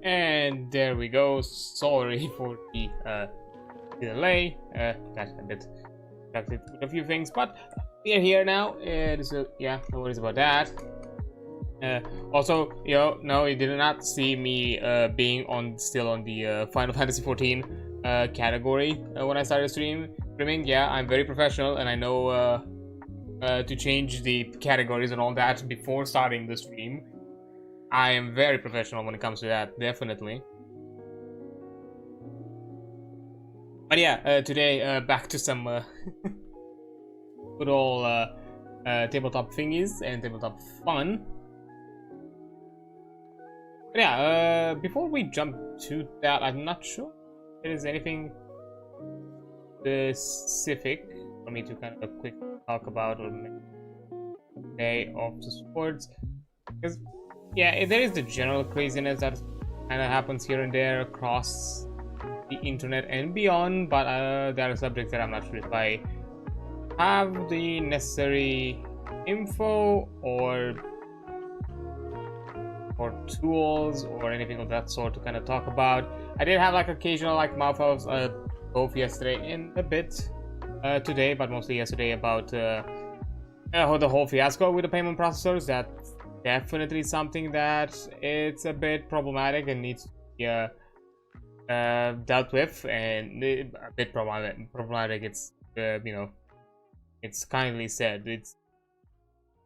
And there we go. Sorry for the delay. Got a bit distracted with a few things, but we are here now. So yeah, no worries about that. Also, no, you did not see me being still on the Final Fantasy 14 category when I started streaming. Yeah, I'm very professional, and I know to change the categories and all that before starting the stream. I am very professional when it comes to that, definitely. But yeah, today back to some good old tabletop thingies and tabletop fun. But yeah, before we jump to that, I'm not sure if there is anything specific for me to kind of quick talk about or Day of the Swords, because yeah, there is the general craziness that kind of happens here and there across the internet and beyond, but there are subjects that I'm not sure if I have the necessary info or tools or anything of that sort to kind of talk about. I did have like occasional like mouthfuls both yesterday and a bit today, but mostly yesterday, about the whole fiasco with the payment processors. That's definitely something that it's a bit problematic and needs to be dealt with, and a bit problematic. It's it's kindly said. It's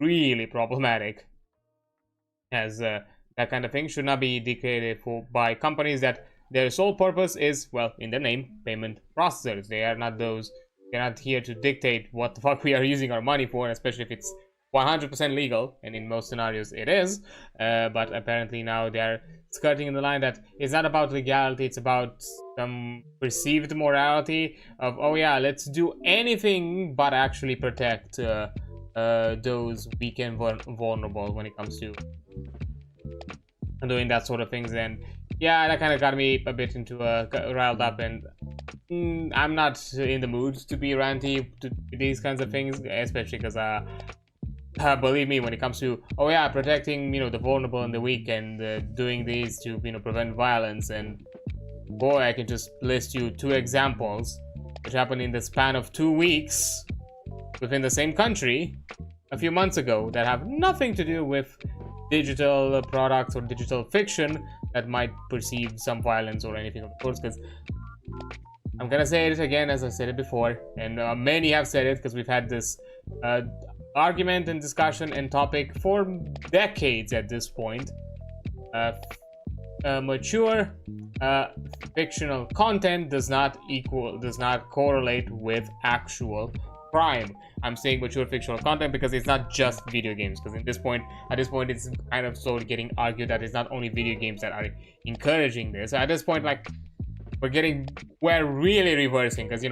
really problematic, as that kind of thing should not be dictated by companies that their sole purpose is, well, in their name, payment processors. They are not those. They're not here to dictate what the fuck we are using our money for, especially if it's 100% legal, and in most scenarios it is. But apparently now they're skirting in the line that it's not about legality, it's about some perceived morality of, oh yeah, let's do anything but actually protect those weak and vulnerable when it comes to doing that sort of things. And yeah, that kind of got me a bit into riled up, and I'm not in the mood to be ranty to these kinds of things, especially because believe me, when it comes to, oh yeah, protecting the vulnerable and the weak, and doing these to prevent violence, and boy, I can just list you 2 examples which happened in the span of 2 weeks within the same country a few months ago that have nothing to do with digital products or digital fiction that might perceive some violence or anything of the sort. Because I'm gonna say it again, as I said it before, and many have said it, because we've had this argument and discussion and topic for decades at this point. Mature fictional content does not correlate with actual crime. I'm saying mature fictional content because it's not just video games, because at this point it's kind of slowly getting argued that it's not only video games that are encouraging this. At this point, like, we're really reversing, because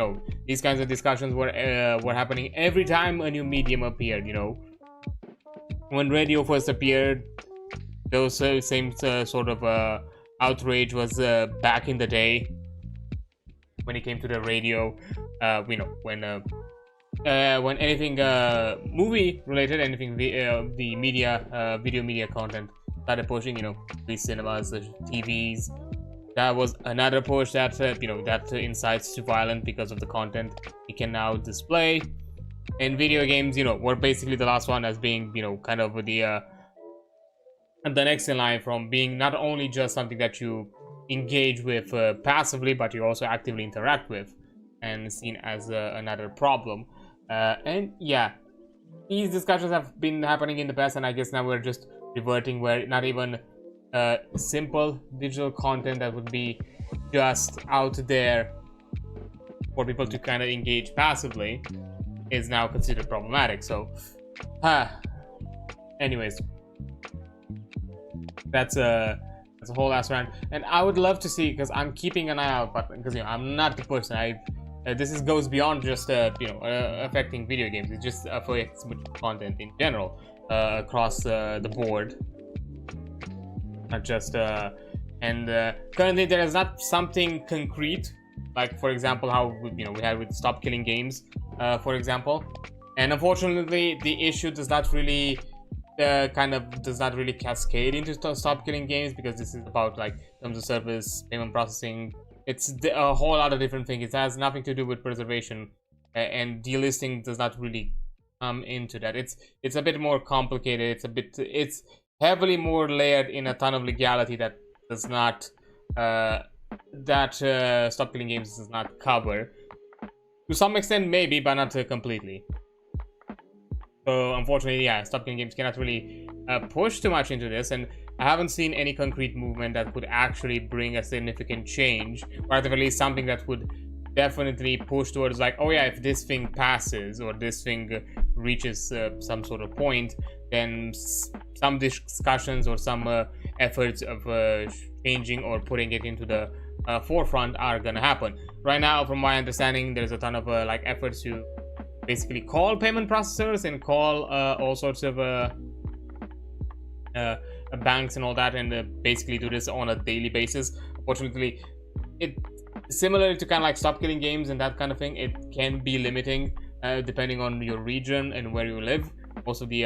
these kinds of discussions were happening every time a new medium appeared. When radio first appeared, those same sort of outrage was back in the day when it came to the radio. When anything movie related, anything the media, video media content started pushing, these cinemas, the TVs. That was another push that that incites to violence because of the content it can now display. And video games, were basically the last one as being, kind of the next in line from being not only just something that you engage with passively, but you also actively interact with, and seen as another problem. And yeah, these discussions have been happening in the past, and I guess now we're just reverting where not even simple digital content that would be just out there for people to kind of engage passively is now considered problematic. So anyways, that's a whole last round, and I would love to see, because I'm keeping an eye out, but because I'm not the person, this goes beyond just affecting video games. It just affects content in general across the board. Not just and currently there is not something concrete, like for example how we had with Stop Killing Games, for example. And unfortunately the issue does not really kind of does not really cascade into stop killing games, because this is about like terms of service, payment processing. It's a whole lot of different things. It has nothing to do with preservation, and delisting does not really come into that. It's a bit more complicated. It's heavily more layered in a ton of legality that does not stop killing games does not cover. To some extent, maybe, but not completely. So unfortunately, yeah, stop killing games cannot really push too much into this, and I haven't seen any concrete movement that could actually bring a significant change, or at the very least something that would definitely push towards like, oh yeah, if this thing passes or this thing reaches some sort of point, then some discussions or some efforts of changing or putting it into the forefront are gonna happen. Right now, from my understanding, there's a ton of like efforts to basically call payment processors and call all sorts of banks and all that, and basically do this on a daily basis. Unfortunately, it similar to kind of like stop killing games and that kind of thing, it can be limiting depending on your region and where you live. Most of the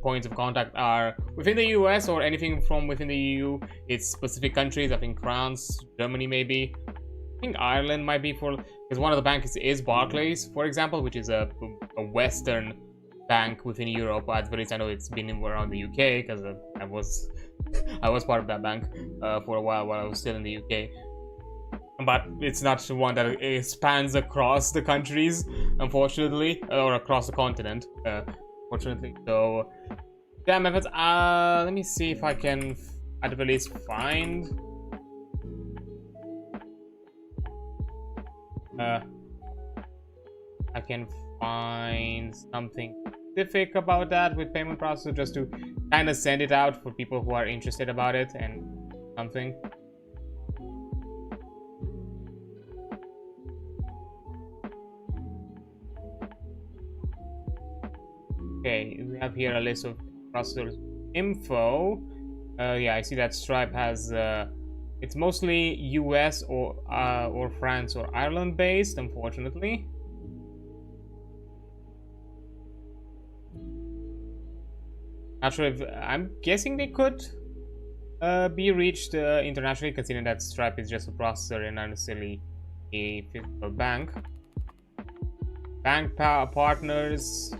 points of contact are within the US or anything from within the EU. It's specific countries. I think France, Germany, maybe. I think Ireland might be, for because one of the banks is Barclays, for example, which is a Western bank within Europe. At least I know it's been around the UK, because I was part of that bank for a while I was still in the UK. But it's not one that spans across the countries, unfortunately, or across the continent, fortunately. So, yeah, methods. Let me see if I can, at the least, find. I can find something specific about that with payment processor, just to kind of send it out for people who are interested about it and something. Okay, we have here a list of processors info. Yeah, I see that Stripe has it's mostly US or France or Ireland based, unfortunately. Not sure if, I'm guessing they could be reached internationally, considering that Stripe is just a processor and not necessarily a physical bank. Bank partners,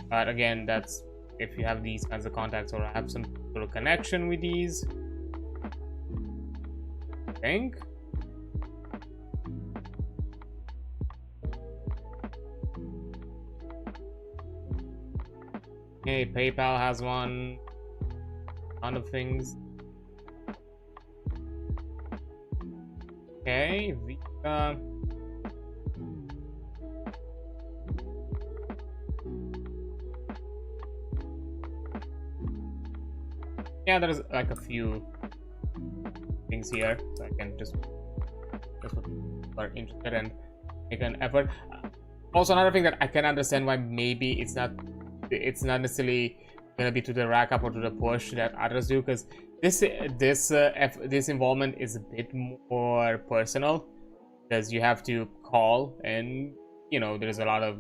but again, that's if you have these kinds of contacts or have some sort of connection with these. I think. Okay, PayPal has one. Ton of things. Okay, Visa. Yeah, there's like a few things here, so I can just are interested and make an effort. Also, another thing that I can understand why maybe it's not necessarily gonna be to the rack up or to the push that others do, because this involvement is a bit more personal, because you have to call, and you know there's a lot of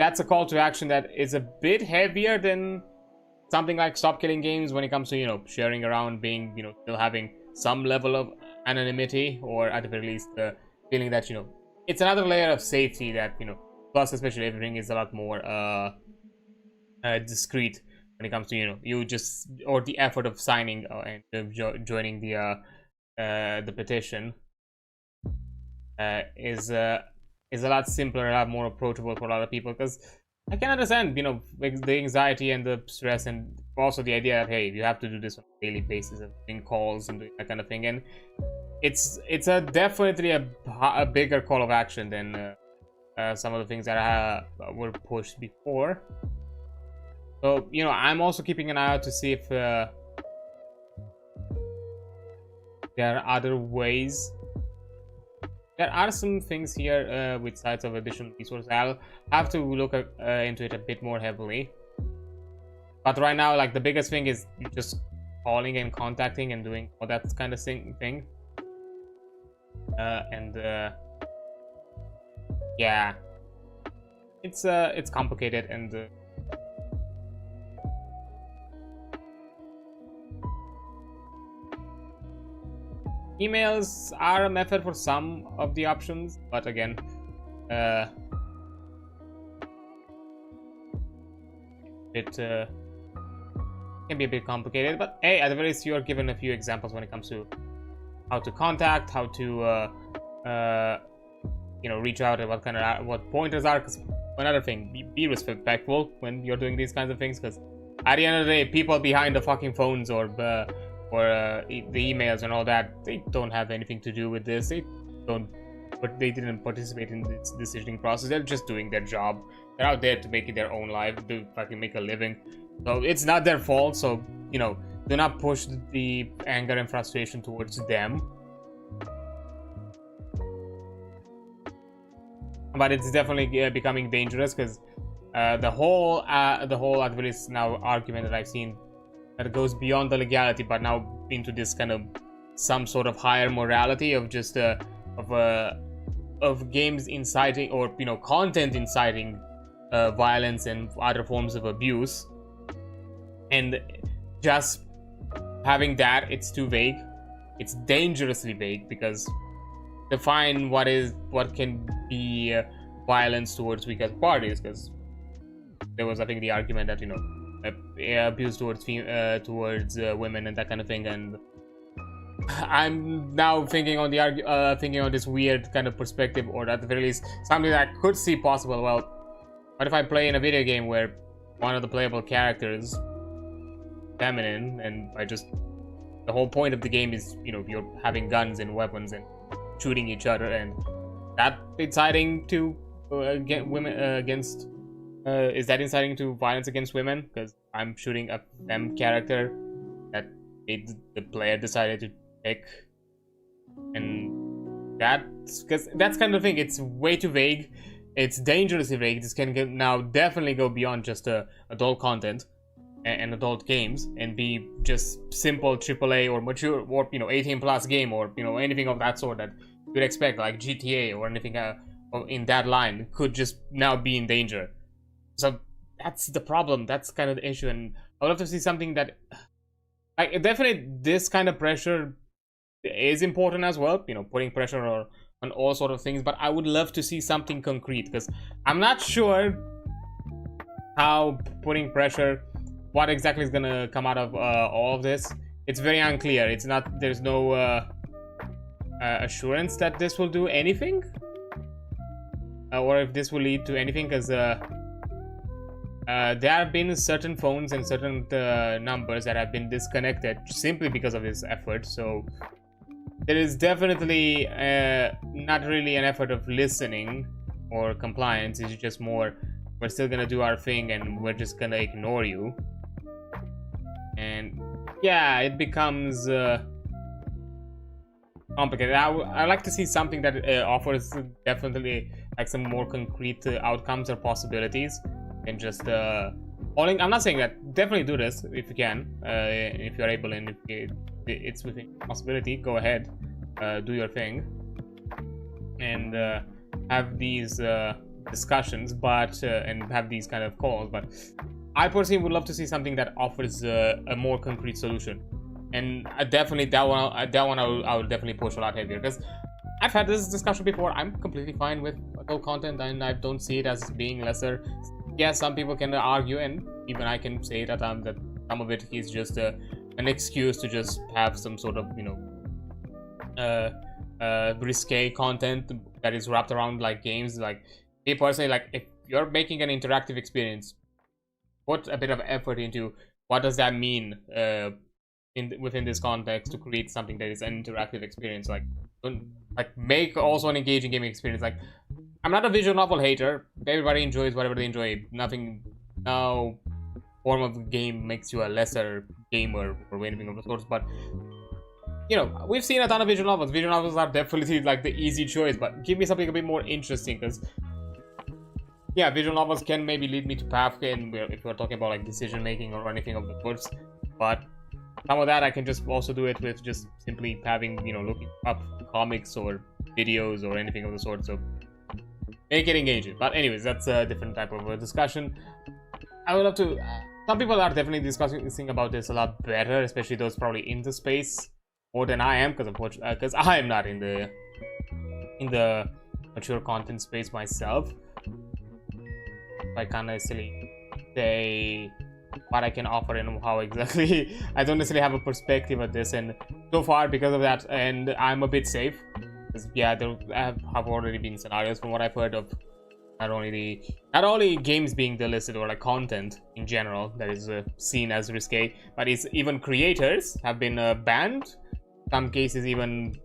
that's a call to action that is a bit heavier than something like stop killing games when it comes to, you know, sharing around, being, you know, still having some level of anonymity, or at the very least the feeling that, you know, it's another layer of safety that, you know, plus especially everything is a lot more discreet when it comes to, you know, you just, or the effort of signing and joining the petition is a lot simpler, a lot more approachable for a lot of people, because I can understand, you know, the anxiety and the stress, and also the idea that, hey, you have to do this on a daily basis of doing calls and doing that kind of thing, and it's definitely a bigger call of action than some of the things that were pushed before. So, you know, I'm also keeping an eye out to see if there are other ways. There are some things here with sites of additional resources. I'll have to look into it a bit more heavily. But right now, like, the biggest thing is just calling and contacting and doing all that kind of thing. Yeah, it's complicated, and emails are a method for some of the options, but again, it can be a bit complicated. But hey, at the very least, you are given a few examples when it comes to how to contact, how to reach out, and what pointers are. Because another thing, be respectful when you're doing these kinds of things, because at the end of the day, people behind the fucking phones or the emails and all that, they don't have anything to do with this. They didn't participate in this decisioning process. They're just doing their job. They're out there to make it their own life, to fucking make a living. So it's not their fault. So do not push the anger and frustration towards them. But it's definitely becoming dangerous, because the whole at least now argument that I've seen that goes beyond the legality, but now into this kind of some sort of higher morality of just of games inciting, or content inciting violence and other forms of abuse. And just having that, it's too vague. It's dangerously vague, because define what can be violence towards weaker parties, because there was, I think, the argument that abuse towards women and that kind of thing. And I'm now thinking on this weird kind of perspective, or at the very least something that I could see possible. Well, what if I play in a video game where one of the playable characters feminine, and the whole point of the game is you're having guns and weapons and shooting each other, and that inciting to get women against is that inciting to violence against women because I'm shooting a femme character that the player decided to pick? And that's kind of thing. It's way too vague. It's dangerously vague. This can now definitely go beyond just adult content and adult games, and be just simple AAA or mature or 18 plus game, or anything of that sort that you'd expect, like GTA or anything in that line, could just now be in danger. So that's the problem. That's kind of the issue, and I would love to see something that, definitely this kind of pressure is important as well. Putting pressure on all sort of things, but I would love to see something concrete, because I'm not sure how putting pressure, what exactly is gonna come out of all of this. It's very unclear. There's no assurance that this will do anything, or if this will lead to anything, because there have been certain phones and certain numbers that have been disconnected simply because of this effort. So there is definitely not really an effort of listening or compliance. It's just more, we're still gonna do our thing and we're just gonna ignore you. And yeah, it becomes complicated. I like to see something that offers definitely some more concrete outcomes or possibilities, and just I'm not saying that. Definitely do this if you can, if you're able, and if it's within possibility, go ahead, do your thing, and have these discussions, but and have these kind of calls. But I personally would love to see something that offers a more concrete solution, and definitely that one I would definitely push a lot heavier, because I've had this discussion before. I'm completely fine with adult content, and I don't see it as being lesser. Yeah, some people can argue, and even I can say that that some of it is just an excuse to just have some sort of risque content that is wrapped around like games. Like me personally, like if you're making an interactive experience, put a bit of effort into what does that mean within this context to create something that is an interactive experience. Like make also an engaging gaming experience. Like, I'm not a visual novel hater. Everybody enjoys whatever they enjoy. No form of the game makes you a lesser gamer or anything of the sorts. But we've seen a ton of visual novels. Visual novels are definitely like the easy choice, but give me something a bit more interesting, because yeah, visual novels can maybe lead me to path, and if we're talking about like decision making or anything of the sorts. But some of that I can just also do it with just simply having looking up comics or videos or anything of the sort. So make it engaging. But anyways, that's a different type of a discussion. I would love to. Some people are definitely discussing about this a lot better, especially those probably in the space. more than I am, because I am not in the mature content space myself. I can't necessarily say what I can offer and how exactly. I don't necessarily have a perspective of this, and so far because of that, and I'm a bit safe. Yeah, there have already been scenarios from what I've heard of not only games being delisted or like content in general that is seen as risque, but it's even creators have been banned. Some cases even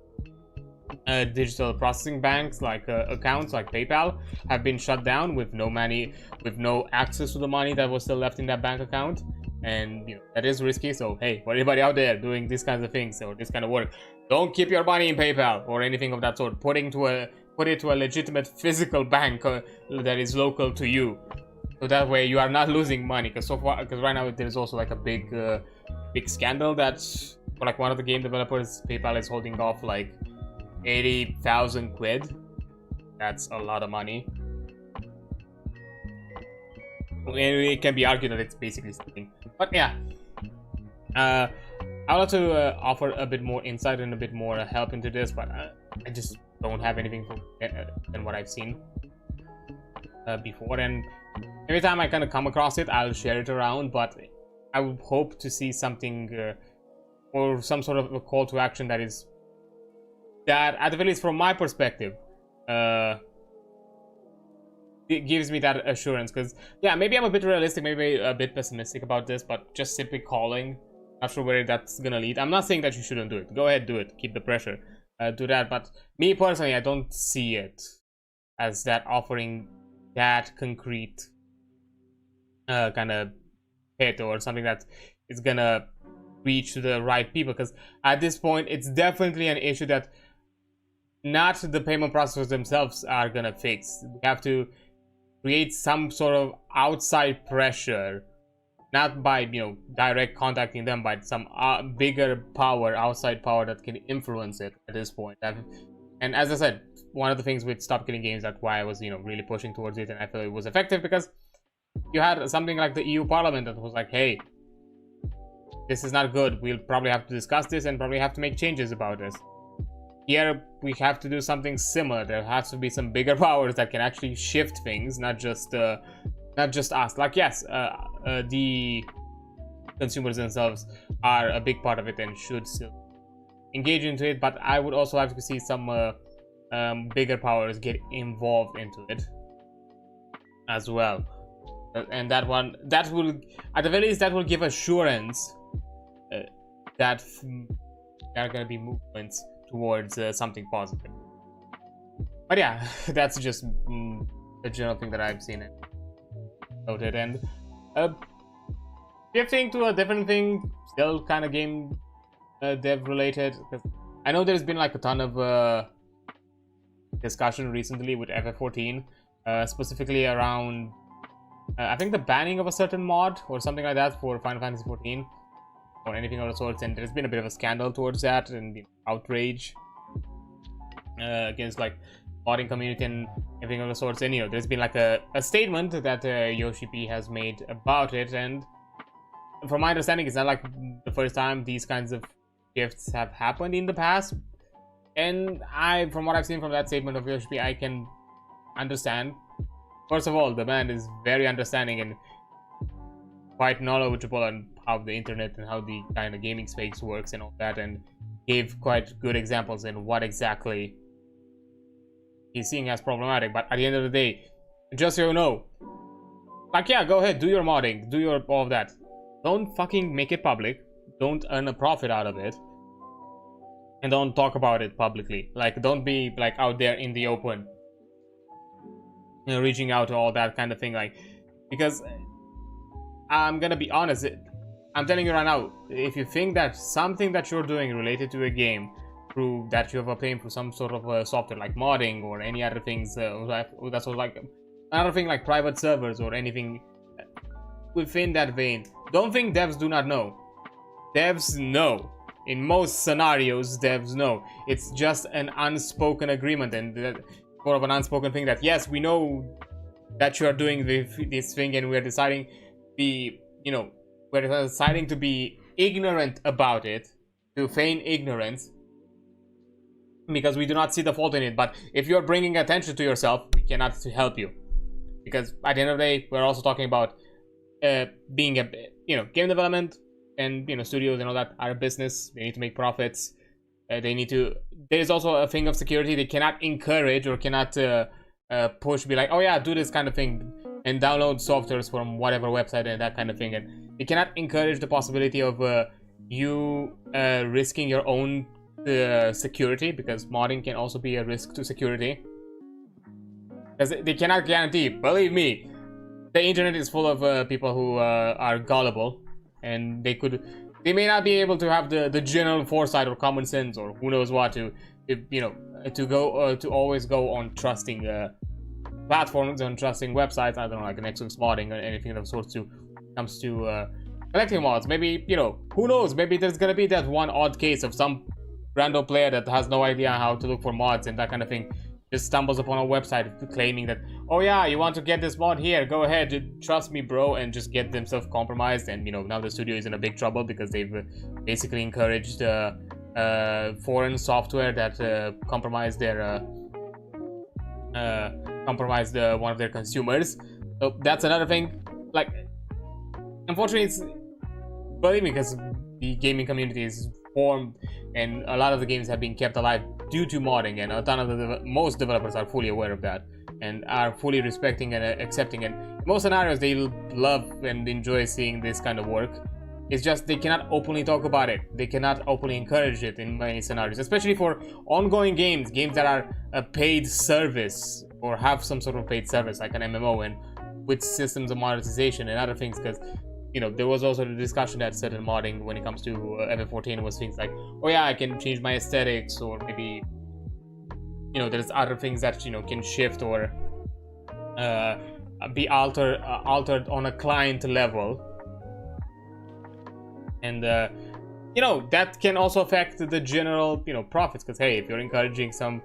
digital processing banks like accounts like PayPal have been shut down with no money, with no access to the money that was still left in that bank account, and you know, that is risky. So hey, for anybody out there doing these kinds of things or this kind of work, don't keep your money in PayPal or anything of that sort. Put it to a legitimate physical bank that is local to you, so that way you are not losing money. Because right now there's also like a big scandal that for like one of the game developers, PayPal is holding off like 80,000 quid. That's a lot of money. It can be argued that it's basically stealing. But yeah, I would like to offer a bit more insight and a bit more help into this, but I just don't have anything than what I've seen before. And every time I kind of come across it, I'll share it around. But I would hope to see something or some sort of a call to action that is at the very least from my perspective it gives me that assurance. Because yeah, maybe I'm a bit realistic, maybe a bit pessimistic about this, but just simply calling, not sure where that's gonna lead. I'm not saying that you shouldn't do it. Go ahead, do it, keep the pressure, do that. But me personally, I don't see it as that offering that concrete kind of hit or something that is gonna reach to the right people. Because at this point it's definitely an issue that not the payment processors themselves are gonna fix. We have to create some sort of outside pressure, not by, you know, direct contacting them, but some bigger power, outside power that can influence it at this point. And as I said, one of the things with Stop Killing Games, that's why I was, you know, really pushing towards it, and I feel it was effective, because you had something like the EU Parliament that was like, hey, this is not good, we'll probably have to discuss this and probably have to make changes about this. Here we have to do something similar. There has to be some bigger powers that can actually shift things, not just us. Like, yes, the consumers themselves are a big part of it and should still engage into it, but I would also like to see some bigger powers get involved into it as well. And that will, at the very least, that will give assurance that there are going to be movements towards something positive. But yeah, that's just the general thing that I've seen and noted. And shifting to a different thing, still kind of game dev related, because I know there's been like a ton of discussion recently with FF14, specifically around I think the banning of a certain mod or something like that for Final Fantasy 14 or anything of the sorts, and there's been a bit of a scandal towards that and outrage against like modding community and everything of the sorts. And you know, there's been like a statement that Yoshi P has made about it, and from my understanding, it's not like the first time these kinds of shifts have happened in the past. And from what I've seen from that statement of Yoshi P, I can understand. First of all, the man is very understanding and quite knowledgeable on how the internet and how the kind of gaming space works and all that, and gave quite good examples in what exactly he's seeing as problematic. But at the end of the day, just so you know, like, yeah, go ahead, do your modding, do your all of that. Don't fucking make it public. Don't earn a profit out of it. And don't talk about it publicly. Like, don't be like out there in the open, you know, reaching out to all that kind of thing. Like, because I'm gonna be honest, I'm telling you right now, if you think that something that you're doing related to a game, through that you have obtained through some sort of software like modding or any other things, that's like another thing like private servers or anything within that vein, don't think devs do not know. Devs know. In most scenarios, devs know. It's just an unspoken agreement, and more of an unspoken thing that, yes, we know that you are doing this thing, and we're deciding we're deciding to be ignorant about it, to feign ignorance because we do not see the fault in it. But if you're bringing attention to yourself, we cannot help you, because at the end of the day, we're also talking about being a, game development, and studios and all that are a business. They need to make profits. They need to. There's also a thing of security. They cannot encourage or cannot push, be like, oh yeah, do this kind of thing and download softwares from whatever website and that kind of thing. And they cannot encourage the possibility of you risking your own security, because modding can also be a risk to security. Because they cannot guarantee. Believe me, the internet is full of people who are gullible, and they may not be able to have the general foresight or common sense or who knows what to always go on trusting platforms and trusting websites. I don't know, like Nexus modding or anything of the sort comes to collecting mods. Maybe, who knows, maybe there's gonna be that one odd case of some random player that has no idea how to look for mods and that kind of thing, just stumbles upon a website claiming that, oh yeah, you want to get this mod, here, go ahead, trust me bro, and just get themselves compromised. And now the studio is in a big trouble because they've basically encouraged foreign software that compromised their one of their consumers. So that's another thing. Like, unfortunately, believe me, because the gaming community is formed and a lot of the games have been kept alive due to modding, and a ton of most developers are fully aware of that and are fully respecting and accepting it. In most scenarios, they love and enjoy seeing this kind of work. It's just they cannot openly talk about it. They cannot openly encourage it in many scenarios, especially for ongoing games that are a paid service or have some sort of paid service like an MMO, and with systems of monetization and other things. Because there was also the discussion that certain modding when it comes to FF14 was things like, oh yeah, I can change my aesthetics, or maybe there's other things that can shift or be altered on a client level. And that can also affect the general profits, because hey, if you're encouraging some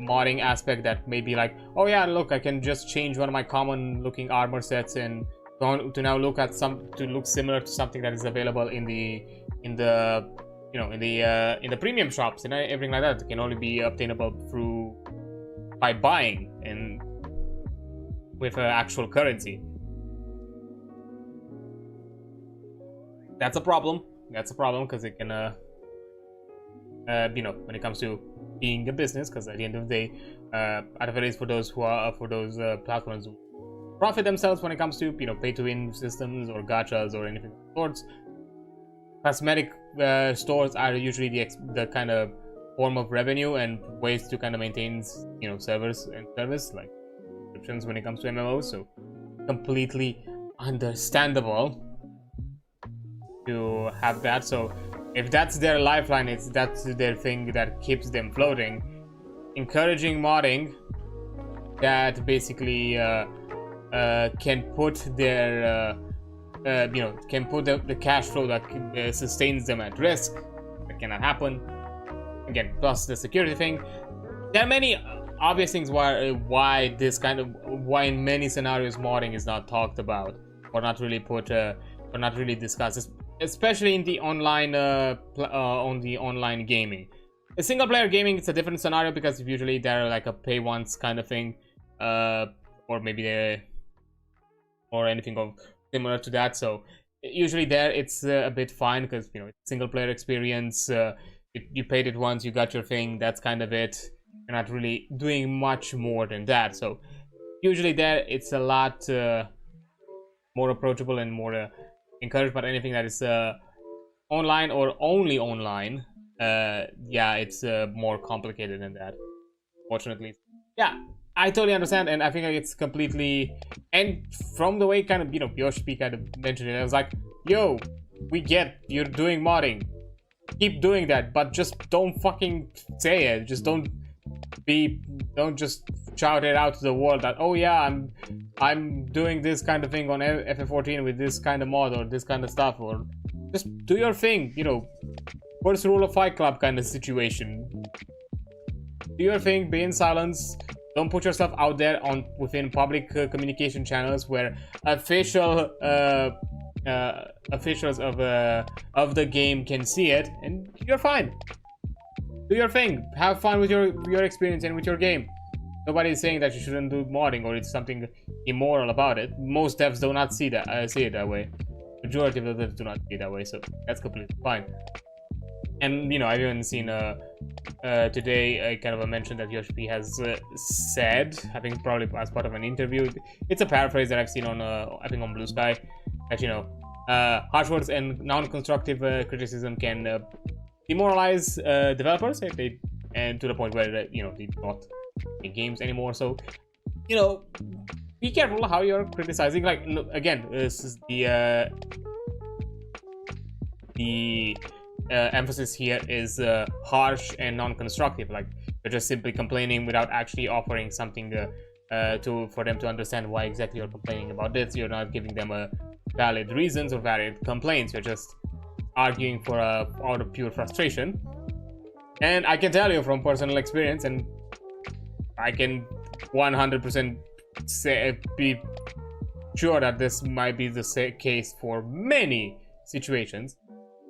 modding aspect that may be like, oh yeah, look, I can just change one of my common looking armor sets and to now look similar to something that is available in the premium shops and everything like that. It can only be obtainable by buying and with actual currency. That's a problem. Because it can when it comes to being a business, because at the end of the day, at the very least, for those platforms who profit themselves when it comes to pay to win systems or gachas or anything of the sorts, cosmetic stores are usually the kind of form of revenue and ways to kind of maintain servers and service, like subscriptions when it comes to MMOs. So completely understandable to have that. So if that's their lifeline, that's their thing that keeps them floating, encouraging modding that basically can put their the cash flow that sustains them at risk. That cannot happen. Again, plus the security thing. There are many obvious things why in many scenarios modding is not talked about or not really discussed, especially in the online online gaming. In single player gaming, it's a different scenario, because usually they're like a pay once kind of thing, or maybe or anything similar to that. So usually there it's a bit fine, because it's single player experience. You paid it once, you got your thing, that's kind of it. You're not really doing much more than that. So usually there it's a lot more approachable and more encouraged. But anything that is online or only online, yeah, it's more complicated than that, fortunately. Yeah, I totally understand, and I think it's completely, and from the way kind of Yoshi kind of mentioned it, I was like, yo, we get you're doing modding, keep doing that, but just don't fucking say it. Just don't just shout it out to the world that, oh yeah, I'm doing this kind of thing on FF14 with this kind of mod or this kind of stuff, or just do your thing. First rule of Fight Club kind of situation. Do your thing, be in silence. Don't put yourself out there within public communication channels where officials of the game can see it, and you're fine. Do your thing. Have fun with your experience and with your game. Nobody is saying that you shouldn't do modding or it's something immoral about it. Most devs do not see it that way. Majority of the devs do not see it that way, so that's completely fine. And I've even seen today kind of a mention that Yoshi has said, I think probably as part of an interview. It's a paraphrase that I've seen on I think on Blue Sky, that harsh words and non-constructive criticism can demoralize developers if they, and to the point where they not make games anymore. So be careful how you're criticizing. Like, again, this is the emphasis here is harsh and non-constructive. Like, you're just simply complaining without actually offering something for them to understand why exactly you're complaining about this. You're not giving them valid reasons or valid complaints. You're just arguing for out of pure frustration. And I can tell you from personal experience, and I can 100% be sure that this might be the case for many situations.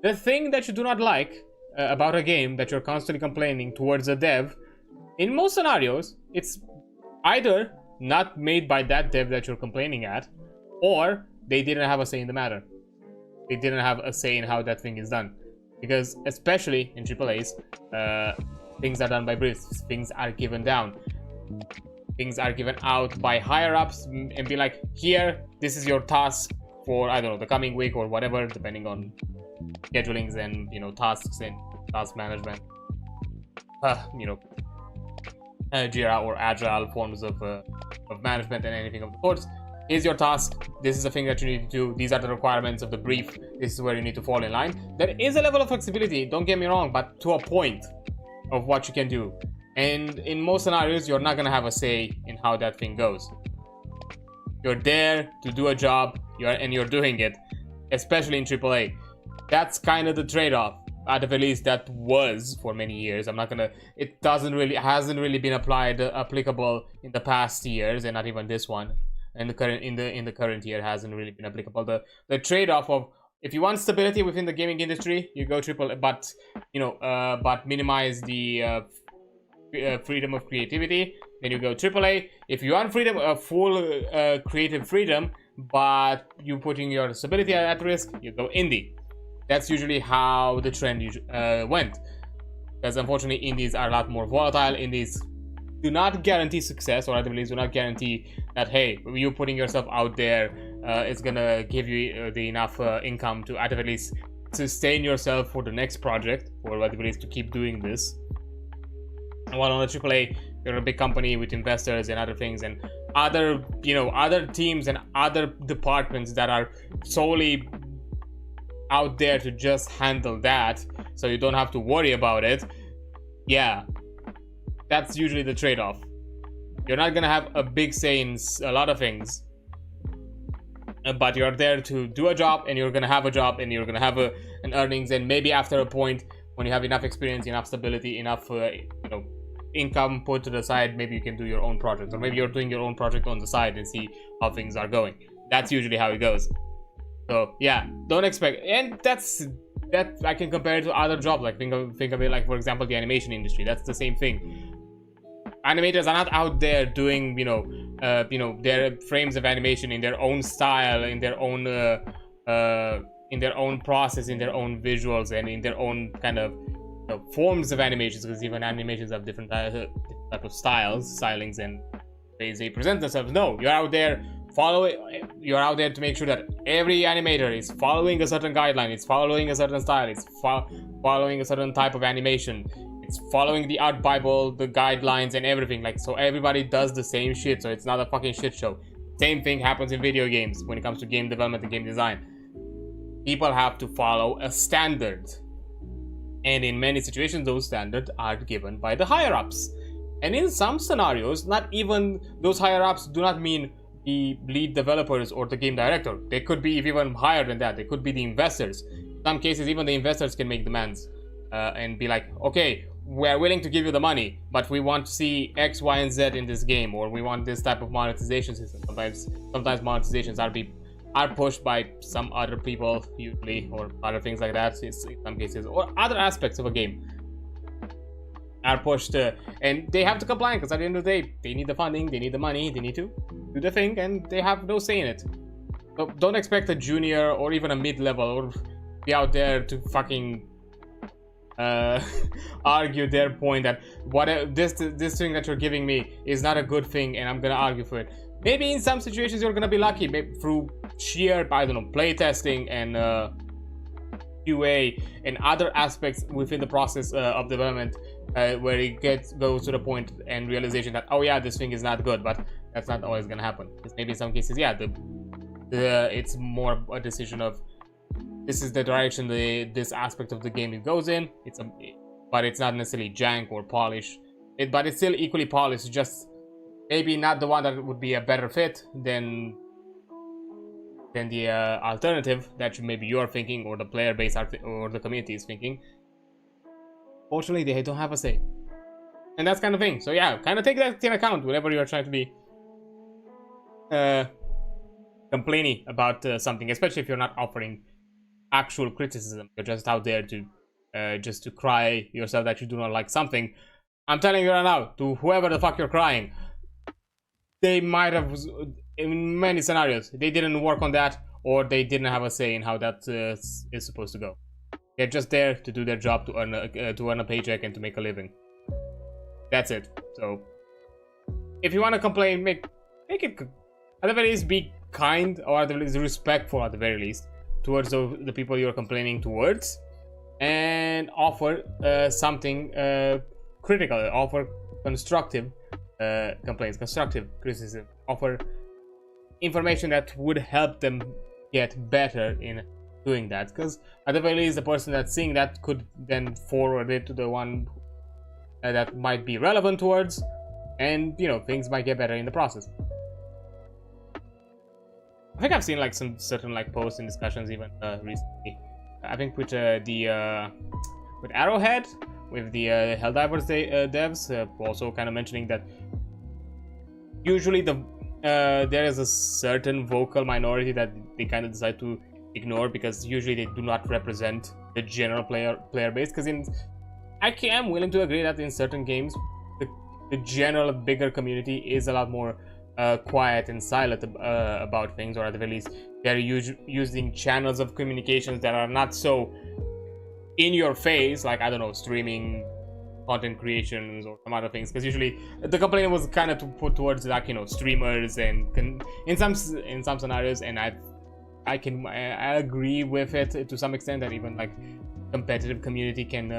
The thing that you do not like about a game that you're constantly complaining towards a dev, in most scenarios, it's either not made by that dev that you're complaining at, or they didn't have a say in the matter. They didn't have a say in how that thing is done. Because especially in AAAs, things are done by briefs. Things are given down. Things are given out by higher ups and be like, here, this is your task for, I don't know, the coming week or whatever, depending on schedulings and tasks and task management. Jira or agile forms of management and anything of the sorts. Here's your task. This is the thing that you need to do. These are the requirements of the brief. This is where you need to fall in line. There is a level of flexibility, don't get me wrong, but to a point of what you can do. And in most scenarios, you're not gonna have a say in how that thing goes. You're there to do a job, and you're doing it, especially in AAA. That's kind of the trade-off. At the very least, that was for many years. It hasn't really been applicable in the past years, and not even this one. And the current year hasn't really been applicable. The trade-off of, if you want stability within the gaming industry, you go AAA, but minimize the freedom of creativity, then you go AAA. If you want full creative freedom, but you putting your stability at risk, you go indie. That's usually how the trend went. Because unfortunately, indies are a lot more volatile. Indies do not guarantee success, or at the least do not guarantee that, hey, you putting yourself out there is gonna give you the enough income to at the least sustain yourself for the next project, or at the least to keep doing this. While on the AAA, you're a big company with investors and other things, and other teams and other departments that are solely out there to just handle that, so you don't have to worry about it. Yeah, that's usually the trade-off. You're not gonna have a big say in a lot of things, but you're there to do a job, and you're gonna have a job, and you're gonna have an earnings, and maybe after a point when you have enough experience, enough stability, enough income put to the side, maybe you can do your own project, or maybe you're doing your own project on the side and see how things are going. That's usually how it goes. So yeah, don't expect, and that I can compare it to other jobs. Like think of it like, for example, the animation industry. That's the same thing. Animators are not out there doing their frames of animation in their own style, in their own process, in their own visuals, and in their own kind of forms of animations, because even animations have different type of stylings and ways they present themselves. No, you're out there to make sure that every animator is following a certain guideline, it's following a certain style, it's following a certain type of animation, it's following the art bible, the guidelines and everything. Like, so everybody does the same shit, so it's not a fucking shit show. Same thing happens in video games when it comes to game development and game design. People have to follow a standard, and in many situations those standards are given by the higher ups. And in some scenarios, not even those higher ups do not mean the lead developers or the game director. They could be even higher than that. They could be the investors. In some cases, even the investors can make demands and be like, okay, we're willing to give you the money, but we want to see X, Y, and Z in this game, or we want this type of monetization system. Sometimes monetizations are pushed by some other people usually, or other things like that in some cases, or other aspects of a game are pushed, and they have to comply, because at the end of the day, they need the funding, they need the money, they need to do the thing, and they have no say in it. So don't expect a junior or even a mid-level or be out there to fucking argue their point that this thing that you're giving me is not a good thing, and I'm gonna argue for it. Maybe in some situations you're gonna be lucky, maybe through sheer, I don't know, playtesting and QA and other aspects within the process of development, where it goes to the point and realization that, oh yeah, this thing is not good. But that's not always gonna happen, because maybe in some cases, yeah, it's more a decision of, this is the direction this aspect of the game it goes in. But it's not necessarily jank or polish. But it's still equally polished, just maybe not the one that would be a better fit than the alternative that maybe you're thinking, or the player base or the community is thinking. Fortunately, they don't have a say, and that's kind of thing. So yeah, kind of take that into account whenever you're trying to be complaining about something, especially if you're not offering actual criticism. You're just out there to just to cry yourself that you do not like something. I'm telling you right now, to whoever the fuck you're crying, they might have, in many scenarios, they didn't work on that, or they didn't have a say in how that is supposed to go. They're just there to do their job, to earn a paycheck and to make a living. That's it. So if you want to complain, make it, at the very least, be kind, or at the very least respectful, at the very least, towards the people you're complaining towards, and offer something critical, offer constructive complaints, constructive criticism, offer information that would help them get better in doing that, because at the very least, the person that's seeing that could then forward it to the one that might be relevant towards, and you know, things might get better in the process. I think I've seen like some certain like posts and discussions even recently. I think with with Arrowhead, with the Helldivers devs, also kind of mentioning that usually there is a certain vocal minority that they kind of decide to ignore, because usually they do not represent the general player base. Because I am willing to agree that in certain games, the general bigger community is a lot more quiet and silent about things, or at the very least, they're using channels of communications that are not so in your face, like, I don't know, streaming, content creations, or some other things. Because usually the complaint was kind of to put towards, like, you know, streamers, and in some scenarios, and I agree with it to some extent, that even like competitive community can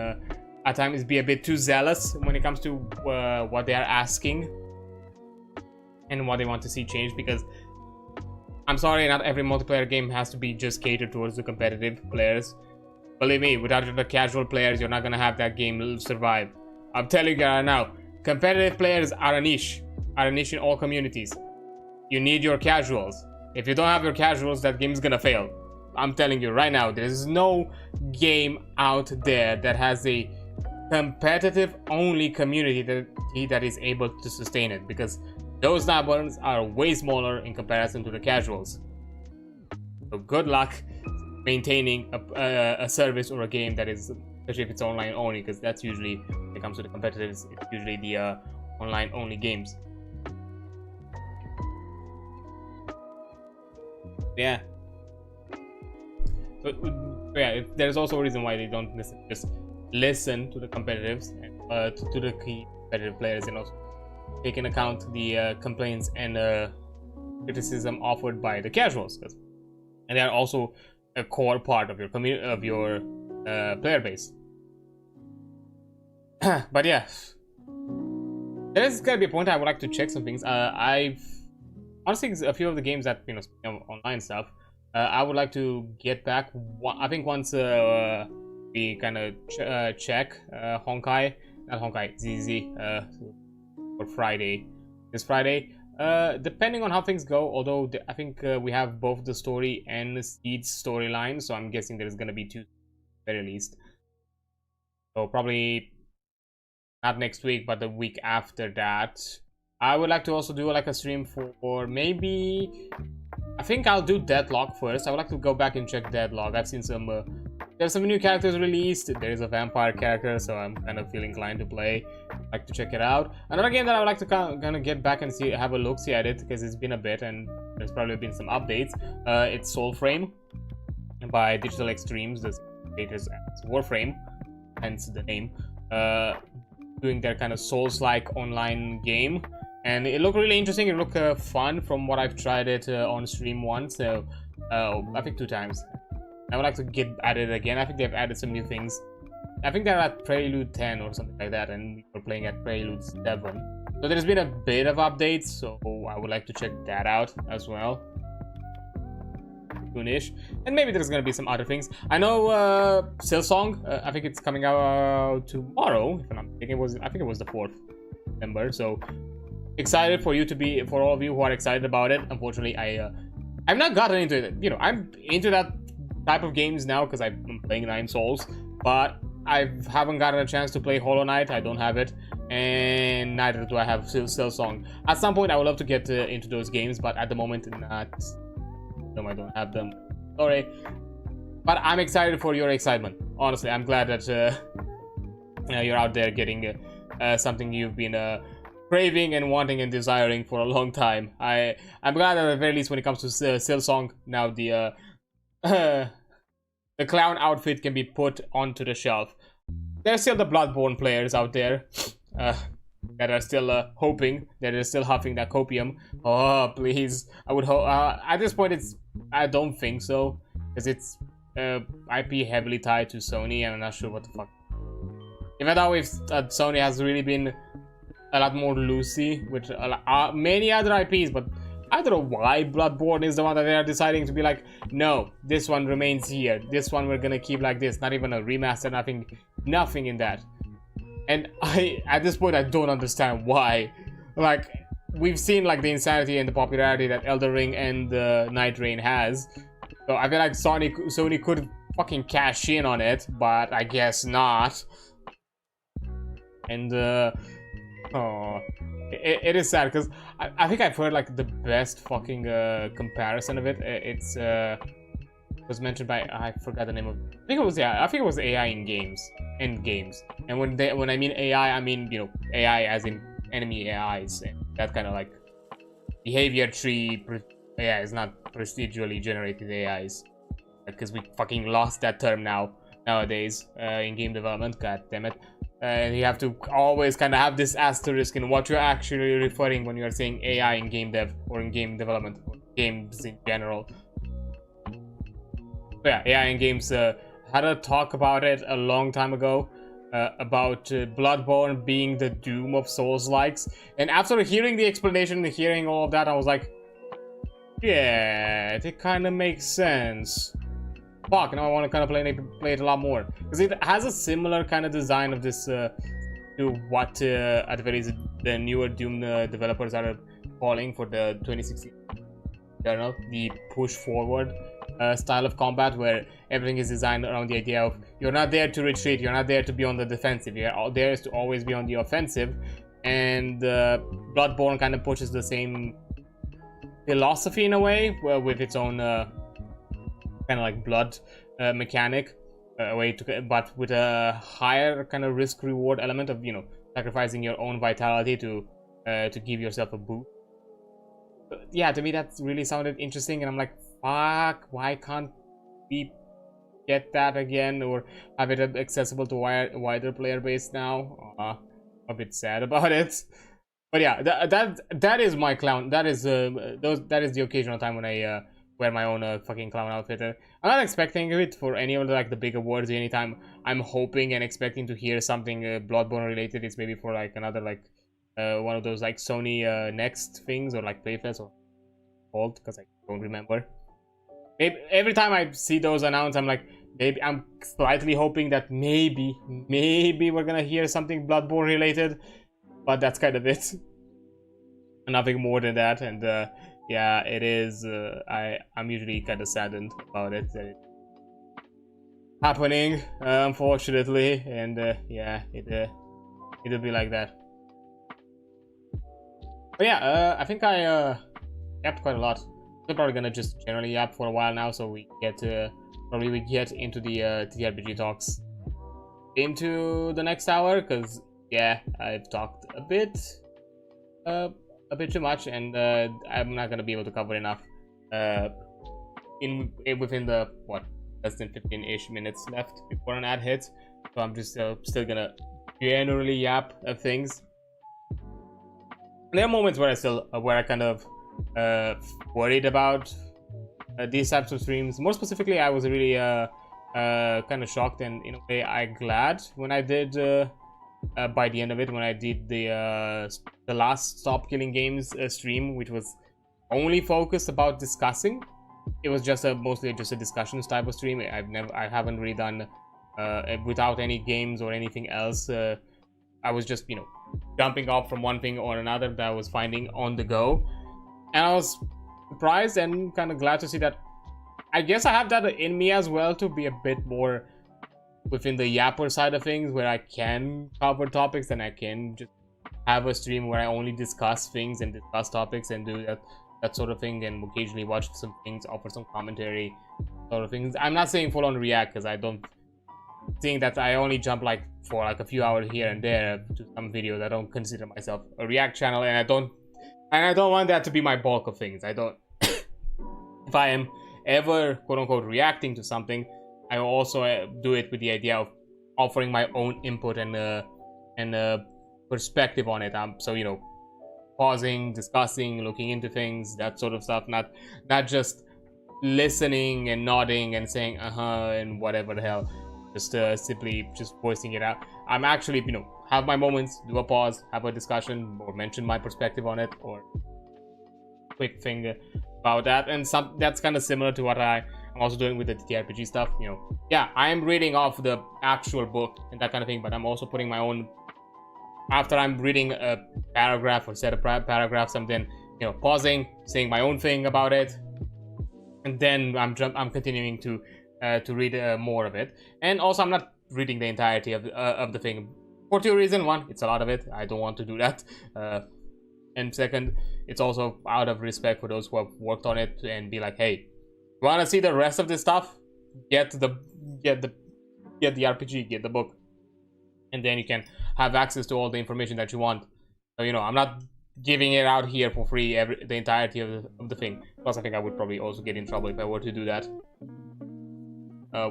at times be a bit too zealous when it comes to what they are asking and what they want to see changed. Because I'm sorry, not every multiplayer game has to be just catered towards the competitive players. Believe me, without the casual players, you're not gonna have that game survive. I'm telling you right now, competitive players are a niche in all communities. You need your casuals. If you don't have your casuals, that game is gonna fail. I'm telling you right now, there's no game out there that has a competitive only community that is able to sustain it, because those numbers are way smaller in comparison to the casuals. So good luck maintaining a service or a game that is, especially if it's online only, because that's usually, when it comes to the competitors, it's usually the online only games. Yeah. But yeah, there's also a reason why they don't just listen to the competitives and to the key competitive players, and also take into account the complaints and criticism offered by the casuals, and they are also a core part of your community, of your player base. But yeah, there's gonna be a point I would like to check some things. I've honestly, a few of the games that, you know, online stuff, I would like to get back. I think once we kind of check Honkai, not Honkai, ZZ for Friday, this Friday. Depending on how things go, although I think we have both the story and the Seed's storyline, so I'm guessing there's gonna be 2 at the very least. So probably not next week, but the week after that. I would like to also do like a stream for maybe I think I'll do Deadlock first. I would like to go back and check Deadlock. I've seen some there's some new characters released. There is a vampire character, so I'm kind of feeling inclined to play. I'd like to check it out. Another game that I would like to kind of get back and have a look-see at it, because it's been a bit and there's probably been some updates. It's Soulframe by Digital Extremes. The creators as Warframe, hence the name. Doing their kind of Souls-like online game. And it looked really interesting. It looked fun from what I've tried it on stream once. So I think 2 times. I would like to get at it again. I think they've added some new things. I think they're at Prelude 10 or something like that, and we were playing at Prelude 7. So there's been a bit of updates, so I would like to check that out as well. Soonish. And maybe there's gonna be some other things. I know Silsong, I think it's coming out tomorrow, if I'm not mistaken. I think it was the 4th of September, so excited for all of you who are excited about it. Unfortunately, I've not gotten into it. You know, I'm into that type of games now because I'm playing 9 Souls, but I haven't gotten a chance to play Hollow Knight. I don't have it, and neither do I have Silsong. At some point, I would love to get into those games, but at the moment, not. No, I don't have them. Sorry, but I'm excited for your excitement. Honestly, I'm glad that you're out there getting something you've been craving and wanting and desiring for a long time. I'm glad that at the very least when it comes to Silsong, now the clown outfit can be put onto the shelf. There's still the Bloodborne players out there that are still hoping, that are still huffing that copium. Oh, please. I would hope. At this point, I don't think so, because it's IP heavily tied to Sony, and I'm not sure what the fuck. Even though if Sony has really been a lot more loosey with many other IPs, but I don't know why Bloodborne is the one that they are deciding to be like, no, this one remains here. This one we're gonna keep like this. Not even a remaster, nothing in that. And at this point, I don't understand why. Like, we've seen like the insanity and the popularity that Elden Ring and Night Rain has. So I feel like Sony could fucking cash in on it, but I guess not. And it is sad because I think I've heard like the best fucking comparison of it. It's was mentioned by, I forgot the name of. I think it was AI in games. And when I mean AI, I mean, you know, AI as in enemy AIs, and that kind of like behavior tree AI is not procedurally generated AIs, because we fucking lost that term nowadays in game development. God damn it. And you have to always kind of have this asterisk in what you're actually referring when you're saying AI in game dev or in game development or games in general. But yeah, AI in games. Had a talk about it a long time ago about Bloodborne being the doom of Souls-likes, and after hearing the explanation and hearing all of that, I was like, yeah, it kind of makes sense. Fuck, now I want to kind of play it a lot more, because it has a similar kind of design of this to what at the very least the newer Doom developers are calling for the 2016 journal, the push forward style of combat, where everything is designed around the idea of you're not there to retreat, you're not there to be on the defensive, you're there to always be on the offensive. And Bloodborne kind of pushes the same philosophy in a way, with its own kind of like blood mechanic, but with a higher kind of risk-reward element of, you know, sacrificing your own vitality to give yourself a boost. But yeah, to me that really sounded interesting, and I'm like, fuck, why can't we get that again, or have it accessible to wider player base now? A bit sad about it. But yeah, that is my clown. That is the occasional time when I wear my own fucking clown outfit. I'm not expecting it for any of the big awards. Anytime I'm hoping and expecting to hear something Bloodborne related, it's maybe for like another one of those like Sony Next things, or like Playfest or called, because I don't remember. Every time I see those announced, I'm like, maybe I'm slightly hoping that maybe we're gonna hear something Bloodborne related, but that's kind of it. Nothing more than that. And yeah, it is. I'm usually kind of saddened about it that it's happening, unfortunately, and yeah, it'll be like that. But yeah, I think I yapped quite a lot. we're probably gonna just generally yap for a while now, so we get probably get into the TTRPG talks into the next hour, because yeah, I've talked a bit too much, and I'm not gonna be able to cover enough within the less than 15-ish minutes left before an ad hits. So I'm just still gonna generally yap of things. There are moments where I kind of worried about these types of streams. More specifically, I was really kind of shocked, and in a way I'm glad when I did by the end of it, when I did the last Stop Killing Games stream, which was only focused about discussing. It was just mostly just a discussions type of stream. I haven't really done without any games or anything else. I was just, jumping off from one thing or another that I was finding on the go, and I was surprised and kind of glad to see that. I guess I have that in me as well, to be a bit more within the yapper side of things, where I can cover topics and I can just have a stream where I only discuss things and discuss topics and do that sort of thing, and occasionally watch some things, offer some commentary sort of things. I'm not saying full on react, because I don't think that I only jump for a few hours here and there to some videos. I don't consider myself a react channel, and I don't want that to be my bulk of things. I don't if I am ever quote unquote reacting to something, I also do it with the idea of offering my own input and perspective on it. So pausing, discussing, looking into things, that sort of stuff, not just listening and nodding and saying and whatever the hell, just simply just voicing it out. I'm actually have my moments, do a pause, have a discussion, or mention my perspective on it, or quick thing about that. And that's kind of similar to what I'm also doing with the TTRPG stuff. Yeah, I am reading off the actual book and that kind of thing, but I'm also putting my own. After I'm reading a paragraph or set of paragraphs, I'm then pausing, saying my own thing about it, and then I'm continuing to read more of it. And also, I'm not reading the entirety of the thing for two reasons. One, it's a lot of it. I don't want to do that. And second, it's also out of respect for those who have worked on it, and be like, hey, you want to see the rest of this stuff? Get the RPG, get the book, and then you can have access to all the information that you want. So I'm not giving it out here for free, the entirety of the thing. Plus, I think I would probably also get in trouble if I were to do that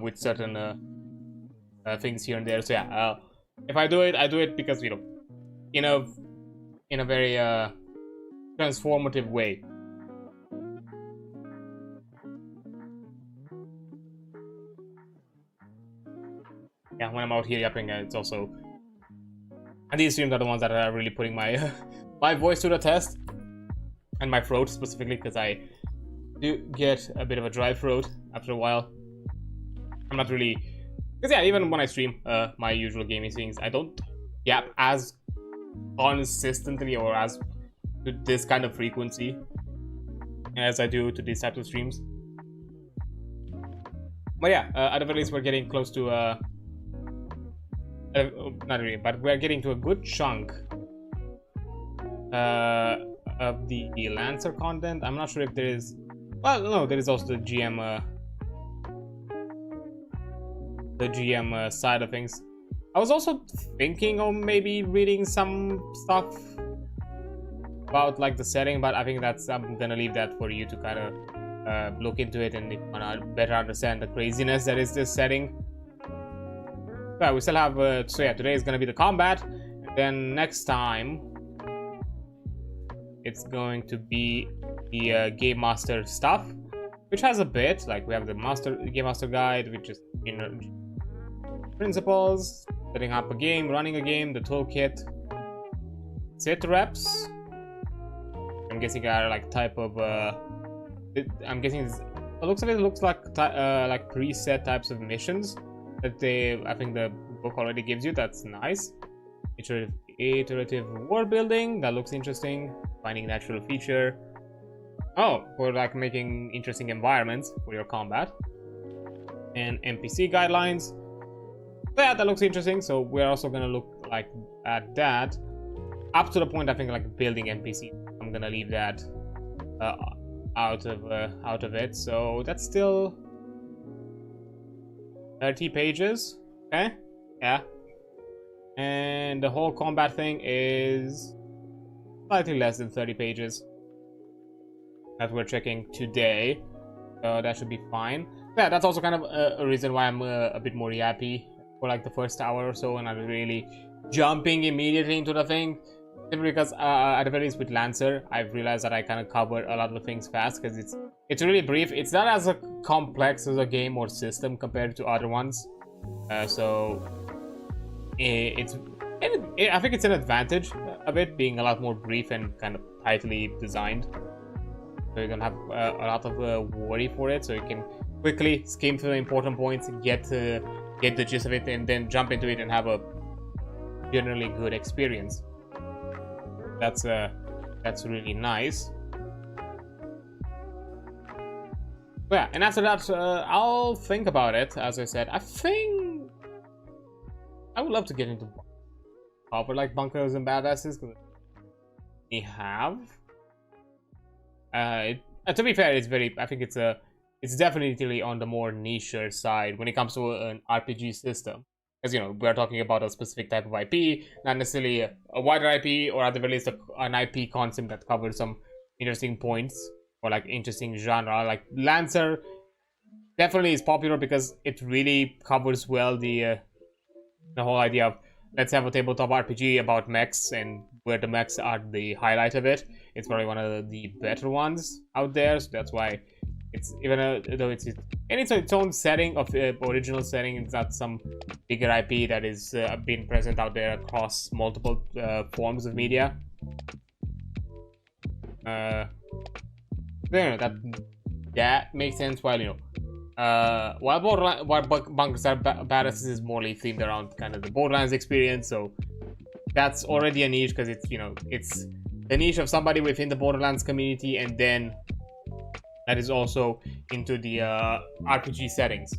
with certain things here and there. So yeah, if I do it because in a very transformative way. Yeah, when I'm out here yapping, it's also. And these streams are the ones that are really putting my my voice to the test, and my throat specifically, because I do get a bit of a dry throat after a while. I'm not really, because yeah, even when I stream my usual gaming things, I don't yap as consistently or as to this kind of frequency as I do to these types of streams. But yeah, at the very least, we're getting close to not really, but we're getting to a good chunk of the Lancer content. I'm not sure if there is. Well, no, there is also the GM side of things. I was also thinking of maybe reading some stuff about the setting, but I think I'm gonna leave that for you to kind of look into it, and if you wanna better understand the craziness that is this setting. Yeah, we still have, so yeah, today is going to be the combat, and then next time it's going to be the Game Master stuff, which has a bit, we have the Game Master guide, which is principles, setting up a game, running a game, the toolkit, sit reps, I'm guessing are type of, I'm guessing the looks of it looks like preset types of missions that I think the book already gives you. That's nice. Iterative world building, that looks interesting. Finding natural feature. Oh, for making interesting environments for your combat. And NPC guidelines. Yeah, that looks interesting. So we're also gonna look at that up to the point I think building NPC. I'm gonna leave that out of it. So that's still 30 pages. Okay, yeah. And the whole combat thing is slightly less than 30 pages that we're checking today. So that should be fine. Yeah, that's also kind of a reason why I'm a bit more yappy for like the first hour or so, and I'm really jumping immediately into the thing. Simply because at the very least with Lancer, I've realized that I kind of cover a lot of the things fast because it's really brief. It's not as complex as a game or system compared to other ones. So I think it's an advantage of it being a lot more brief and kind of tightly designed. So you don't have a lot of worry for it. So you can quickly skim through the important points, get the gist of it, and then jump into it and have a generally good experience. That's really nice. But yeah, and after that, I'll think about it. As I said, I think I would love to get into proper like bunkers and badasses because we have. To be fair, it's very. I think it's definitely on the more niche side when it comes to an RPG system. As you know, we're talking about a specific type of IP, not necessarily a wider IP, or at the very least an IP concept that covers some interesting points or like interesting genre. Like Lancer definitely is popular because it really covers well the whole idea of let's have a tabletop RPG about mechs, and where the mechs are the highlight of it. It's probably one of the better ones out there, so that's why it's even though it's in its own setting of original setting. It's not some bigger IP that is being present out there across multiple forms of media. That makes sense. While Bunkers are Badasses is morely themed around kind of the Borderlands experience, so that's already a niche because it's it's the niche of somebody within the Borderlands community, and then that is also into the RPG settings,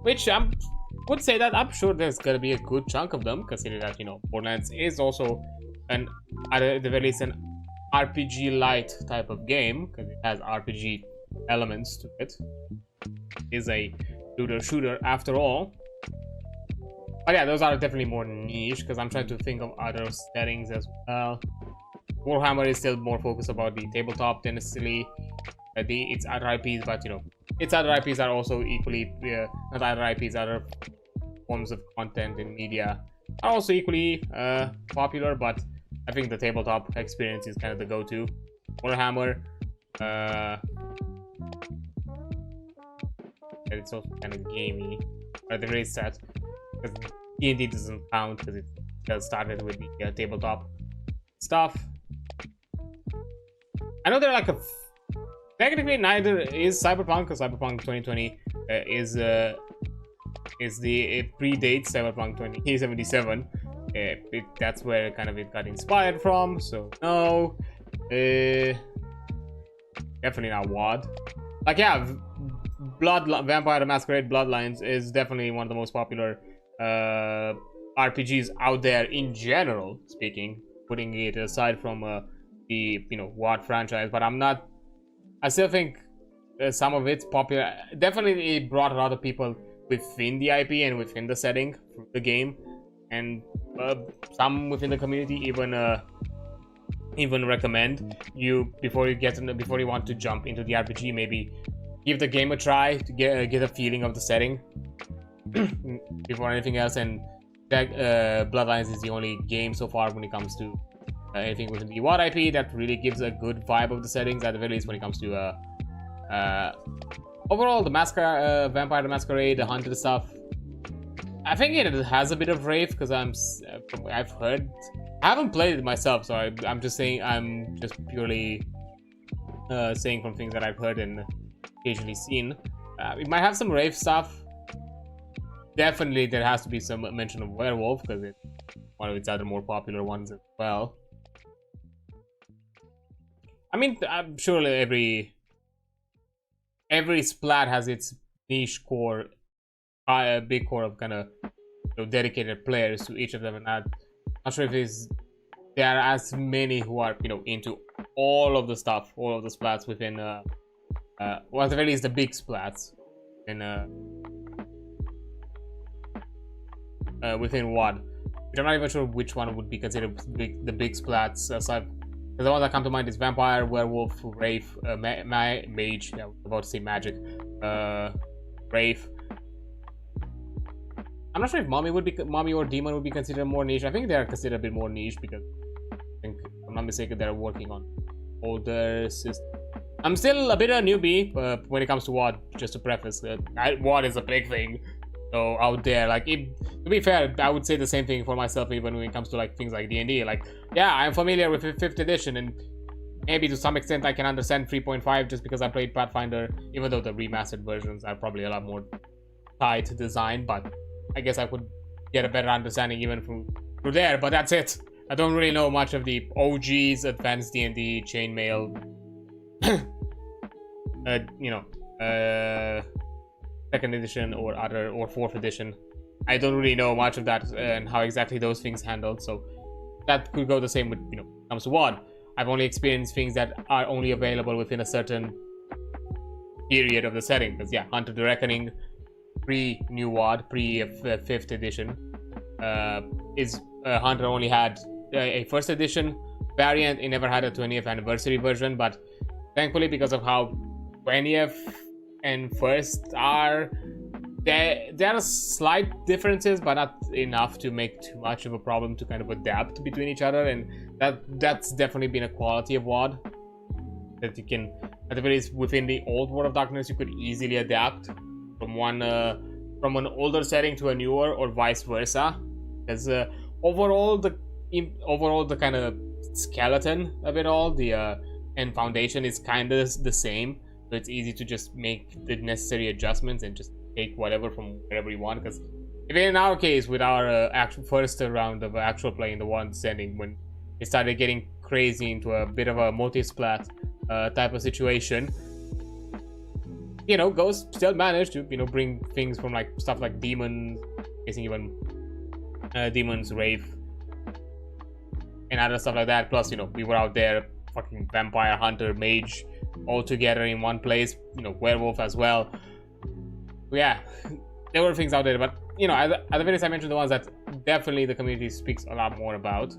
which I would say that I'm sure there's gonna be a good chunk of them, considering that Borderlands is also at the very least an RPG light type of game because it has RPG elements to it. It is a shooter after all. But yeah, those are definitely more niche because I'm trying to think of other settings as well. Warhammer is still more focused about the tabletop than necessarily its other IPs, but its other IPs are also equally not other IPs, other forms of content in media are also equally popular. But I think the tabletop experience is kind of the go-to. Warhammer, it's also kind of gamey, or the very set because D&D doesn't count because it just started with the tabletop stuff. I know they're like technically neither is Cyberpunk, because Cyberpunk 2020 it predates Cyberpunk 2077. That's where kind of it got inspired from. So no, definitely not WoD. Like yeah, Vampire the Masquerade Bloodlines is definitely one of the most popular RPGs out there in general speaking, putting it aside from the WoD franchise. But I still think some of it's popular. Definitely it brought a lot of people within the IP and within the setting through the game, and some within the community even recommend you before you want to jump into the RPG, maybe give the game a try to get a feeling of the setting before anything else. And that Bloodlines is the only game so far when it comes to anything within the WoD IP that really gives a good vibe of the settings, at the very least when it comes to overall the Vampire the Masquerade, the Hunted stuff. I think it has a bit of rave because I've heard. I haven't played it myself, so I'm just saying. I'm just purely saying from things that I've heard and occasionally seen. It might have some rave stuff. Definitely, there has to be some mention of Werewolf because it's one of its other more popular ones as well. I mean, I'm sure every splat has its niche core, a big core of kind of dedicated players to each of them, and I'm not sure if there are as many who are into all of the stuff, all of the splats within, well, at the very least, the big splats within WoD. Which I'm not even sure which one would be considered the big splats. Aside, the ones that come to mind is vampire, werewolf, wraith, mage. Yeah, I was about to say magic. Wraith. I'm not sure if mommy or demon would be considered more niche. I think they are considered a bit more niche because I think, if I'm not mistaken, they're working on older systems. I'm still a bit of a newbie when it comes to WoD. Just to preface, WoD is a big thing. So out there, like, to be fair, I would say the same thing for myself even when it comes to like things like D&D. Like, yeah, I'm familiar with 5th edition, and maybe to some extent I can understand 3.5 just because I played Pathfinder, even though the remastered versions are probably a lot more tight to design. But I guess I could get a better understanding even through there. But that's it. I don't really know much of the OGs, Advanced D&D, Chainmail, you know, 2nd edition or 4th edition. I don't really know much of that and how exactly those things handled, so that could go the same with, you know, when it comes to WoD. I've only experienced things that are only available within a certain period of the setting, because yeah, Hunter the Reckoning, pre-new WoD, pre-5th edition, is Hunter only had a 1st edition variant. It never had a 20th anniversary version, but thankfully, because of how 20th and 1st are, there are slight differences, but not enough to make too much of a problem to kind of adapt between each other, and that's definitely been a quality of WoD, that you can, at the very least within the old World of Darkness, you could easily adapt from an older setting to a newer, or vice versa, because overall the kind of skeleton of it all, and foundation is kind of the same. So it's easy to just make the necessary adjustments and just take whatever from wherever you want. Because even in our case, with our actual first round of actual play in the one setting, when it started getting crazy into a bit of a multi-splat type of situation, you know, Ghost still managed to, you know, bring things from like stuff like demons, even demons, wraith, and other stuff like that. Plus, you know, we were out there fucking vampire, hunter, mage, all together in one place, you know, werewolf as well. Yeah, there were things out there, but you know, at the very least, I mentioned the ones that definitely the community speaks a lot more about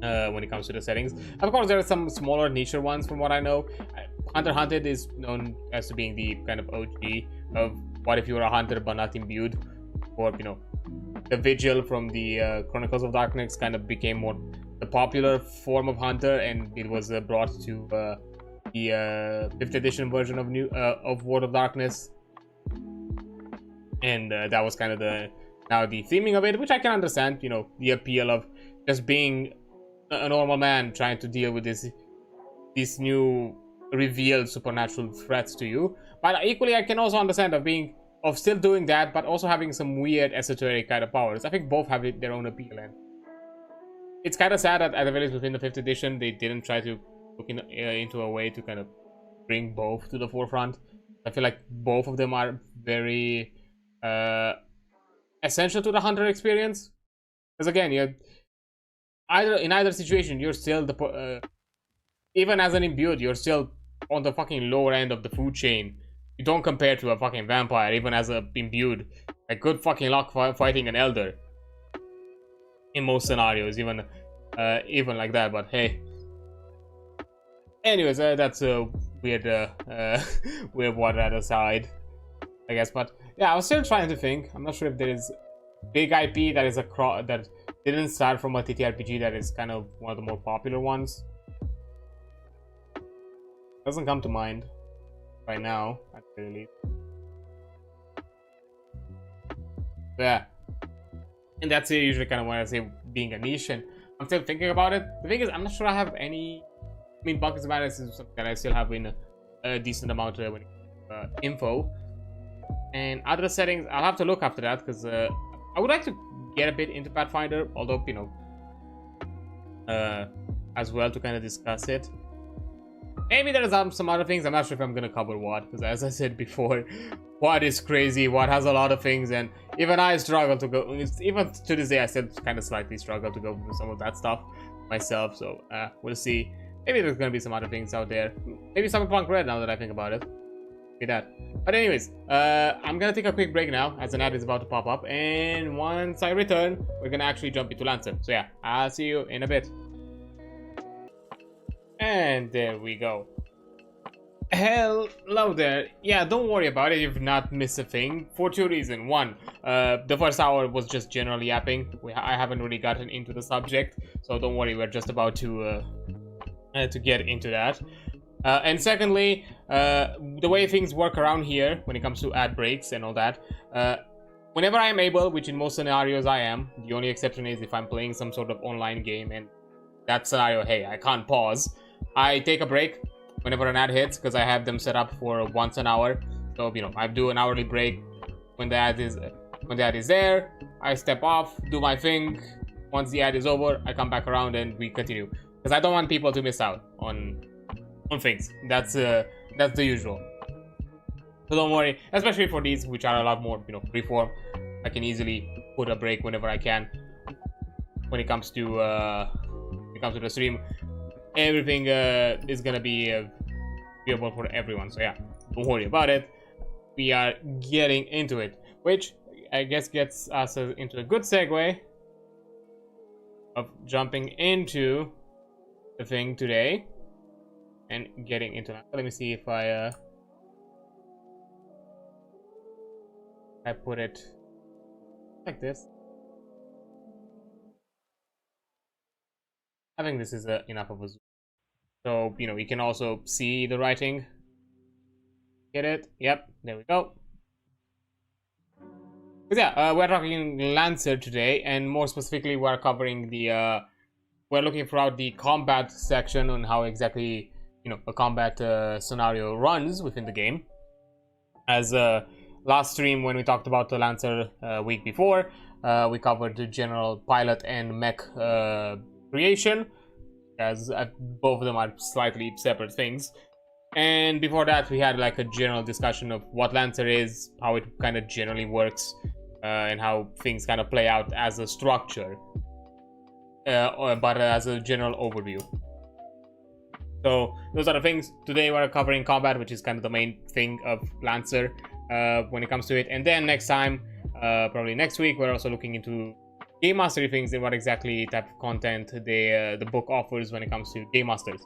when it comes to the settings. Of course, there are some smaller, nicher ones from what I know. Hunter Hunted is known as to being the kind of OG of what if you were a hunter but not imbued, or you know, the Vigil from the Chronicles of Darkness kind of became more the popular form of hunter, and it was brought to the 5th edition version of World of Darkness, and that was kind of the theming of it, which I can understand. You know, the appeal of just being a normal man trying to deal with these new revealed supernatural threats to you. But equally, I can also understand of still doing that, but also having some weird esoteric kind of powers. I think both have their own appeal, and it's kind of sad that at the very least within the 5th edition they didn't try to look into a way to kind of bring both to the forefront. I feel like both of them are very essential to the hunter experience, because again, in either situation, you're still even as an imbued, you're still on the fucking lower end of the food chain. You don't compare to a fucking vampire, even as a imbued. Like, good fucking luck fighting an elder in most scenarios, even like that. But hey, anyways, that's a weird one that aside, I guess. But yeah, I was still trying to think. I'm not sure if there is big IP that is that didn't start from a TTRPG that is kind of one of the more popular ones. Doesn't come to mind right now, at the very least. Yeah, and that's usually kind of when I say being a niche, and I'm still thinking about it. The thing is, I'm not sure I have any. I mean, Buckets of Madness is something that I still have in a decent amount of info, and other settings I'll have to look after that, because I would like to get a bit into Pathfinder, although, you know, as well, to kind of discuss it. Maybe there's some other things. I'm not sure if I'm gonna cover WoD, because as I said before, WoD is crazy. WoD has a lot of things, and even I struggle to go. Even to this day, I still kind of slightly struggle to go through some of that stuff. myself. So we'll see. Maybe there's gonna be some other things out there. Maybe Cyberpunk Red, now that I think about it. Be that. But anyways, I'm gonna take a quick break now as an ad is about to pop up, and once I return, we're gonna actually jump into Lancer. So yeah, I'll see you in a bit. And there we go. Hello there. Yeah, don't worry about it, you've not missed a thing for two reasons. One, the first hour was just generally yapping. I haven't really gotten into the subject, so don't worry, we're just about to get into that. And secondly, the way things work around here when it comes to ad breaks and all that, whenever I'm able, which in most scenarios I am, the only exception is if I'm playing some sort of online game, and that scenario, hey, I can't pause, I take a break whenever an ad hits, because I have them set up for once an hour. So, you know, I do an hourly break when the ad is there. I step off, do my thing. Once the ad is over, I come back around and we continue, because I don't want people to miss out on things. That's the usual. So don't worry, especially for these, which are a lot more, you know, freeform. I can easily put a break whenever I can. When it comes to the stream, everything is gonna be viewable for everyone. So yeah, don't worry about it. We are getting into it, which I guess gets us into a good segue of jumping into the thing today and getting into that. Let me see if I put it like this. I think this is enough of a zoom. So, you know, you can also see the writing. Get it? Yep, there we go. But yeah, we're talking Lancer today, and more specifically, we're covering the we're looking throughout the combat section on how exactly, you know, a combat scenario runs within the game. As last stream when we talked about the Lancer week before, we covered the general pilot and mech creation, as both of them are slightly separate things. And before that, we had like a general discussion of what Lancer is, how it kind of generally works, and how things kind of play out as a structure, but as a general overview. So those are the things. Today we're covering combat, which is kind of the main thing of Lancer when it comes to it. And then next time, probably next week, we're also looking into game mastery things and what exactly type of content the book offers when it comes to game masters.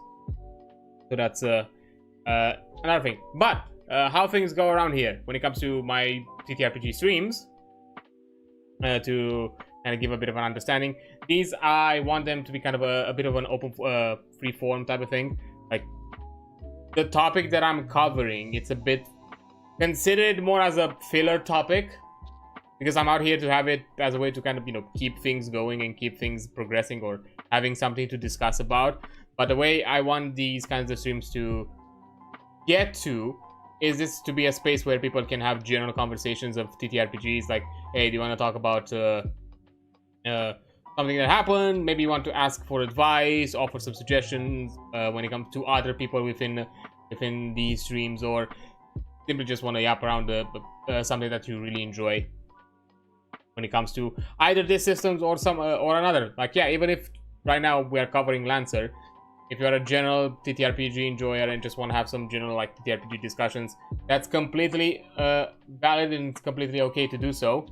So that's another thing. But how things go around here when it comes to my TTRPG streams, to kind of give a bit of an understanding. These, I want them to be kind of a bit of an open, free form type of thing. Like, the topic that I'm covering, it's a bit considered more as a filler topic, because I'm out here to have it as a way to kind of, you know, keep things going and keep things progressing, or having something to discuss about. But the way I want these kinds of streams to get to is this to be a space where people can have general conversations of TTRPGs, like, hey, do you want to talk about something that happened? Maybe you want to ask for advice, offer some suggestions when it comes to other people within these streams, or simply just want to yap around something that you really enjoy when it comes to either these systems or some or another. Like, yeah, even if right now we are covering Lancer, if you're a general TTRPG enjoyer and just want to have some general like TTRPG discussions, that's completely valid, and it's completely okay to do so.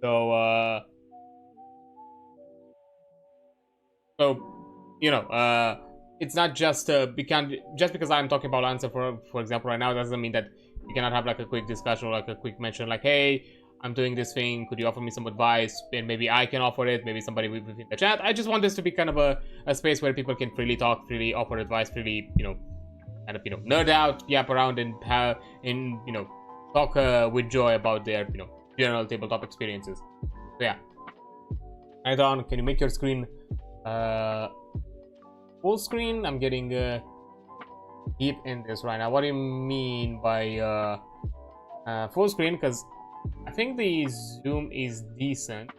So you know, it's not just just because I'm talking about Lancer for example right now, doesn't mean that you cannot have like a quick discussion or like a quick mention, like, hey, I'm doing this thing, could you offer me some advice? And maybe I can offer it, maybe somebody within the chat. I just want this to be kind of a space where people can freely talk, freely offer advice, freely, you know, kind of, you know, nerd out, yap around, and you know, talk with joy about their, you know, general tabletop experiences. So yeah. Right on, can you make your screen full screen? I'm getting deep in this right now. What do you mean by full screen? Because I think the zoom is decent.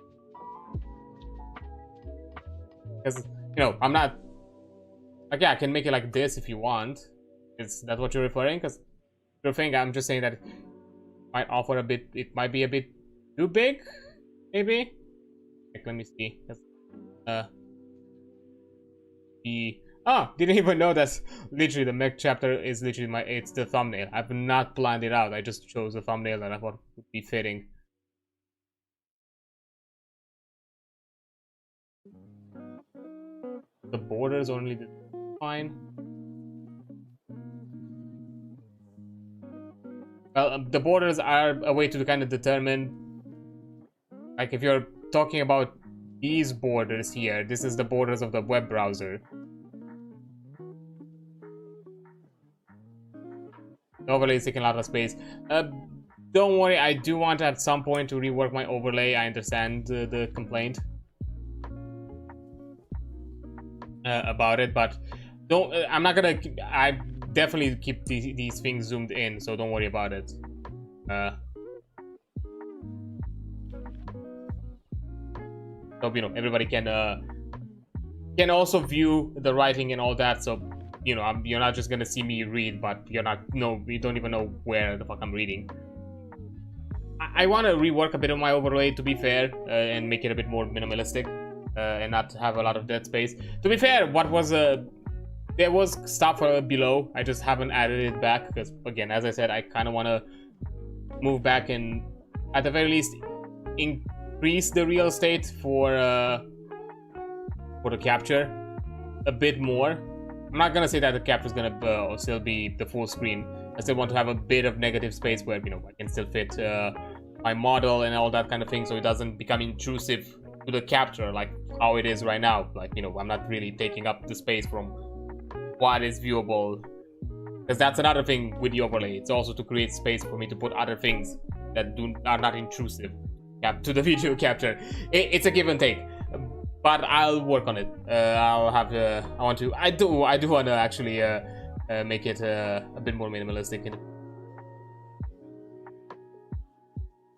Because, you know, I'm not like, yeah, I can make it like this if you want. Is that what you're referring? Because you're saying, I'm just saying that it might offer a bit, it might be a bit too big maybe? Like, let me see. Didn't even know that's literally the mech chapter is literally it's the thumbnail. I've not planned it out. I just chose a thumbnail that I thought would be fitting. The borders only fine. Well, the borders are a way to kind of determine, like, if you're talking about these borders here, this is the borders of the web browser. The overlay is taking a lot of space. Don't worry, I do want at some point to rework my overlay. I understand the complaint about it, but don't. I'm not gonna. I definitely keep these things zoomed in, so don't worry about it. So everybody can also view the writing and all that. So you're not just gonna see me read, but you don't even know where the fuck I'm reading. I want to rework a bit of my overlay, to be fair, and make it a bit more minimalistic, and not have a lot of dead space. To be fair, there was stuff below. I just haven't added it back because, again, as I said, I kind of want to move back and, at the very least, increase the real estate for the capture a bit more. I'm not gonna say that the capture is gonna still be the full screen. I still want to have a bit of negative space where I can still fit my model and all that kind of thing, so it doesn't become intrusive to the capture like how it is right now. Like I'm not really taking up the space from what is viewable, because that's another thing with the overlay. It's also to create space for me to put other things that are not intrusive to the video capture. It's a give and take, but I'll work on it. I do want to actually make it a bit more minimalistic.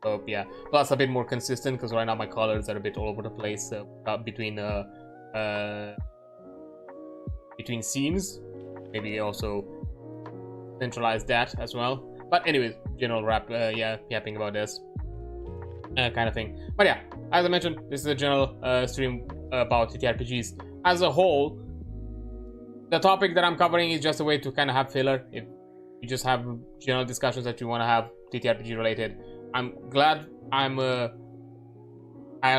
So yeah, plus a bit more consistent, because right now my colors are a bit all over the place between scenes. Maybe also centralize that as well. But anyways, general yapping about this kind of thing. But yeah, as I mentioned, this is a general stream about TTRPGs as a whole. The topic that I'm covering is just a way to kind of have filler. If you just have general discussions that you want to have TTRPG related, I'll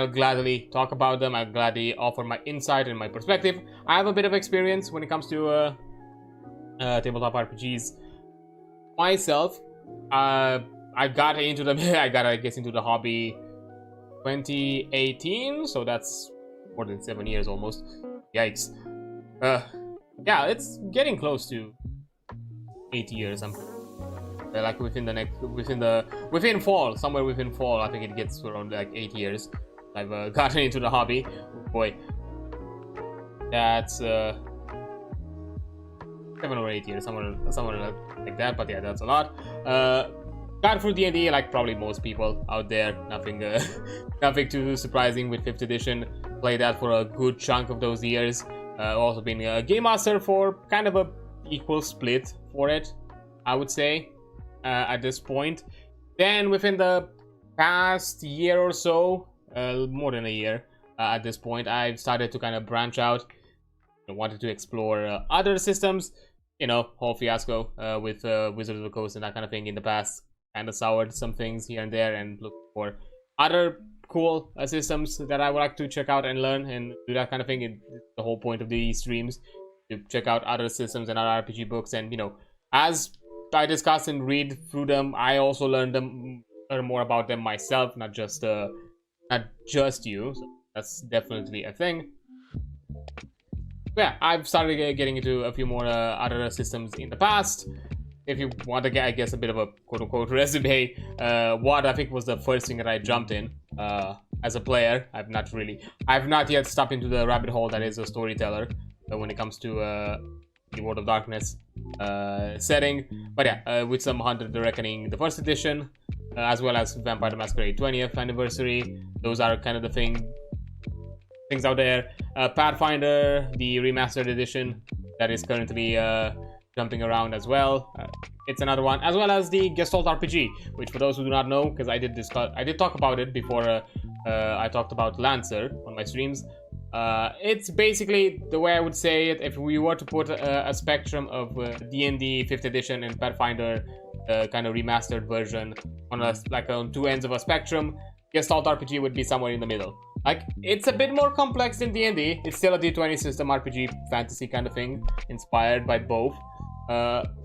gladly talk about them. I'll gladly offer my insight and my perspective. I have a bit of experience when it comes to tabletop RPGs myself. I got into the into the hobby 2018, so that's more than 7 years almost. Yikes. Yeah, it's getting close to 8 years. I'm like within fall, somewhere within fall, I think it gets around like 8 years I've gotten into the hobby. Oh boy, that's 7 or 8 years, somewhere like that. But yeah, that's a lot. Got through D&D like probably most people out there. Nothing nothing too surprising with 5th edition. Played that for a good chunk of those years. Also been a game master for kind of a equal split for it, I would say, at this point. Then within the past year or so, more than a year at this point, I've started to kind of branch out. I wanted to explore other systems. Whole fiasco with Wizards of the Coast and that kind of thing in the past kind of soured some things here and there, and look for other cool systems that I would like to check out and learn and do that kind of thing. It's the whole point of these streams, to check out other systems and other RPG books. And as I discuss and read through them, I also learn more about them myself, not just you. So that's definitely a thing. But yeah, I've started getting into a few more other systems in the past. If you want to get, I guess, a bit of a quote-unquote resume, what I think was the first thing that I jumped in as a player. I've not yet stepped into the rabbit hole that is a storyteller when it comes to the World of Darkness setting. But yeah, with some Hunter the Reckoning, the 1st edition, as well as Vampire the Masquerade 20th anniversary. Those are kind of the things out there. Pathfinder, the remastered edition, that is currently jumping around as well. it's another one, as well as the Gestalt RPG, which for those who do not know, because I did talk about it before I talked about Lancer on my streams. It's basically, the way I would say it, if we were to put a spectrum of D&D 5th edition and Pathfinder kind of remastered version on on two ends of a spectrum, Gestalt RPG would be somewhere in the middle. Like, it's a bit more complex than D&D. It's still a D20 system RPG fantasy kind of thing, inspired by both.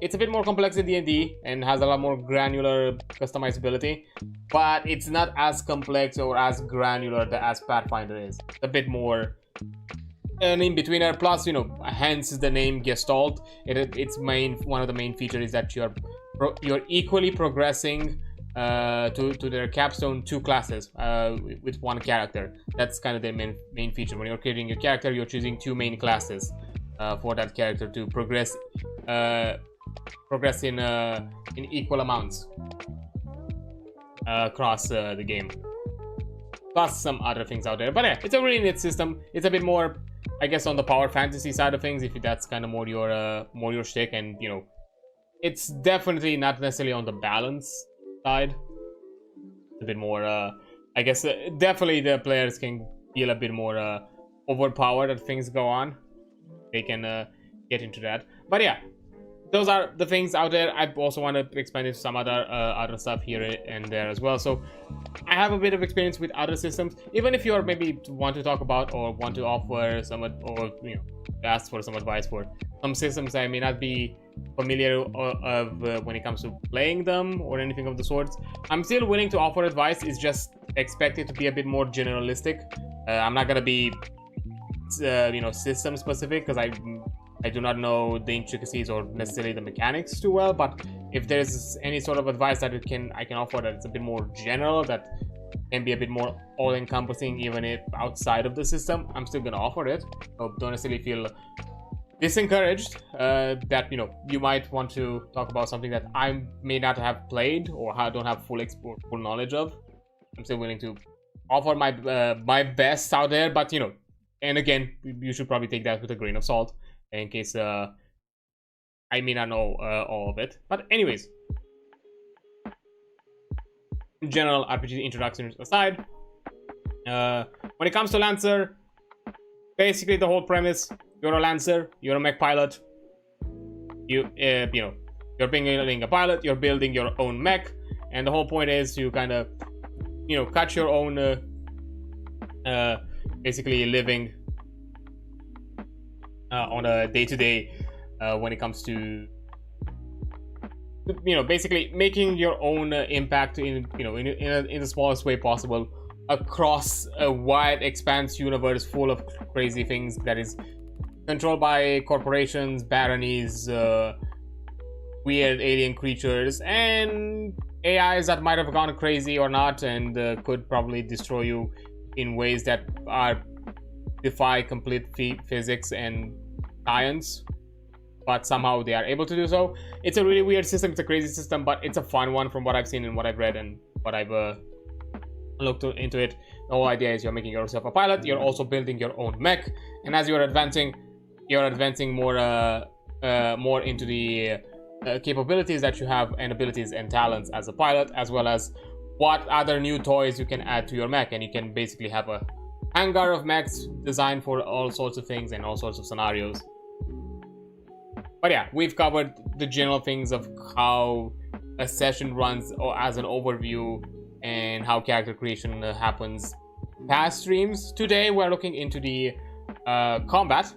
It's a bit more complex than D&D and has a lot more granular customizability, but it's not as complex or as granular as Pathfinder is. It's a bit more an in-betweener. Plus, you know, hence the name Gestalt. One of the main features is that you're equally progressing to their capstone 2 classes with one character. That's kind of the main feature. When you're creating your character, you're choosing 2 main classes for that character to progress in equal amounts across the game, plus some other things out there. But yeah, it's a really neat system. It's a bit more, I guess, on the power fantasy side of things, if that's kind of more your shtick. And you know, it's definitely not necessarily on the balance side. It's a bit more I guess definitely the players can feel a bit more overpowered as things go on. They can get into that. But yeah, those are the things out there. I also want to expand into some other stuff here and there as well. So I have a bit of experience with other systems. Even if you're maybe want to talk about or want to offer some, or you know, ask for some advice for some systems I may not be familiar of when it comes to playing them or anything of the sorts, I'm still willing to offer advice. It's just expected to be a bit more generalistic. I'm not gonna be you know, system specific, because I do not know the intricacies or necessarily the mechanics too well. But if there's any sort of advice that I can offer that it's a bit more general, that can be a bit more all-encompassing, even if outside of the system, I'm still gonna offer it. So don't necessarily feel disencouraged that, you know, you might want to talk about something that I may not have played or don't have full knowledge of. I'm still willing to offer my best out there, but you know, and again, you should probably take that with a grain of salt, in case I may not know all of it. But anyways, general RPG introductions aside, when it comes to Lancer, basically the whole premise: you're a Lancer, you're a mech pilot. You know, you're being a pilot, you're building your own mech, and the whole point is to kind of, you know, cut your own basically living on a day-to-day when it comes to, you know, basically making your own impact in, you know, in the smallest way possible across a wide expanse universe full of crazy things that is controlled by corporations, baronies, weird alien creatures, and AIs that might have gone crazy or not, and could probably destroy you in ways that defy complete physics and science, but somehow they are able to do so. It's a really weird system. It's a crazy system, but it's a fun one from what I've seen and what I've read and what I've looked into it. The whole idea is you're making yourself a pilot, you're also building your own mech, and as you're advancing more into the capabilities that you have and abilities and talents as a pilot, as well as what other new toys you can add to your mech. And you can basically have a hangar of mechs designed for all sorts of things and all sorts of scenarios. But yeah, we've covered the general things of how a session runs, or as an overview, and how character creation happens past streams. Today we're looking into the combat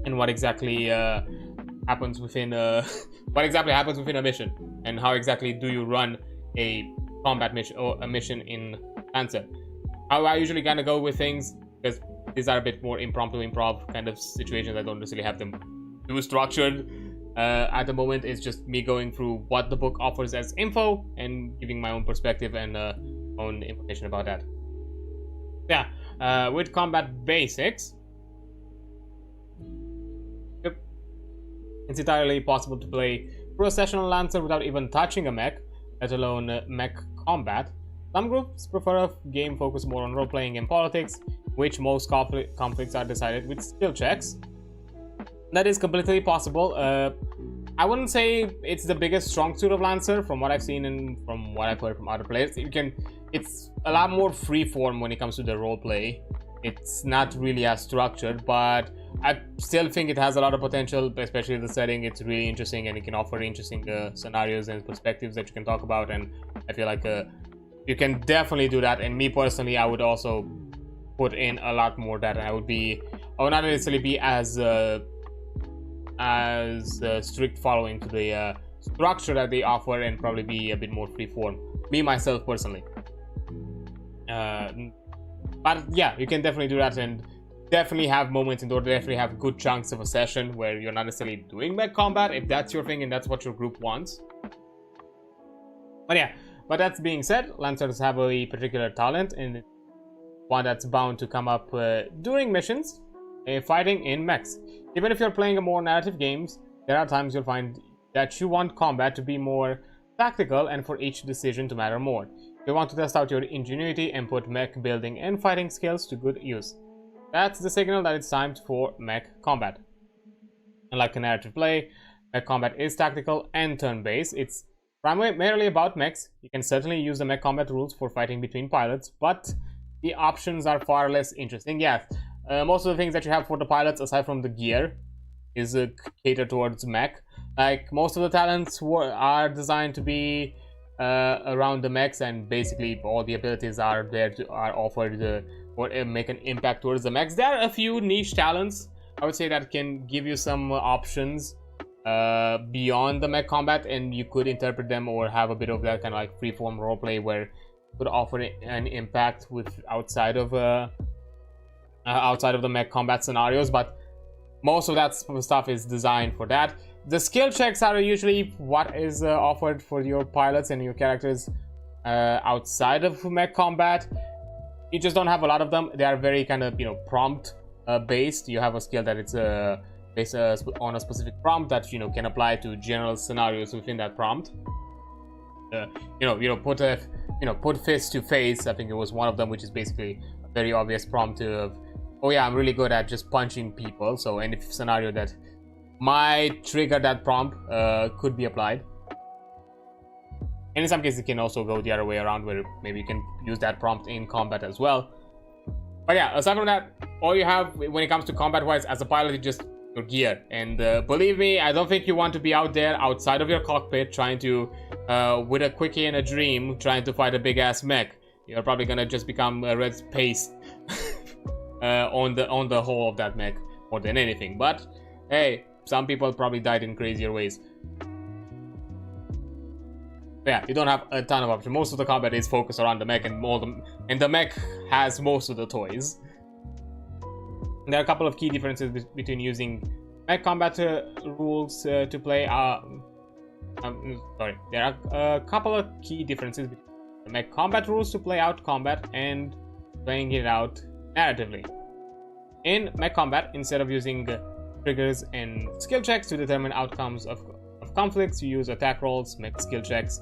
and what exactly happens within a mission, and how exactly do you run a combat mission or a mission in Lancer. How I usually kind of go with things, because these are a bit more improv kind of situations. I don't necessarily have them too structured at the moment. It's just me going through what the book offers as info and giving my own perspective and own information about that. Yeah, with combat basics, it's entirely possible to play through a session on Lancer without even touching a mech, let alone mech combat. Some groups prefer a game focused more on role-playing and politics, which most conflicts are decided with skill checks. That is completely possible. I wouldn't say it's the biggest strong suit of Lancer from what I've seen and from what I've heard from other players. It's a lot more free form when it comes to the roleplay. It's not really as structured, but I still think it has a lot of potential, especially the setting. It's really interesting, and it can offer interesting scenarios and perspectives that you can talk about. And I feel like you can definitely do that. And me personally, I would also put in a lot more data. I would not necessarily be as strict following to the structure that they offer, and probably be a bit more freeform. Me myself personally. But yeah, you can definitely do that, and definitely have moments in order to definitely have good chunks of a session where you're not necessarily doing mech combat, if that's your thing and that's what your group wants. But yeah, but that being said, Lancers have a particular talent, and one that's bound to come up during missions, fighting in mechs. Even if you're playing a more narrative games, there are times you'll find that you want combat to be more tactical and for each decision to matter more. You want to test out your ingenuity and put mech building and fighting skills to good use. That's the signal that it's time for mech combat. Unlike a narrative play, mech combat is tactical and turn-based. It's primarily about mechs. You can certainly use the mech combat rules for fighting between pilots, but the options are far less interesting. Yeah, most of the things that you have for the pilots, aside from the gear, is catered towards mech. Like, most of the talents are designed to be around the mechs, and basically all the abilities are offered or make an impact towards the mechs. There are a few niche talents, I would say, that can give you some options beyond the mech combat, and you could interpret them or have a bit of that kind of like freeform roleplay where you could offer an impact with outside of the mech combat scenarios. But most of that stuff is designed for that. The skill checks are usually what is offered for your pilots and your characters outside of mech combat. You just don't have a lot of them. They are very kind of, prompt based. You have a skill that it's based on a specific prompt that can apply to general scenarios within that prompt. Put fist to face. I think it was one of them, which is basically a very obvious prompt of, oh yeah, I'm really good at just punching people. So any scenario that might trigger that prompt could be applied. And in some cases it can also go the other way around, where maybe you can use that prompt in combat as well. But yeah, aside from that, all you have when it comes to combat wise as a pilot is just your gear. And believe me, I don't think you want to be out there outside of your cockpit trying to with a quickie and a dream trying to fight a big ass mech. You're probably gonna just become a red paste on the whole of that mech more than anything. But hey, some people probably died in crazier ways. But yeah, you don't have a ton of options. Most of the combat is focused around the mech, and the mech has most of the toys. And there are a couple of key differences between using mech combat rules to play. There are a couple of key differences between the mech combat rules to play out combat and playing it out narratively. In mech combat, instead of using triggers and skill checks to determine outcomes of conflicts, you use attack rolls, mech skill checks,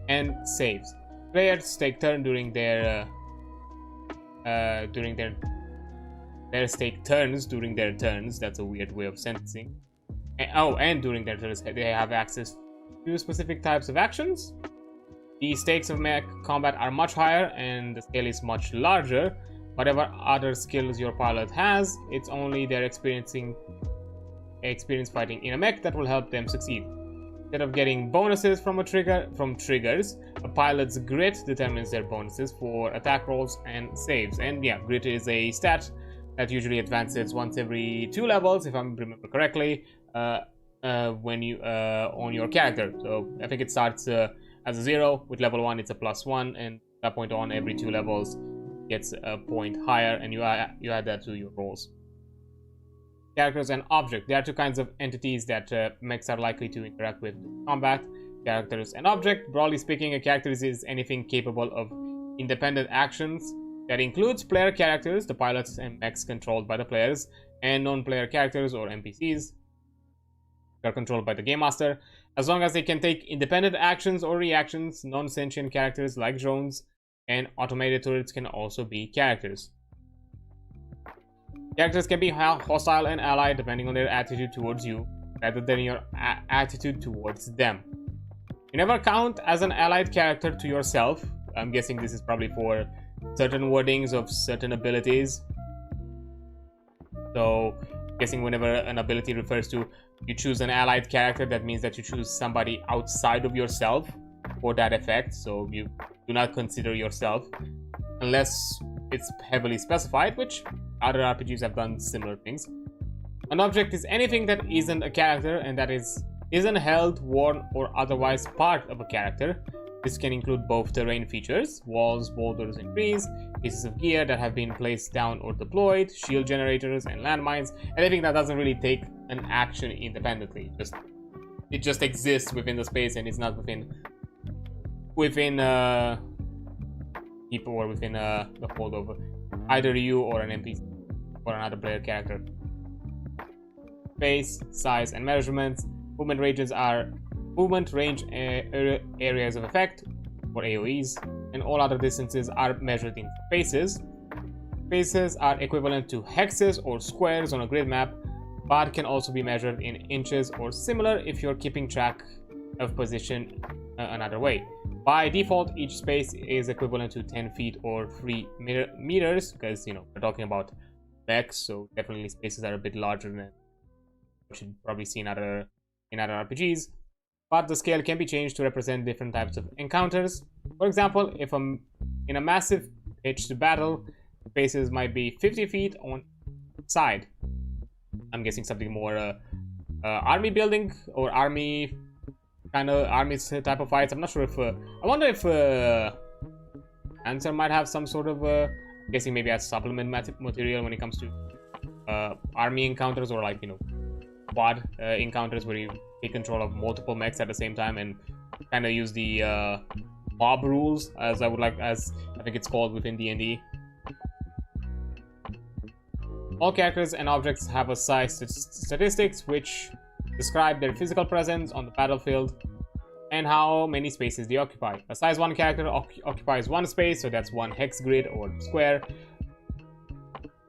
and saves. Players take turn during their take turns during their turns. That's a weird way of sentencing. And during their turns, they have access to specific types of actions. The stakes of mech combat are much higher, and the scale is much larger. Whatever other skills your pilot has, it's only their experience fighting in a mech that will help them succeed. Instead of getting bonuses from triggers, a pilot's grit determines their bonuses for attack rolls and saves. And yeah, grit is a stat that usually advances once every 2 levels, if I remember correctly, when you on your character. So I think it starts as a 0. With level 1 it's a +1, and at that point on, every 2 levels gets a point higher, and you add that to your rolls. Characters and object. There are 2 kinds of entities that mechs are likely to interact with in combat. Characters and object. Broadly speaking, a character is anything capable of independent actions. That includes player characters, the pilots and mechs controlled by the players, and non-player characters or NPCs that are controlled by the game master. As long as they can take independent actions or reactions, non-sentient characters like drones and automated turrets can also be characters. Characters can be hostile and allied depending on their attitude towards you. rather than your attitude towards them. You never count as an allied character to yourself. I'm guessing this is probably for certain wordings of certain abilities. So, guessing whenever an ability refers to you choose an allied character, that means that you choose somebody outside of yourself for that effect. So you do not consider yourself unless it's heavily specified, which other RPGs have done similar things. An object is anything that isn't a character and that isn't held, worn, or otherwise part of a character. This can include both terrain features, walls, boulders, and trees, pieces of gear that have been placed down or deployed, shield generators, and landmines, anything that doesn't really take an action independently. It just exists within the space and it's not within people or within the hold of either you or an NPC or another player character. Space, size, and measurements. Movement ranges are movement range areas of effect, or AoEs, and all other distances are measured in spaces. Spaces are equivalent to hexes or squares on a grid map, but can also be measured in inches or similar if you're keeping track of position another way. By default, each space is equivalent to 10 feet or 3 meters, because, you know, we're talking about mechs, so definitely spaces are a bit larger than what you'd probably see in other RPGs. But the scale can be changed to represent different types of encounters. For example, if in a massive pitched battle, spaces might be 50 feet on side. I'm guessing something more army building or army type of fights. I'm not sure if I wonder if Answer might have some sort of I'm guessing maybe as supplement material when it comes to army encounters, or like, you know, quad encounters where you take control of multiple mechs at the same time and kind of use the mob rules, as I think it's called within D&D. All characters and objects have a size statistics which describe their physical presence on the battlefield and how many spaces they occupy. A size 1 character occupies 1 space, so that's 1 hex grid or square,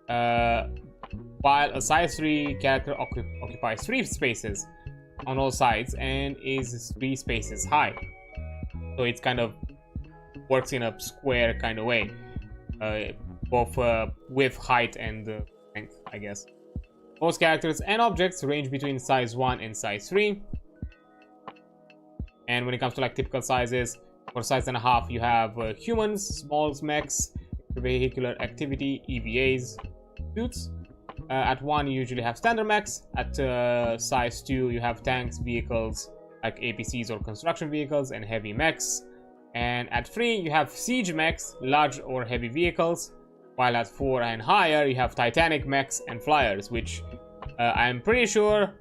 while a size 3 character occupies 3 spaces on all sides and is 3 spaces high. So it's kind of works in a square kind of way, both width, height, and length, I guess. Most characters and objects range between size 1 and size 3. And when it comes to like typical sizes, for size and a half you have humans, smalls, mechs, vehicular activity, EVAs, suits. At 1 you usually have standard mechs. At size 2 you have tanks, vehicles like APCs or construction vehicles, and heavy mechs. And at 3 you have siege mechs, large or heavy vehicles. While at 4 and higher you have titanic mechs and flyers, which I'm pretty sure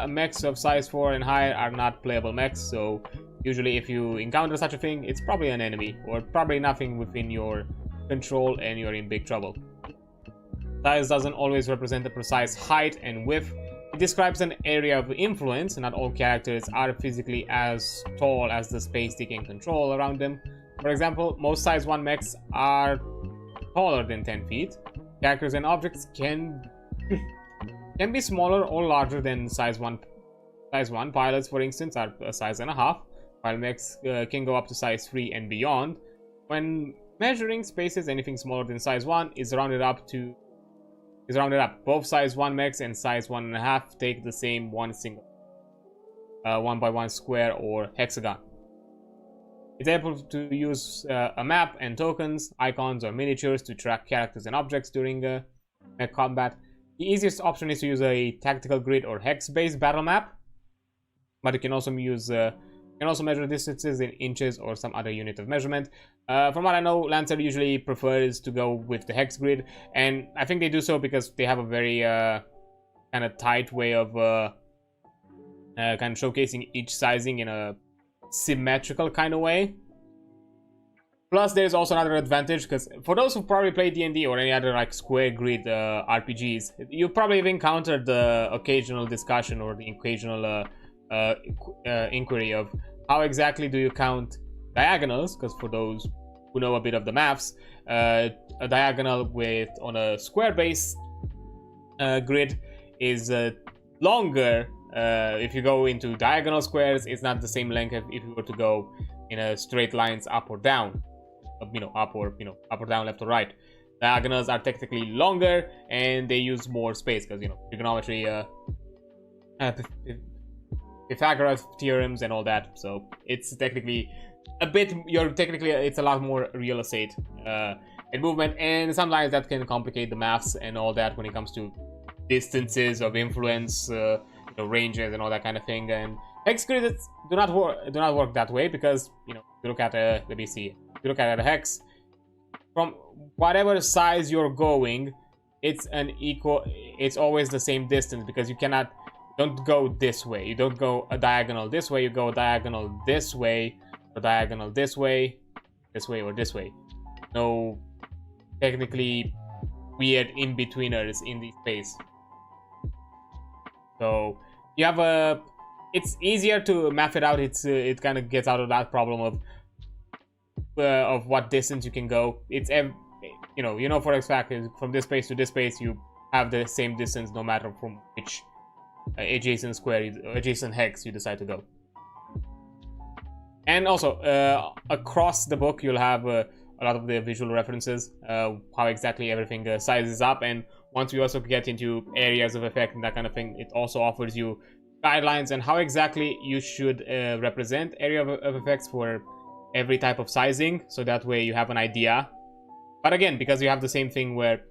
mechs of size 4 and higher are not playable mechs. So usually if you encounter such a thing, it's probably an enemy or probably nothing within your control and you're in big trouble. Size doesn't always represent the precise height and width. It describes an area of influence. Not all characters are physically as tall as the space they can control around them. For example, most size 1 mechs are taller than 10 feet. Characters and objects can be smaller or larger than size 1. Pilots, for instance, are a size and a half, while mechs can go up to size 3 and beyond. When measuring spaces, anything smaller than size 1 is rounded up. Both size 1 mechs and size 1.5 take the same 1 by 1 square or hexagon. It's able to use a map and tokens, icons, or miniatures to track characters and objects during mech combat. The easiest option is to use a tactical grid or hex-based battle map, but you can also measure distances in inches or some other unit of measurement. From what I know, Lancer usually prefers to go with the hex grid, and I think they do so because they have a very kind of tight way of kind of showcasing each sizing in a symmetrical kind of way. Plus, there's also another advantage, because for those who probably play D&D or any other like square grid RPGs, you probably have encountered the occasional discussion or the occasional inquiry of how exactly do you count diagonals, because for those who know a bit of the maths, a diagonal on a square base grid is longer If you go into diagonal squares, it's not the same length if you were to go in a straight lines up or down, up or down, left or right. Diagonals are technically longer and they use more space because trigonometry, Pythagoras theorems and all that. So it's technically it's a lot more real estate in movement, and sometimes that can complicate the maths and all that when it comes to distances of influence, ranges and all that kind of thing. And hex grids do not work that way because if you look at let me see, if you look at a hex, from whatever size you're going, it's always the same distance, because you don't go this way, you don't go a diagonal this way, you go a diagonal this way, or diagonal this way, or this way. No technically weird in-betweeners in the space. So you have it's easier to map it out. It kind of gets out of that problem of what distance you can go. It's for a fact, from this space to this space you have the same distance no matter from which adjacent hex you decide to go. And also across the book you'll have a lot of the visual references, how exactly everything sizes up. And once we also get into areas of effect and that kind of thing, it also offers you guidelines and how exactly you should represent area of effects for every type of sizing, so that way you have an idea. But again, because you have the same thing where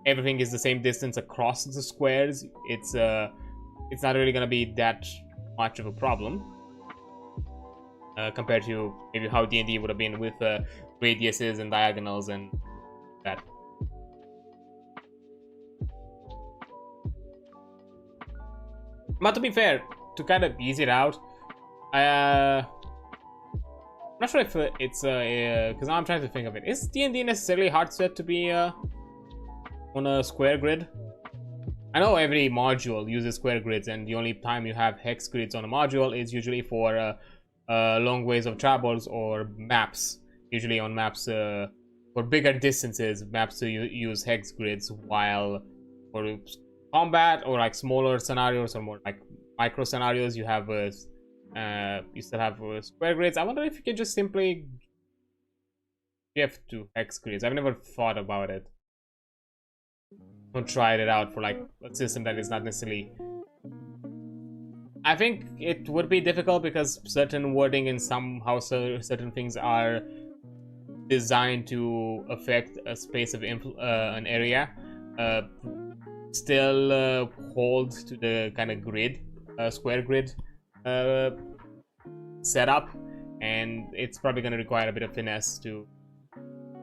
everything is the same distance across the squares, it's not really gonna be that much of a problem compared to maybe how D&D would have been with radiuses and diagonals and that. But to be fair, to kind of ease it out, I'm not sure if it's because now I'm trying to think of it. Is D&D necessarily hard set to be on a square grid? I know every module uses square grids, and the only time you have hex grids on a module is usually for long ways of travels or maps. Usually on maps for bigger distances, maps to use hex grids, while for combat or like smaller scenarios or more like micro scenarios, you have you still have square grids. I wonder if you can just simply shift to hex grids. I've never thought about it. Don't try it out for like a system that is not necessarily. I think it would be difficult because certain wording and somehow certain things are designed to affect a space of an area. Still hold to the kind of grid, square grid setup, and it's probably going to require a bit of finesse to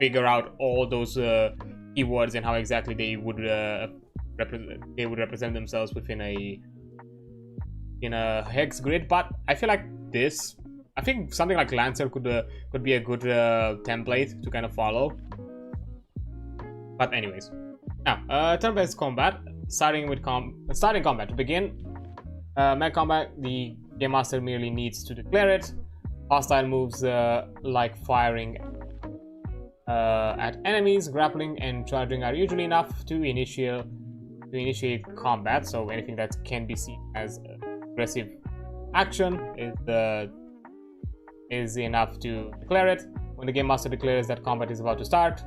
figure out all those keywords and how exactly they would represent themselves within a hex grid. But I feel like I think something like Lancer could be a good template to kind of follow. But anyways, now turn-based combat. Starting combat. To begin Mech combat, the game master merely needs to declare it. Hostile moves like firing at enemies, grappling, and charging are usually enough to initiate combat. So anything that can be seen as aggressive action is enough to declare it. When the game master declares that combat is about to start,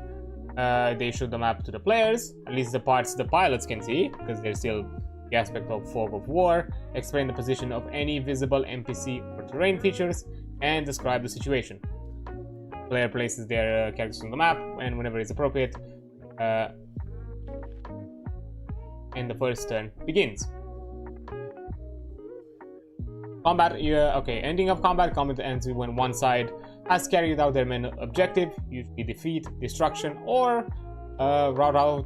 they show the map to the players, at least the parts the pilots can see, because there's still the aspect of fog of war, explain the position of any visible NPC or terrain features, and describe the situation. The player places their characters on the map, and whenever it's appropriate, and the first turn begins. Combat, okay, ending of combat. Combat ends when one side has carried out their main objective, usually defeat, destruction, or rout of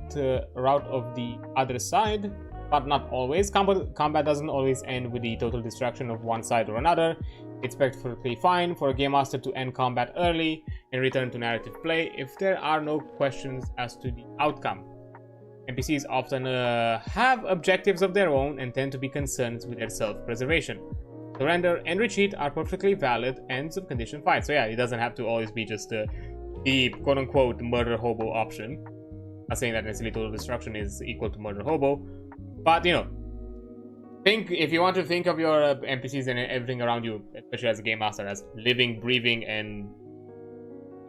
the other side, but not always. Combat doesn't always end with the total destruction of one side or another. It's perfectly fine for a game master to end combat early and return to narrative play if there are no questions as to the outcome. NPCs often have objectives of their own and tend to be concerned with their self-preservation. Surrender and retreat are perfectly valid ends of conditioned fights. So yeah, it doesn't have to always be just the quote-unquote murder hobo option. I'm not saying that necessarily total destruction is equal to murder hobo, but if you want to think of your NPCs and everything around you, especially as a game master, as living, breathing, and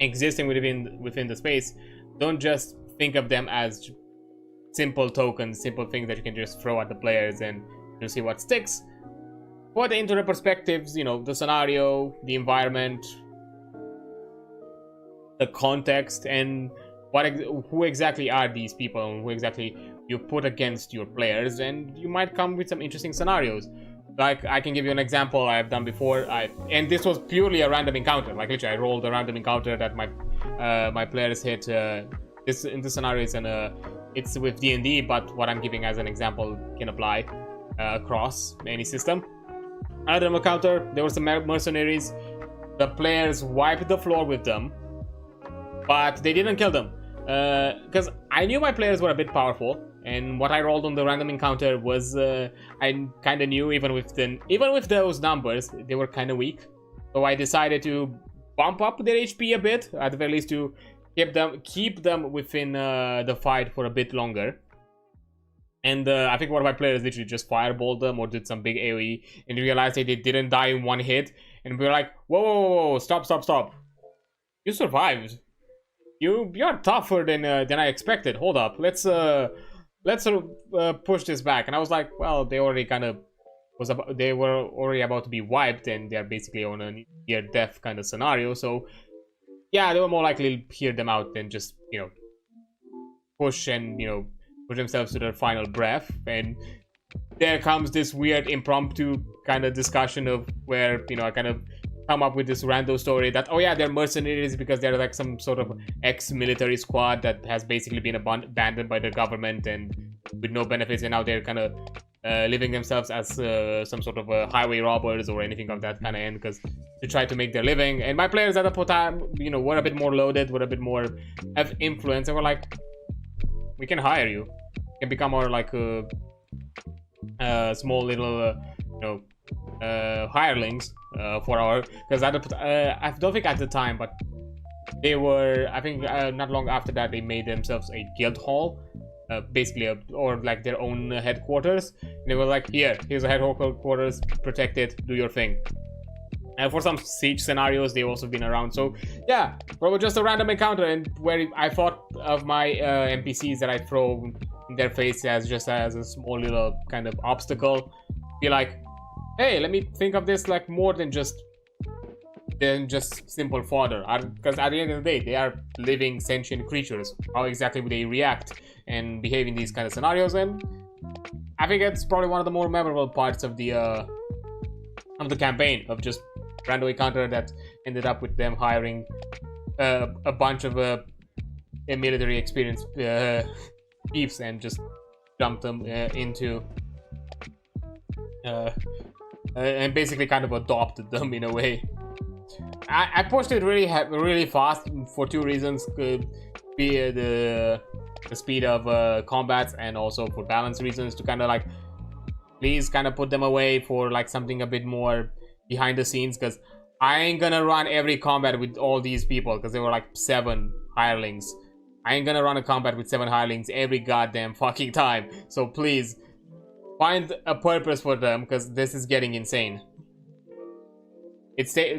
existing within the space, don't just think of them as simple tokens, simple things that you can just throw at the players and you'll see what sticks. Put into the perspectives, you know, the scenario, the environment, the context, and who exactly are these people and who exactly you put against your players, and you might come with some interesting scenarios. Like, I can give you an example I've done before, and this was purely a random encounter. Like, literally, I rolled a random encounter that my players hit. This in this scenario is it's with D&D, but what I'm giving as an example can apply across any system. Random encounter. There were some mercenaries. The players wiped the floor with them, but they didn't kill them because I knew my players were a bit powerful. And what I rolled on the random encounter was I kind of knew even with those numbers they were kind of weak. So I decided to bump up their HP a bit, at the very least to keep them within the fight for a bit longer. And I think one of my players literally just fireballed them or did some big AoE and realized that they didn't die in one hit. And we were like, whoa, stop! You survived. You're tougher than I expected. Hold up, let's push this back. And I was like, well, they already kind of they were already about to be wiped, and they're basically on a near death kind of scenario. So yeah, they were more likely to hear them out than just, you know, push themselves to their final breath. And there comes this weird impromptu kind of discussion of where, you know, I kind of come up with this random story that, oh yeah, they're mercenaries because they're like some sort of ex-military squad that has basically been abandoned by the government and with no benefits, and now they're kind of living themselves as some sort of highway robbers or anything of that kind of end, because to try to make their living. And my players at the time, you know, were a bit more loaded, were a bit more of influence, and were like, we can hire you. You can become our like small little hirelings for our, because I don't think at the time, but they were, I think not long after that, they made themselves a guild hall, basically or like their own headquarters. And they were like, here's a headquarters, protect it, do your thing. And for some siege scenarios, they've also been around. So yeah, probably just a random encounter, and where I thought of my NPCs that I throw in their face as just as a small little kind of obstacle. Be like, hey, let me think of this like more than just simple fodder, because at the end of the day, they are living sentient creatures. How exactly would they react and behave in these kind of scenarios? And I think it's probably one of the more memorable parts of the campaign, of just random encounter that ended up with them hiring a bunch of military experienced thieves and just dumped them into and basically kind of adopted them in a way. I pushed it really fast for two reasons: be the speed of combats, and also for balance reasons, to kind of like please kind of put them away for like something a bit more behind the scenes, because I ain't gonna run every combat with all these people, because there were like 7 hirelings. I ain't gonna run a combat with 7 hirelings every goddamn fucking time. So please find a purpose for them, because this is getting insane.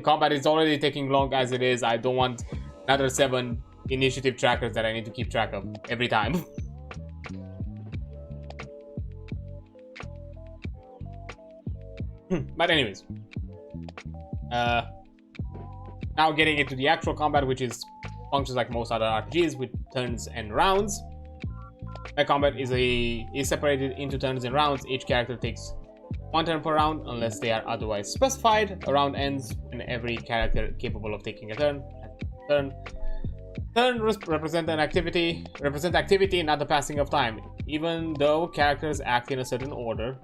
Combat is already taking long as it is. I don't want another 7 initiative trackers that I need to keep track of every time. But anyways, now getting into the actual combat, which functions like most other RPGs with turns and rounds. Mech combat is separated into turns and rounds. Each character takes 1 turn per round unless they are otherwise specified. A round ends when every character capable of taking a turn. Turns represent activity, not the passing of time. Even though characters act in a certain order,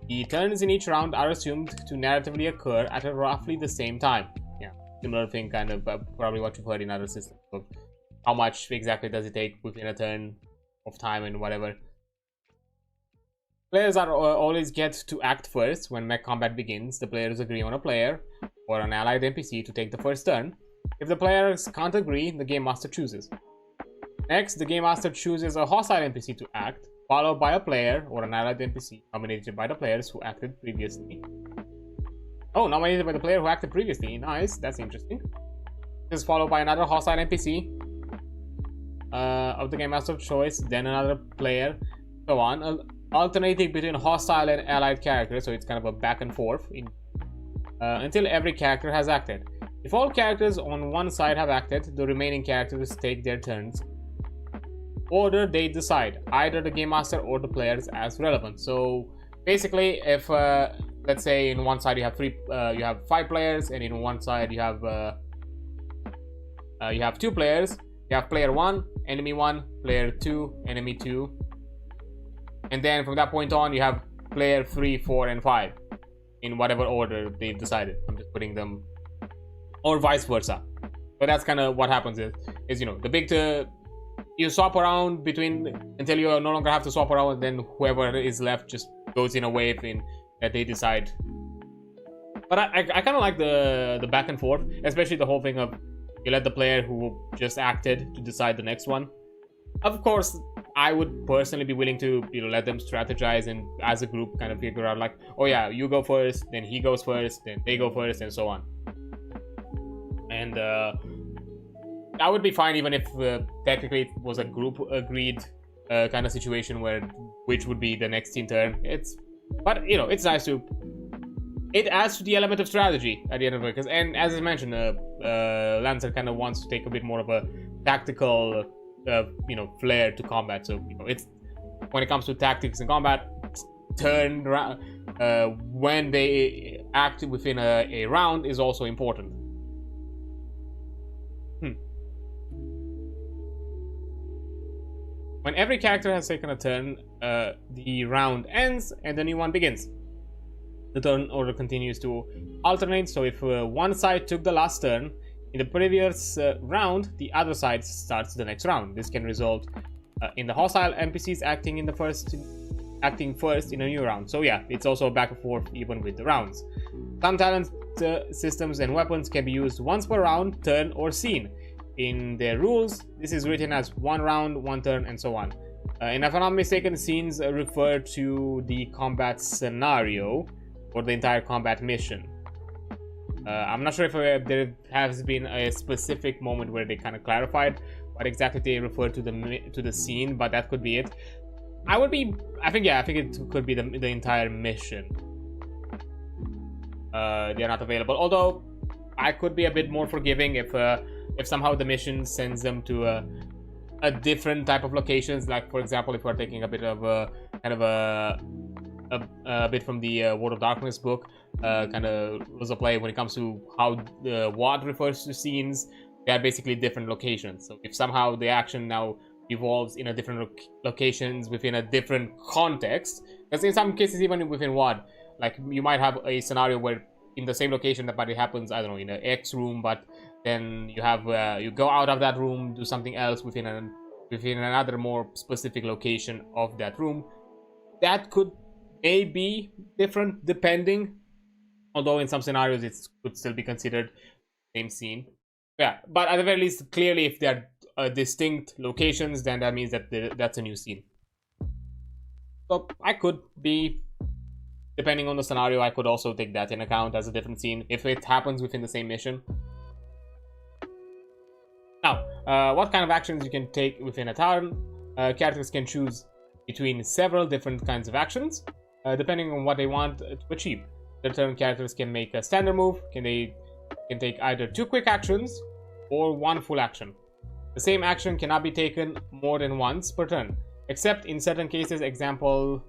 the turns in each round are assumed to narratively occur at roughly the same time. Yeah, similar thing, kind of probably what you've heard in other systems. Of how much exactly does it take within a turn of time and whatever. Players are always get to act first. When mech combat begins, the players agree on a player or an allied NPC to take the first turn. If the players can't agree, the Game Master chooses. Next, the Game Master chooses a hostile NPC to act. followed by a player or an allied NPC nominated by the players who acted previously. Oh, nominated by the player who acted previously. Nice, that's interesting. This is followed by another hostile NPC of the game master of choice, then another player, so on, alternating between hostile and allied characters. So it's kind of a back and forth until every character has acted. If all characters on one side have acted, the remaining characters take their turns. Order they decide, either the game master or the players as relevant. So basically, if let's say in one side you have 5 players, and in one side you have 2 players. You have player 1, enemy 1, player 2, enemy 2, and then from that point on you have player 3, 4, and 5 in whatever order they've decided. I'm just putting them, or vice versa. But that's kind of what happens is you know, you swap around between until you no longer have to swap around, and then whoever is left just goes in a wave in that they decide. But I kind of like the back and forth, especially the whole thing of you let the player who just acted to decide the next one. Of course, I would personally be willing to, you know, let them strategize and as a group kind of figure out like, oh yeah, you go first, then he goes first, then they go first, and so on. And that would be fine even if technically it was a group agreed kind of situation where which would be the next team turn. But you know, it's nice to. It adds to the element of strategy at the end of it, and as I mentioned, Lancer kind of wants to take a bit more of a tactical, you know, flair to combat. So you know, it's when it comes to tactics and combat, turn when they act within a round is also important. When every character has taken a turn, the round ends and the new one begins. The turn order continues to alternate, so if one side took the last turn in the previous round, the other side starts the next round. This can result in the hostile NPCs acting first in a new round. So yeah, it's also back and forth even with the rounds. Some talent systems and weapons can be used once per round, turn, or scene. In their rules, this is written as 1 round, 1 turn, and so on. And if I'm not mistaken, scenes refer to the combat scenario or the entire combat mission. I'm not sure if there has been a specific moment where they kind of clarified what exactly they refer to the scene, but that could be it. I think it could be the entire mission. They are not available, although I could be a bit more forgiving if somehow the mission sends them to a different type of locations. Like for example, if we're taking a bit of a bit from the World of Darkness book, kind of rules of play when it comes to how WoD refers to scenes. They are basically different locations. So if somehow the action now evolves in a different locations within a different context, because in some cases even within WoD, like you might have a scenario where in the same location that but it happens, I don't know, in an X room, but then you have you go out of that room, do something else within another more specific location of that room. That could be different depending, although in some scenarios it could still be considered same scene. Yeah, but at the very least, clearly if they're distinct locations, then that means that that's a new scene. So I could be, depending on the scenario, I could also take that in account as a different scene if it happens within the same mission. Now, what kind of actions you can take within a turn? Characters can choose between several different kinds of actions, depending on what they want to achieve. The turn characters can make a standard move, can take either 2 quick actions or 1 full action. The same action cannot be taken more than once per turn, except in certain cases. Example,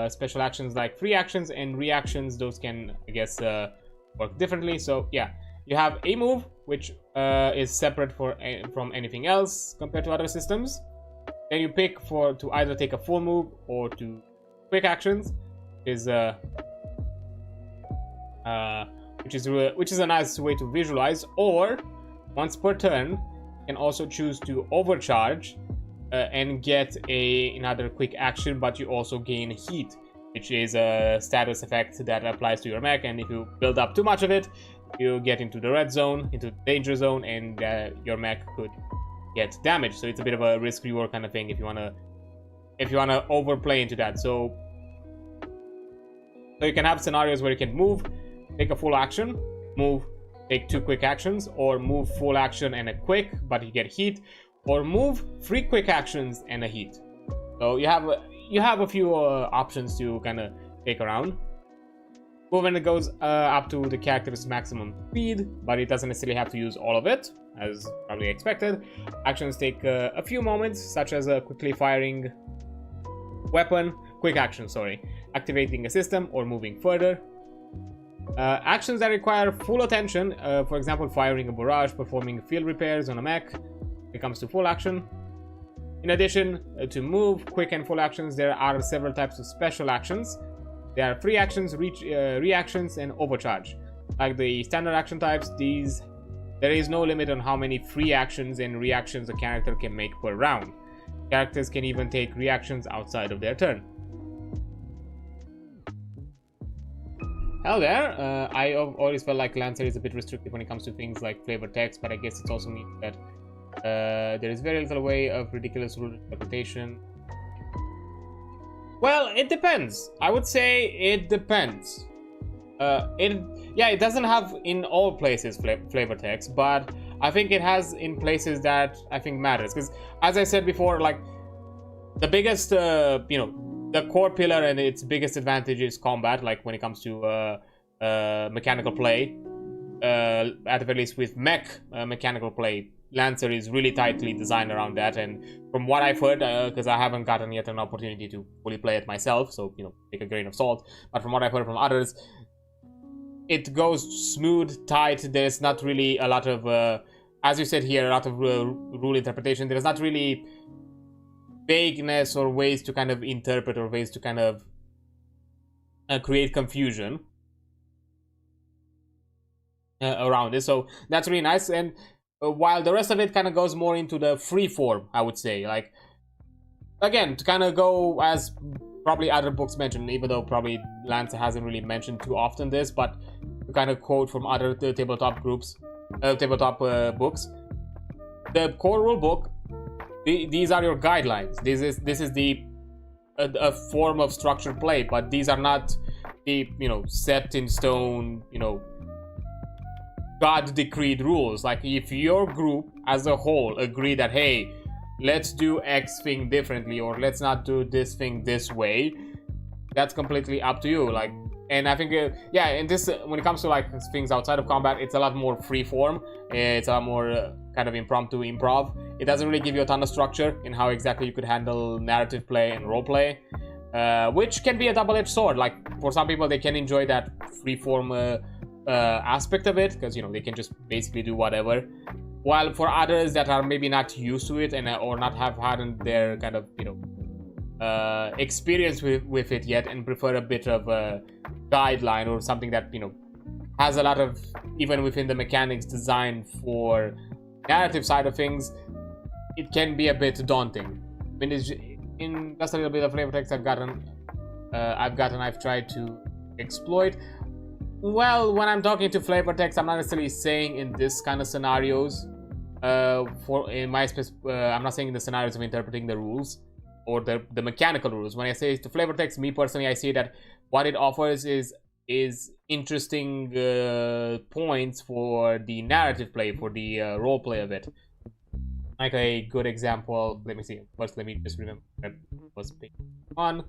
special actions like free actions and reactions, those can, I guess, work differently. So yeah, you have a move which is separate from anything else compared to other systems. Then you pick to either take a full move or to quick actions, which is a nice way to visualize. Or once per turn, you can also choose to overcharge and get another quick action, but you also gain heat, which is a status effect that applies to your mech, and if you build up too much of it, you get into the red zone, into the danger zone, and your mech could get damaged. So it's a bit of a risk reward kind of thing. If you want to if you want to overplay into that. So you can have scenarios where you can move, take a full action, move, take 2 quick actions, or move full action and a quick, but you get heat, or move 3 quick actions and a heat. So you have a few options to kind of take around. Movement goes up to the character's maximum speed, but it doesn't necessarily have to use all of it, as probably expected. Actions take a few moments, such as quickly firing weapon, quick action, sorry, activating a system, or moving further. Actions that require full attention, for example, firing a barrage, performing field repairs on a mech, it comes to full action. In addition to move, quick, and full actions, there are several types of special actions. There are free actions, reactions, and overcharge. Like the standard action types, there is no limit on how many free actions and reactions a character can make per round. Characters can even take reactions outside of their turn. Hello there. I always felt like Lancer is a bit restrictive when it comes to things like flavor text, but I guess it also means that there is very little way of ridiculous rule interpretation. Well, it depends. I would say it depends. It doesn't have in all places flavor text, but I think it has in places that I think matters. Because as I said before, like the biggest, the core pillar and its biggest advantage is combat. Like when it comes to mechanical play, at the very least with mech mechanical play, Lancer is really tightly designed around that. And from what I've heard, because I haven't gotten yet an opportunity to fully play it myself, so take a grain of salt, but from what I've heard from others, it goes smooth, tight. There's not really a lot of as you said here, a lot of rule interpretation. There's not really vagueness or ways to kind of interpret or ways to kind of create confusion around it. So that's really nice. And while the rest of it kind of goes more into the free form, I would say, like, again, to kind of go as probably other books mentioned, even though probably Lance hasn't really mentioned too often this, but to kind of quote from other tabletop books, the core rule book, these are your guidelines. This is a form of structured play, but these are not the set in stone, God decreed rules. Like if your group as a whole agree that, hey, let's do X thing differently, or let's not do this thing this way, that's completely up to you. Like, and I think and this when it comes to like things outside of combat, it's a lot more free form. It's a lot more kind of impromptu improv. It doesn't really give you a ton of structure in how exactly you could handle narrative play and role play, which can be a double-edged sword. Like for some people, they can enjoy that free form aspect of it, because they can just basically do whatever, while for others that are maybe not used to it and or not have had their kind of experience with it yet and prefer a bit of a guideline or something that has a lot of, even within the mechanics designed for narrative side of things, it can be a bit daunting. I mean, in just a little bit of flavor text I've tried to exploit. Well, when I'm talking to flavor text, I'm not necessarily saying in this kind of scenarios. I'm not saying in the scenarios of interpreting the rules or the mechanical rules. When I say to flavor text, me personally, I see that what it offers is interesting points for the narrative play, for the role play of it. Like a good example, let me see. First, let me just remember that was page 1.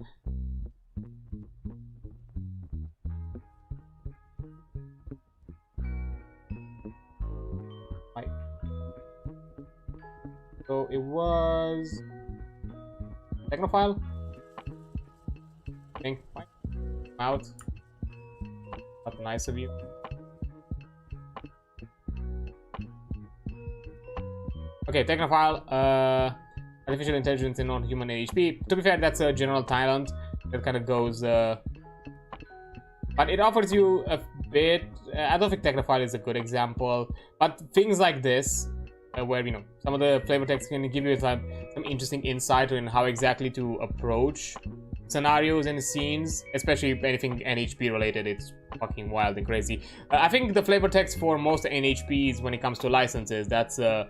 So it was Technophile. I think out. Not nice of you. Okay, Technophile. Artificial intelligence in non-human HP. To be fair, that's a general talent that kind of goes. But it offers you a bit. I don't think Technophile is a good example, but things like this. Where some of the flavor text can give you some interesting insight in how exactly to approach scenarios and scenes, especially anything NHP related. It's fucking wild and crazy. I think the flavor text for most NHPs, when it comes to licenses, that's a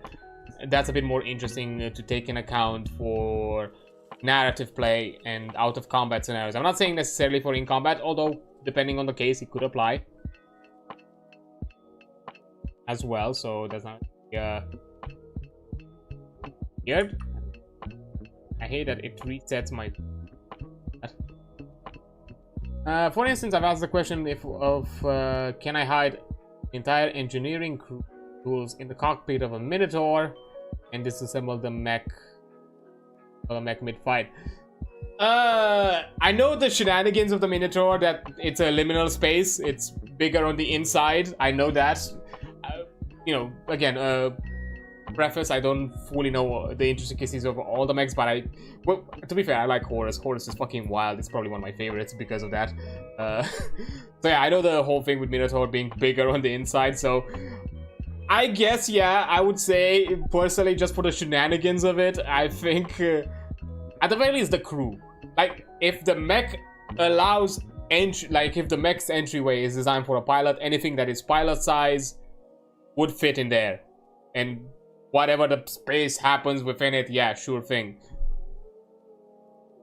bit more interesting to take in account for narrative play and out of combat scenarios. I'm not saying necessarily for in combat, although depending on the case, it could apply as well. So that's not weird. I hate that it resets my. For instance, I've asked the question of can I hide entire engineering tools in the cockpit of a Minotaur and disassemble the mech or the mech mid-fight. I know the shenanigans of the Minotaur, that it's a liminal space, it's bigger on the inside. I know that. You know, again, preface, I don't fully know the intricacies of all the mechs, but well, to be fair, I like Horus. Horus is fucking wild. It's probably one of my favorites because of that. So yeah, I know the whole thing with Minotaur being bigger on the inside, so I guess, yeah, I would say, personally, just for the shenanigans of it, I think, at the very least, the crew. Like, if the mech allows entry, like, if the mech's entryway is designed for a pilot, anything that is pilot size would fit in there. And whatever the space happens within it, yeah, sure thing.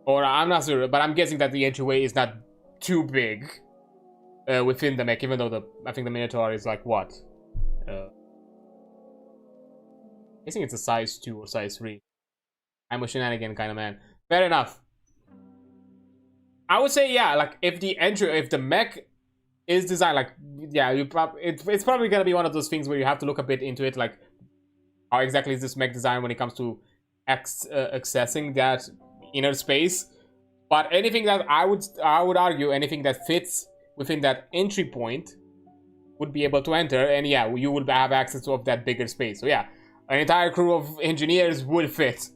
Or, I'm not sure, but I'm guessing that the entryway is not too big within the mech, even though I think the Minotaur is like, what? I think it's a size 2 or size 3. I'm a shenanigan kind of man. Fair enough. I would say, yeah, like, if the mech is designed, like, yeah, it's probably gonna be one of those things where you have to look a bit into it, like, how exactly is this mech designed when it comes to accessing that inner space. But anything that I would argue, anything that fits within that entry point would be able to enter, and yeah, you would have access to that bigger space. So yeah, an entire crew of engineers would fit.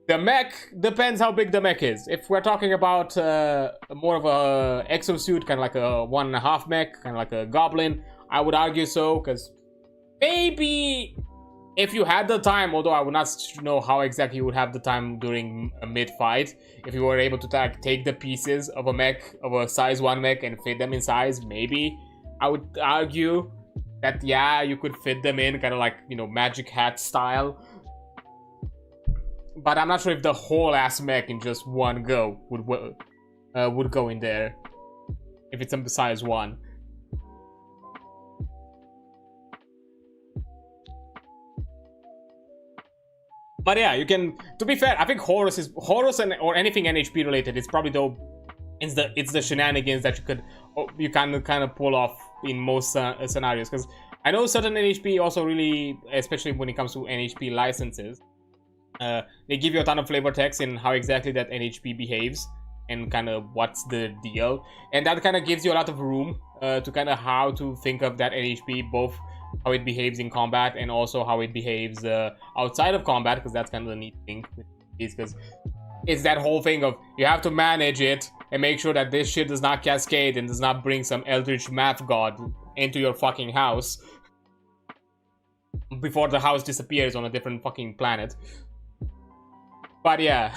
The mech depends how big the mech is. If we're talking about more of a exosuit, kind of like a 1.5 mech, kind of like a goblin, I would argue so, because maybe if you had the time, although I would not know how exactly you would have the time during a mid-fight, if you were able to take the pieces of a mech, of a size 1 mech, and fit them in size, maybe I would argue that, yeah, you could fit them in, kind of like, you know, Magic Hat style. But I'm not sure if the whole ass mech in just one go would go in there, if it's a size 1. But yeah, you can. To be fair, I think Horus or anything NHP related. It's probably it's the shenanigans that you can kind of pull off in most scenarios. Because I know certain NHP also really, especially when it comes to NHP licenses, they give you a ton of flavor text in how exactly that NHP behaves and kind of what's the deal, and that kind of gives you a lot of room to kind of how to think of that NHP, both how it behaves in combat and also how it behaves outside of combat, because that's kind of the neat thing with these, because it's that whole thing of you have to manage it and make sure that this shit does not cascade and does not bring some eldritch math god into your fucking house before the house disappears on a different fucking planet. But yeah,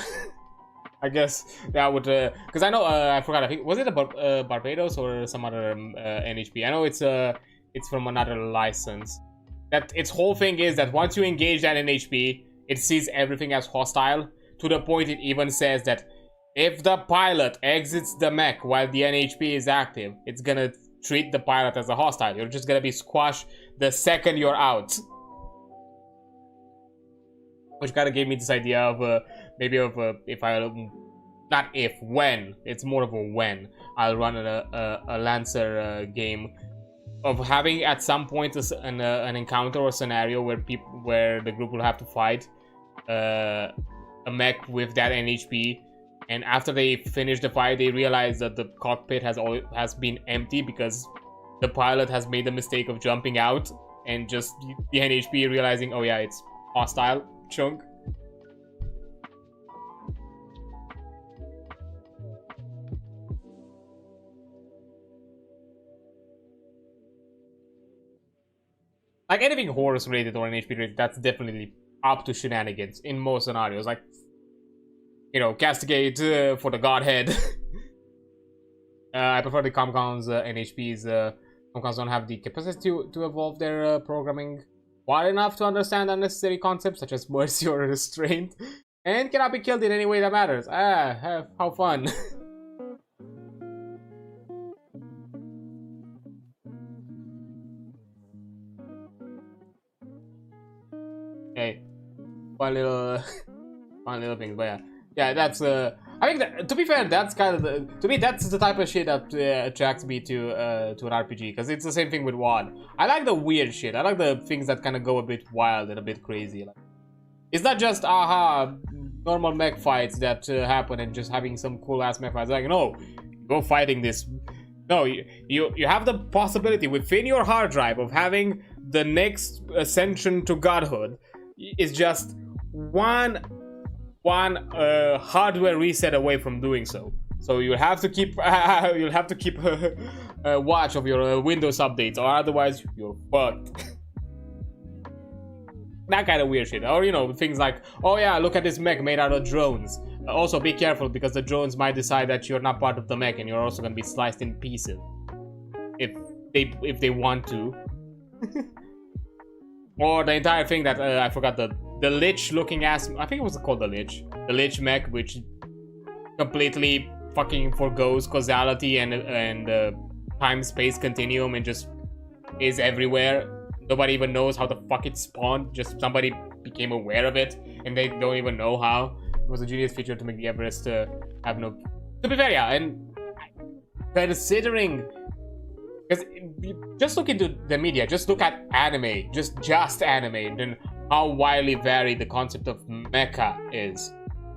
I guess that would, because I know, I forgot, I think, was it about Barbados or some other NHP? I know it's from another license. That its whole thing is that once you engage that NHP, it sees everything as hostile, to the point it even says that if the pilot exits the mech while the NHP is active, it's gonna treat the pilot as a hostile. You're just gonna be squashed the second you're out. Which kind of gave me this idea of maybe of if I, not if, when, it's more of a when, I'll run a Lancer game of having at some point an encounter or scenario where the group will have to fight a mech with that NHP, and after they finish the fight, they realize that the cockpit has been empty because the pilot has made the mistake of jumping out, and just the NHP realizing, oh yeah, it's hostile chunk. Like anything Horus related or NHP related, that's definitely up to shenanigans in most scenarios. Like, you know, castigate for the godhead. I prefer the Comcons NHPs. Comcons don't have the capacity to evolve their programming wide enough to understand unnecessary concepts such as mercy or restraint. and cannot be killed in any way that matters. How fun. Okay, one little thing, but yeah, that's I think that, to be fair, that's kind of to me that's the type of shit that attracts me to an RPG, because it's the same thing with WoD. I like the weird shit. I like the things that kind of go a bit wild and a bit crazy. Like, it's not just normal mech fights that happen and just having some cool ass mech fights. Like, no, go fighting this. No, you have the possibility within your hard drive of having the next ascension to godhood. Is just one hardware reset away from doing so. So you'll have to keep watch of your Windows updates, or otherwise you're fucked. That kind of weird shit. Or, you know, things like, oh yeah, look at this mech made out of drones. Also be careful, because the drones might decide that you're not part of the mech and you're also gonna be sliced in pieces if they want to. Or the entire thing that I forgot, the lich looking ass, I think it was called the lich mech, which completely fucking forgoes causality and time-space continuum and just is everywhere. Nobody even knows how the fuck it spawned. Just somebody became aware of it and they don't even know how. It was a genius feature to make the Everest have no... To be fair, yeah, and considering... Because just look into the media, just look at anime, just anime, and then how wildly varied the concept of mecha is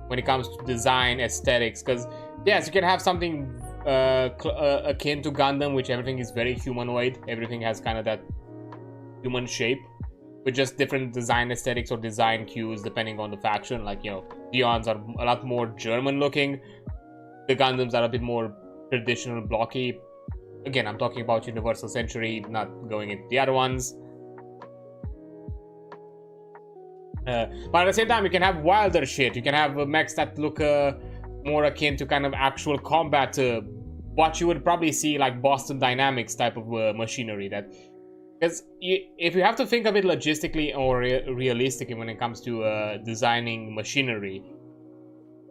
when it comes to design, aesthetics. Because yes, you can have something akin to Gundam, which everything is very humanoid, everything has kind of that human shape, with just different design aesthetics or design cues depending on the faction. Like, you know, Zeons are a lot more German looking, the Gundams are a bit more traditional, blocky. Again, I'm talking about Universal Century, not going into the other ones. But at the same time, you can have wilder shit. You can have mechs that look more akin to kind of actual combat, what you would probably see like Boston Dynamics type of machinery. That, because if you have to think of it logistically or realistically when it comes to designing machinery,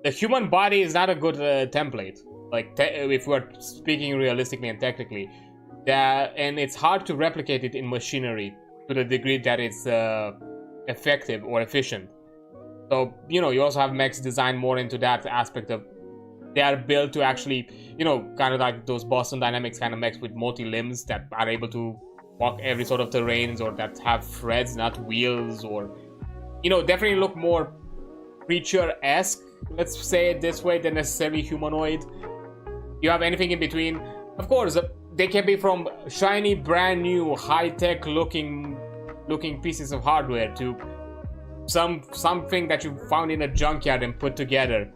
the human body is not a good template. Like, if we're speaking realistically and technically, and it's hard to replicate it in machinery to the degree that it's effective or efficient. So, you know, you also have mechs designed more into that aspect of they are built to actually, you know, kind of like those Boston Dynamics kind of mechs with multi-limbs that are able to walk every sort of terrains, or that have threads, not wheels, or, you know, definitely look more creature-esque, let's say it this way, than necessarily humanoid. You have anything in between. Of course, they can be from shiny, brand new, high-tech looking pieces of hardware to something that you found in a junkyard and put together.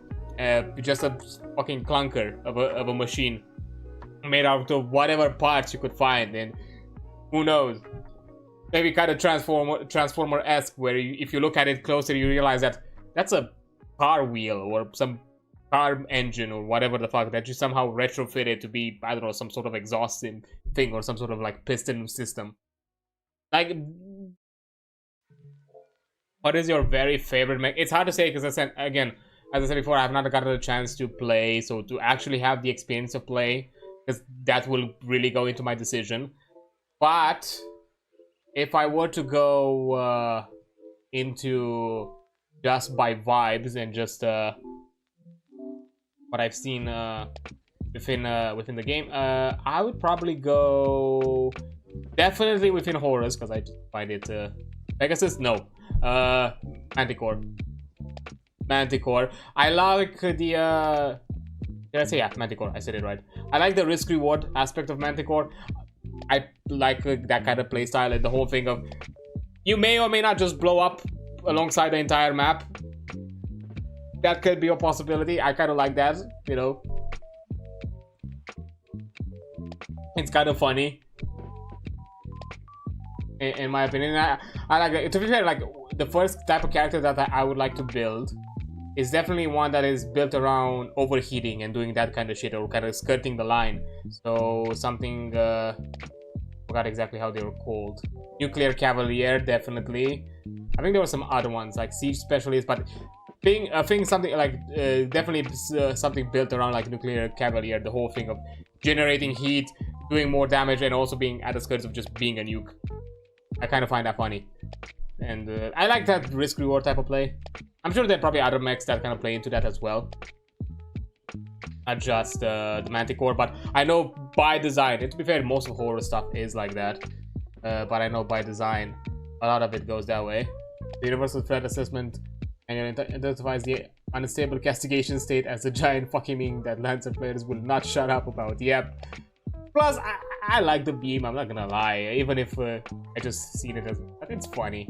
Just a fucking clunker of a machine made out of whatever parts you could find, and who knows? Maybe kind of Transformer-esque, where if you look at it closer, you realize that that's a car wheel or some car engine or whatever the fuck that you somehow retrofitted to be, I don't know, some sort of exhaust thing or some sort of like piston system. Like, what is your very favorite mech? It's hard to say, because as I said before, I have not gotten a chance to play, so to actually have the experience of play, because that will really go into my decision. But if I were to go into just by vibes and just what I've seen within the game, I would probably go definitely within horrors, because I just find it Pegasus, no, Manticore. I like the did I say, yeah, Manticore, I said it right. I like the risk reward aspect of Manticore. I like that kind of playstyle and the whole thing of you may or may not just blow up alongside the entire map. That could be a possibility. I kind of like that, you know. It's kind of funny, in my opinion. I like it. To be fair, like, the first type of character that I would like to build is definitely one that is built around overheating and doing that kind of shit, or kind of skirting the line. So something, forgot exactly how they were called. Nuclear Cavalier, definitely. I think there were some other ones like Siege Specialist, but thing something like definitely something built around like nuclear cavalier. The whole thing of generating heat, doing more damage, and also being at the skirts of just being a nuke. I kind of find that funny, and I like that risk reward type of play. I'm sure there are probably other mechs that kind of play into that as well. Not just the Manticore, but I know by design, and to be fair, most of horror stuff is like that. But I know by design, a lot of it goes that way. The universal threat assessment and identifies the unstable castigation state as a giant fucking meme that Lancer players will not shut up about. Yep. Plus, I like the beam, I'm not gonna lie, even if I just seen it as, I think it's funny.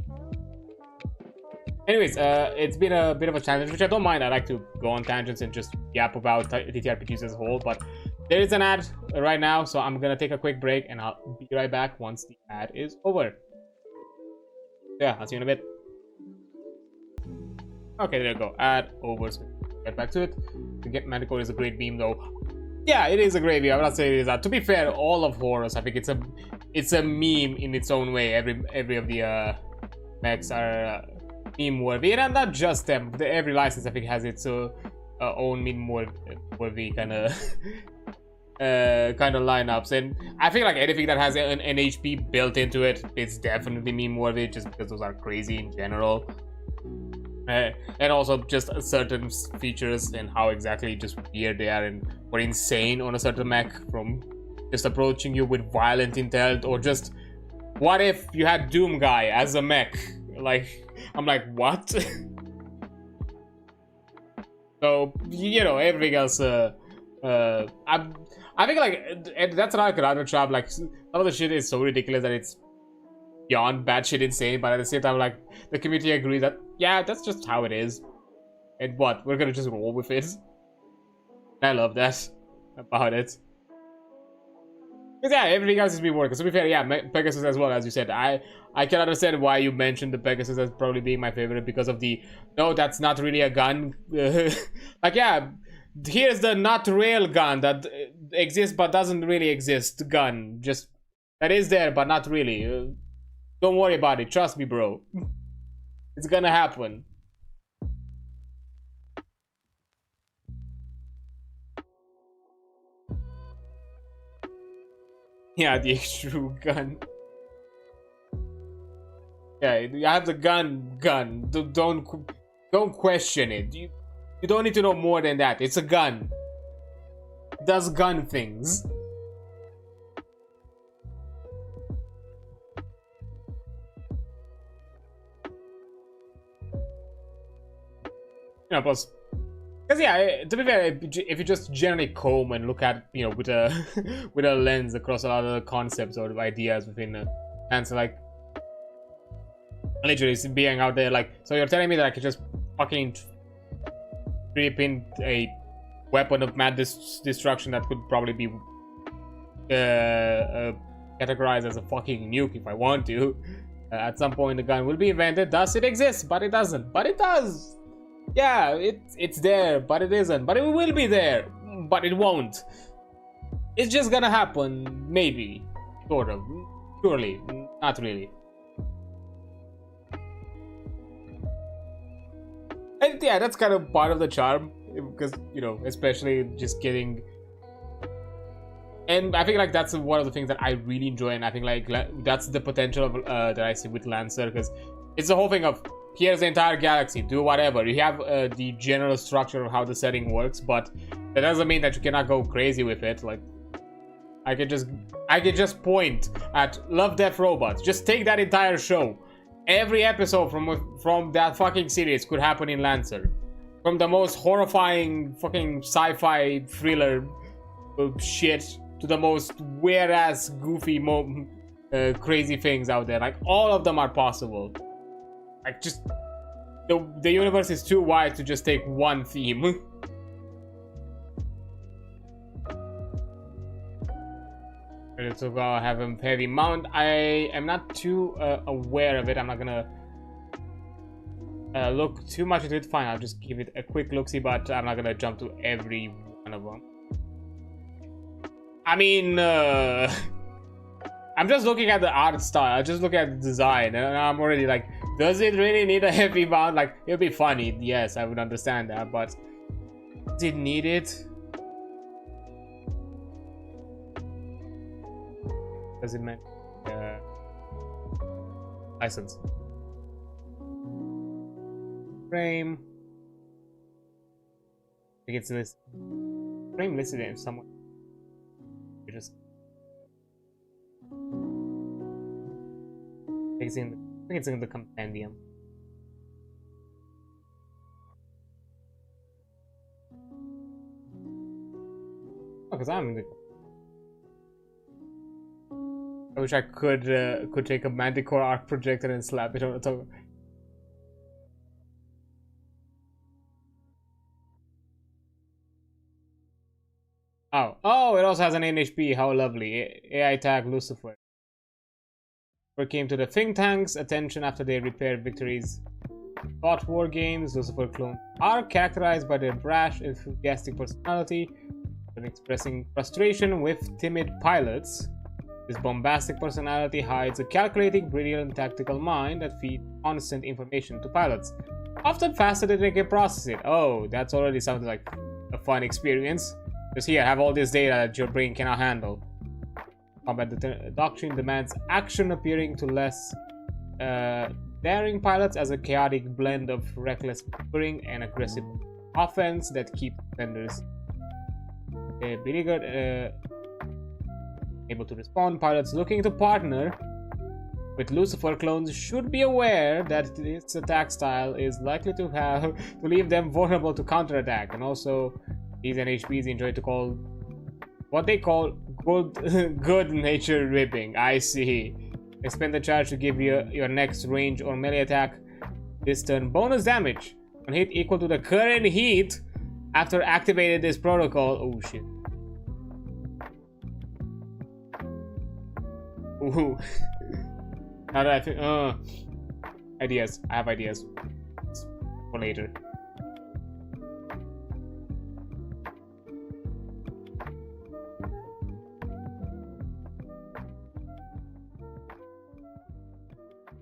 Anyways, it's been a bit of a challenge, which I don't mind. I like to go on tangents and just yap about TTRPGs as a whole, but there is an ad right now, so I'm gonna take a quick break and I'll be right back once the ad is over. Yeah, I'll see you in a bit. Okay, there you go. Ad over. So get back to it. To get Manticore is a great beam, though. Yeah, it is a great beam. I'm not saying it is that. To be fair, all of horrors, I think it's a meme in its own way. Every of the mechs are meme worthy, and not just them. Every license I think has its own meme worthy kind of lineups, and I feel like anything that has an HP built into it, it's definitely meme worthy, just because those are crazy in general. And also just certain features and how exactly just weird they are and or insane on a certain mech, from just approaching you with violent intent, or just what if you had Doom Guy as a mech? Like, I'm like, what? So, you know, everything else, I think like that's another trap. Like, some of the shit is so ridiculous that it's beyond batshit insane, but at the same time, like, the community agrees that yeah, that's just how it is, and what, we're gonna just roll with it. I love that about it. Because yeah, everything else is being working. So to be fair, yeah, Pegasus as well, as you said. I can understand why you mentioned the Pegasus as probably being my favorite, because of the, no, that's not really a gun. Like, yeah, here's the not real gun that exists but doesn't really exist gun. Just, that is there but not really. Don't worry about it, trust me, bro. It's gonna happen. Yeah, the true gun. Yeah, you have the gun. Don't question it. You don't need to know more than that. It's a gun. It does gun things. You know, plus, because yeah, to be fair, if you just generally comb and look at, you know, with a with a lens across a lot of the concepts or ideas within answer, like, literally being out there, like, so you're telling me that I could just fucking trip in a weapon of mad destruction that could probably be categorized as a fucking nuke if I want to. At some point the gun will be invented. Does it exist? But it doesn't. But it does. Yeah, it's there, but it isn't. But it will be there, but it won't. It's just gonna happen, maybe, sort of, surely, not really. And yeah, that's kind of part of the charm, because, you know, especially just getting. And I think like that's one of the things that I really enjoy, and I think like that's the potential of that I see with Lancer, because it's the whole thing of, here's the entire galaxy, do whatever. You have the general structure of how the setting works, but that doesn't mean that you cannot go crazy with it. Like, I could just point at Love, Death, Robots. Just take that entire show. Every episode from that fucking series could happen in Lancer. From the most horrifying fucking sci-fi thriller shit to the most weird-ass, goofy, crazy things out there. Like, all of them are possible. Like, just the universe is too wide to just take one theme. Ready to go have a heavy mount. I am not too aware of it. I'm not gonna look too much into it. Fine, I'll just give it a quick look-see, but I'm not gonna jump to every one of them. I mean, I'm just looking at the art style. I just look at the design, and I'm already like, Does it really need a heavy mount? Like, it'd be funny. Yes, I would understand that, but does it need it? Does it mean license? Frame. I think it's this frame listed in somewhere. You just I think it's in the compendium. Oh, because I'm in the. I wish I could take a Manticore art projector and slap it on the top. Oh, it also has an NHP. How lovely. AI tag Lucifer. Lucifer came to the think tank's attention after they repaired Victory's bot war games. Lucifer clones are characterized by their brash, enthusiastic personality and expressing frustration with timid pilots. This bombastic personality hides a calculating, brilliant, tactical mind that feeds constant information to pilots, often faster than they can process it. Oh, that's already something like a fun experience. Just here, have all this data that your brain cannot handle. Combat doctrine demands action appearing to less daring pilots as a chaotic blend of reckless maneuvering and aggressive offense that keep defenders beleaguered, able to respond. Pilots looking to partner with Lucifer clones should be aware that its attack style is likely to leave them vulnerable to counterattack, and also these NHPs enjoy to call what they call good nature ribbing. I see. Expend the charge to give you your next range or melee attack this turn bonus damage on hit equal to the current heat after activated this protocol. Oh shit. Ooh. Now that I think, ideas. I have ideas for later.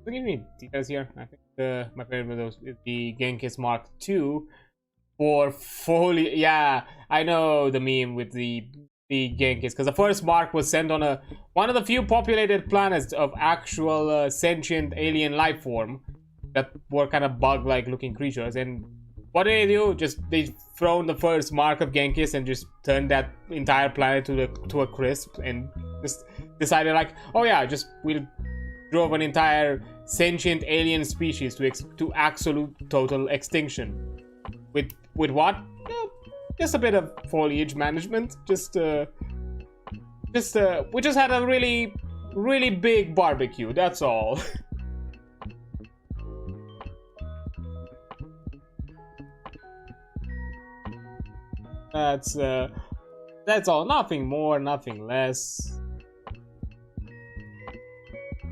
Don't give me details here. I think my favorite of those is the Genghis Mark II for fully. Yeah, I know the meme with the Genghis, because the first Mark was sent on one of the few populated planets of actual sentient alien life form that were kind of bug-like looking creatures. And what did they do? They thrown the first Mark of Genghis and just turned that entire planet to a crisp, and just decided like, oh yeah, we'll drove an entire sentient alien species to absolute total extinction. With what? Just a bit of foliage management. We just had a really, really big barbecue. That's all. That's all. Nothing more, nothing less.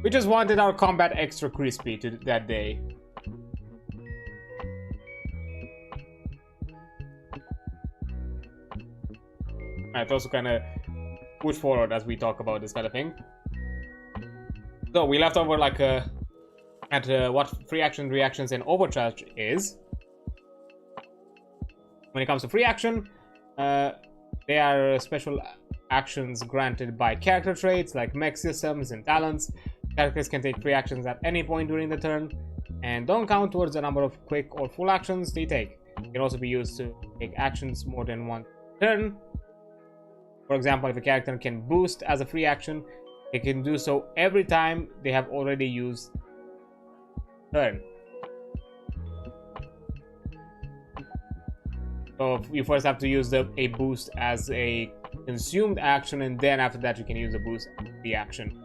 We just wanted our combat extra crispy that day. Alright, also kind of push forward as we talk about this kind of thing. So we left over like at what free action, reactions, and overcharge is. When it comes to free action, they are special actions granted by character traits like mech systems and talents. Characters can take free actions at any point during the turn and don't count towards the number of quick or full actions they take. It can also be used to take actions more than one turn. For example, if a character can boost as a free action, they can do so every time they have already used turn. So you first have to use a boost as a consumed action, and then after that you can use the boost as a free action.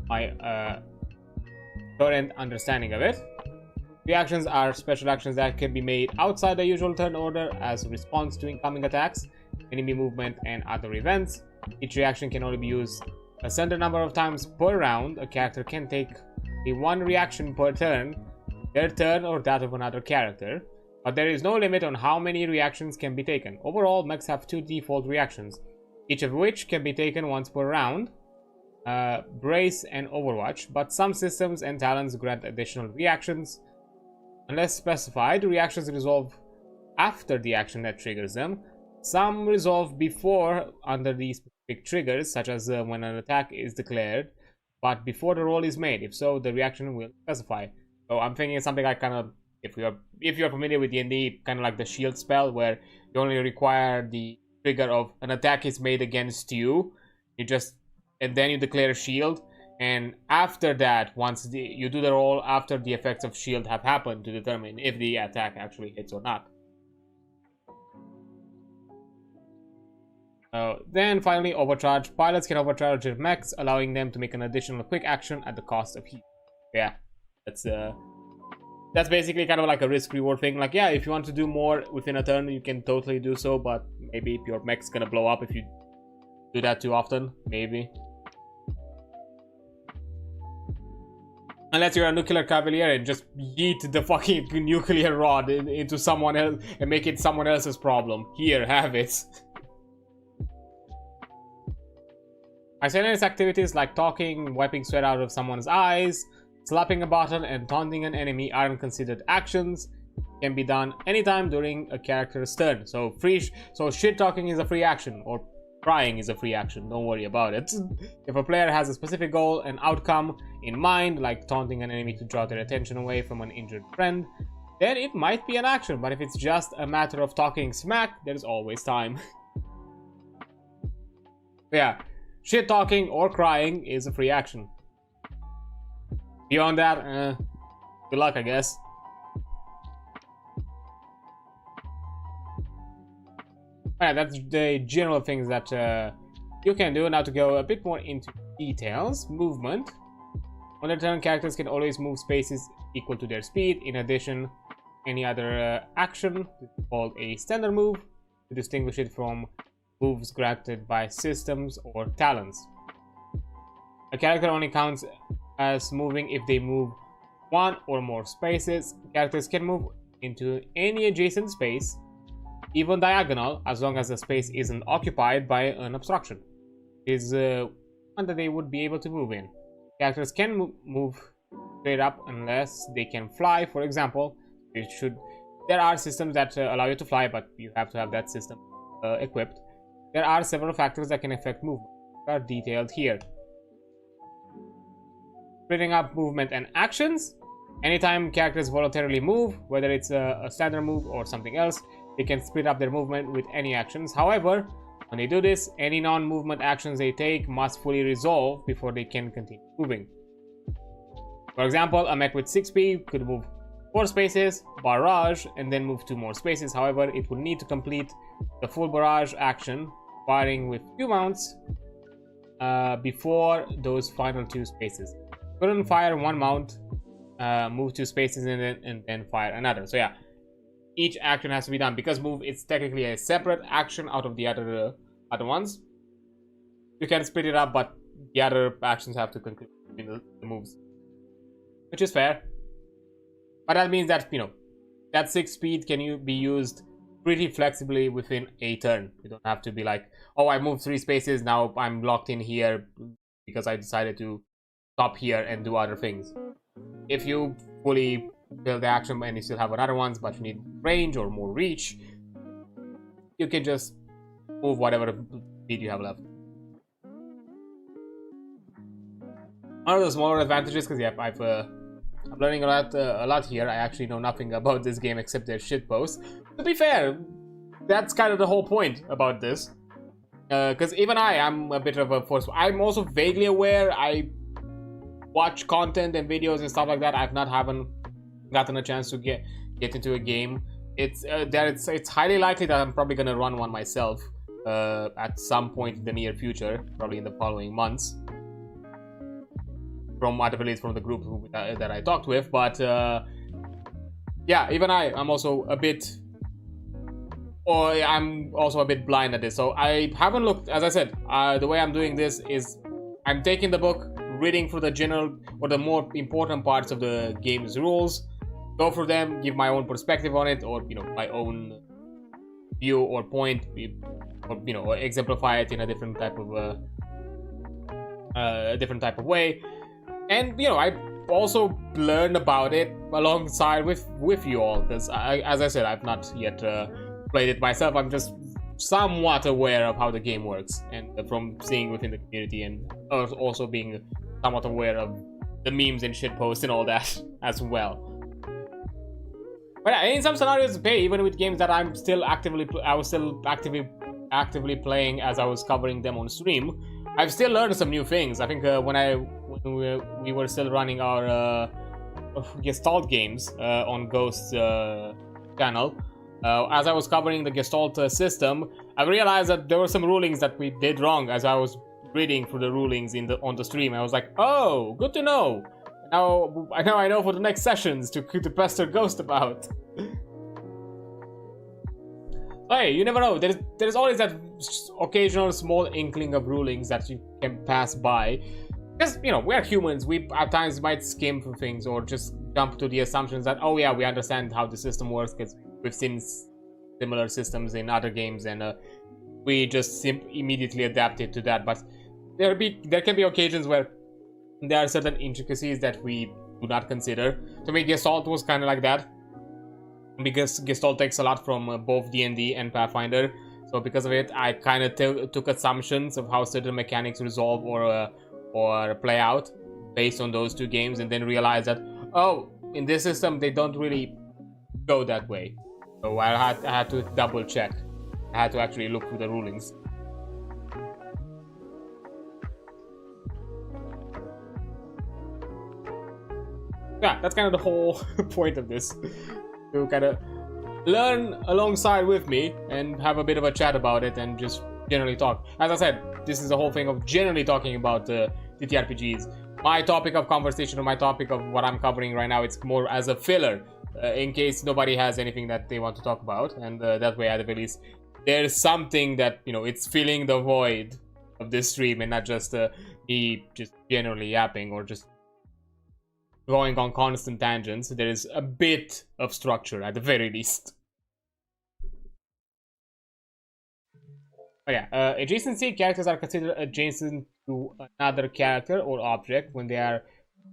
My current understanding of it. Reactions are special actions that can be made outside the usual turn order as a response to incoming attacks, enemy movement, and other events. Each reaction can only be used a certain number of times per round. A character can take one reaction per turn, their turn or that of another character, but there is no limit on how many reactions can be taken. Overall, mechs have 2 default reactions, each of which can be taken once per round. Brace, and Overwatch, but some systems and talents grant additional reactions. Unless specified, reactions resolve after the action that triggers them. Some resolve before under these specific triggers, such as when an attack is declared, but before the roll is made. If so, the reaction will specify. So I'm thinking something like kind of, if you're familiar with D&D, kind of like the shield spell, where you only require the trigger of an attack is made against you. And then you declare a shield, and after that, once you do the roll after the effects of shield have happened to determine if the attack actually hits or not. Then finally, overcharge. Pilots can overcharge their mechs, allowing them to make an additional quick action at the cost of heat. Yeah, that's basically kind of like a risk-reward thing. Like, yeah, if you want to do more within a turn, you can totally do so, but maybe your mech's gonna blow up if you do that too often, maybe. Unless you're a nuclear cavalier and just yeet the fucking nuclear rod into someone else and make it someone else's problem. Here, have it. Miscellaneous activities like talking, wiping sweat out of someone's eyes, slapping a button, and taunting an enemy aren't considered actions. Can be done anytime during a character's turn. So shit talking is a free action, or crying is a free action, don't worry about it. If a player has a specific goal and outcome in mind, like taunting an enemy to draw their attention away from an injured friend, then it might be an action, but if it's just a matter of talking smack, there's always time. Yeah, shit talking or crying is a free action. Beyond that, good luck, I guess. Alright, that's the general things that you can do. Now to go a bit more into details. Movement. On their turn, characters can always move spaces equal to their speed. In addition, any other action is called a standard move to distinguish it from moves granted by systems or talents. A character only counts as moving if they move one or more spaces. Characters can move into any adjacent space, even diagonal, as long as the space isn't occupied by an obstruction. Is one that they would be able to move in. Characters can move straight up unless they can fly. For example, there are systems that allow you to fly, but you have to have that system equipped. There are several factors that can affect movement. They are detailed here. Splitting up movement and actions. Anytime characters voluntarily move, whether it's a standard move or something else, they can split up their movement with any actions. However, when they do this, any non-movement actions they take must fully resolve before they can continue moving. For example, a mech with 6 speed could move 4 spaces, barrage, and then move 2 more spaces. However, it will need to complete the full barrage action, firing with 2 mounts before those final 2 spaces. Couldn't fire 1 mount, move 2 spaces, and then fire another. So yeah, each action has to be done. Because move is technically a separate action out of the other ones. You can split it up, but the other actions have to conclude the moves, which is fair. But that means that, you know, that 6 speed can be used pretty flexibly within a turn. You don't have to be like, oh, I moved 3 spaces, now I'm locked in here because I decided to stop here and do other things. If you fully build the action and you still have other ones, but you need range or more reach, you can just move whatever speed you have left. One of the smaller advantages, because yeah, I'm learning a lot here. I actually know nothing about this game except their shitposts. To be fair, that's kind of the whole point about this. Because even I'm a bit of a force. I'm also vaguely aware. I watch content and videos and stuff like that. Haven't gotten a chance to get into a game. It's highly likely that I'm probably gonna run one myself at some point in the near future, probably in the following months. From at least from the group that I talked with, but yeah, even I'm also a bit, blind at this. So I haven't looked. As I said, the way I'm doing this is I'm taking the book, reading through the general or the more important parts of the game's rules, go through them, give my own perspective on it, or my own view or point, or exemplify it in a different type of a different type of way. And you know, I also learned about it alongside with you all, because as I said, I've not yet played it myself. I'm just somewhat aware of how the game works, and from seeing within the community, and also being somewhat aware of the memes and shit posts and all that as well. But yeah, in some scenarios, even with games that I was still actively playing as I was covering them on stream, I've still learned some new things. I think when we were still running our Gestalt games on Ghost's channel, as I was covering the Gestalt system, I realized that there were some rulings that we did wrong. As I was reading through the rulings on the stream, I was like, oh, good to know. Now I know for the next sessions to pester Ghost about. Hey, you never know. There's always that occasional small inkling of rulings that you can pass by. Because, you know, we're humans. We at times might skim through things or just jump to the assumptions that, oh yeah, we understand how the system works because we've seen similar systems in other games, and we just immediately adapt it to that. But there can be occasions where there are certain intricacies that we do not consider. To me, Gestalt was kind of like that, because Gestalt takes a lot from both D&D and Pathfinder. So because of it, I kind of took assumptions of how certain mechanics resolve or play out based on those two games, and then realized that, oh, in this system they don't really go that way. So I had to double check. I had to actually look through the rulings. Yeah, that's kind of the whole point of this. To kind of learn alongside with me and have a bit of a chat about it and just generally talk. As I said, this is the whole thing of generally talking about TTRPGs. My topic of conversation or my topic of what I'm covering right now, it's more as a filler in case nobody has anything that they want to talk about, and that way at the very least there's something that, you know, it's filling the void of this stream and not just me just generally yapping or just going on constant tangents. There is a bit of structure at the very least. Oh yeah, adjacency: characters are considered adjacent to another character or object when they are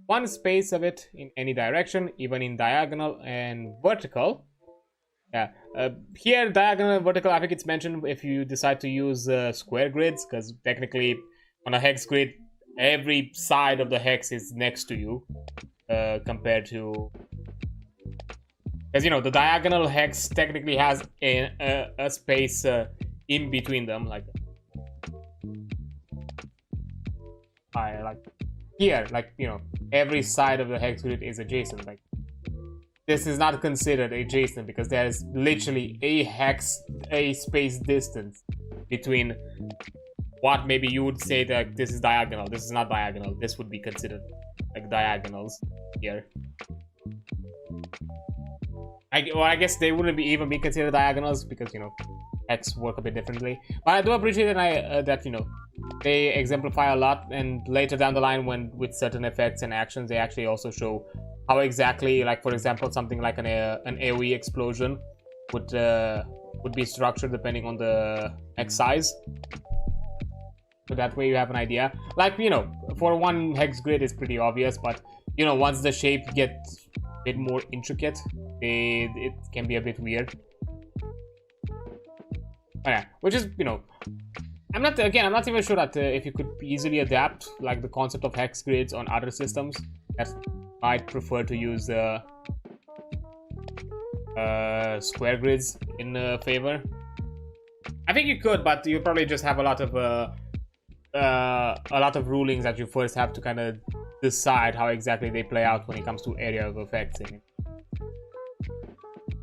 one space of it in any direction, even in diagonal and vertical. Yeah, here diagonal and vertical, I think it's mentioned if you decide to use square grids, because technically on a hex grid, every side of the hex is next to you. Compared to, because you know the diagonal hex technically has a space in between them, like here, like, you know, every side of the hex grid is adjacent. Like, this is not considered adjacent because there is literally a space distance between what maybe you would say that this is diagonal. This is not diagonal. This would be considered like diagonals here. I guess they wouldn't even be considered diagonals because, you know, X work a bit differently. But I do appreciate that you know, they exemplify a lot, and later down the line, when with certain effects and actions, they actually also show how exactly, like for example, something like an AoE explosion would be structured depending on the X size. So that way you have an idea. Like, you know, for one hex grid it's pretty obvious, but you know, once the shape gets a bit more intricate, it can be a bit weird. Oh, yeah, which is, you know, I'm not even sure that if you could easily adapt like the concept of hex grids on other systems that might prefer to use square grids in favor. I think you could, but you probably just have a lot of rulings that you first have to kind of decide how exactly they play out when it comes to area of effects.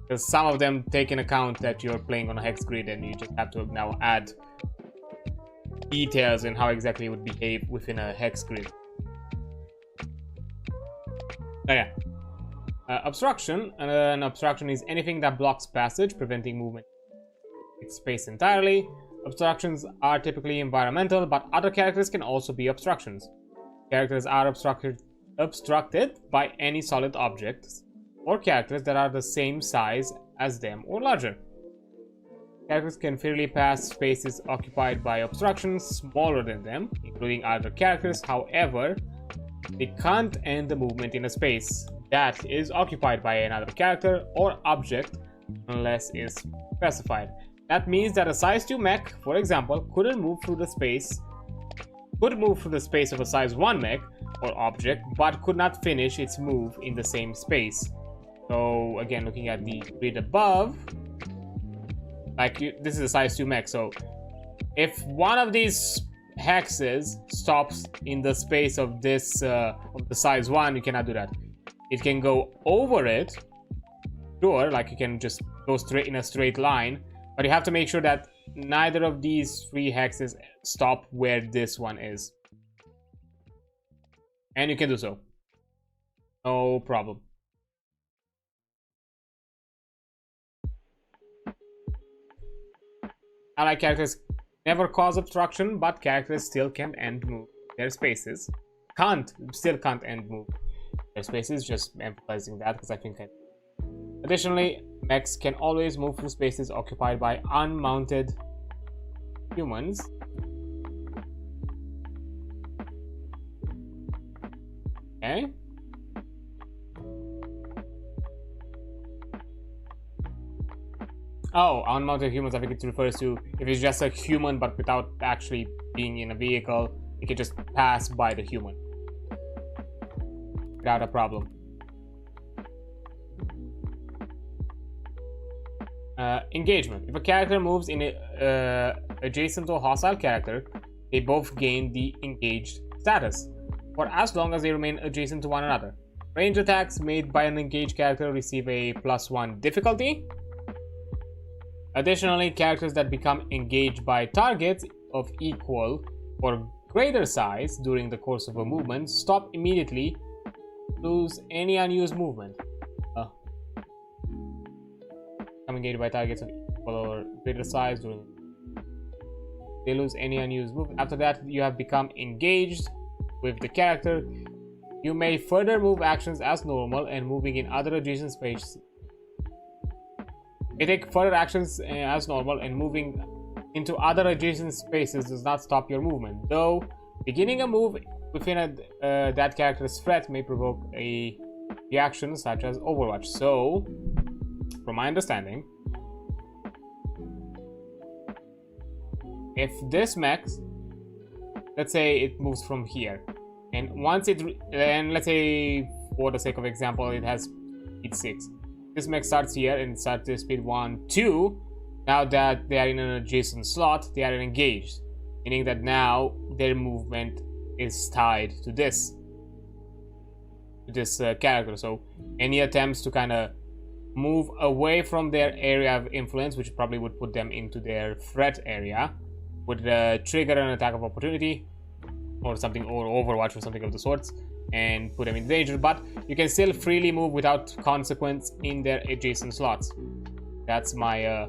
Because some of them take in account that you're playing on a hex grid, and you just have to now add details in how exactly it would behave within a hex grid. Oh yeah. Obstruction. An obstruction is anything that blocks passage, preventing movement in space entirely. Obstructions are typically environmental, but other characters can also be obstructions. Characters are obstructed by any solid objects or characters that are the same size as them or larger. Characters can freely pass spaces occupied by obstructions smaller than them, including other characters. However, they can't end the movement in a space that is occupied by another character or object unless it's specified. That means that a size 2 mech, for example, could move through the space of a size 1 mech or object, but could not finish its move in the same space. So again, looking at the grid above, this is a size 2 mech, so if one of these hexes stops in the space of this of the size 1, you cannot do that. It can go over it, sure, like you can just go straight in a straight line, but you have to make sure that neither of these 3 hexes stop where this one is. And you can do so. No problem. Allied characters never cause obstruction, but characters still can end move their spaces. Still can't end move their spaces, just emphasizing that because I think additionally, mechs can always move through spaces occupied by unmounted humans. Okay. Oh, unmounted humans, I think it refers to if it's just a human but without actually being in a vehicle, it can just pass by the human without a problem. Engagement. If a character moves in adjacent to a hostile character, they both gain the engaged status for as long as they remain adjacent to one another. Range attacks made by an engaged character receive a +1 difficulty. Additionally, characters that become engaged by targets of equal or greater size during the course of a movement stop immediately, lose any unused movement. Become engaged by targets of equal or greater size during they lose any unused movement. After that, you have become engaged with the character. You may further move actions as normal and moving in other adjacent spaces. You take further actions as normal, and moving into other adjacent spaces does not stop your movement, though beginning a move within that character's threat may provoke a reaction such as Overwatch. So, from my understanding, if this mech, let's say it moves from here, and once and let's say for the sake of example it has speed 6. This mech starts here and starts to speed 1, 2. Now that they are in an adjacent slot, they are engaged, meaning that now their movement is tied to this character. So any attempts to kind of move away from their area of influence, which probably would put them into their threat area, would trigger an attack of opportunity or something, or Overwatch or something of the sorts, and put them in danger. But you can still freely move without consequence in their adjacent slots. That's my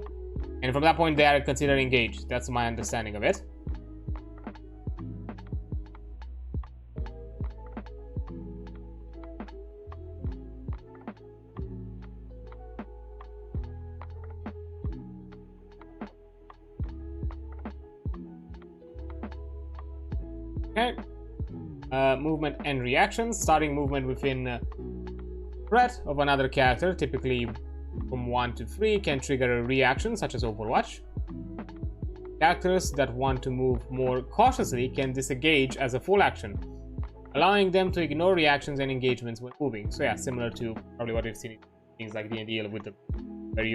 and from that point they are considered engaged. That's my understanding of it. Okay. Movement and reactions. Starting movement within threat of another character, typically from 1 to 3, can trigger a reaction such as Overwatch. Characters that want to move more cautiously can disengage as a full action, allowing them to ignore reactions and engagements when moving. So yeah, similar to probably what we've seen in things like D&D with the, where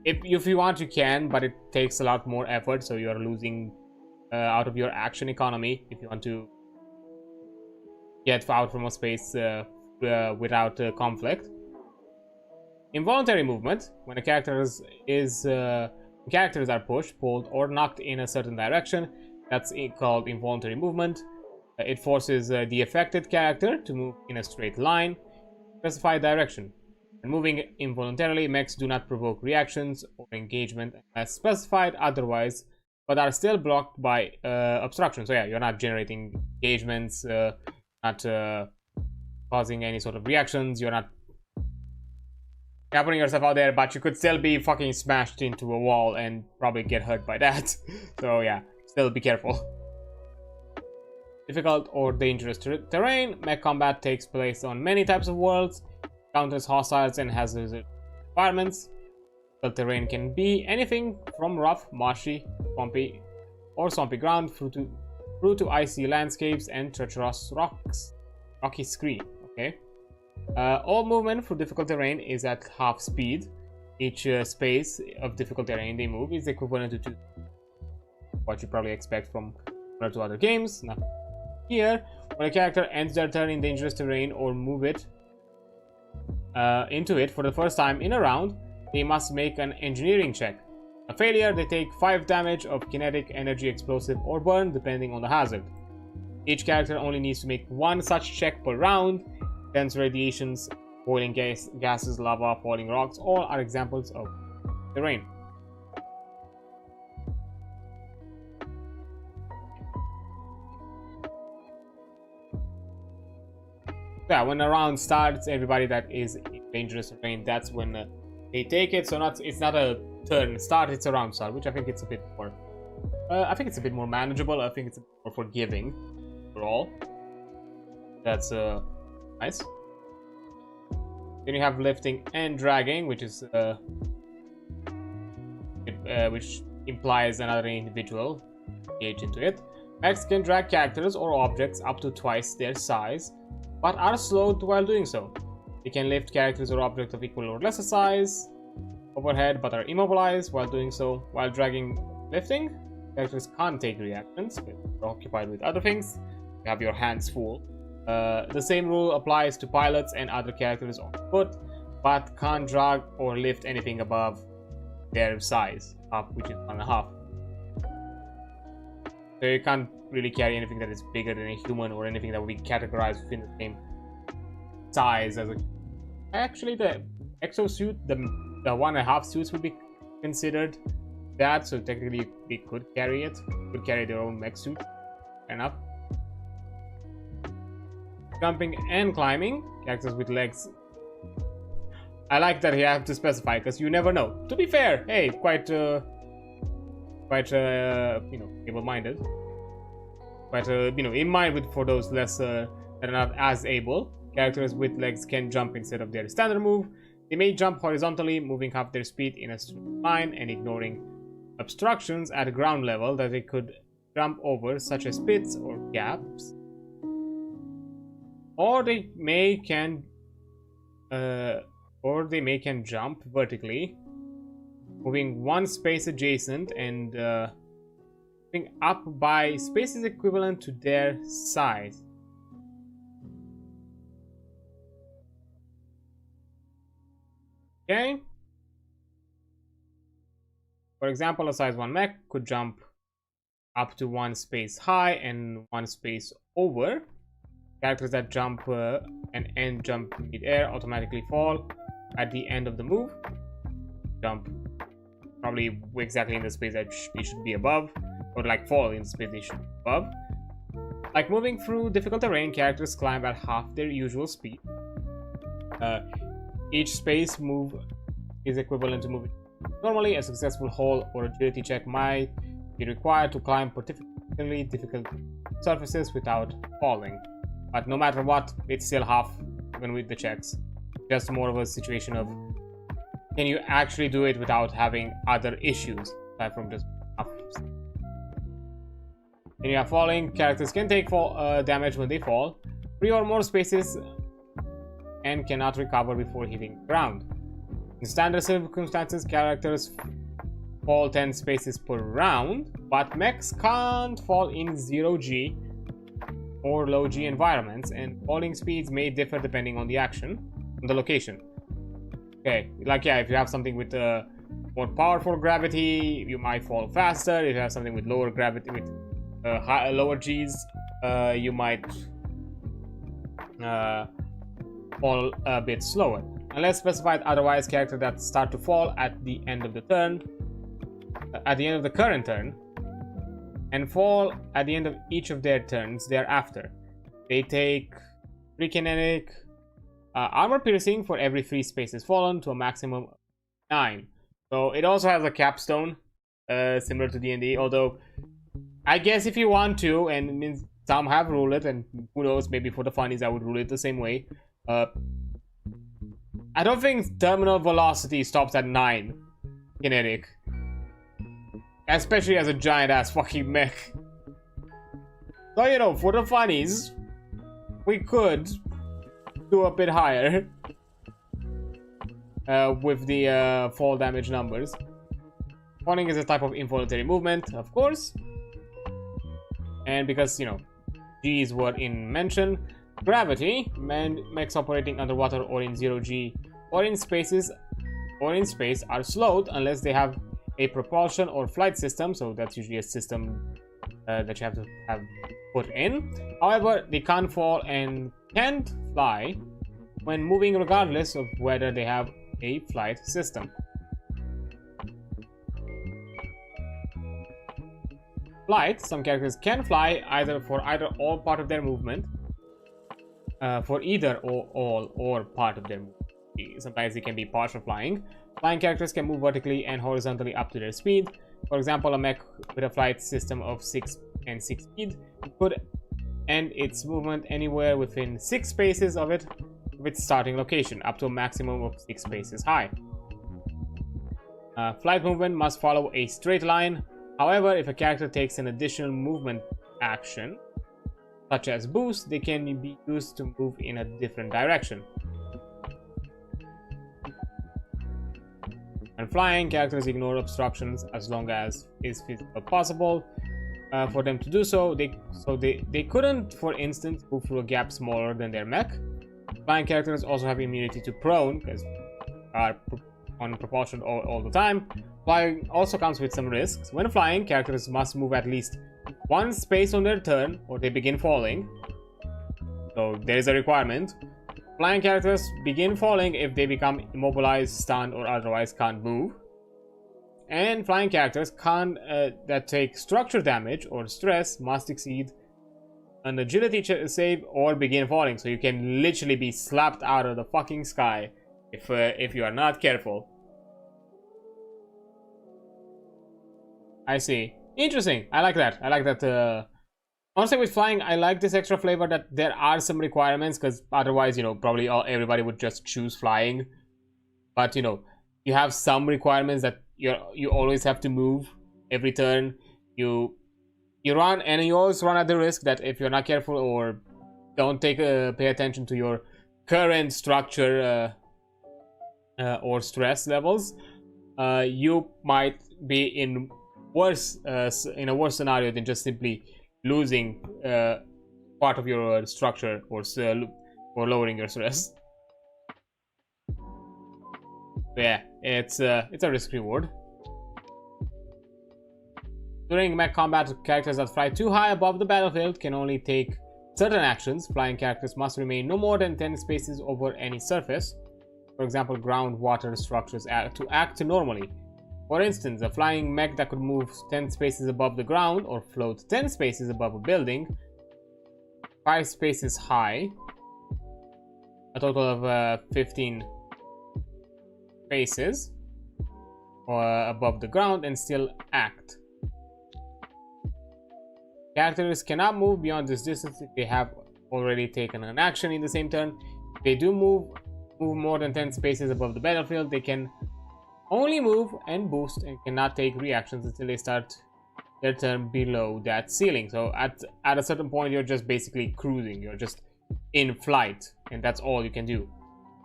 if you want you can, but it takes a lot more effort, so you are losing out of your action economy if you want to get out from a space without conflict. Involuntary movement, when a characters are pushed, pulled, or knocked in a certain direction, that's called involuntary movement. It forces the affected character to move in a straight line, specified direction. And moving involuntarily, mechs do not provoke reactions or engagement as specified otherwise, but are still blocked by obstruction. So yeah, you're not generating engagements, not causing any sort of reactions. You're not You're putting yourself out there, but you could still be fucking smashed into a wall and probably get hurt by that. So yeah, still be careful. Difficult or dangerous terrain. Mech combat takes place on many types of worlds, counters hostiles and hazardous environments. The terrain can be anything from rough, marshy, swampy, or swampy ground through to icy landscapes and treacherous rocky screen. Okay. All movement through difficult terrain is at half speed. Each space of difficult terrain they move is equivalent to what you probably expect from one or two other games. Now, here, when a character ends their turn in dangerous terrain or move it into it for the first time in a round, they must make an engineering check. A failure, they take 5 damage of kinetic, energy, explosive, or burn, depending on the hazard. Each character only needs to make one such check per round. Dense radiations, boiling gases, lava, falling rocks, all are examples of terrain. Yeah, when a round starts, everybody that is in dangerous terrain, that's when they take it. So it's not a turn start, it's a round start, which I think it's a bit more. I think it's a bit more manageable. I think it's a bit more forgiving for all. That's nice. Then you have lifting and dragging, which is which implies another individual engage into it. Mechs can drag characters or objects up to twice their size, but are slowed while doing so. They can lift characters or objects of equal or lesser size overhead, but are immobilized while doing so. While dragging lifting, characters can't take reactions, but are occupied with other things. You have your hands full. The same rule applies to pilots and other characters on foot, but can't drag or lift anything above their size, which is 1.5. So you can't really carry anything that is bigger than a human or anything that would be categorized within the same size as a... Actually, the exosuit, the 1.5 suits would be considered that, so technically they could carry it, could carry their own mech suit. Fair enough. Jumping and climbing, characters with legs. I like that you have to specify, because you never know. To be fair, hey, quite you know, able-minded. But you know, in mind with for those less that are not as able, characters with legs can jump instead of their standard move. They may jump horizontally, moving half their speed in a straight line and ignoring obstructions at ground level that they could jump over, such as pits or gaps. Or they may can jump vertically, moving one space adjacent and moving up by spaces equivalent to their size. Okay. For example, a size 1 mech could jump up to one space high and one space over. Characters that jump and end jump mid-air automatically fall at the end of the move. Jump probably exactly in the space that they should be above, or like fall in the space they should be above. Like moving through difficult terrain, characters climb at half their usual speed. Each space move is equivalent to moving normally. A successful haul or agility check might be required to climb particularly difficult surfaces without falling. But no matter what, it's still half, even with the checks. Just more of a situation of, can you actually do it without having other issues, aside from just half. When you are falling, characters can take damage when they fall, 3 or more spaces, and cannot recover before hitting the ground. In standard circumstances, characters fall 10 spaces per round, but mechs can't fall in 0G or low G environments, and falling speeds may differ depending on the action and the location. Okay, like yeah, if you have something with more powerful gravity, you might fall faster. If you have something with lower gravity, with lower Gs, you might fall a bit slower. Unless specified otherwise, characters that start to fall at the end of the turn, at the end of the current turn, and fall at the end of each of their turns thereafter. They take 3 kinetic, armor piercing for every 3 spaces fallen to a maximum of 9. So it also has a capstone, similar to D&D, although I guess if you want to, and it means some have ruled it, and who knows, maybe for the funnies I would rule it the same way. I don't think terminal velocity stops at 9 kinetic. Especially as a giant ass fucking mech. So, you know, for the funnies, we could do a bit higher with the fall damage numbers. Falling is a type of involuntary movement, of course. And because, you know, G's were in mention, gravity, mechs operating underwater or in 0G or in space are slowed unless they have a propulsion or flight system, so that's usually a system that you have to have put in. However, they can't fall and can't fly when moving regardless of whether they have a flight system. Flight, some characters can fly either all part of their movement, for either or all or part of their movement. Sometimes it can be partial flying. Flying characters can move vertically and horizontally up to their speed. For example, a mech with a flight system of 6 and 6 speed could end its movement anywhere within 6 spaces of its starting location, up to a maximum of 6 spaces high. Flight movement must follow a straight line. However, if a character takes an additional movement action, such as boost, they can be used to move in a different direction. When flying, characters ignore obstructions as long as is physically possible for them to do so. They couldn't, for instance, move through a gap smaller than their mech. Flying characters also have immunity to prone, because are on propulsion all the time. Flying also comes with some risks. When flying, characters must move at least 1 space on their turn or they begin falling. So there is a requirement. Flying characters begin falling if they become immobilized, stunned, or otherwise can't move. And flying characters that take structure damage or stress must exceed an agility save or begin falling. So you can literally be slapped out of the fucking sky if you are not careful. I see. Interesting. I like that. I like that. Honestly, with flying, I like this extra flavor that there are some requirements, because otherwise, you know, probably everybody would just choose flying. But, you know, you have some requirements that you always have to move every turn. You run, and you always run at the risk that if you're not careful or don't pay attention to your current structure or stress levels, you might be in a worse scenario than just simply losing part of your structure or lowering your stress. So yeah, it's a risk reward. During mech combat, characters that fly too high above the battlefield can only take certain actions. Flying characters must remain no more than 10 spaces over any surface. For example, groundwater structures to act normally. For instance, a flying mech that could move 10 spaces above the ground or float 10 spaces above a building, 5 spaces high, a total of 15 spaces above the ground, and still act. Characters cannot move beyond this distance if they have already taken an action in the same turn. If they do move more than 10 spaces above the battlefield, they can only move and boost and cannot take reactions until they start their turn below that ceiling. So at a certain point, you're just basically cruising. You're just in flight, and that's all you can do.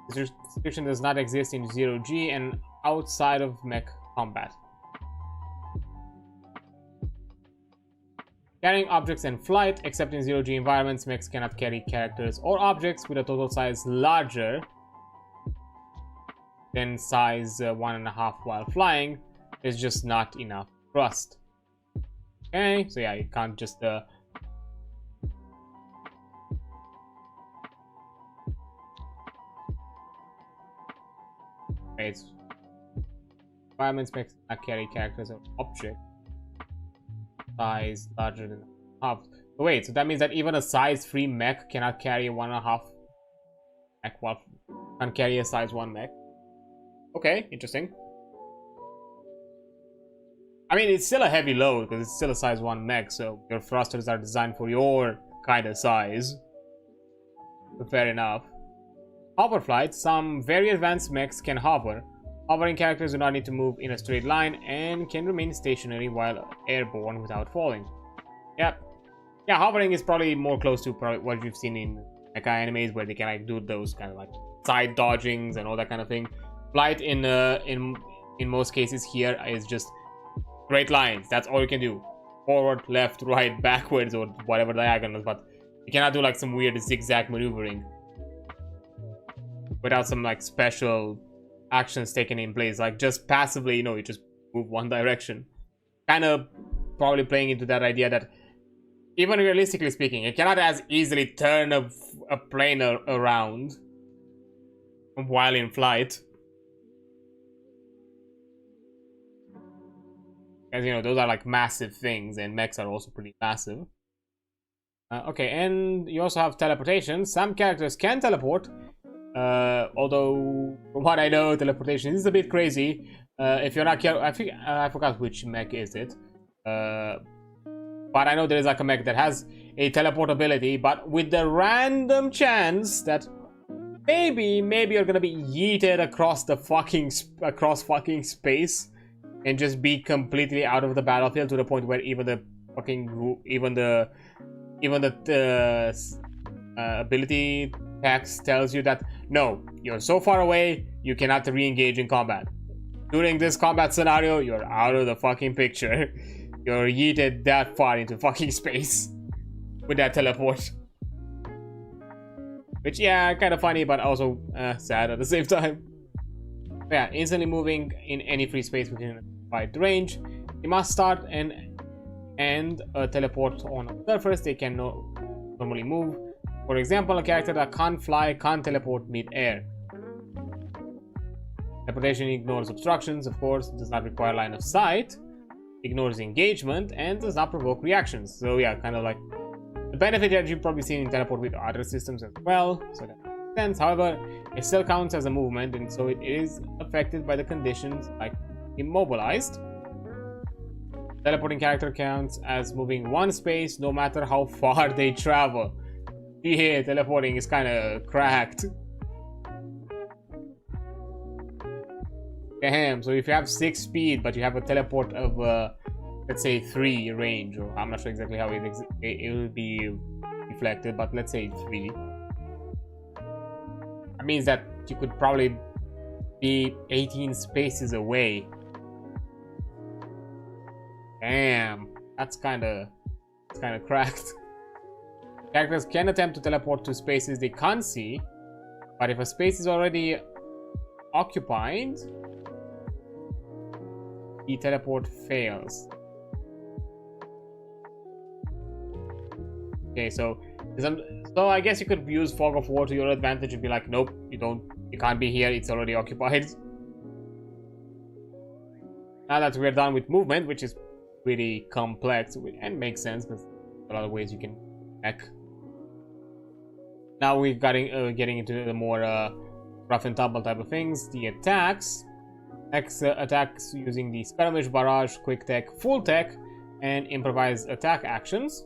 This restriction does not exist in 0G and outside of mech combat. Carrying objects and flight, except in 0G environments, mechs cannot carry characters or objects with a total size larger than size 1.5 while flying. There's just not enough thrust. Okay, so yeah, you can't just environments mechs cannot carry characters or objects size larger than half. Wait, so that means that even a size 3 mech cannot carry 1.5 mech while Can't carry a size 1 mech. Okay, interesting. I mean, it's still a heavy load because it's still a size 1 mech, so your thrusters are designed for your kind of size. So fair enough. Hover flight. Some very advanced mechs can hover. Hovering characters do not need to move in a straight line and can remain stationary while airborne without falling. Yep. Yeah, hovering is probably more close to what you've seen in mecha animes, where they can like do those kind of like side dodgings and all that kind of thing. Flight in most cases here is just straight lines. That's all you can do. Forward, left, right, backwards, or whatever diagonals. But you cannot do like some weird zigzag maneuvering without some like special actions taken in place. Like just passively, you just move one direction. Kind of probably playing into that idea that even realistically speaking, you cannot as easily turn a plane around while in flight. As those are like massive things, and mechs are also pretty massive. Okay, and you also have teleportation. Some characters can teleport, although from what I know, teleportation is a bit crazy. If you're not careful, I forgot which mech is it. But I know there is like a mech that has a teleport ability, but with the random chance that maybe you're gonna be yeeted across fucking space and just be completely out of the battlefield to the point where even the ability text tells you that no, you're so far away you cannot re-engage in combat. During this combat scenario, you're out of the fucking picture. You're yeeted that far into fucking space with that teleport. Which, yeah, kind of funny, but also sad at the same time. Yeah, instantly moving in any free space within a wide range. You must start and end a teleport on a surface they can normally move. For example, a character that can't fly can't teleport mid-air. Teleportation ignores obstructions, of course, does not require line of sight, ignores engagement, and does not provoke reactions. So yeah, kind of like the benefit that you've probably seen in teleport with other systems as well, so that makes sense. However, it still counts as a movement, and so it is affected by the conditions like immobilized. Teleporting character counts as moving one space no matter how far they travel. Yeah, teleporting is kind of cracked. Damn, so if you have 6 speed but you have a teleport of let's say 3 range, or I'm not sure exactly how it will be reflected, but let's say 3, that means that you could probably be 18 spaces away. Damn, that's kind of cracked. Characters can attempt to teleport to spaces they can't see, but if a space is already occupied, the teleport fails. Okay, so I guess you could use Fog of War to your advantage and be like, nope, you can't be here, it's already occupied. Now that we're done with movement, which is pretty complex and makes sense because a lot of ways you can mech. Now we're getting into the more rough and tumble type of things. The attacks. X attacks using the skirmish, barrage, quick tech, full tech, and improvised attack actions.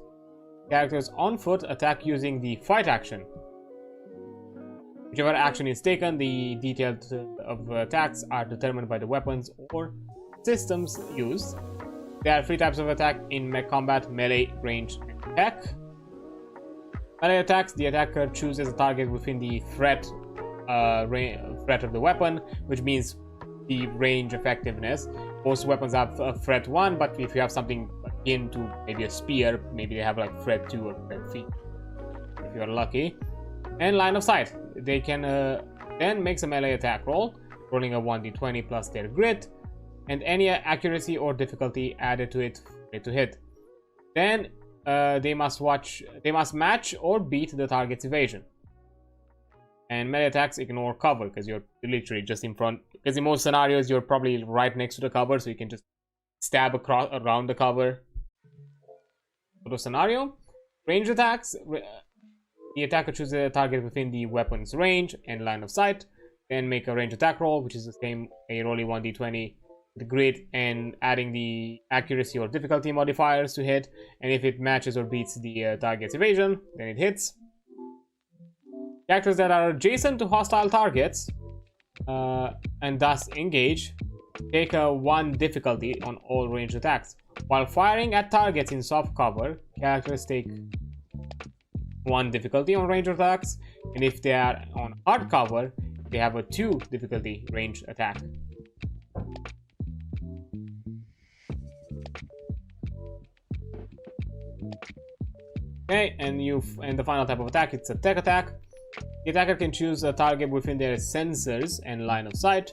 Characters on foot attack using the fight action. Whichever action is taken, the details of attacks are determined by the weapons or systems used. There are 3 types of attack in mech combat: melee, range, and tech. Melee attacks, the attacker chooses a target within the threat of the weapon, which means the range effectiveness. Most weapons have a threat 1, but if you have something akin to maybe a spear, maybe they have like threat 2 or threat 3 if you're lucky. And line of sight, they can then makes a melee attack roll, rolling a 1d20 plus their grit, and any accuracy or difficulty added to it to hit. Then they must match or beat the target's evasion. And melee attacks ignore cover because you're literally just in front. Because in most scenarios, you're probably right next to the cover, so you can just stab around the cover. For the scenario, range attacks, the attacker chooses a target within the weapon's range and line of sight. Then make a range attack roll, which is the same, a rolling 1d20 the grid, and adding the accuracy or difficulty modifiers to hit. And if it matches or beats the target's evasion, then it hits. Characters that are adjacent to hostile targets and thus engage take a 1 difficulty on all ranged attacks. While firing at targets in soft cover, characters take 1 difficulty on ranged attacks, and if they are on hard cover, they have a 2 difficulty ranged attack. Okay, and the final type of attack, it's a tech attack. The attacker can choose a target within their sensors and line of sight.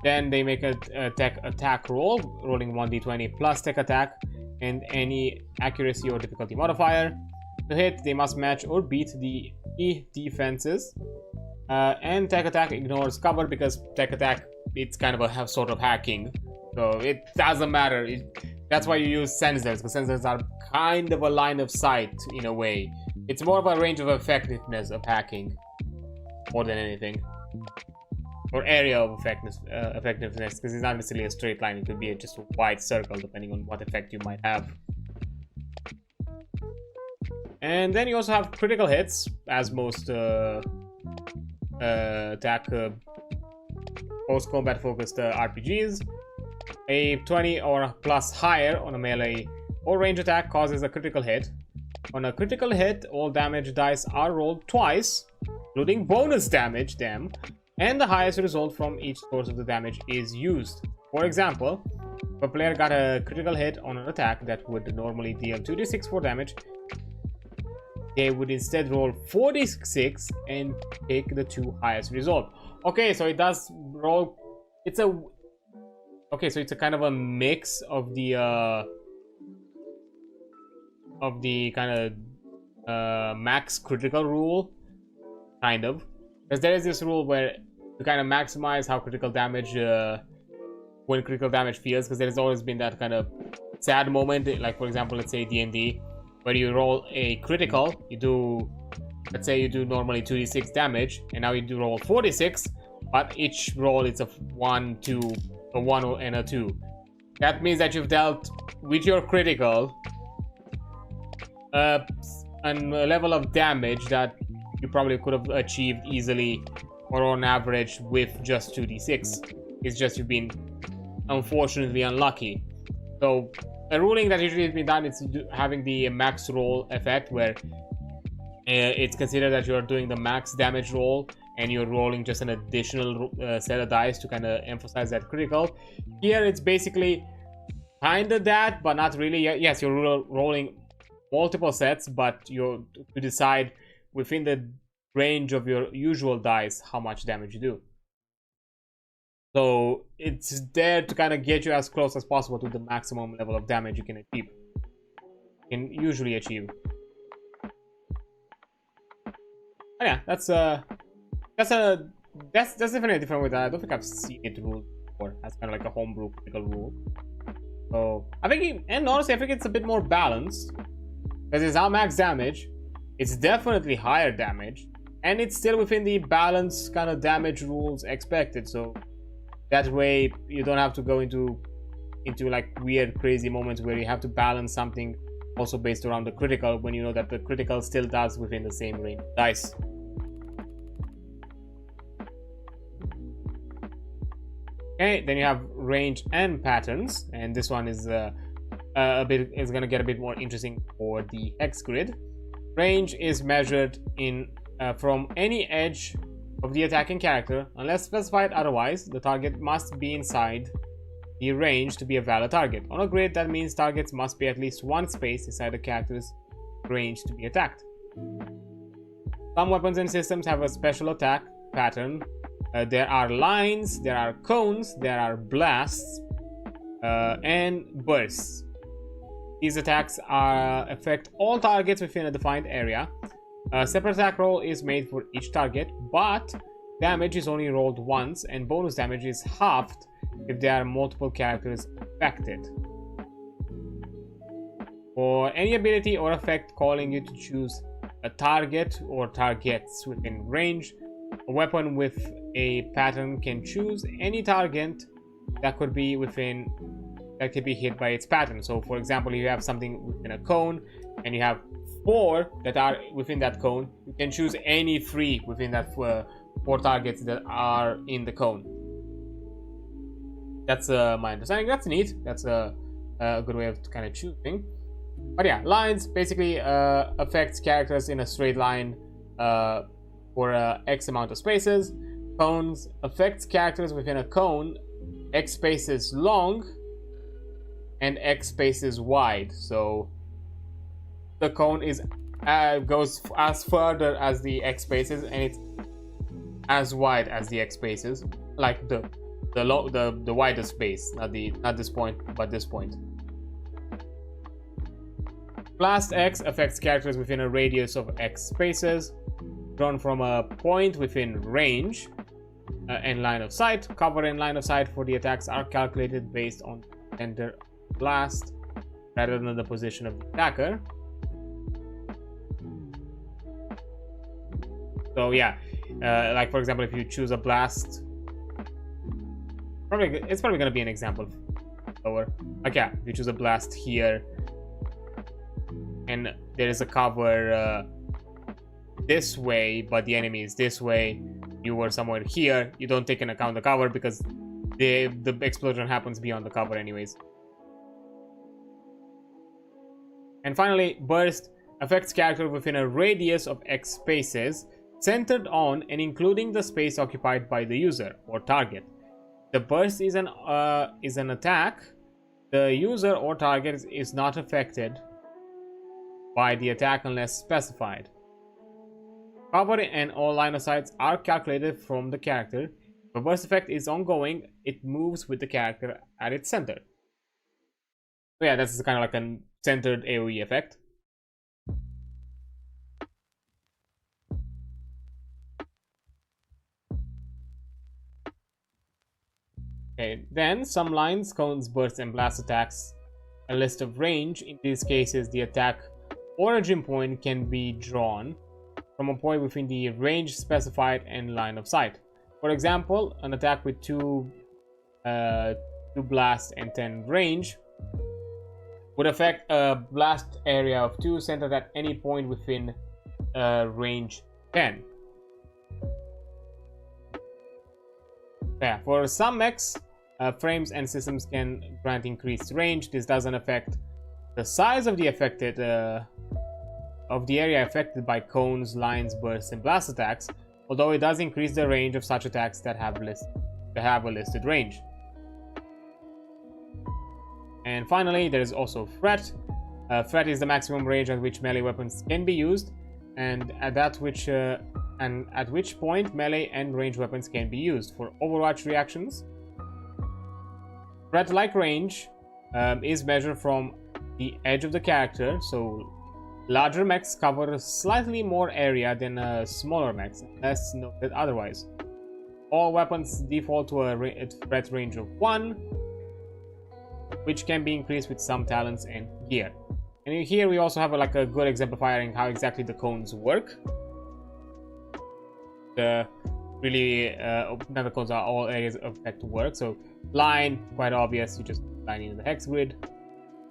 Then they make a tech attack roll, rolling 1d20 plus tech attack and any accuracy or difficulty modifier. To hit, they must match or beat the E defenses. And tech attack ignores cover because tech attack, it's kind of a sort of hacking. So it doesn't matter. That's why you use sensors, because sensors are kind of a line of sight in a way. It's more of a range of effectiveness of hacking more than anything. Or area of effectiveness, because it's not necessarily a straight line. It could be just a wide circle depending on what effect you might have. And then you also have critical hits, as most attack post-combat focused RPGs. A 20 or plus higher on a melee or range attack causes a critical hit. On a critical hit, all damage dice are rolled twice, including bonus damage, and the highest result from each source of the damage is used. For example, if a player got a critical hit on an attack that would normally deal 2d6 for damage, they would instead roll 4d6 and take the 2 highest result. Okay, so it does roll. Okay, so it's a kind of a mix of the kind of max critical rule, kind of, because there is this rule where you kind of maximize how critical damage when critical damage feels, because there's always been that kind of sad moment, like for example, let's say D&D, where you roll a critical, let's say you do normally 2d6 damage, and now you do roll 4d6, but each roll it's a 1, 2, a 1 and a 2. That means that you've dealt with your critical a level of damage that you probably could have achieved easily or on average with just 2d6. It's just you've been unfortunately unlucky. So a ruling that usually has been done is having the max roll effect, where it's considered that you're doing the max damage roll and you're rolling just an additional set of dice to kind of emphasize that critical. Here it's basically kind of that, but not really. Yes, you're rolling multiple sets, but you decide within the range of your usual dice how much damage you do. So it's there to kind of get you as close as possible to the maximum level of damage you can achieve. Can usually achieve. Oh yeah, that's definitely a different way. I don't think I've seen it ruled before. That's kind of like a homebrew critical rule. So I think, and honestly, I think it's a bit more balanced, because it's not max damage. It's definitely higher damage, and it's still within the balanced kind of damage rules expected. So that way you don't have to go into like weird crazy moments where you have to balance something also based around the critical, when you know that the critical still does within the same range of dice. Okay, then you have range and patterns, and this one is gonna get a bit more interesting for the hex grid. Range is measured in from any edge of the attacking character. Unless specified otherwise, the target must be inside the range to be a valid target. On a grid, that means targets must be at least one space inside the character's range to be attacked. Some weapons and systems have a special attack pattern. There are lines, there are cones, there are blasts, and bursts. These attacks affect all targets within a defined area. A separate attack roll is made for each target, but damage is only rolled once, and bonus damage is halved if there are multiple characters affected. For any ability or effect calling you to choose a target or targets within range, A weapon with a pattern can choose any target that could be hit by its pattern. So for example, if you have something within a cone and you have 4 that are within that cone, you can choose any 3 within that 4 targets that are in the cone. That's my understanding. That's neat. That's a good way of kind of choosing. But yeah, lines basically affects characters in a straight line for X amount of spaces. Cones affects characters within a cone X spaces long and X spaces wide. So the cone is goes as further as the X spaces, and it's as wide as the X spaces, like the widest space, not this point, but this point. Blast X affects characters within a radius of X spaces, drawn from a point within range and line of sight. Cover and line of sight for the attacks are calculated based on the center of blast rather than the position of the attacker. So yeah, like for example, if you choose a blast, it's probably going to be an example lower. Like yeah, if you choose a blast here and there is a cover this way, but the enemy is this way, you were somewhere here, you don't take into account the cover because the explosion happens beyond the cover anyways. And finally, burst affects character within a radius of X spaces centered on and including the space occupied by the user or target. The burst is an attack. The user or target is not affected by the attack unless specified. Cover and all line of sights are calculated from the character. The burst effect is ongoing. It moves with the character at its center. So yeah, that's kind of like a centered AoE effect. Okay, then some lines, cones, bursts, and blast attacks. A list of range. In these cases, the attack origin point can be drawn from a point within the range specified and line of sight. For example, an attack with 2 blast and 10 range would affect a blast area of 2 centered at any point within range 10. Yeah, for some mechs, frames and systems can grant increased range. This doesn't affect the size of the affected of the area affected by cones, lines, bursts, and blast attacks, although it does increase the range of such attacks that have a listed range. And finally, there is also threat. Threat is the maximum range at which melee weapons can be used, and at which point melee and range weapons can be used. For Overwatch reactions, threat-like range is measured from the edge of the character, so larger mechs cover slightly more area than smaller mechs, unless noted otherwise. All weapons default to a threat range of 1, which can be increased with some talents and gear. And here we also have a good exemplifying how exactly the cones work. None of the cones are all areas of effect to work. So line, quite obvious, you just line in the hex grid.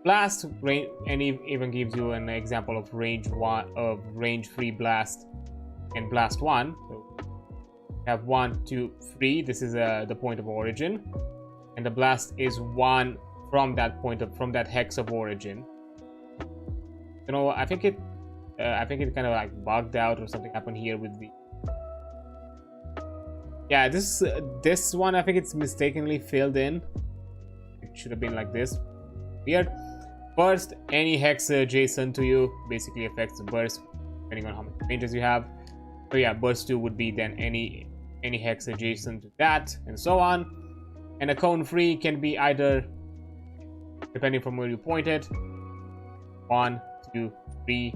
Blast, and even gives you an example of range 3 blast and blast 1. So you have 1, 2, 3. This is the point of origin, and the blast is 1 from that from that hex of origin. You know, I think it kind of like bugged out or something happened here with the. Yeah, this one I think it's mistakenly filled in. It should have been like this. Weird. Burst, any hex adjacent to you basically affects the burst depending on how many ranges you have. So yeah, burst 2 would be then any hex adjacent to that, and so on. And a cone free can be either, depending from where you point it, 1, 2, 3,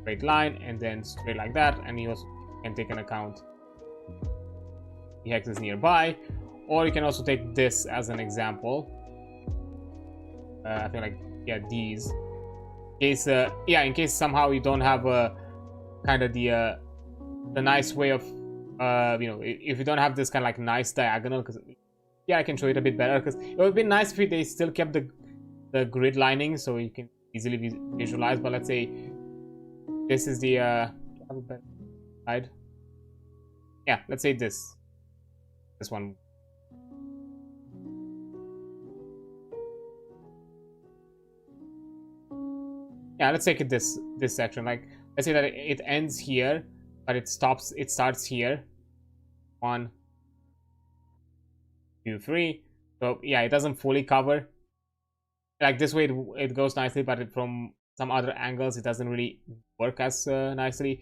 straight line, and then straight like that. And you also can take into account the hexes nearby, or you can also take this as an example. I feel like, yeah, these. In case somehow you don't have a kind of the nice way of you know, if you don't have this kind of like nice diagonal, because yeah, I can show it a bit better, because it would be nice if they still kept the grid lining so you can easily visualize. But let's say this is the side. Yeah, let's say this one. Yeah, let's take it this section. Like, let's say that it ends here, but it starts here. 1, 2, 3. So yeah, it doesn't fully cover. Like this way, it goes nicely, but from some other angles, it doesn't really work as nicely.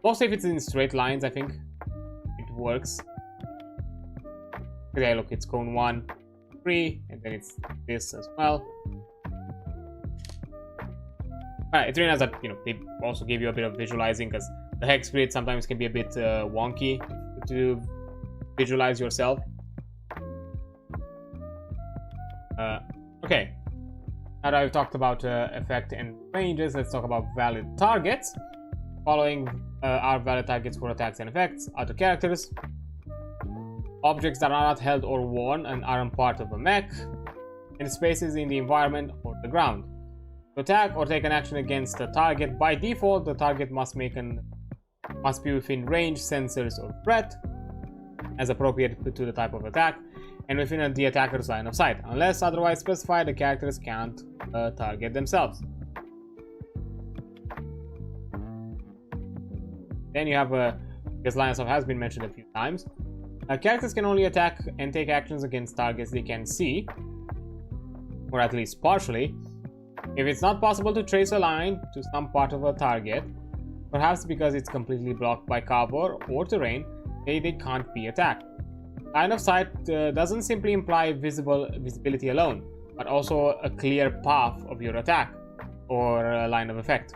Mostly if it's in straight lines, I think it works. Okay, look, it's cone 1, 3, and then it's this as well. It's really nice that, you know, they also give you a bit of visualizing, because the hex grid sometimes can be a bit wonky to visualize yourself. Okay, now that I've talked about effect and ranges, let's talk about valid targets. Following are valid targets for attacks and effects: other characters, objects that are not held or worn and aren't part of a mech, and spaces in the environment or the ground. To attack or take an action against the target, by default, the target must be within range, sensors, or threat, as appropriate to the type of attack, and within the attacker's line of sight. Unless otherwise specified, the characters can't target themselves. Then you have because line of sight has been mentioned a few times. Characters can only attack and take actions against targets they can see, or at least partially. If it's not possible to trace a line to some part of a target, perhaps because it's completely blocked by cover or terrain, they can't be attacked. Line of sight doesn't simply imply visibility alone, but also a clear path of your attack or a line of effect.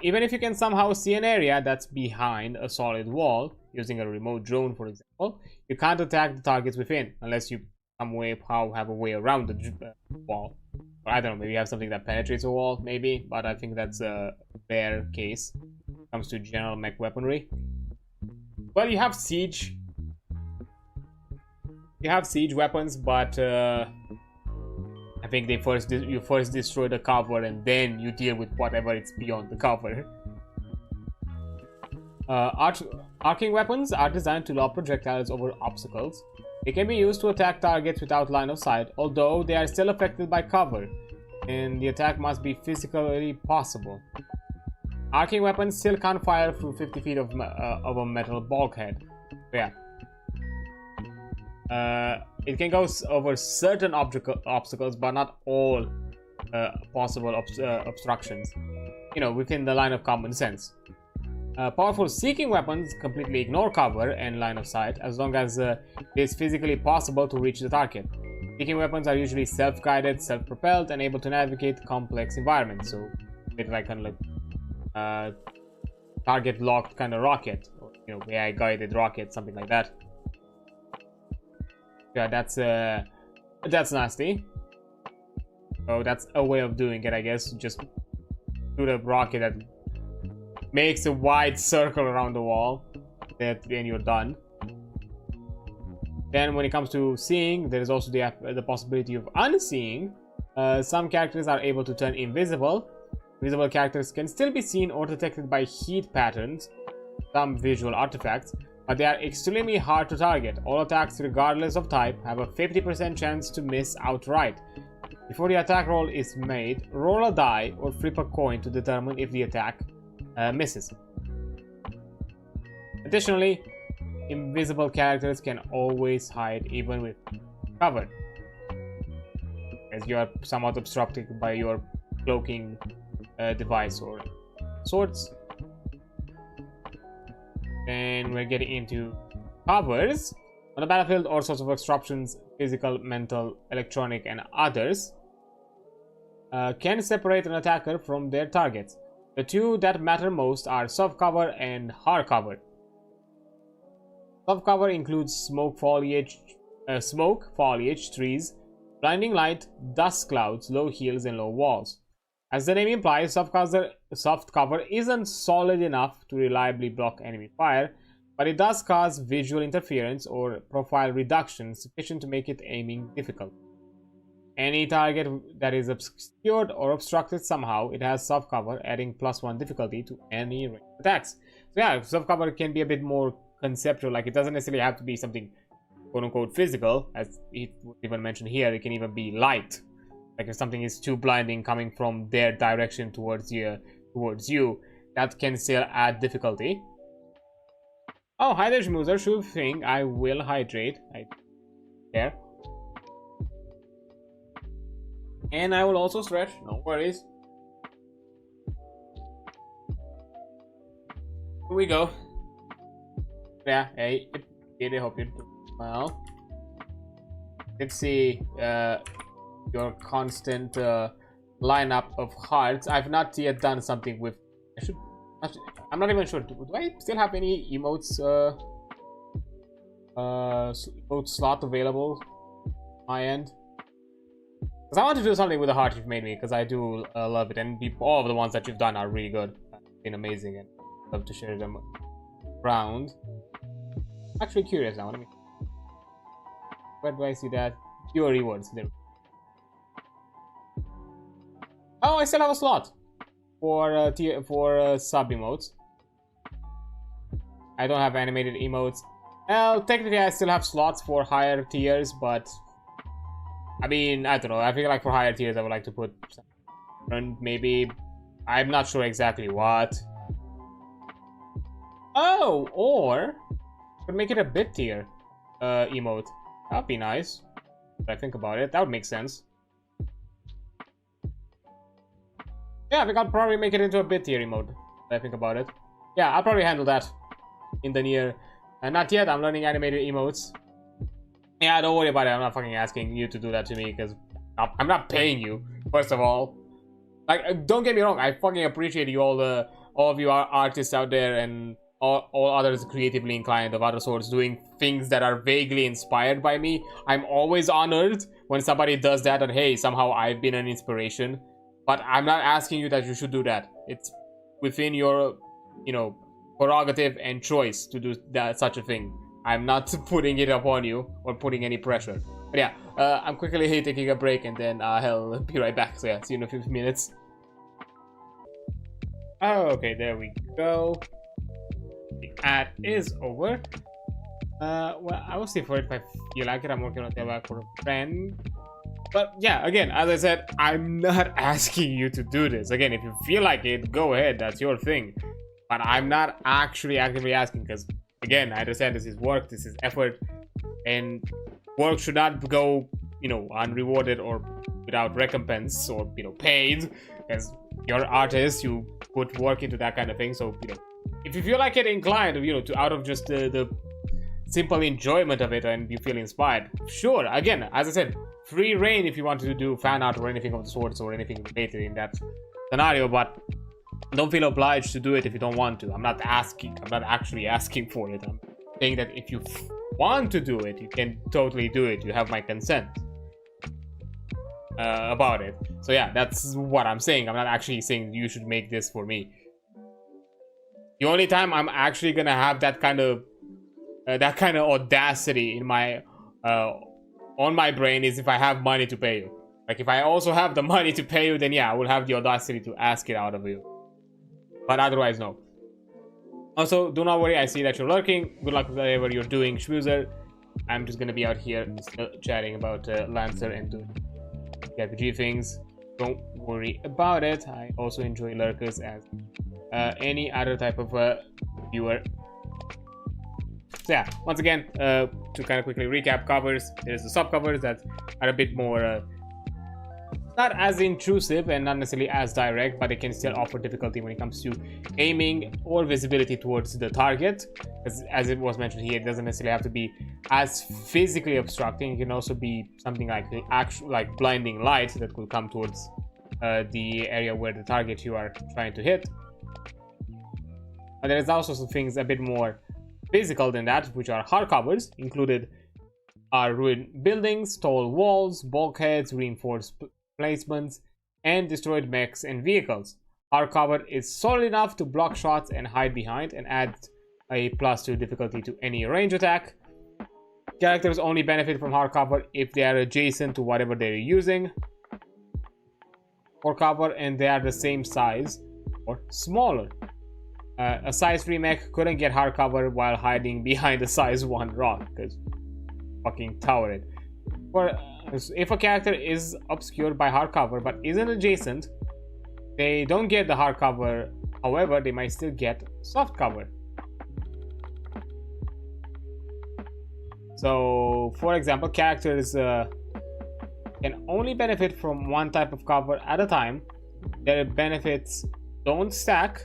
Even if you can somehow see an area that's behind a solid wall, using a remote drone for example, you can't attack the targets within unless you have a way around the wall. Or I don't know, maybe you have something that penetrates a wall, maybe, but I think that's a rare case when it comes to general mech weaponry. Well, you have siege weapons, but I think you first destroy the cover and then you deal with whatever it's beyond the cover. Arcing weapons are designed to lob projectiles over obstacles. They can be used to attack targets without line of sight, although they are still affected by cover, and the attack must be physically possible. Arcing weapons still can't fire through 50 feet of a metal bulkhead. Yeah. It can go over certain obstacles, but not all possible obstructions. You know, within the line of common sense. Powerful seeking weapons completely ignore cover and line of sight as long as it is physically possible to reach the target. Seeking weapons are usually self-guided, self-propelled, and able to navigate complex environments. So, a bit like kind of like target-locked kind of rocket, or you know, AI-guided rocket, something like that. Yeah, that's nasty. So that's a way of doing it, I guess. Just shoot a rocket that makes a wide circle around the wall, and you're done. Then when it comes to seeing, there is also the possibility of unseeing. Some characters are able to turn invisible. Visible characters can still be seen or detected by heat patterns, some visual artifacts, but they are extremely hard to target. All attacks, regardless of type, have a 50% chance to miss outright. Before the attack roll is made, roll a die or flip a coin to determine if the attack misses. Additionally, invisible characters can always hide even with cover, as you are somewhat obstructed by your cloaking device or sorts. Then we're getting into covers. On the battlefield, all sorts of obstructions, physical, mental, electronic, and others, can separate an attacker from their targets. The two that matter most are soft cover and hard cover. Soft cover includes smoke, foliage, trees, blinding light, dust clouds, low hills, and low walls. As the name implies, soft cover isn't solid enough to reliably block enemy fire, but it does cause visual interference or profile reduction sufficient to make it aiming difficult. Any target that is obscured or obstructed somehow, it has soft cover, adding +1 difficulty to any ranged attacks. So yeah, soft cover can be a bit more conceptual, like it doesn't necessarily have to be something quote-unquote physical, as it would even mentioned here. It can even be light. Like if something is too blinding coming from their direction towards you, that can still add difficulty. Oh, hi there, Schmoozer. Sure thing, I will hydrate. There. And I will also stretch, no worries. Here we go. Yeah, hey, I hope you're doing well. Let's see your constant lineup of hearts. I've not yet done something with. I'm not even sure. Do I still have any emotes? Emote slot available on my end? Because I want to do something with the heart you've made me, because I do love it, and all of the ones that you've done are really good. They've been amazing, and I'd love to share them around. I'm actually curious now. Let me. Where do I see that? Your rewards. There. Oh, I still have a slot for sub emotes. I don't have animated emotes. Well, technically, I still have slots for higher tiers, but I mean, I don't know. I feel like for higher tiers, I would like to put maybe. I'm not sure exactly what. Oh, or could make it a bit tier emote. That'd be nice. If I think about it, that would make sense. Yeah, I think I'll probably make it into a bit tier emote. If I think about it. Yeah, I'll probably handle that in the near. Not yet. I'm learning animated emotes. Yeah, don't worry about it. I'm not fucking asking you to do that to me because I'm not paying you. First of all, like, don't get me wrong. I fucking appreciate you all of you artists out there and all others creatively inclined of other sorts doing things that are vaguely inspired by me. I'm always honored when somebody does that, and hey, somehow I've been an inspiration. But I'm not asking you that you should do that. It's within your, prerogative and choice to do that such a thing. I'm not putting it upon you or putting any pressure. But yeah, I'm quickly taking a break and then I'll be right back. So yeah, see you in a few minutes. Okay, there we go. The ad is over. Well, I will stay for it if I feel like it. I'm working on tailback for a friend. But yeah, again, as I said, I'm not asking you to do this. Again, if you feel like it, go ahead. That's your thing. But I'm not actually actively asking because, again, I understand this is work, this is effort, and work should not go, unrewarded or without recompense or, paid. As you're an artist, you put work into that kind of thing. So, if you feel like it inclined, to out of just the simple enjoyment of it and you feel inspired, sure. Again, as I said, free reign if you want to do fan art or anything of the sorts or anything related in that scenario, but don't feel obliged to do it if you don't want to. I'm not actually asking for it. I'm saying that if you want to do it, you can totally do it. You have my consent about it. So yeah, that's what I'm saying. I'm not actually saying you should make this for me. The only time I'm actually gonna have that kind of audacity in my on my brain is if I have money to pay you. Like if I also have the money to pay you, then yeah, I will have the audacity to ask it out of you. But otherwise, no. Also, do not worry. I see that you're lurking. Good luck with whatever you're doing, Schmoozer. I'm just gonna be out here chatting about Lancer and doing TTRPG things. Don't worry about it. I also enjoy lurkers as any other type of viewer. So yeah, once again, to kind of quickly recap covers, there's the sub covers that are a bit more not as intrusive and not necessarily as direct, but they can still offer difficulty when it comes to aiming or visibility towards the target. As it was mentioned here, it doesn't necessarily have to be as physically obstructing. It can also be something like blinding light that could come towards the area where the target you are trying to hit. But there's also some things a bit more physical than that, which are hard covers. Included are ruined buildings, tall walls, bulkheads, reinforced placements, and destroyed mechs and vehicles. Hard cover is solid enough to block shots and hide behind, and adds a +2 difficulty to any range attack. Characters only benefit from hard cover if they are adjacent to whatever they're using for cover and they are the same size or smaller. A size 3 mech couldn't get hard cover while hiding behind a size 1 rock because fucking tower it. If a character is obscured by hard cover but isn't adjacent, they don't get the hard cover. However, they might still get soft cover. So, for example, characters can only benefit from one type of cover at a time. Their benefits don't stack.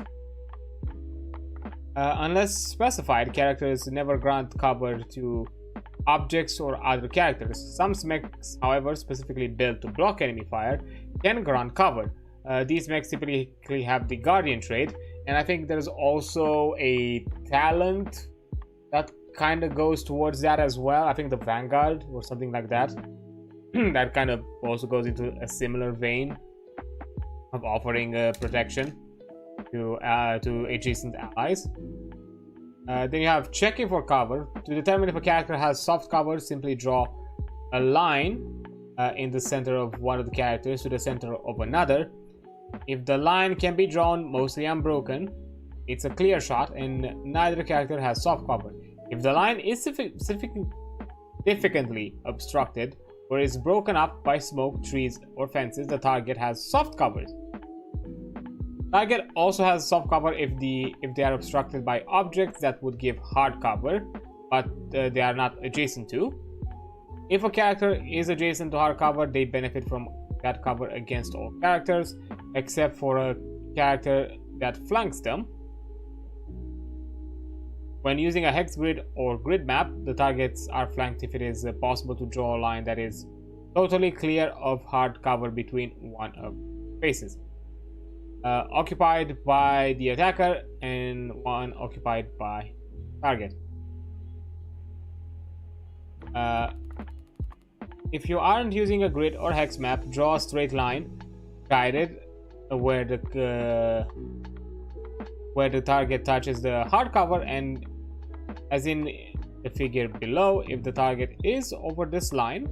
Unless specified, characters never grant cover to objects or other characters. Some mechs, however, specifically built to block enemy fire, can grant cover. These mechs typically have the Guardian trait, and I think there's also a talent that kind of goes towards that as well. I think the Vanguard or something like that. That kind of also goes into a similar vein of offering protection to adjacent allies. Then you have checking for cover. To determine if a character has soft cover, simply draw a line in the center of one of the characters to the center of another. If the line can be drawn mostly unbroken, it's a clear shot and neither character has soft cover. If the line is significantly obstructed or is broken up by smoke, trees, or fences, the target has soft covers. Target also has soft cover if they are obstructed by objects that would give hard cover, but they are not adjacent to. If a character is adjacent to hard cover, they benefit from that cover against all characters, except for a character that flanks them. When using a hex grid or grid map, the targets are flanked if it is possible to draw a line that is totally clear of hard cover between one of spaces. Occupied by the attacker and one occupied by target. If you aren't using a grid or hex map, draw a straight line guided where the target touches the hard cover, and as in the figure below, if the target is over this line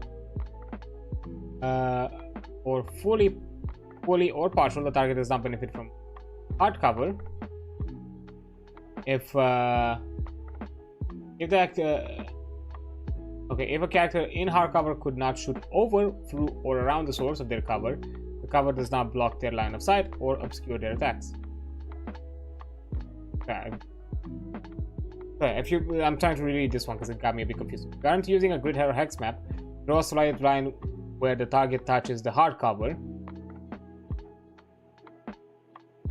or fully or partial, the target does not benefit from hard cover. If a character in hard cover could not shoot over, through, or around the source of their cover, the cover does not block their line of sight or obscure their attacks. I'm trying to reread this one because it got me a bit confused. If you aren't using a grid or hex map, draw a straight line where the target touches the hard cover,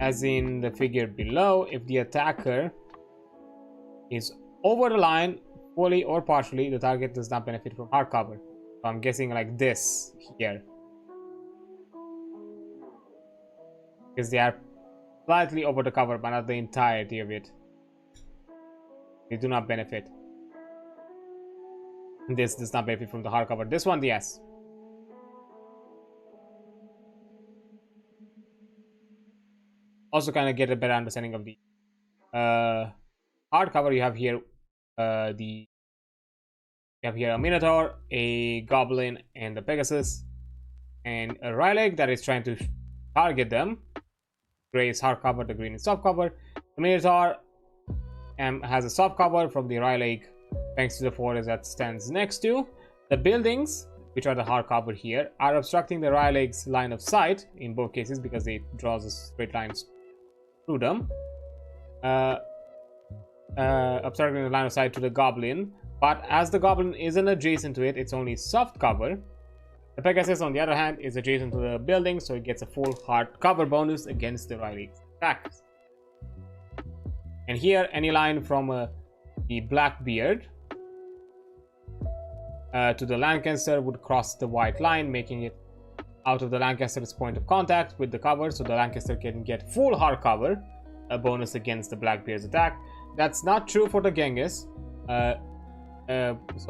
as in the figure below. If the attacker is over the line, fully or partially, the target does not benefit from hard cover. So I'm guessing like this here, because they are slightly over the cover but not the entirety of it. They do not benefit. This does not benefit from the hard cover. This one, yes. Also kind of get a better understanding of the hard cover. You have here a Minotaur, a Goblin, and a Pegasus, and a Rhyleg that is trying to target them. Gray is hard cover, the green is soft cover. The Minotaur has a soft cover from the Rhyleg thanks to the forest that stands next to. The buildings, which are the hard cover here, are obstructing the Rhyleg's line of sight in both cases because it draws a straight lines through them. Obstructing the line of sight to the Goblin, but as the Goblin isn't adjacent to it, it's only soft cover. The Pegasus, on the other hand, is adjacent to the building, so it gets a full hard cover bonus against the Rhyleg's attacks. And here, any line from the Blackbeard to the Lancaster would cross the white line, making it out of the Lancaster's point of contact with the cover, so the Lancaster can get full hard cover, a bonus against the Blackbeard's attack. That's not true for the Genghis. So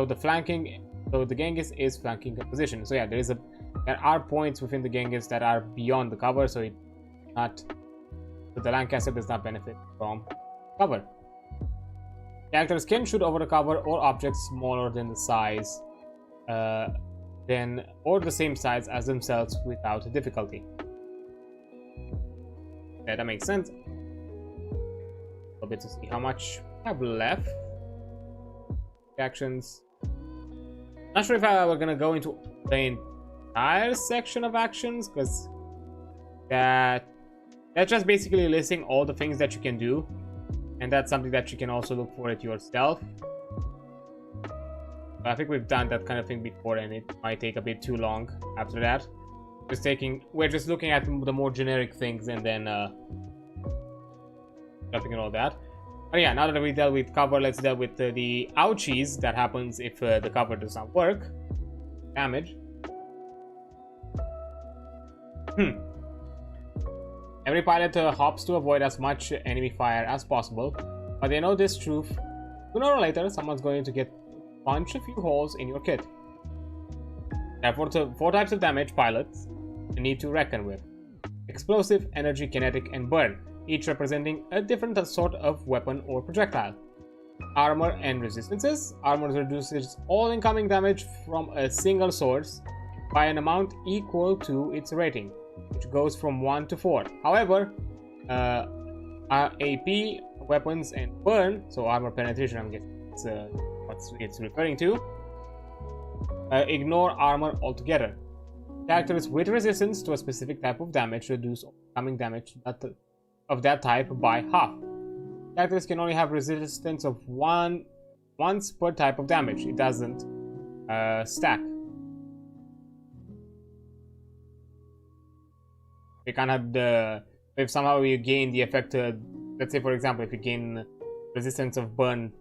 the Genghis is flanking the position. So yeah, there are points within the Genghis that are beyond the cover, so the Lancaster does not benefit from cover. Characters can shoot over the cover or objects smaller than the size or the same size as themselves without difficulty. Yeah, that makes sense. A bit to see how much we have left. Actions. Not sure if we're gonna go into the entire section of actions, because that's just basically listing all the things that you can do, and that's something that you can also look for it yourself. I think we've done that kind of thing before, and it might take a bit too long after that. We're just looking at the more generic things and then jumping and all that. But yeah, now that we dealt with cover, let's deal with the ouchies that happens if the cover does not work. Damage. Every pilot hops to avoid as much enemy fire as possible, but they know this truth. Sooner or later, someone's going to punch a few holes in your kit. There are four types of damage pilots you need to reckon with: explosive, energy, kinetic, and burn, each representing a different sort of weapon or projectile. Armor and resistances. Armor reduces all incoming damage from a single source by an amount equal to its rating, which goes from 1 to 4. However, AP, weapons, and burn, so armor penetration, I'm guessing it's what it's referring to, ignore armor altogether. Characters with resistance to a specific type of damage reduce incoming damage of that type by half. Characters can only have resistance of once per type of damage. It doesn't stack. You can't have if somehow you gain the effect, let's say for example, if you gain resistance of burn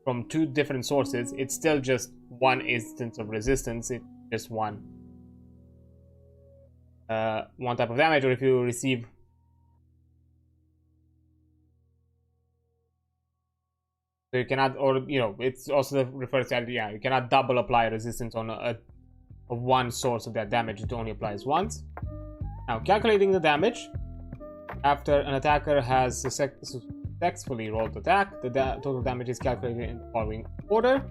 from 2 different sources, it's still just one instance of resistance. It's just one type of damage. Or if you receive so you cannot, or it's also refers to, yeah, you cannot double apply resistance on of one source of that damage. It only applies once. Now, calculating the damage. After an attacker has successfully rolled attack, the total damage is calculated in the following order.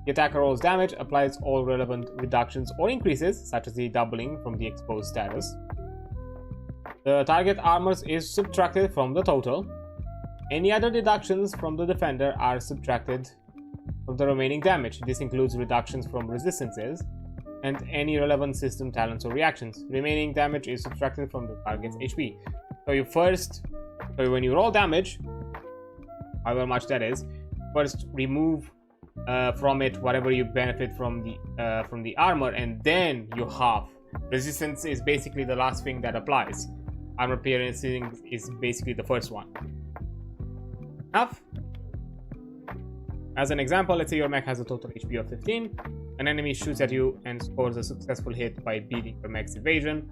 The attacker rolls damage, applies all relevant reductions or increases, such as the doubling from the exposed status. The target armor is subtracted from the total. Any other deductions from the defender are subtracted from the remaining damage. This includes reductions from resistances and any relevant system talents or reactions. Remaining damage is subtracted from the target's HP. So when you roll damage, however much that is, first remove from it whatever you benefit from the armor, and then you half. Resistance is basically the last thing that applies. Armor piercing is basically the first one. Enough. As an example, let's say your mech has a total HP of 15. An enemy shoots at you and scores a successful hit by beating your mech's evasion.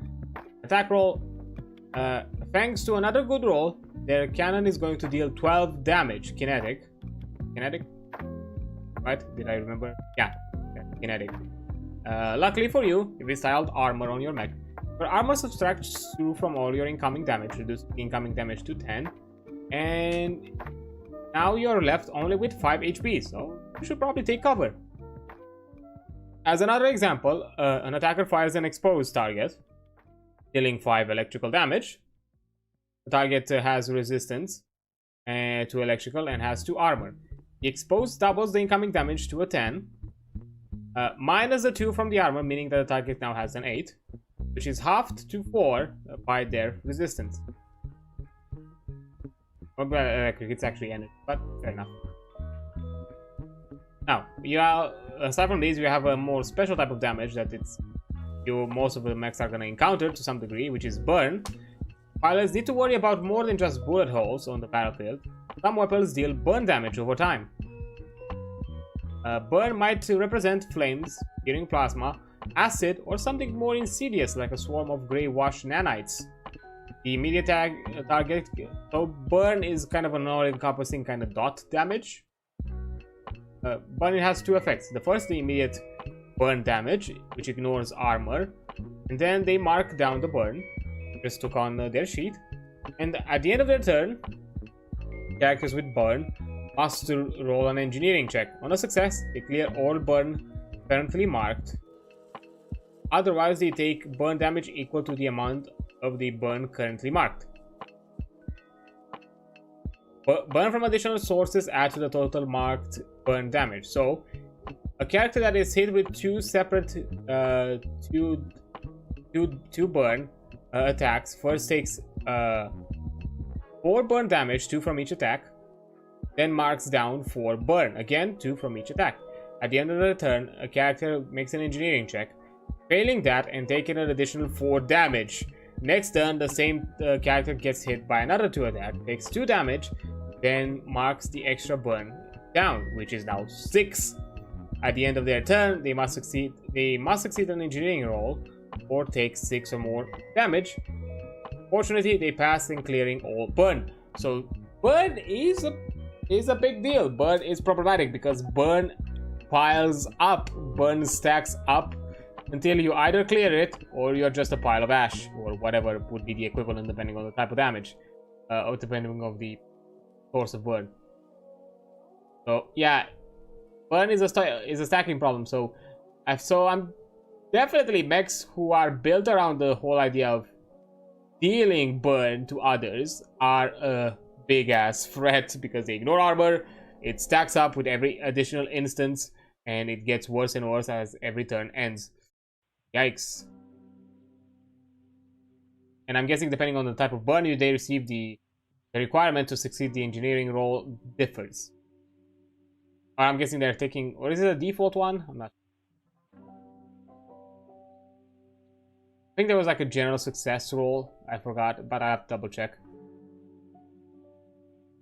Attack roll. Thanks to another good roll, their cannon is going to deal 12 damage. Kinetic? Right? Did I remember? Yeah, kinetic. Luckily for you, you've styled armor on your mech. Your armor subtracts 2 from all your incoming damage, reducing incoming damage to 10. And now you're left only with 5 HP, so you should probably take cover. As another example, an attacker fires an exposed target, dealing 5 electrical damage. The target has resistance to electrical and has 2 armor. The exposed doubles the incoming damage to a 10, minus the 2 from the armor, meaning that the target now has an 8, which is halved to 4 by their resistance. It's actually energy, but fair enough. Now, aside from these, you have a more special type of damage that most of the mechs are going to encounter to some degree, which is burn. Pilots need to worry about more than just bullet holes on the battlefield. Some weapons deal burn damage over time. Burn might represent flames, searing plasma, acid, or something more insidious like a swarm of grey wash nanites. The immediate target, so burn is kind of an all-encompassing kind of dot damage. Burn has 2 effects. The first, the immediate burn damage, which ignores armor, and then they mark down the burn. Just took on their sheet, and at the end of their turn, characters with burn must roll an engineering check. On a success, they clear all burn currently marked. Otherwise, they take burn damage equal to the amount of the burn currently marked. Burn from additional sources add to the total marked burn damage. So, a character that is hit with two separate two burn attacks first takes 4 burn damage, 2 from each attack, then marks down 4 burn, again 2 from each attack. At the end of the turn, a character makes an engineering check, failing that and taking an additional 4 damage. Next turn, the same character gets hit by another 2 attack, takes 2 damage, then marks the extra burn down, which is now 6. At the end of their turn, they must succeed an engineering roll or take 6 or more damage. Fortunately, they pass in clearing all burn. So burn is a big deal. Burn is problematic because burn piles up, burn stacks up until you either clear it or you're just a pile of ash or whatever would be the equivalent depending on the type of damage or depending on the source of burn. So yeah, burn is a stacking problem. So I'm definitely mechs who are built around the whole idea of dealing burn to others are a big ass threat because they ignore armor, it stacks up with every additional instance, and it gets worse and worse as every turn ends. Yikes. And I'm guessing depending on the type of burn they receive, the requirement to succeed the engineering roll differs. Or I'm guessing they're taking, or is it a default one? I'm not sure. I think there was like a general success roll. I forgot, but I have to double check.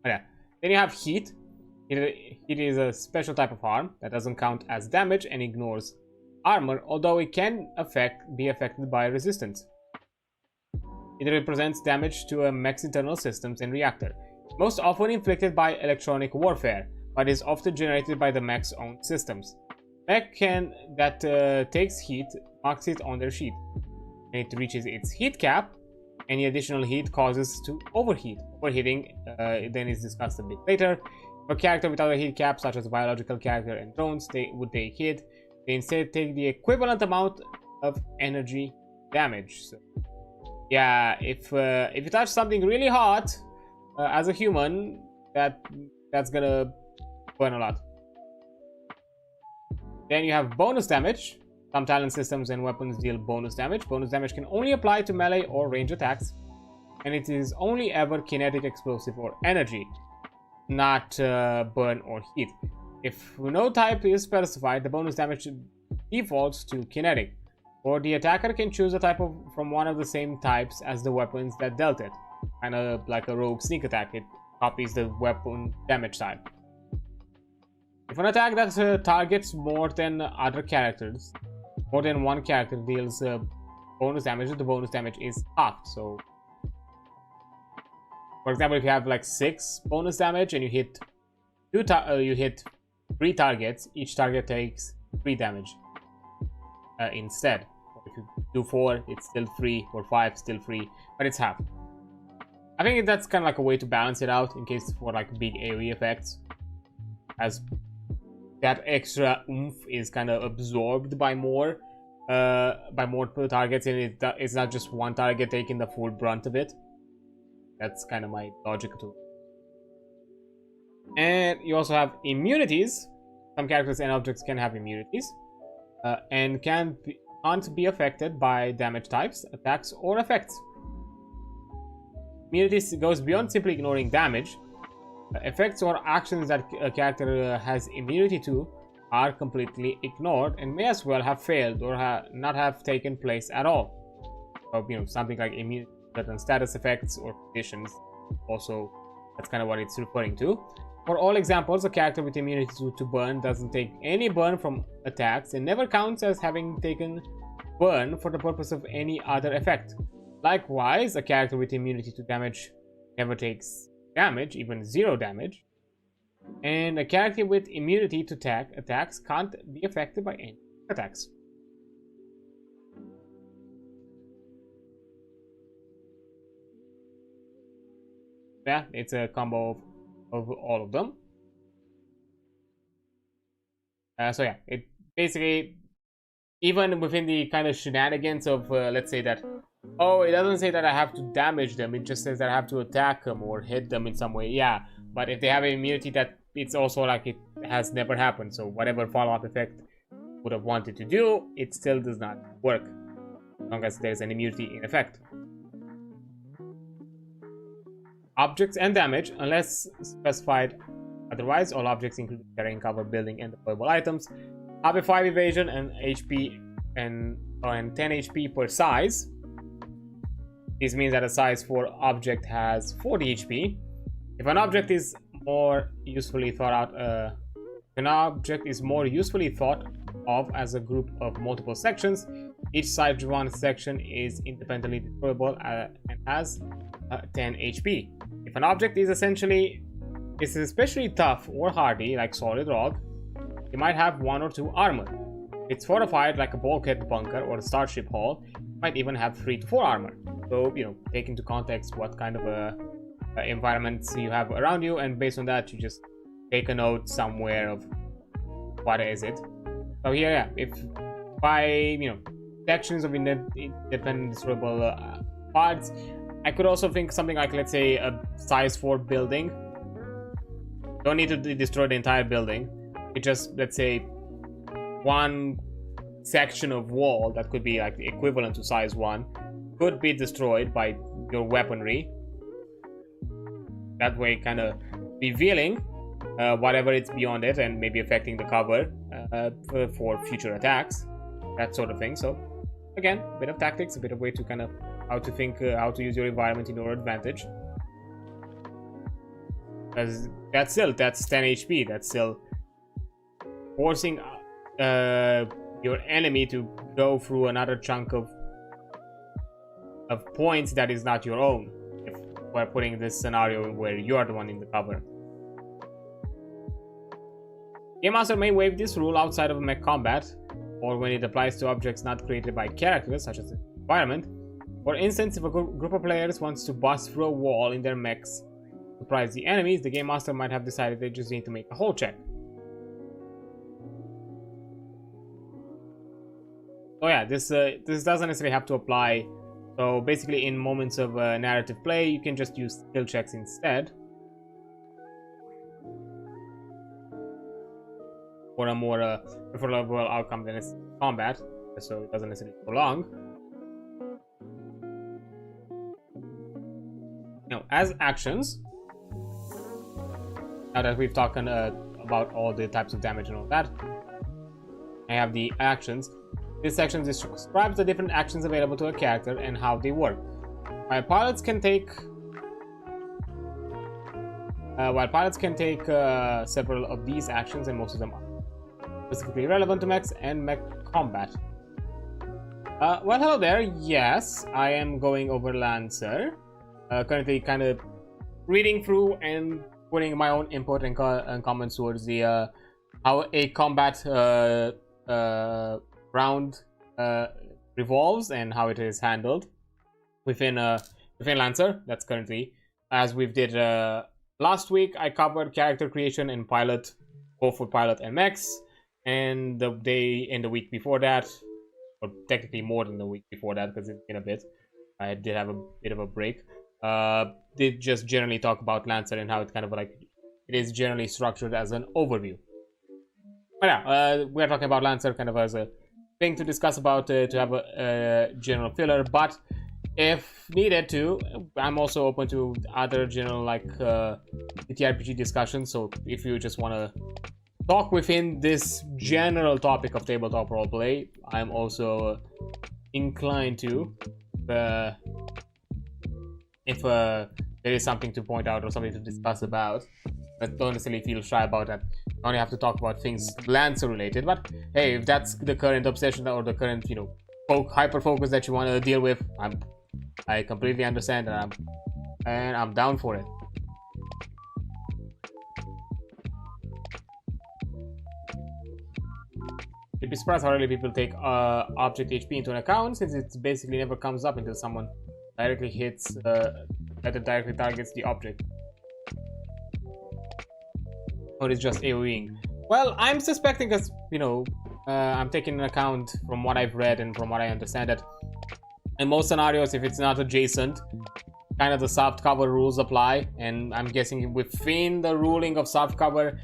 Oh, yeah. Then you have heat. Heat is a special type of harm that doesn't count as damage and ignores armor, although it can be affected by resistance. It represents damage to a mech's internal systems and reactor, most often inflicted by electronic warfare, but is often generated by the mech's own systems. Mech that takes heat marks it on their sheet. When it reaches its heat cap, any additional heat causes to overheat. Overheating then is discussed a bit later. For a character without a heat cap, such as a biological character and drones, they would take hit. They instead take the equivalent amount of energy damage. So, yeah, if you touch something really hot as a human, that's gonna burn a lot. Then you have bonus damage. Some talent systems and weapons deal bonus damage. Bonus damage can only apply to melee or range attacks, and it is only ever kinetic, explosive, or energy, not burn or heat. If no type is specified, the bonus damage defaults to kinetic, or the attacker can choose a type from one of the same types as the weapons that dealt it. Kind of like a rogue sneak attack, it copies the weapon damage type. If an attack that targets more than one character deals bonus damage, the bonus damage is halved. So, for example, if you have like 6 bonus damage and you hit 3 targets, each target takes 3 damage instead. If you do 4, it's still 3, or 5, still 3, but it's half. I think that's kind of like a way to balance it out in case for like big AoE effects, as that extra oomph is kind of absorbed by more targets, and it's not just one target taking the full brunt of it. That's kind of my logic too. And you also have immunities. Some characters and objects can have immunities, and can't be affected by damage types, attacks, or effects. Immunities goes beyond simply ignoring damage. Effects or actions that a character has immunity to are completely ignored and may as well have failed or not have taken place at all. So, something like immunity to certain status effects or conditions. Also, that's kind of what it's referring to. For all examples, a character with immunity to burn doesn't take any burn from attacks and never counts as having taken burn for the purpose of any other effect. Likewise, a character with immunity to damage never takes damage, even 0 damage, and a character with immunity to attacks can't be affected by any attacks. Yeah, it's a combo of all of them. So yeah, it basically, even within the kind of shenanigans of let's say that, oh, it doesn't say that I have to damage them, it just says that I have to attack them or hit them in some way. Yeah, but if they have an immunity, that it's also like it has never happened, so whatever follow-up effect would have wanted to do, it still does not work as long as there's an immunity in effect. Objects and damage, unless specified otherwise, all objects including carrying, cover, building, and deployable items have a 5 evasion and HP and 10 HP per size. This means that a size 4 object has 40 HP. If an object is more usefully thought out, of as a group of multiple sections, each size 1 section is independently deployable and has 10 HP. If an object is especially tough or hardy, like solid rock, it might have 1 or 2 armor. If it's fortified like a bulkhead bunker or a starship hull, it might even have 3 to 4 armor. So, you know, take into context what kind of environments you have around you, and based on that, you just take a note somewhere of what is it. So here, yeah, if by, you know, sections of independent destroyable parts, I could also think something like, let's say, a size 4 building. Don't need to destroy the entire building. It just, let's say, one section of wall that could be like the equivalent to size 1 could be destroyed by your weaponry. That way, kind of revealing whatever it's beyond it and maybe affecting the cover for future attacks, that sort of thing. So again, a bit of tactics, a bit of way to kind of how to think, how to use your environment in your advantage. Because that's 10 HP. That's still forcing your enemy to go through another chunk of points that is not your own, if we're putting this scenario where you are the one in the cover. Game Master may waive this rule outside of mech combat, or when it applies to objects not created by characters, such as the environment. For instance, if a group of players wants to bust through a wall in their mechs, surprise the enemies, the Game Master might have decided they just need to make a whole check. So yeah, this doesn't necessarily have to apply. So basically, in moments of narrative play, you can just use skill checks instead, for a more preferable outcome than combat, so it doesn't necessarily prolong. Now, as actions, now that we've talked about all the types of damage and all that, I have the actions. This section describes the different actions available to a character and how they work. While pilots can take several of these actions, and most of them are specifically relevant to mechs and mech combat. Well, hello there. Yes, I am going over Lancer. Currently, kind of reading through and putting my own input and comments towards the how a combat round revolves and how it is handled within Lancer. That's currently, as we did last week, I covered character creation and pilot, both for pilot and mechs, and the week before that, or technically more than the week before that, because it's been a bit, I did have a bit of a break, did just generally talk about Lancer and how it kind of like it is generally structured as an overview. But yeah, we're talking about Lancer kind of as a thing to discuss about, to have a general filler, but if needed to, I'm also open to other general like TTRPG discussions. So if you just want to talk within this general topic of tabletop roleplay, I'm also inclined to, if there is something to point out or something to discuss about, but don't necessarily feel shy about that. You only have to talk about things Lancer related, but hey, if that's the current obsession or the current, you know, hyper focus that you want to deal with, I completely understand, and I'm down for it. You'd be surprised how rarely people take object HP into an account, since it basically never comes up until someone directly hits that directly targets the object, or it's just AoEing. Well, I'm suspecting, because, you know, I'm taking into account from what I've read and from what I understand that in most scenarios, if it's not adjacent, kind of the soft cover rules apply. And I'm guessing within the ruling of soft cover,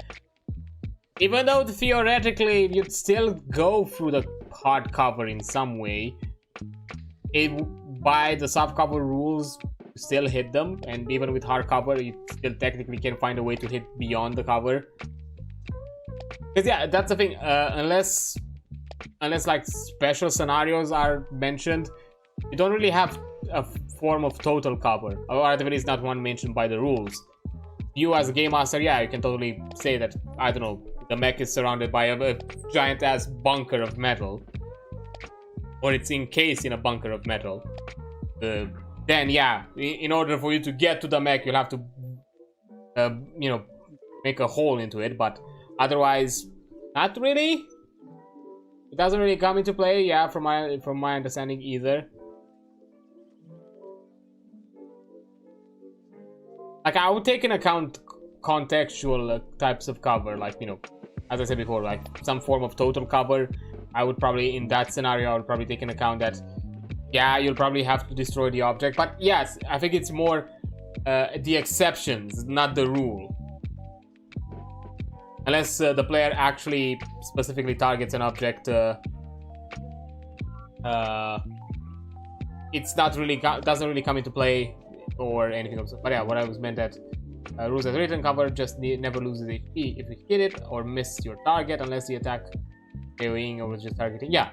even though theoretically you'd still go through the hard cover in some way, by the soft cover rules, you still hit them. And even with hard cover, you still technically can find a way to hit beyond the cover. Because yeah, that's the thing. Unless like special scenarios are mentioned, you don't really have a form of total cover, or at the very least not one mentioned by the rules. You as a game master, yeah, you can totally say that, I don't know, the mech is surrounded by a giant ass bunker of metal, or it's encased in a bunker of metal. Then yeah, in order for you to get to the mech, you'll have to you know, make a hole into it. But otherwise, not really. It doesn't really come into play, yeah, from my understanding either. Like, I would take into account contextual types of cover, like, you know, as I said before, like some form of total cover. I would probably, in that scenario, I would probably take into account that, yeah, you'll probably have to destroy the object. But yes, I think it's more the exceptions, not the rule. Unless the player actually specifically targets an object, it's not really doesn't really come into play or anything else. But yeah, what I was meant that rules as written cover just never loses HP if you hit it or miss your target, unless the attack AoEing or was just targeting. Yeah,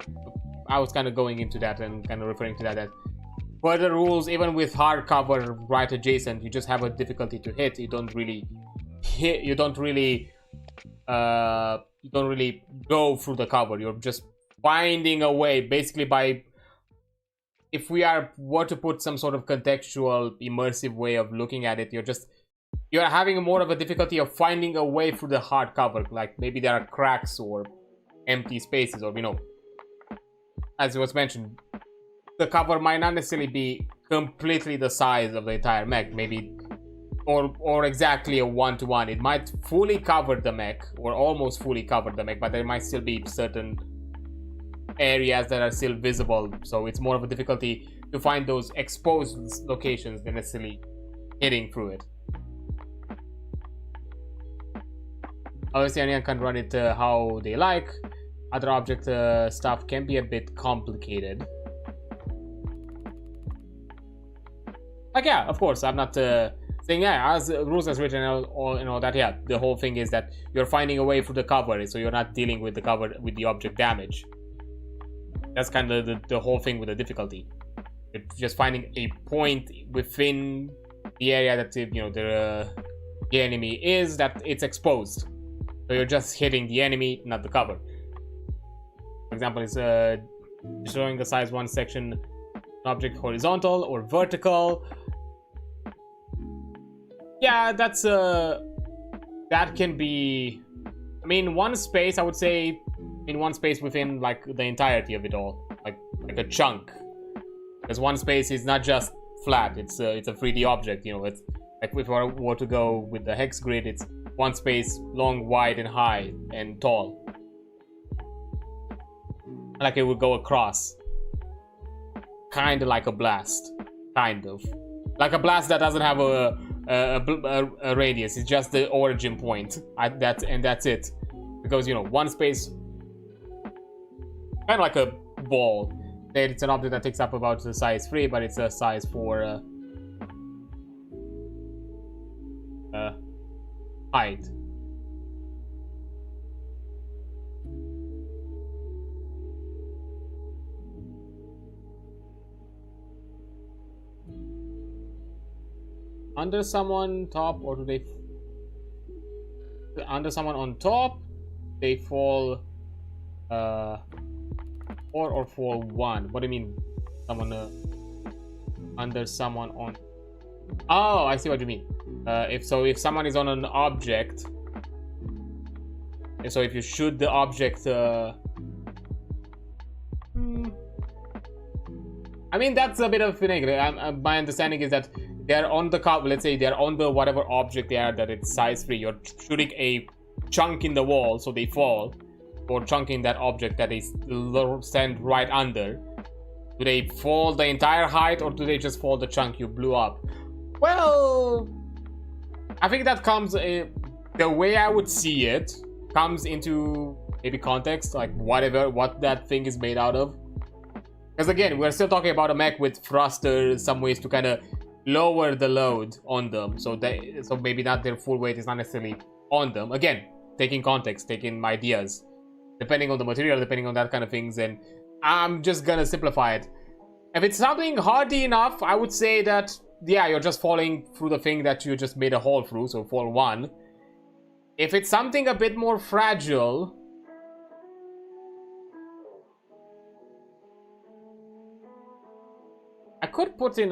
I was kind of going into that and kind of referring to that. For the rules, even with hard cover right adjacent, you just have a difficulty to hit. You don't really hit. You don't really go through the cover. You're just finding a way, basically. By, if we were to put some sort of contextual immersive way of looking at it, you're having more of a difficulty of finding a way through the hard cover. Like maybe there are cracks or empty spaces, or, you know, as it was mentioned, the cover might not necessarily be completely the size of the entire mech, maybe or exactly a 1-to-1. It might fully cover the mech, or almost fully cover the mech, but there might still be certain areas that are still visible. So it's more of a difficulty to find those exposed locations than necessarily hitting through it. Obviously, anyone can run it how they like. Other object stuff can be a bit complicated. Like, yeah, of course, I'm not saying, yeah, as rules as written and all that. Yeah, the whole thing is that you're finding a way through the cover, so you're not dealing with the cover with the object damage. That's kind of the whole thing with the difficulty. You're just finding a point within the area that, you know, the enemy is, that it's exposed. So you're just hitting the enemy, not the cover. For example, it's showing the size 1 section object horizontal or vertical. Yeah, that's that can be, I mean, one space, I would say, in one space within like the entirety of it all, like a chunk. Because one space is not just flat, it's a 3D object, you know. It's like, if I were to go with the hex grid, it's one space long, wide, and high and tall. Like it would go across. Kind of like a blast. Kind of. Like a blast that doesn't have a radius. It's just the origin point. That's it. Because, you know, one space, kind of like a ball. It's an object that takes up about the size 3, but it's a size 4 height. Under someone top, or do they under someone on top, they fall 4 or fall 1? What do you mean? Someone under someone on, oh, I see what you mean. If someone is on an object, so if you shoot the object, I mean, that's a bit of finagle. My understanding is that they're on the cover. Let's say they're on the whatever object they are, that it's size 3. You're shooting a chunk in the wall so they fall, or chunk in that object that is stand right under? Do they fall the entire height, or do they just fall the chunk you blew up? Well, I think that comes, the way I would see it comes into maybe context, like what that thing is made out of. Because again, we're still talking about a mech with thrusters, some ways to kind of lower the load on them, so maybe not their full weight is not necessarily on them. Again, taking context, taking ideas, depending on the material, depending on that kind of things, and I'm just gonna simplify it. If it's something hardy enough, I would say that, yeah, you're just falling through the thing that you just made a hole through, so fall 1. If it's something a bit more fragile, I could put in,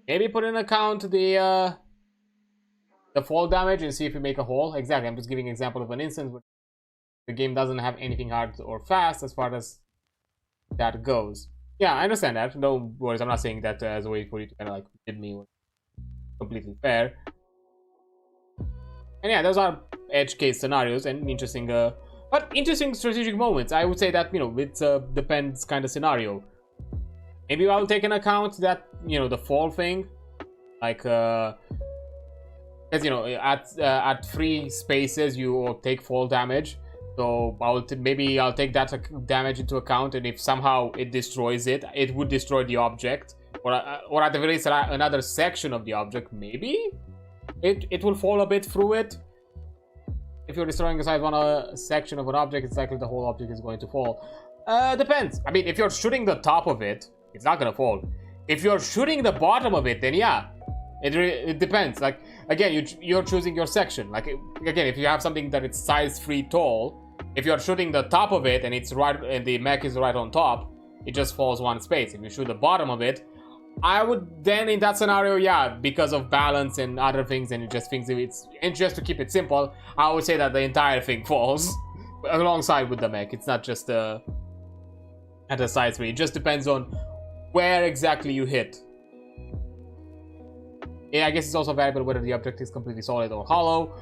maybe put in account the fall damage and see if you make a hole. Exactly, I'm just giving an example of an instance where the game doesn't have anything hard or fast as far as that goes. Yeah, I understand that. No worries, I'm not saying that as a way for you to kind of like hit me. Completely fair. And yeah, those are edge case scenarios and interesting, but interesting strategic moments. I would say that, you know, it depends kind of scenario. Maybe I'll take into account that, you know, the fall thing, like, because, you know, at 3 spaces you will take fall damage. So maybe I'll take that damage into account, and if somehow it destroys it, it would destroy the object, or at the very least another section of the object. Maybe it will fall a bit through it. If you're destroying aside one section of an object, it's likely the whole object is going to fall. Depends. I mean, if you're shooting the top of it, it's not gonna fall. If you're shooting the bottom of it, then yeah, it depends. Like, again, you're choosing your section. Like, again, if you have something that it's size 3 tall, if you're shooting the top of it and it's right, and the mech is right on top, it just falls 1 space. If you shoot the bottom of it, I would then, in that scenario, yeah, because of balance and other things, and it just thinks and just to keep it simple, I would say that the entire thing falls alongside with the mech. It's not just at a size 3. It just depends on where exactly you hit. Yeah, I guess it's also variable whether the object is completely solid or hollow.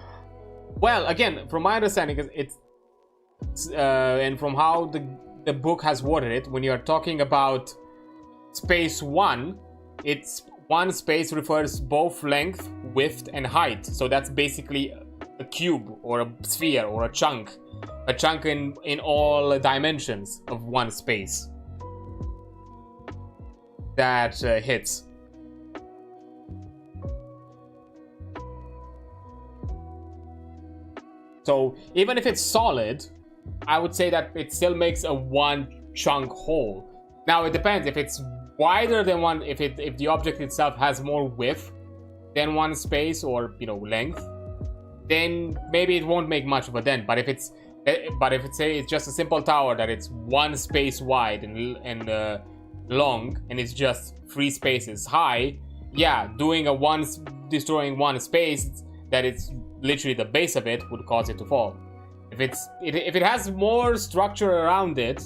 Well, again, from my understanding, it's and from how the book has worded it, when you're talking about space 1, it's 1 space refers both length, width, and height. So that's basically a cube or a sphere or a chunk in all dimensions of 1 space that hits. So even if it's solid, I would say that it still makes a 1 chunk hole. Now it depends. If it's wider than 1, if the object itself has more width than 1 space, or, you know, length, then maybe it won't make much of a dent. But if it's say it's just a simple tower that it's 1 space wide and long, and it's just 3 spaces high, yeah, destroying 1 space that it's literally the base of it would cause it to fall. If it has more structure around it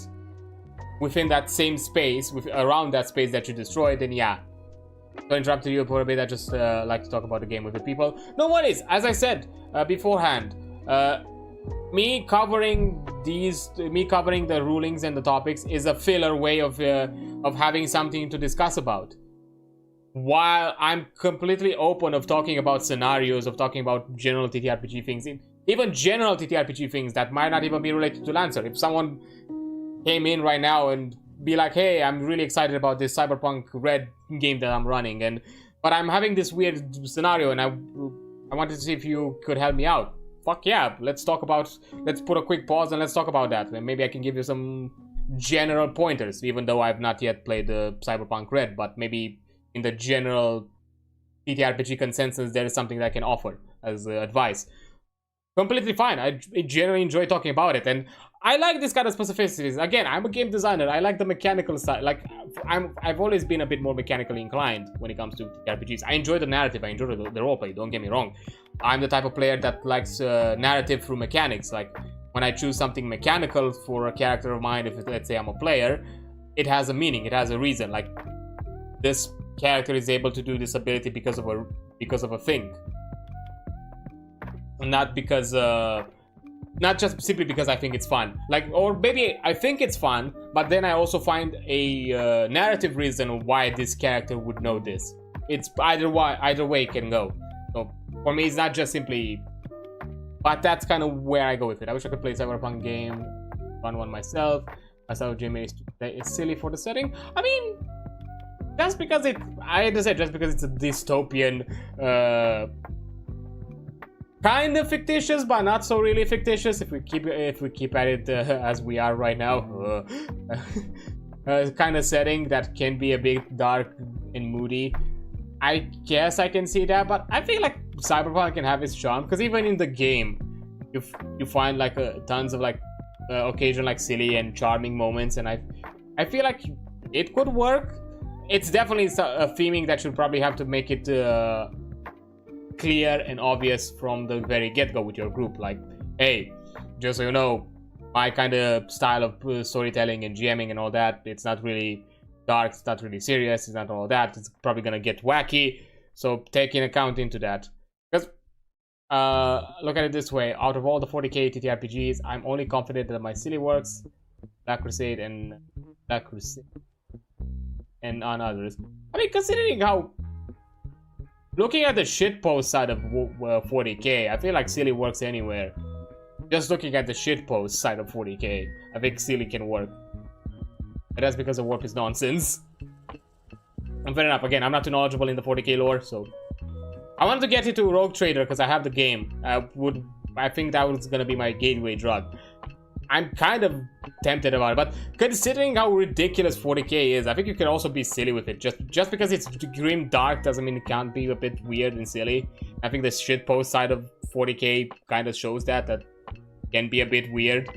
within that same space, around that space that you destroyed, then yeah. So interrupted you for a bit. I just like to talk about the game with the people. No worries. As I said beforehand, me covering the rulings and the topics is a filler way of having something to discuss about. While I'm completely open of talking about scenarios, of talking about general TTRPG things, even general TTRPG things that might not even be related to Lancer. If someone came in right now and be like, hey, I'm really excited about this Cyberpunk Red game that I'm running, but I'm having this weird scenario, and I wanted to see if you could help me out. Fuck yeah, let's put a quick pause and let's talk about that. And maybe I can give you some general pointers, even though I've not yet played the Cyberpunk Red, but maybe in the general TTRPG consensus, there is something that I can offer as advice. Completely fine. I generally enjoy talking about it, and I like this kind of specificities. Again, I'm a game designer. I like the mechanical side. Like, I've always been a bit more mechanically inclined when it comes to RPGs. I enjoy the narrative. I enjoy the roleplay. Don't get me wrong. I'm the type of player that likes narrative through mechanics. Like, when I choose something mechanical for a character of mine, if let's say I'm a player, it has a meaning. It has a reason. Like, this character is able to do this ability because of a thing. not because not just simply because I think it's fun. Like, or maybe I think it's fun, but then I also find a narrative reason why this character would know this. It's either way it can go. So for me, it's not just simply. But that's kind of where I go with it. I wish I could play a cyberpunk game, run one myself. Myself, Jimmy is silly for the setting. I mean, just because I had to say, just because it's a dystopian, kind of fictitious, but not so really fictitious. If we keep at it as we are right now, kind of setting that can be a bit dark and moody. I guess I can see that, but I feel like cyberpunk can have its charm because even in the game, you find like tons of like. Occasional like silly and charming moments, and I feel like it could work. It's definitely a theming that should probably have to make it clear and obvious from the very get-go with your group. Like, hey, just so you know, my kind of style of storytelling and GMing and all that, it's not really dark, it's not really serious, it's not all that. It's probably gonna get wacky, so take in account into that. Because look at it this way, out of all the 40k TTRPGs, I'm only confident that my Silly Works, Black Crusade and on others. I mean, considering how, looking at the shitpost side of 40k, I feel like Silly works anywhere. Just looking at the shitpost side of 40k, I think Silly can work. And that's because the warp is nonsense. And fair enough, again, I'm not too knowledgeable in the 40k lore, so I wanted to get into Rogue Trader because I have the game. I think that was gonna be my gateway drug. I'm kind of tempted about it, but considering how ridiculous 40k is, I think you can also be silly with it. Just because it's grim dark doesn't mean it can't be a bit weird and silly. I think the shitpost side of 40k kind of shows that can be a bit weird.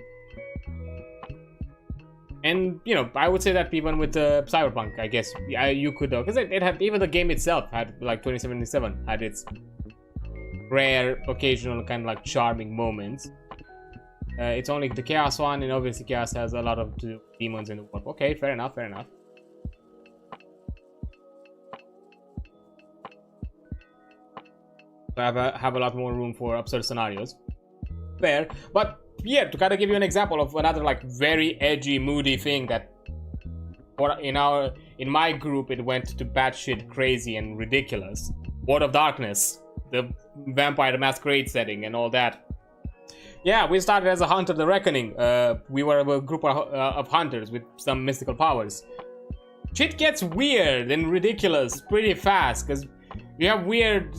And, you know, I would say that even with Cyberpunk, I guess, you could, because it had, even the game itself had, like, 2077, had its rare, occasional, kind of, like, charming moments. It's only the Chaos one, and obviously Chaos has a lot of demons in the world. Okay, fair enough, fair enough. Have a lot more room for absurd scenarios. Fair, but yeah, to kind of give you an example of another like very edgy, moody thing that, in my group, it went to batshit crazy and ridiculous. World of Darkness, the Vampire Masquerade setting, and all that. Yeah, we started as a Hunter the Reckoning. We were a group of hunters with some mystical powers. Shit gets weird and ridiculous pretty fast because you have weird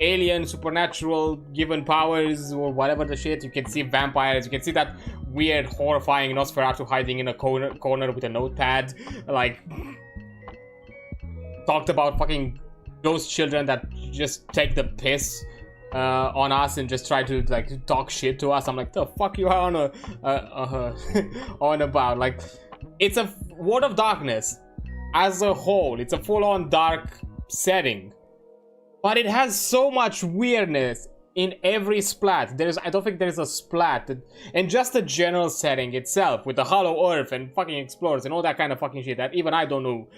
alien, supernatural, given powers or whatever the shit. You can see vampires, you can see that weird, horrifying Nosferatu hiding in a corner with a notepad. Like, talked about fucking ghost children that just take the piss on us and just try to like talk shit to us. I'm like, the fuck you are on about? Like, it's a World of Darkness as a whole. It's a full-on dark setting. But it has so much weirdness in every splat. I don't think there's a splat. And just the general setting itself with the hollow earth and fucking explorers and all that kind of fucking shit that even I don't know.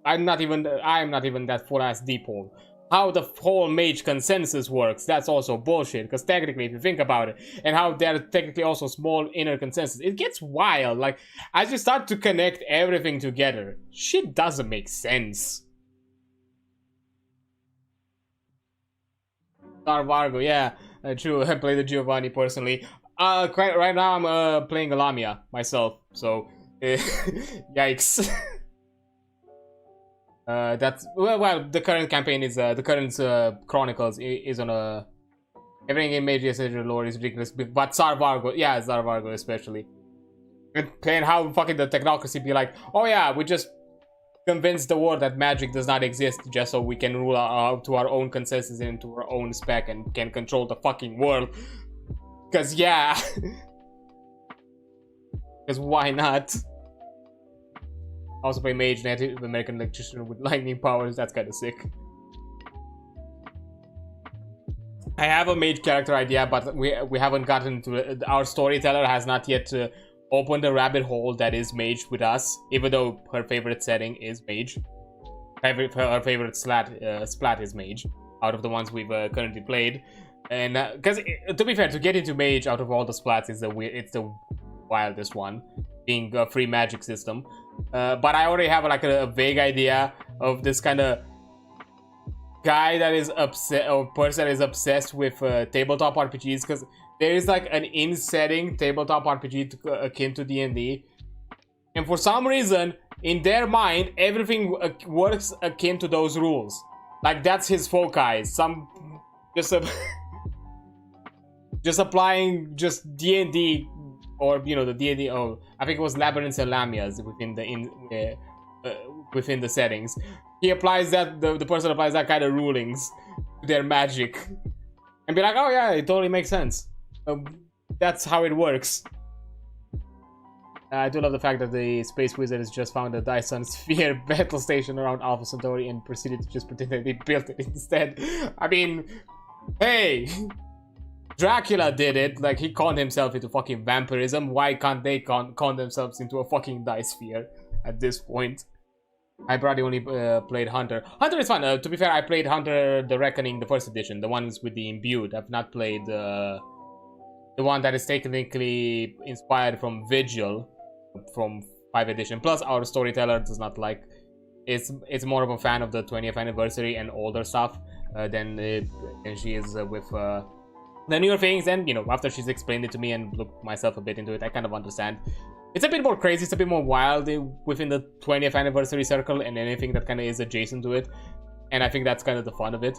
I'm not even that full-ass deep hole. How the whole mage consensus works, that's also bullshit. Because technically, if you think about it, and how there are technically also small inner consensus, it gets wild. Like, as you start to connect everything together, shit doesn't make sense. Vargo, yeah, true. I play the Giovanni personally. Right now I'm playing Lamia myself, so yikes. That's well. The current campaign is the current Chronicles is on a everything in Mage lore is ridiculous, but Vargo, yeah, Vargo especially. And how fucking the technocracy be like, oh yeah, we just convince the world that magic does not exist just so we can rule out to our own consensus and to our own spec and can control the fucking world. Because yeah. Because why not? Also play mage, Native American electrician with lightning powers. That's kind of sick. I have a mage character idea, but we haven't gotten to it. Our storyteller has not yet opened a rabbit hole that is mage with us, even though her favorite setting is mage. Her favorite splat is mage, out of the ones we've currently played. And because to be fair, to get into mage out of all the splats is it's the wildest one, being a free magic system. But I already have like a vague idea of this kind of guy that is upset, or person that is obsessed with tabletop RPGs, because there is like an in-setting tabletop RPG akin to D&D, and for some reason in their mind everything works akin to those rules. Like that's his foci. Just applying just D&D, or the D&D. Oh, I think it was labyrinths and lamias within the settings. He applies that, the person applies that kind of rulings to their magic, and be like, oh yeah, it totally makes sense. That's how it works. I do love the fact that the Space Wizard has just found a Dyson Sphere battle station around Alpha Centauri and proceeded to just pretend that they built it instead. I mean, hey, Dracula did it. Like, he conned himself into fucking vampirism. Why can't they con themselves into a fucking dice sphere at this point? I probably only played Hunter. Hunter is fun. To be fair, I played Hunter the Reckoning, the first edition, the ones with the imbued. I've not played the one that is technically inspired from Vigil from 5th edition. Plus, our storyteller does not like. It's more of a fan of the 20th anniversary and older stuff than she is with the newer things. And after she's explained it to me and looked myself a bit into it, I kind of understand. It's a bit more crazy, it's a bit more wild within the 20th anniversary circle and anything that kind of is adjacent to it. And I think that's kind of the fun of it.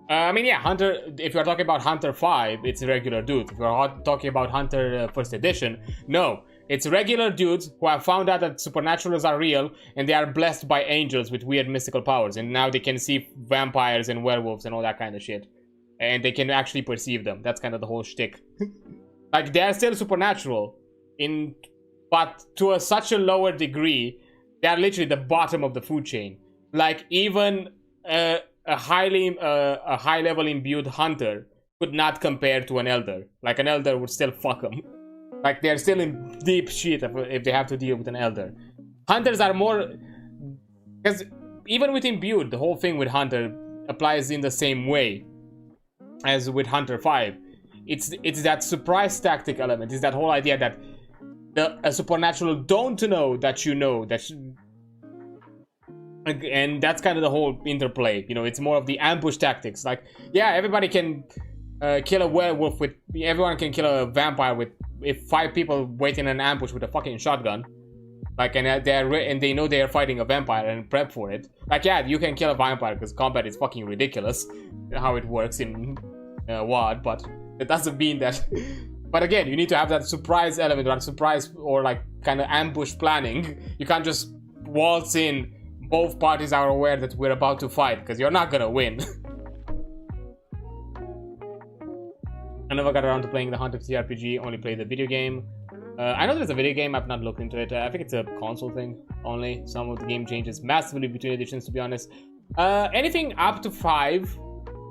I mean, yeah, Hunter, if you're talking about Hunter 5, it's regular dudes. If you're talking about Hunter first edition, no. It's regular dudes who have found out that supernaturals are real and they are blessed by angels with weird mystical powers. And now they can see vampires and werewolves and all that kind of shit. And they can actually perceive them. That's kind of the whole shtick. Like, they are still supernatural, but to such a lower degree, they are literally the bottom of the food chain. Like, even a high-level imbued hunter could not compare to an elder. Like, an elder would still fuck them. Like, they're still in deep shit if they have to deal with an elder. Hunters are more... Because even with imbued, the whole thing with Hunter applies in the same way as with Hunter 5. It's that surprise tactic element. It's that whole idea that a supernatural don't know that you know that and that's kind of the whole interplay. It's more of the ambush tactics. Like, yeah, everybody can kill a werewolf with... Everyone can kill a vampire with... If 5 people wait in an ambush with a fucking shotgun. Like, and they know they are fighting a vampire and prep for it. Like, yeah, you can kill a vampire because combat is fucking ridiculous how it works in WoD, but it doesn't mean that. But again, you need to have that surprise element, or surprise, or like kind of ambush planning. You can't just waltz in. Both parties are aware that we're about to fight, because you're not gonna win. I never got around to playing the Hunter TTRPG, only played the video game. I know there's a video game, I've not looked into it. I think it's a console thing only. Some of the game changes massively between editions, to be honest. Anything up to 5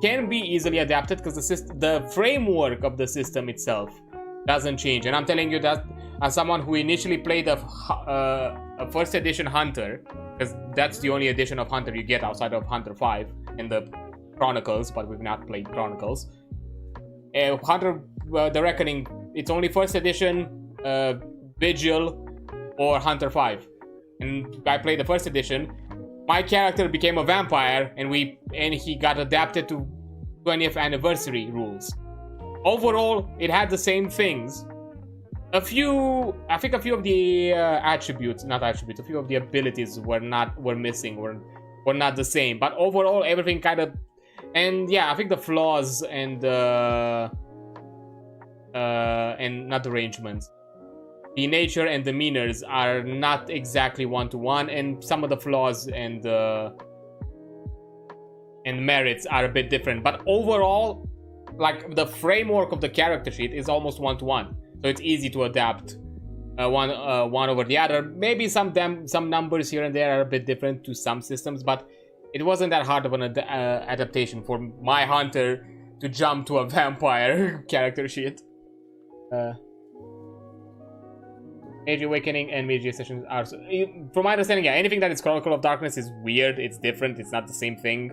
can be easily adapted because the framework of the system itself doesn't change. And I'm telling you that as someone who initially played a first edition Hunter, because that's the only edition of Hunter you get outside of Hunter 5 and the Chronicles, but we've not played Chronicles. Hunter the Reckoning, it's only first edition, Vigil, or Hunter 5. And I played the first edition. My character became a vampire, and he got adapted to 20th anniversary rules. Overall, it had the same things. I think a few of the a few of the abilities were missing, were not the same. But overall, everything kind of, and yeah, I think the flaws and not arrangements, the nature and demeanors are not exactly one-to-one, and some of the flaws and merits are a bit different. But overall, like, the framework of the character sheet is almost one-to-one, so it's easy to adapt one over the other. Maybe some numbers here and there are a bit different to some systems, but it wasn't that hard of an adaptation for my Hunter to jump to a vampire character sheet. Age Awakening and Mage Sessions are, from my understanding, yeah, anything that is Chronicle of Darkness is weird. It's different. It's not the same thing.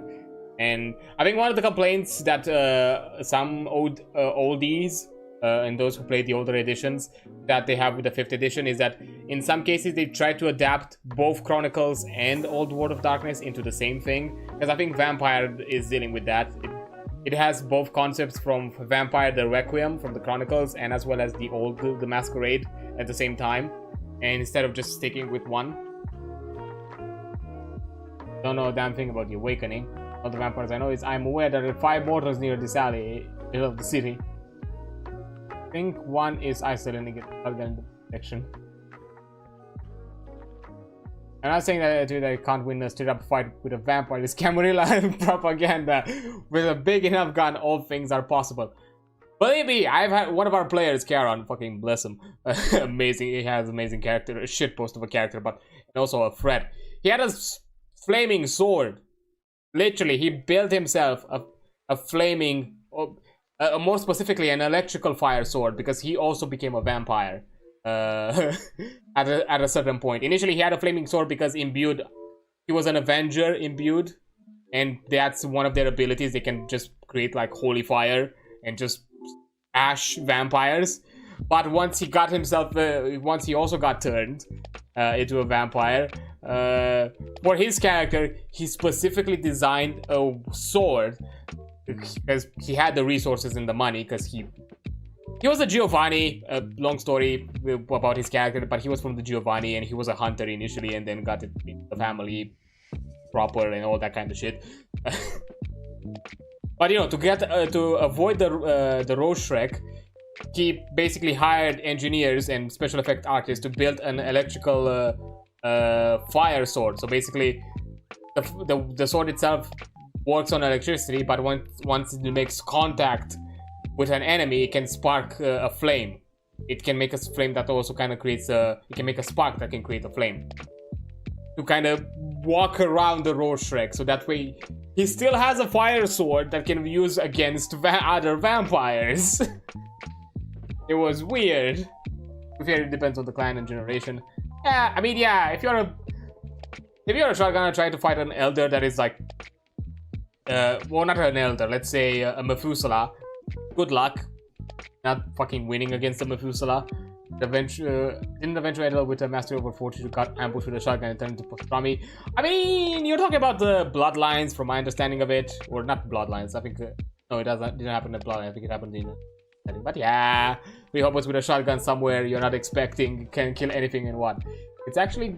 And I think one of the complaints that some oldies and those who played the older editions that they have with the 5th edition is that in some cases they try to adapt both Chronicles and Old World of Darkness into the same thing, because I think Vampire is dealing with that. It has both concepts from Vampire the Requiem from the Chronicles and as well as the Masquerade at the same time, and instead of just sticking with one. Don't know a damn thing about the Awakening. All the vampires I know is I'm aware that there are 5 mortals near this alley of the city. I think one is isolating it other than the protection. I'm not saying that I can't win a straight up fight with a vampire. This Camarilla propaganda. With a big enough gun, all things are possible. Believe me, I've had one of our players, Charon, fucking bless him. Amazing, he has amazing character, a shitpost of a character, but also a threat. He had a flaming sword. Literally, he built himself a flaming, more specifically an electrical fire sword, because he also became a vampire at a certain point. Initially, he had a flaming sword because imbued, he was an Avenger imbued, and that's one of their abilities. They can just create like holy fire and just ash vampires. But once he got himself, once he also got turned into a vampire, for his character, he specifically designed a sword because he had the resources and the money, because he was a Giovanni. Long story about his character, but he was from the Giovanni and he was a hunter initially and then got it in the family proper and all that kind of shit. But you know, to avoid the Rose Shrek, he basically hired engineers and special effect artists to build an electrical fire sword. So basically, the sword itself works on electricity, but once it makes contact with an enemy, it can spark a flame. It can make a flame that also kind of creates a. It can make a spark that can create a flame. To kind of walk around the Rose Shrek, so that way he still has a fire sword that can be used against other vampires. It was weird. It depends on the clan and generation. Yeah, I mean, yeah, if you're a shotgunner trying to fight an elder that is like, well, not an elder, let's say a Methuselah, good luck. Not fucking winning against a Methuselah. Didn't eventually end up with a master over 40 who got ambushed with a shotgun and turned into pastrami. I mean, you're talking about the bloodlines, from my understanding of it, or not bloodlines. I think no, it didn't happen in bloodline. I think it happened in. But yeah, we hope it's with a shotgun somewhere you're not expecting, can kill anything in one. It's actually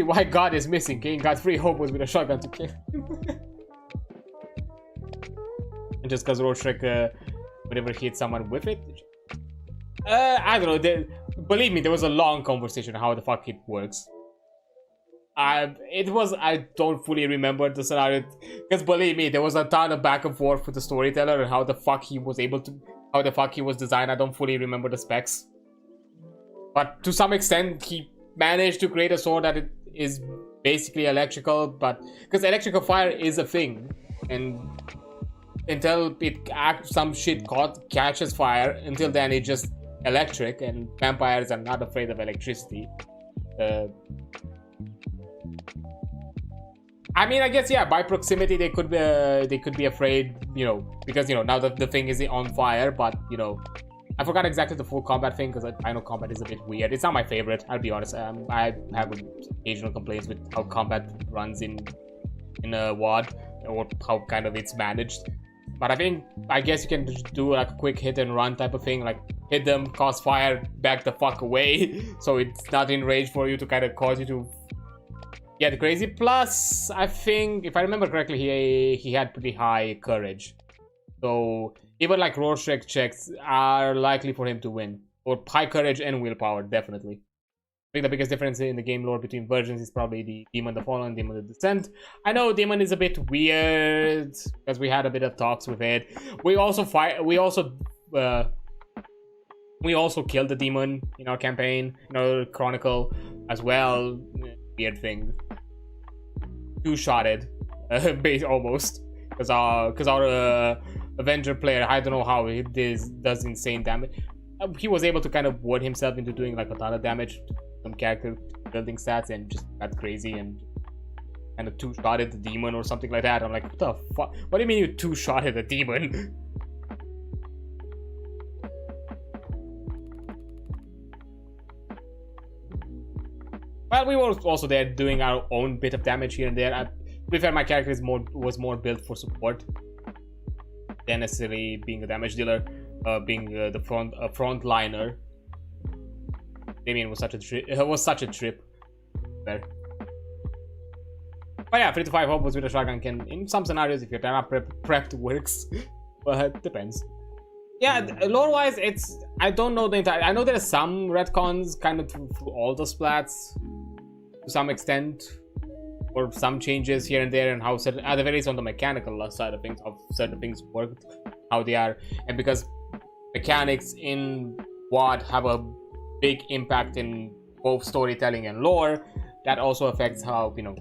why God is missing. King got free hope was with a shotgun to kill. And just because Rose Shrek whenever he hit someone with it. I don't know. Believe me, there was a long conversation on how the fuck it works. I don't fully remember the scenario, because believe me, there was a ton of back and forth with the storyteller and how the fuck he was designed. I don't fully remember the specs, but to some extent he managed to create a sword that it is basically electrical, but because electrical fire is a thing, and until some shit catches fire, until then it's just electric, and vampires are not afraid of electricity. I mean, I guess, yeah, by proximity they could be afraid, you know, because, you know, now that the thing is on fire. But, you know, I forgot exactly the full combat thing, because I know combat is a bit weird. It's not my favorite, I'll be honest. I have occasional complaints with how combat runs in a WoD, or how kind of it's managed. But I guess you can just do like a quick hit and run type of thing, like hit them, cause fire, back the fuck away, so it's not in range for you to kind of cause you to get crazy. Plus, I think, if I remember correctly, he had pretty high courage. So even like Rose Shrek checks are likely for him to win. Or high courage and willpower, definitely. I think the biggest difference in the game lore between versions is probably the Demon the Fallen, Demon the Descent. I know Demon is a bit weird, because we had a bit of talks with it. We also killed the demon in our campaign, in our chronicle as well. Weird thing. Two-shotted, almost, because our Avenger player, I don't know how, he does insane damage. he was able to kind of word himself into doing like a ton of damage to some character building stats and just got crazy and kind of two-shotted the demon or something like that. I'm like, what the fuck? What do you mean you two-shotted the demon? Well, we were also there doing our own bit of damage here and there. To be fair, my character was more built for support than necessarily being a damage dealer, being the frontliner. Damien was such a trip. There. But yeah, 3 to 5 hobos with a shotgun can, in some scenarios, if your time prepped works, but it depends. Yeah, lore-wise, I don't know the entire. I know there are some retcons kind of through all the splats to some extent, or some changes here and there, and how certain, at the very least on the mechanical side of things, certain things work, how they are, and because mechanics in WoD have a big impact in both storytelling and lore, that also affects how, you know,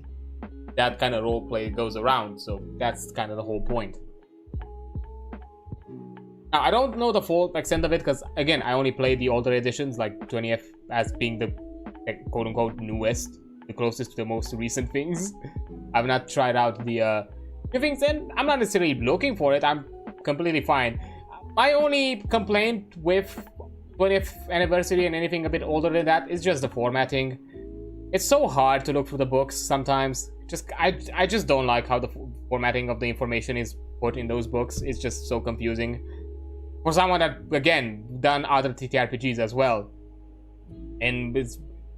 that kind of roleplay goes around. So that's kind of the whole point. Now, I don't know the full extent of it because, again, I only played the older editions, like 20th as being the quote-unquote newest, the closest to the most recent things. I've not tried out the new things, and I'm not necessarily looking for it. I'm completely fine. My only complaint with 20th anniversary and anything a bit older than that is just the formatting. It's so hard to look through the books sometimes. I just don't like how the formatting of the information is put in those books. It's just so confusing. For someone that, again, done other TTRPGs as well. And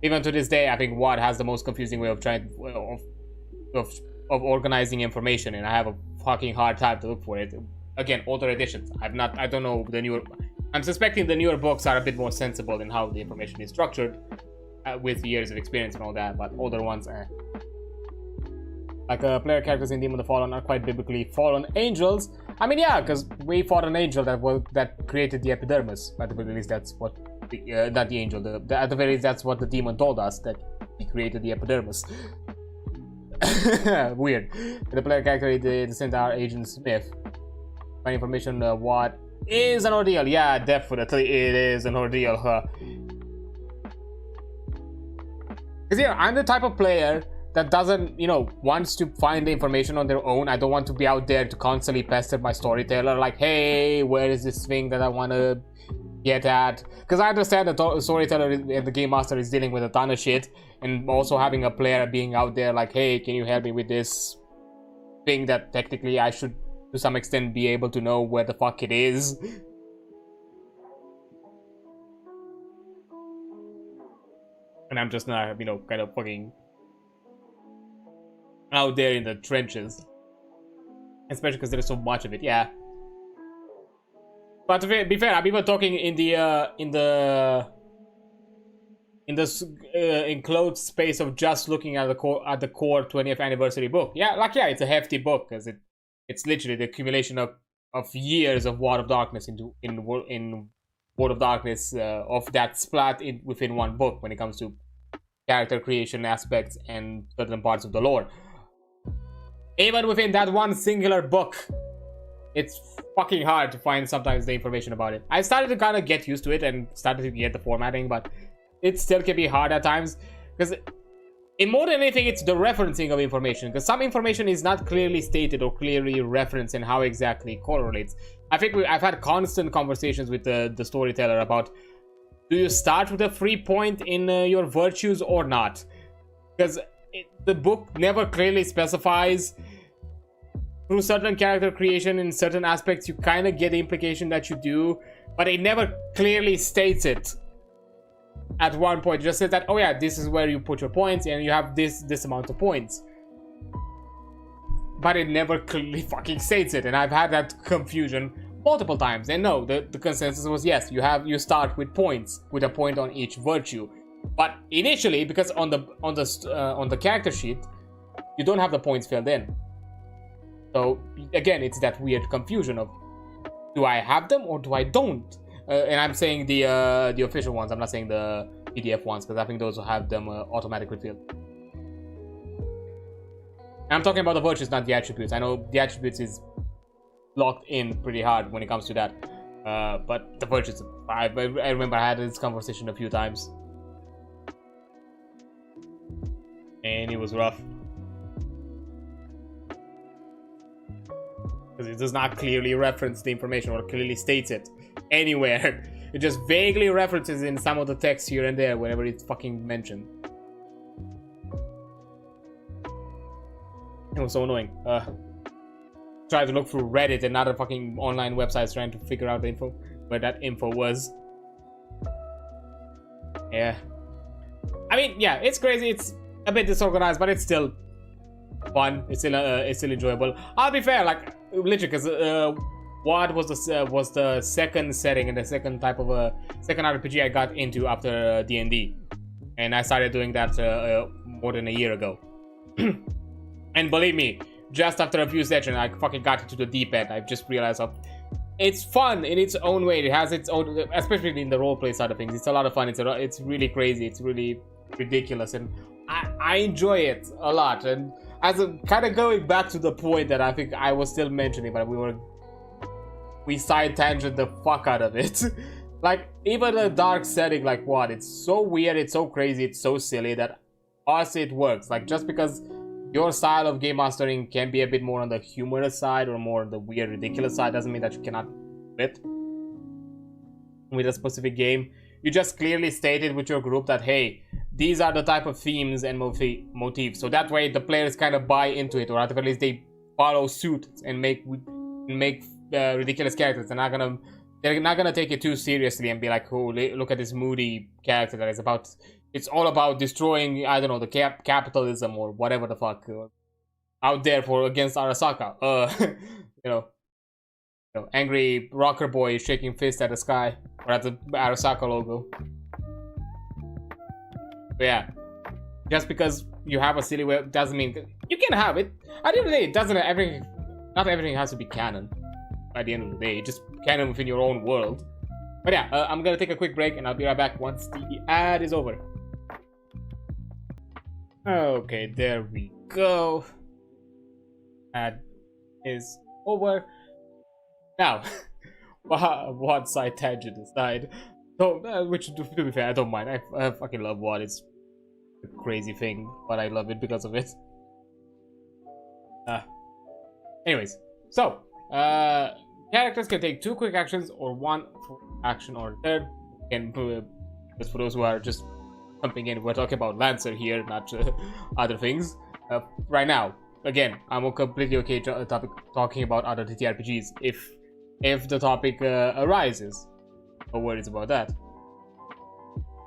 even to this day, I think WoD has the most confusing way of trying of organizing information, and I have a fucking hard time to look for it. Again, older editions. I don't know the newer. I'm suspecting the newer books are a bit more sensible in how the information is structured, with years of experience and all that. But older ones, like player characters in Demon the Fallen are quite biblically fallen angels. I mean, yeah, because we fought an angel that created the epidermis. At the very least, that's what not the angel. At the very least, that's what the demon told us, that he created the epidermis. Weird. The player character, the centaur Agent Smith. My information, what is an ordeal? Yeah, definitely it is an ordeal, huh? Because yeah, I'm the type of player that doesn't, you know, wants to find the information on their own. I don't want to be out there to constantly pester my storyteller, like, hey, where is this thing that I want to get at? Because I understand that the storyteller and the game master is dealing with a ton of shit, and also having a player being out there like, hey, can you help me with this thing that technically I should, to some extent, be able to know where the fuck it is. And I'm just not, you know, kind of fucking out there in the trenches, especially because there's so much of it. Yeah, but to be fair, I'm even talking in the enclosed space of just looking at the core 20th anniversary book. Yeah, like, yeah, it's a hefty book because it's literally the accumulation of years of World of Darkness in World of Darkness, of that splat within one book when it comes to character creation aspects and certain parts of the lore. Even within that one singular book, it's fucking hard to find sometimes the information about it. I started to kind of get used to it and started to get the formatting, but it still can be hard at times because more than anything, it's the referencing of information, because some information is not clearly stated or clearly referenced in how exactly it correlates. I think I've had constant conversations with the storyteller about, do you start with a free point in your virtues or not? Because the book never clearly specifies. Through certain character creation in certain aspects, you kind of get the implication that you do, but it never clearly states it. At one point, it just says that, oh yeah, this is where you put your points and you have this amount of points. But it never clearly fucking states it, and I've had that confusion multiple times. And no, the consensus was, yes, you start with points, with a point on each virtue. But initially, because on the character sheet, you don't have the points filled in. So again, it's that weird confusion of, do I have them or do I don't? And I'm saying the official ones. I'm not saying the PDF ones, because I think those will have them automatically filled. And I'm talking about the virtues, not the attributes. I know the attributes is locked in pretty hard when it comes to that. But the purchase, I remember I had this conversation a few times, and it was rough because it does not clearly reference the information or clearly states it anywhere. It just vaguely references in some of the text here and there whenever it's fucking mentioned. It was so annoying. Tried to look through Reddit and other fucking online websites trying to figure out the info, where that info was. Yeah. I mean, yeah, it's crazy. It's a bit disorganized, but it's still fun. It's still enjoyable. I'll be fair, like literally, because what was the second setting and the second type of second RPG I got into after D&D, and I started doing that more than a year ago. And believe me, just after a few sessions, I fucking got into the deep end. I've just realized how it's fun in its own way. It has its own, especially in the roleplay side of things. It's a lot of fun. It's really crazy. It's really ridiculous, and I enjoy it a lot. And as a kind of going back to the point that I think I was still mentioning, but we side tangent the fuck out of it. Like even a dark setting like what? It's so weird. It's so crazy. It's so silly that us it works. Like just because your style of game mastering can be a bit more on the humorous side or more on the weird, ridiculous side doesn't mean that you cannot fit with a specific game. You just clearly stated with your group that, hey, these are the type of themes and motifs. So that way the players kind of buy into it, or at the least they follow suit and make ridiculous characters. They're not gonna take it too seriously and be like, oh, look at this moody character that is about... It's all about destroying, I don't know, the capitalism or whatever the fuck out there for against Arasaka. You know, angry rocker boy shaking fist at the sky or at the Arasaka logo. But yeah, just because you have a silly way doesn't mean you can have it. At the end of the day, it doesn't not everything has to be canon. At the end of the day, just canon within your own world. But yeah, I'm gonna take a quick break and I'll be right back once the ad is over. Okay, there we go. Ad is over. Now, what side tangent aside, so which to be fair, I don't mind. I fucking love WoD. It's a crazy thing, but I love it because of it. Anyways, so characters can take 2 quick actions or 1 action or third. And just for those who are just jumping in, we're talking about Lancer here, not other things. Right now, again, I'm completely okay talking about other TTRPGs if the topic arises. No worries about that.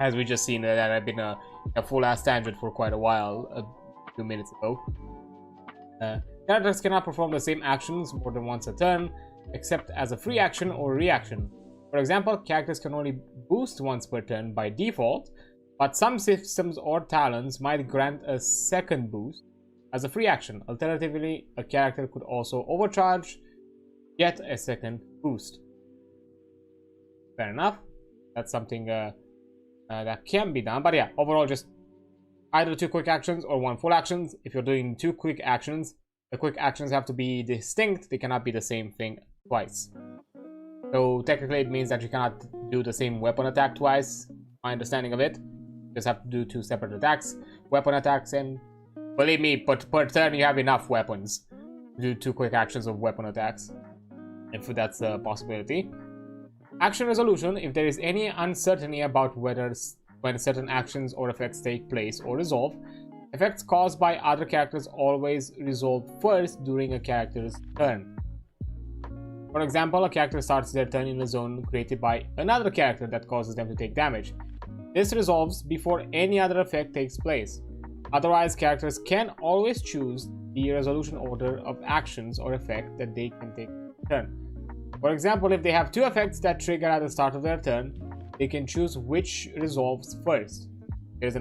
As we just seen that I've been a full-ass tangent for quite a while, a few minutes ago. Characters cannot perform the same actions more than once a turn, except as a free action or reaction. For example, characters can only boost once per turn by default, but some systems or talents might grant a second boost as a free action. Alternatively, a character could also overcharge, get a second boost. Fair enough. That's something that can be done. But yeah, overall, just either 2 quick actions or 1 full actions. If you're doing 2 quick actions, the quick actions have to be distinct. They cannot be the same thing twice. So technically, it means that you cannot do the same weapon attack twice. My understanding of it. You just have to do 2 separate attacks, weapon attacks, and believe me, but per turn you have enough weapons to do 2 quick actions of weapon attacks, if that's a possibility. Action resolution: if there is any uncertainty about when certain actions or effects take place or resolve, effects caused by other characters always resolve first during a character's turn. For example, a character starts their turn in a zone created by another character that causes them to take damage. This resolves before any other effect takes place. Otherwise, characters can always choose the resolution order of actions or effect that they can take in turn. For example, if they have 2 effects that trigger at the start of their turn, they can choose which resolves first. If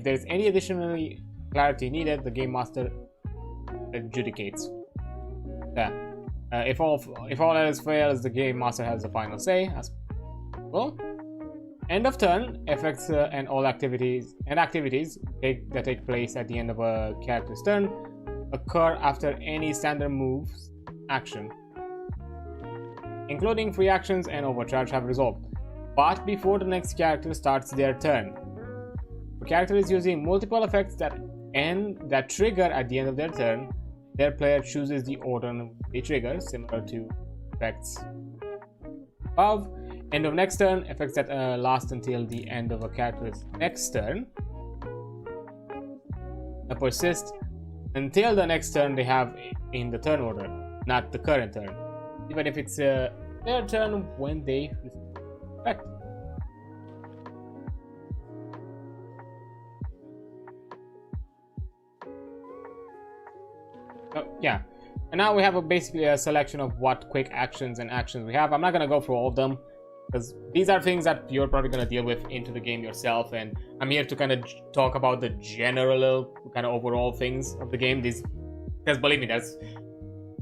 there's any additional clarity needed, the game master adjudicates. Yeah. If all else fails, the game master has the final say. As well. End of turn: effects and all activities that take place at the end of a character's turn occur after any standard moves action. including free actions and overcharge, have resolved, but before the next character starts their turn. The character is using multiple effects that trigger at the end of their turn. Their player chooses the order they trigger, similar to effects above. End of next turn, effects that last until the end of a character's next turn persist until the next turn they have in the turn order, not the current turn, even if it's their turn when they effect. Yeah, and now we have basically a selection of what quick actions and actions we have. I'm not going to go through all of them because these are things that you're probably going to deal with into the game yourself, and I'm here to kind of talk about the general kind of overall things of the game. Because believe me, that's,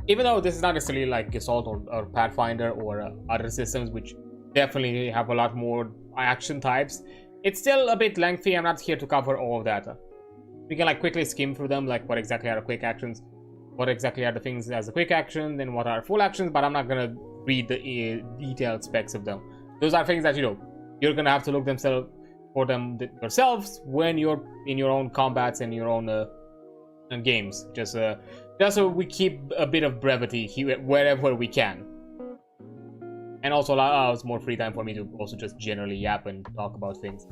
even though this is not necessarily like Assault or Pathfinder or other systems which definitely have a lot more action types, it's still a bit lengthy. I'm not here to cover all of that. We can like quickly skim through them, like what exactly are quick actions, what exactly are the things as a quick action, then what are full actions, but I'm not gonna read the detailed specs of them. Those are things that, you know, you're gonna have to look for them yourselves when you're in your own combats and your own games. Just so we keep a bit of brevity here wherever we can, and also allows more free time for me to also just generally yap and talk about things.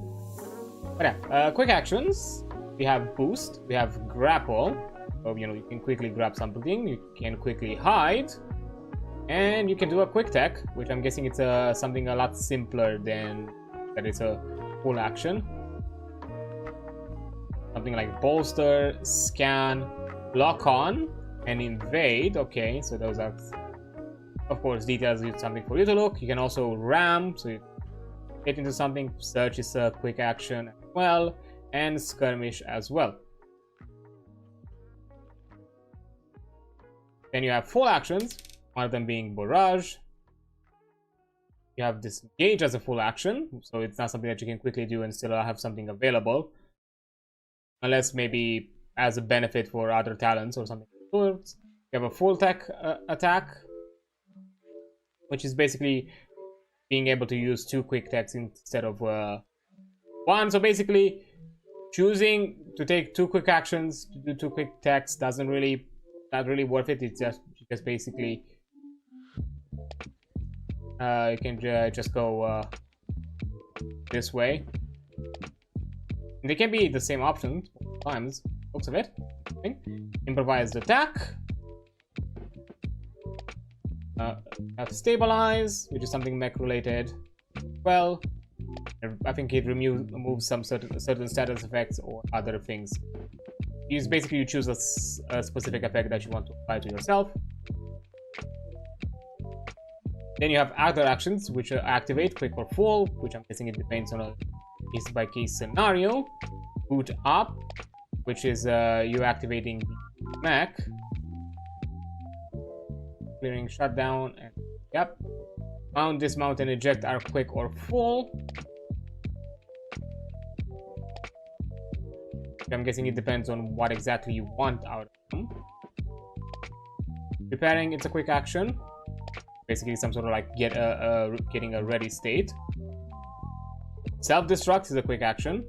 But yeah, quick actions. We have boost. We have grapple. So, you know, you can quickly grab something, you can quickly hide, and you can do a quick tech, which I'm guessing it's something a lot simpler than that. It's a full action. Something like bolster, scan, lock on, and invade. Okay, so those are, of course, details. It's something for you to look. You can also ram, so you get into something. Search is a quick action as well, and skirmish as well. Then you have full actions, one of them being barrage. You have disengage as a full action, so it's not something that you can quickly do and still have something available, unless maybe as a benefit for other talents or something. You have a full tech attack, which is basically being able to use 2 quick techs instead of 1. So basically, choosing to take 2 quick actions to do 2 quick techs doesn't really, not really worth it. It's just basically you can just go this way. And they can be the same options times. Looks of it. Okay. Improvised attack. Have stabilize, which is something mech related. Well, I think it removes some certain status effects or other things. Basically you choose a specific effect that you want to apply to yourself. Then you have other actions which activate quick or full, which I'm guessing it depends on a case by case scenario. Boot up, which is you activating the mech. Clearing shutdown, and yep. Mount, dismount, and eject are quick or full. I'm guessing it depends on what exactly you want out of them. Preparing, it's a quick action. Basically some sort of like getting a ready state. Self-destruct is a quick action.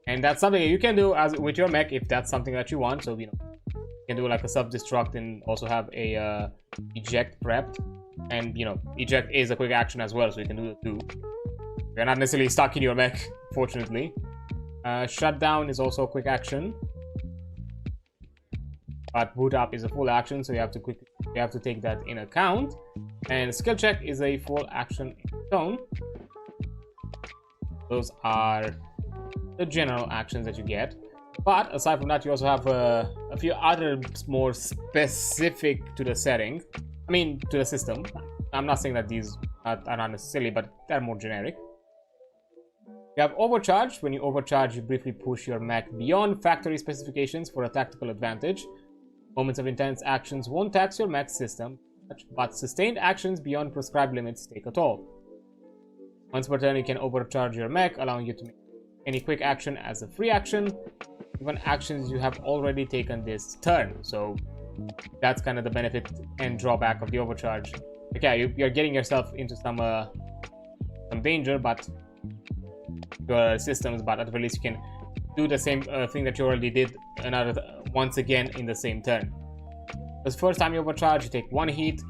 And that's something you can do as with your mech if that's something that you want. So, you know, you can do like a self-destruct and also have a eject prepped. And, you know, eject is a quick action as well, so you can do it too. You're not necessarily stuck in your mech, fortunately. Shutdown is also a quick action, but boot up is a full action, so you have to take that in account. And skill check is a full action in its own. Those are the general actions that you get, but aside from that you also have a few other more specific to the setting, I mean to the system. I'm not saying that these are not necessarily, but they're more generic. You have overcharge. When you overcharge, you briefly push your mech beyond factory specifications for a tactical advantage. Moments of intense actions won't tax your mech system, but sustained actions beyond prescribed limits take a toll. Once per turn, you can overcharge your mech, allowing you to make any quick action as a free action, even actions you have already taken this turn. So that's kind of the benefit and drawback of the overcharge. Okay, you're getting yourself into some danger, but your systems. But at the very least, you can do the same thing that you already did once again in the same turn. Because first time you overcharge, you take 1 hit.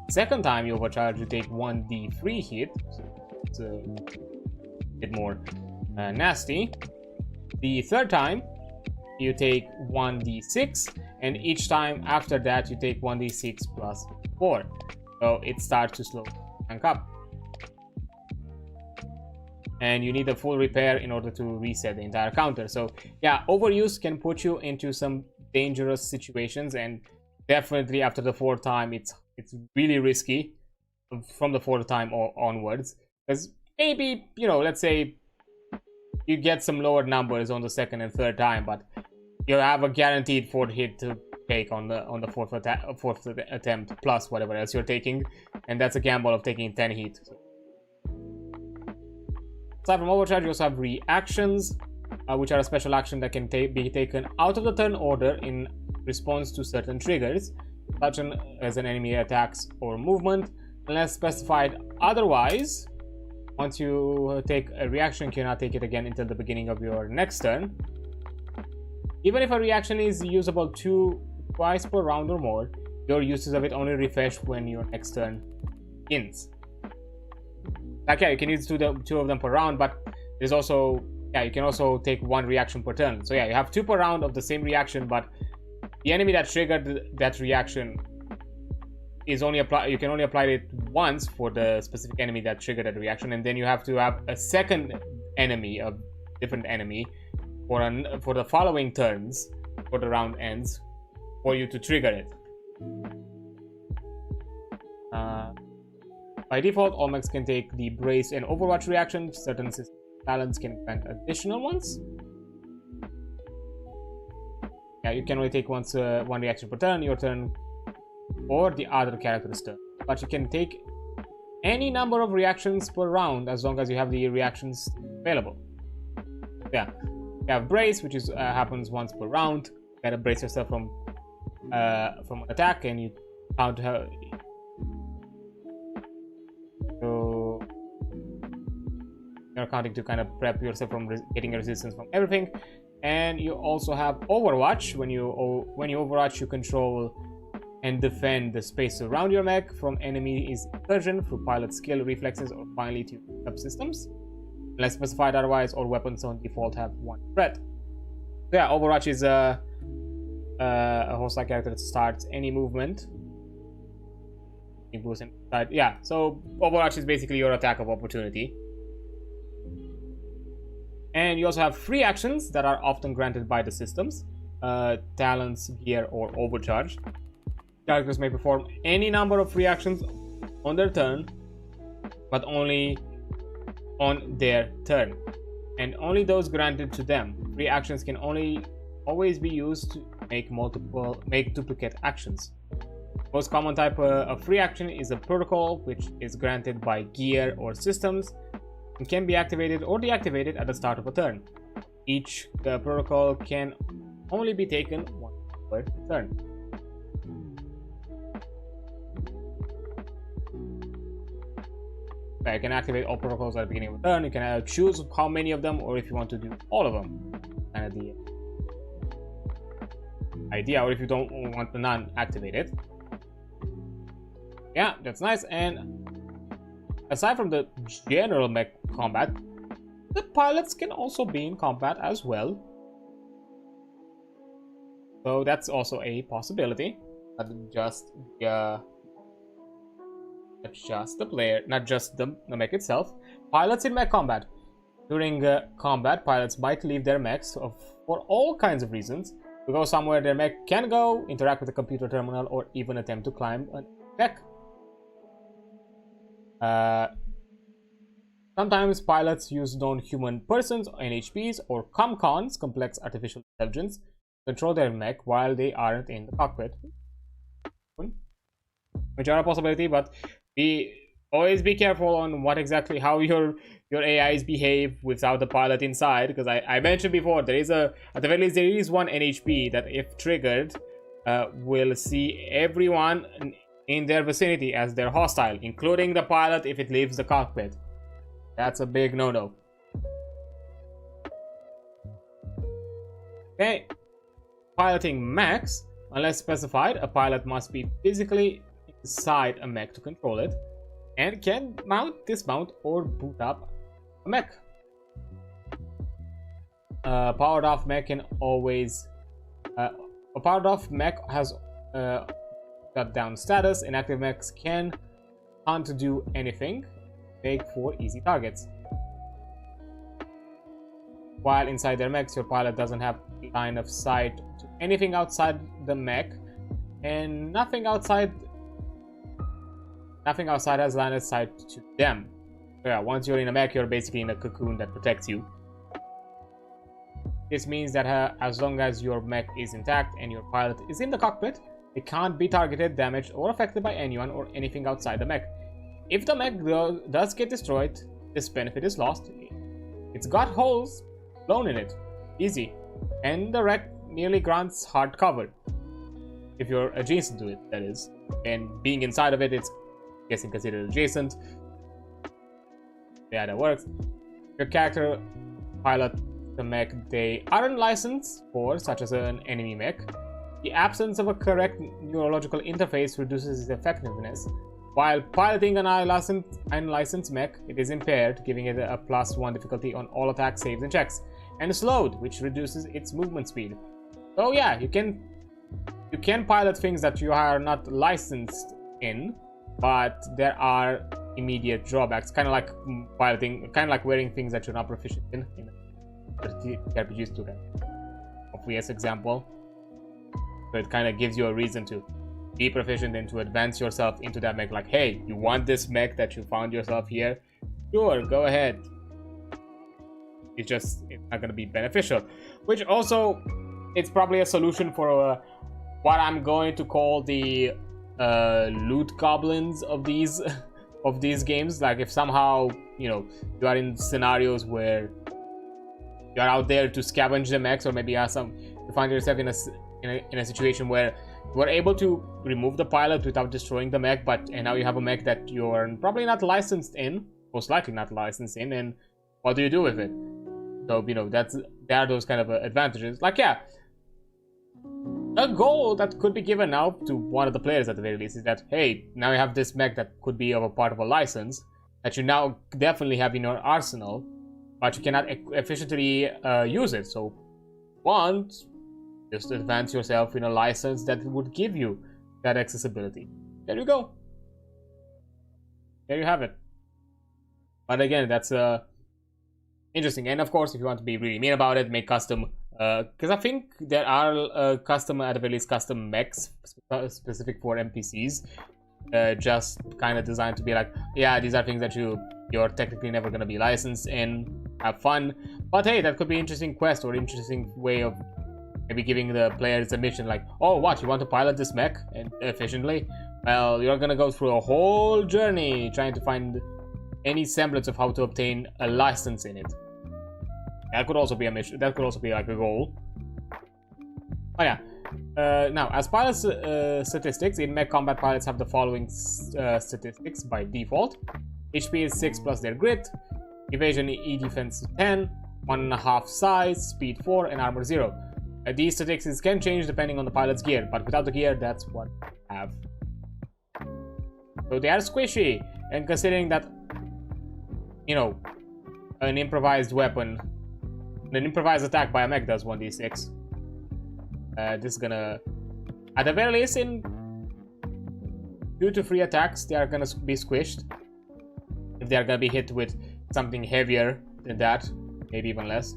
Second time you overcharge, you take 1d3 hit. So it's a bit more nasty. The third time you take 1d6, and each time after that you take 1d6 plus 4. So it starts to slowly rank up. And you need a full repair in order to reset the entire counter. So yeah, overuse can put you into some dangerous situations, and definitely after the 4th time it's really risky from the 4th time or onwards, because maybe, you know, let's say you get some lower numbers on the 2nd and 3rd time, but you have a guaranteed 4th hit to take on the 4th attempt plus whatever else you're taking, and that's a gamble of taking 10 hit. So, aside from overcharge, you also have reactions, which are a special action that can be taken out of the turn order in response to certain triggers, such as an enemy attacks or movement, unless specified otherwise. Once you take a reaction, you cannot take it again until the beginning of your next turn. Even if a reaction is usable twice per round or more, your uses of it only refresh when your next turn begins. Like, yeah, you can use two of them per round, but there's also, yeah, you can also take 1 reaction per turn. So yeah, you have 2 per round of the same reaction, but the enemy that triggered that reaction is only you can only apply it once for the specific enemy that triggered that reaction, and then you have to have a second enemy, a different enemy, for the following turns, for the round ends, for you to trigger it. By default, all mechs can take the brace and overwatch reactions. Certain system talents can grant additional ones. Yeah, you can only take one reaction per turn, your turn or the other character's turn. But you can take any number of reactions per round as long as you have the reactions available. Yeah, you have brace, which happens once per round. You gotta brace yourself from an attack, and you count her. So you're counting to kind of prep yourself from getting resistance from everything. And you also have Overwatch. When you Overwatch, you control and defend the space around your mech from enemies' incursion through pilot skill, reflexes, or finely tuned subsystems. Unless specified otherwise, all weapons on default have 1 threat. So yeah, Overwatch is a hostile character that starts any movement. Yeah, so Overwatch is basically your attack of opportunity. And you also have free actions that are often granted by the systems, talents, gear, or overcharge. Characters may perform any number of free actions on their turn, but only on their turn, and only those granted to them. Free actions can always be used to make duplicate actions. Most common type of free action is a protocol, which is granted by gear or systems, and can be activated or deactivated at the start of a turn. Each protocol can only be taken once per turn. You can activate all protocols at the beginning of the turn. You can choose how many of them, or if you want to do all of them. Kind of the idea, or if you don't want the none activated. Yeah, that's nice. And aside from the general mech combat, the pilots can also be in combat as well. So that's also a possibility. Not just the player, not just the mech itself. Pilots in mech combat. During combat, pilots might leave their mechs for all kinds of reasons, to go somewhere their mech can go, interact with a computer terminal, or even attempt to climb a mech. Sometimes pilots use non-human persons, NHPs, or ComCons, complex artificial intelligence, to control their mech while they aren't in the cockpit. Which are a possibility, but always be careful on how your AIs behave without the pilot inside, because I mentioned before, at the very least there is one NHP that, if triggered, will see everyone in their vicinity as they're hostile, including the pilot if it leaves the cockpit. That's a big no-no. Okay, piloting mechs. Unless specified, a pilot must be physically inside a mech to control it, and can mount, dismount, or boot up a mech. Powered off mech can always... a powered off mech has shut down status. Inactive mechs can't do anything, make for easy targets. While inside their mechs, your pilot doesn't have line of sight to anything outside the mech, and nothing outside has line of sight to them. So yeah, once you're in a mech, you're basically in a cocoon that protects you. This means that as long as your mech is intact and your pilot is in the cockpit, it can't be targeted, damaged, or affected by anyone or anything outside the mech. If the mech does get destroyed, this benefit is lost. It's got holes blown in it. Easy. And the wreck merely grants hard cover. If you're adjacent to it, that is. And being inside of it, it's considered adjacent. Yeah, that works. Your character pilot the mech they aren't licensed for, such as an enemy mech. The absence of a correct neurological interface reduces its effectiveness. While piloting an unlicensed mech, it is impaired, giving it a +1 difficulty on all attack saves and checks, and slowed, which reduces its movement speed. So yeah, you can pilot things that you are not licensed in, but there are immediate drawbacks, kind of like piloting, kind of like wearing things that you're not proficient in TTRPGs to that obvious example. So it kind of gives you a reason to be proficient and to advance yourself into that mech. Like, hey, you want this mech that you found yourself here? Sure, go ahead. It's not going to be beneficial. Which also, it's probably a solution for what I'm going to call the loot goblins of these games. Like, if somehow, you are in scenarios where you're out there to scavenge the mechs, or maybe you find yourself in a situation where you are able to remove the pilot without destroying the mech, and now you have a mech that you're probably not licensed in, most likely not licensed in, and what do you do with it? So, there are those kind of advantages. Like, yeah, a goal that could be given now to one of the players at the very least is that, hey, now you have this mech that could be of a part of a license that you now definitely have in your arsenal, but you cannot efficiently use it. So, just advance yourself in a license that would give you that accessibility. There you go. There you have it. But again, that's interesting. And of course, if you want to be really mean about it, make custom. Because I think there are custom, at the very least, custom mechs specific for NPCs. Just kind of designed to be like, yeah, these are things that you're technically never going to be licensed in. Have fun. But hey, that could be an interesting quest or interesting way of maybe giving the players a mission, like, oh, what, you want to pilot this mech efficiently? Well, you're gonna go through a whole journey trying to find any semblance of how to obtain a license in it. That could also be a mission. That could also be like a goal. Oh yeah. Now, as pilot statistics, in mech combat, pilots have the following statistics by default. HP is 6 plus their grit, evasion E defense 10, 1.5 size, speed 4, and armor 0. These statistics can change depending on the pilot's gear, but without the gear, that's what I have. So they are squishy, and considering that, an improvised weapon, an improvised attack by a mech does 1d6. This is gonna, at the very least, in 2 to 3 attacks, they are gonna be squished. If they are gonna be hit with something heavier than that, maybe even less.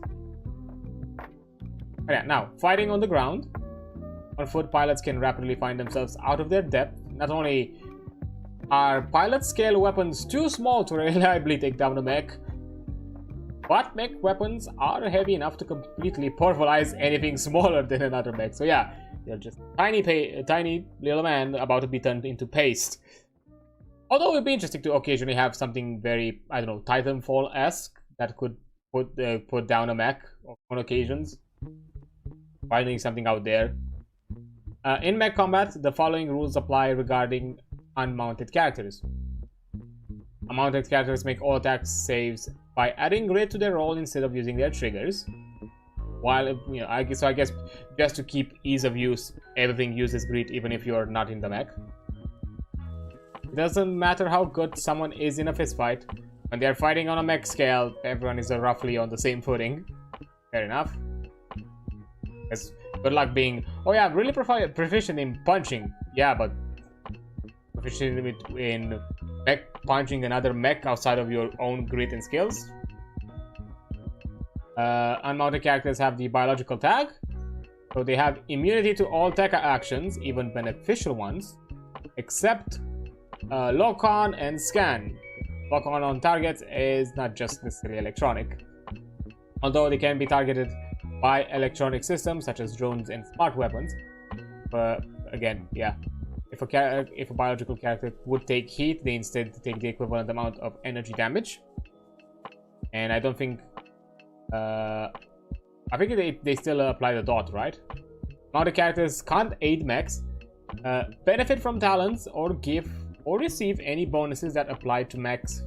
Okay, now, fighting on the ground. On foot, pilots can rapidly find themselves out of their depth. Not only are pilot-scale weapons too small to reliably take down a mech, but mech weapons are heavy enough to completely pulverize anything smaller than another mech. So yeah, they're just tiny little man about to be turned into paste. Although it would be interesting to occasionally have something very, I don't know, Titanfall-esque that could put down a mech on occasions. Finding something out there. In mech combat, the following rules apply regarding unmounted characters. Unmounted characters make all attack saves by adding grit to their roll instead of using their triggers. While, you know, I guess just to keep ease of use, everything uses grit even if you're not in the mech. It doesn't matter how good someone is in a fist fight. When they're fighting on a mech scale, everyone is roughly on the same footing. Fair enough. It's good luck being, oh yeah, I'm really proficient in punching. Yeah, but proficient in mech punching another mech outside of your own grit and skills. Unmounted characters have the biological tag, so they have immunity to all tech actions, even beneficial ones, except lock on and scan. Lock on targets is not just necessarily electronic, although they can be targeted by electronic systems such as drones and smart weapons. But again, yeah, if a biological character would take heat, they instead take the equivalent amount of energy damage. And I don't think I think they still apply the dot, right? Mounted characters can't aid mechs, benefit from talents, or give or receive any bonuses that apply to mechs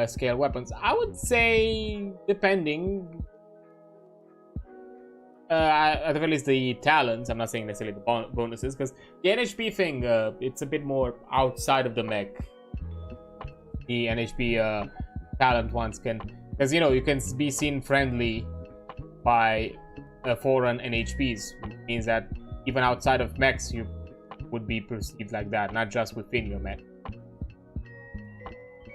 scale weapons. I would say depending. At the very least, the talents. I'm not saying necessarily the bonuses, because the NHP thing, it's a bit more outside of the mech. The NHP talent ones can, because you know, you can be seen friendly by foreign NHPs, which means that even outside of mechs, you would be perceived like that, not just within your mech.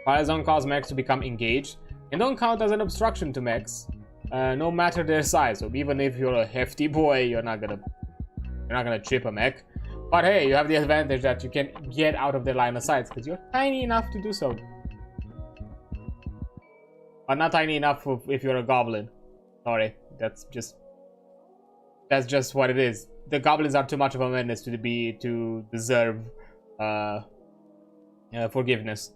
Pilots don't cause mechs to become engaged, and don't count as an obstruction to mechs, no matter their size. So even if you're a hefty boy, you're not gonna trip a mech. But hey, you have the advantage that you can get out of their line of sight because you're tiny enough to do so. But not tiny enough if you're a goblin. Sorry, that's just what it is. The goblins are too much of a menace to deserve forgiveness.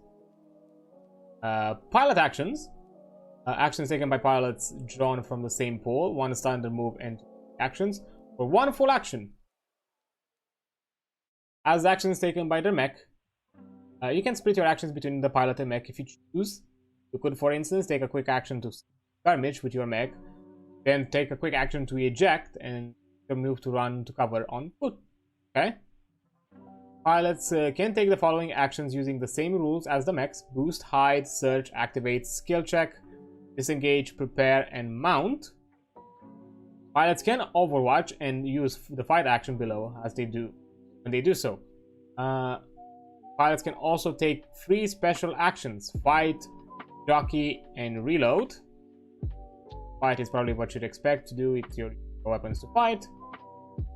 Pilot actions. Actions taken by pilots drawn from the same pool. One standard move and actions for one full action. As actions taken by the mech, you can split your actions between the pilot and mech if you choose. You could, for instance, take a quick action to skirmish with your mech, then take a quick action to eject, and move to run to cover on foot. Okay? Pilots can take the following actions using the same rules as the mechs: boost, hide, search, activate, skill check, disengage, prepare, and mount. Pilots can overwatch and use the fight action below as they do when they do so. Pilots can also take 3 special actions: fight, jockey, and reload. Fight is probably what you'd expect to do with your weapons to fight.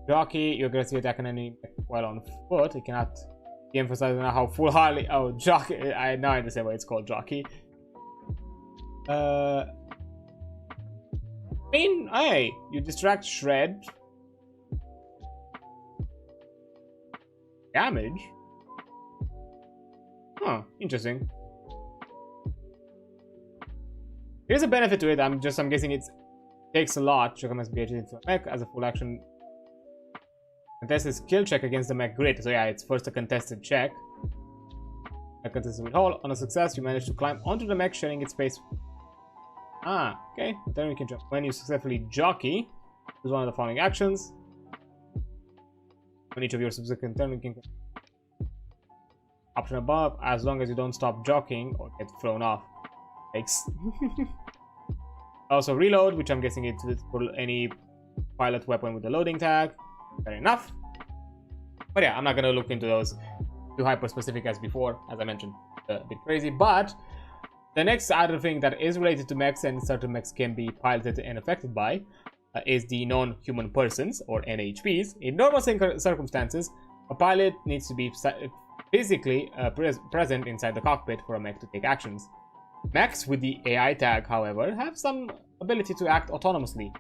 Jockey, you aggressively attack an enemy while on foot. You cannot de-emphasize how foolhardy. Oh, jockey. I now understand why it's called jockey. Hey, you distract, shred, damage. Huh, interesting. There's a benefit to it. I'm guessing it takes a lot to commence BH into a mech as a full action. Contested skill check against the mech grid. So yeah, it's first a contested check. A contested with hold. On a success, you manage to climb onto the mech, sharing its space. Ah, okay. Then we can jump. When you successfully jockey, choose one of the following actions. On each of your subsequent turn, we can option above, as long as you don't stop jockeying or get thrown off. Thanks. Also reload, which I'm guessing it's for any pilot weapon with a loading tag. Fair enough. But yeah, I'm not gonna look into those too hyper specific as before, as I mentioned. A bit crazy. But the next other thing that is related to mechs and certain mechs can be piloted and affected by is the non-human persons, or NHPs. In normal circumstances, a pilot needs to be physically present inside the cockpit for a mech to take actions. Mechs with the AI tag, however, have some ability to act autonomously.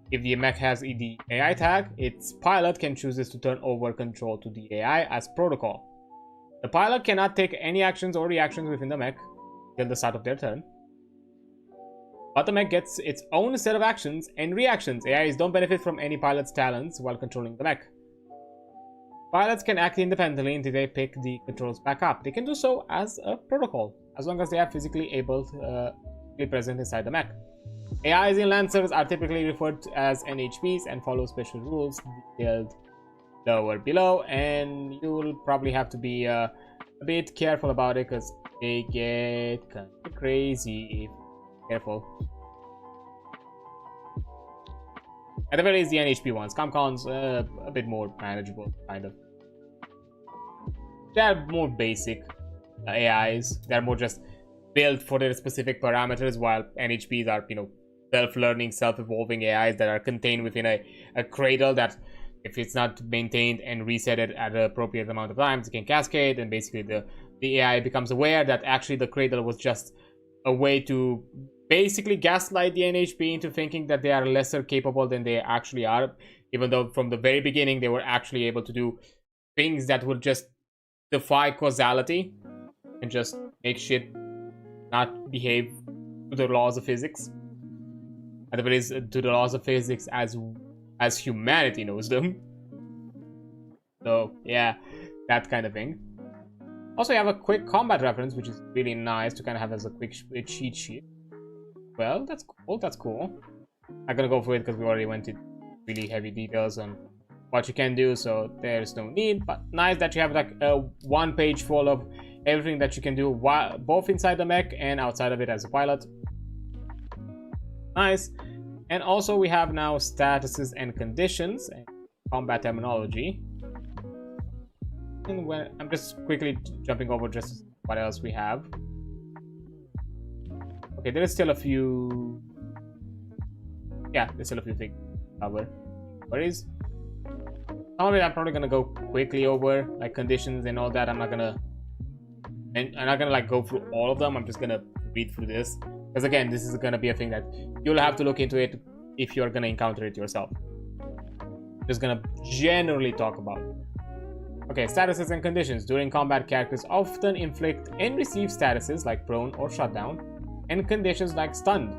If the mech has the AI tag, its pilot can choose to turn over control to the AI as protocol. The pilot cannot take any actions or reactions within the mech till the start of their turn. But the mech gets its own set of actions and reactions. AIs don't benefit from any pilot's talents while controlling the mech. Pilots can act independently until they pick the controls back up. They can do so as a protocol, as long as they are physically able to be present inside the mech. AIs in Lancers are typically referred to as NHPs and follow special rules detailed lower below, and you'll probably have to be a bit careful about it because they get kind of crazy. Careful. At the very least, the NHP ones. Comcons, a bit more manageable, kind of. They're more basic AIs. They're more just built for their specific parameters, while NHPs are, you know, self-learning, self-evolving AIs that are contained within a cradle that, if it's not maintained and reset it at an appropriate amount of times, it can cascade, and basically the AI becomes aware that actually the cradle was just a way to basically gaslight the NHP into thinking that they are lesser capable than they actually are, even though from the very beginning they were actually able to do things that would just defy causality and just make shit not behave to the laws of physics. At the very least, to the laws of physics as humanity knows them. So yeah, that kind of thing. Also, you have a quick combat reference, which is really nice to kind of have as a quick cheat sheet. Well, that's cool. That's cool. I'm gonna go for it because we already went into really heavy details on what you can do, so there's no need. But nice that you have like a 1 page full of everything that you can do, both inside the mech and outside of it as a pilot. Nice. And also we have now statuses and conditions and combat terminology. And when I'm just quickly jumping over just what else we have. Okay, there is still a few. Yeah, there's still a few things to cover. What is? Some of it I'm probably gonna go quickly over, like conditions and all that. I'm not gonna like go through all of them. I'm just gonna read through this because again, this is gonna be a thing that you'll have to look into it if you're gonna encounter it yourself. Just gonna generally talk about it. Okay, statuses and conditions. During combat, characters often inflict and receive statuses like prone or shutdown, and conditions like stunned.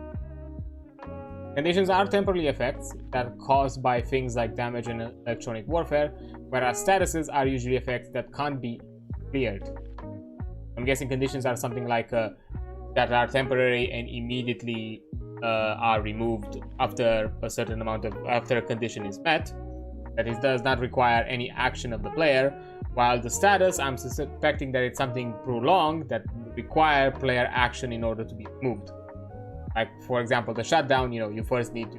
Conditions are temporary effects that are caused by things like damage in electronic warfare, whereas statuses are usually effects that can't be cleared. I'm guessing conditions are something like that are temporary and immediately are removed after a certain amount of after a condition is met. That it does not require any action of the player, while the status, I'm suspecting that it's something prolonged that require player action in order to be removed. Like, for example, the shutdown, you know, you first need to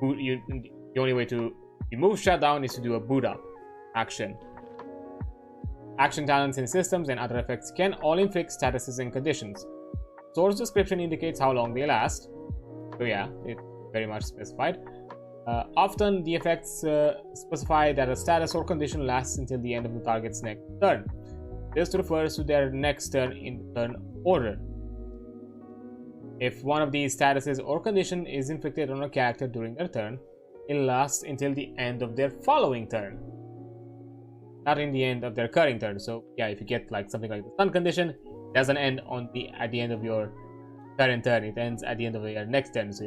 the only way to remove shutdown is to do a boot up action. Action talents in systems and other effects can all inflict statuses and conditions. Source description indicates how long they last. So yeah, it's very much specified. Often the effects specify that a status or condition lasts until the end of the target's next turn. This refers to their next turn in turn order. If one of these statuses or condition is inflicted on a character during their turn, it lasts until the end of their following turn, not in the end of their current turn. So yeah, if you get like something like the stun condition, it doesn't end at the end of your current turn, it ends at the end of your next turn. So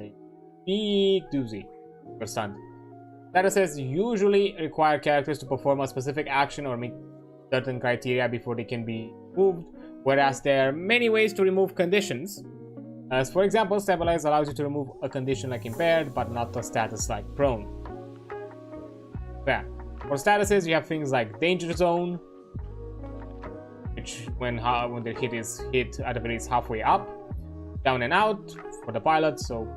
big doozy for stunned. Statuses usually require characters to perform a specific action or meet certain criteria before they can be removed, whereas there are many ways to remove conditions. As for example, stabilize allows you to remove a condition like impaired, but not a status like prone. Yeah. For statuses, you have things like danger zone, which when the hit is hit at the very least halfway up, down and out for the pilot, so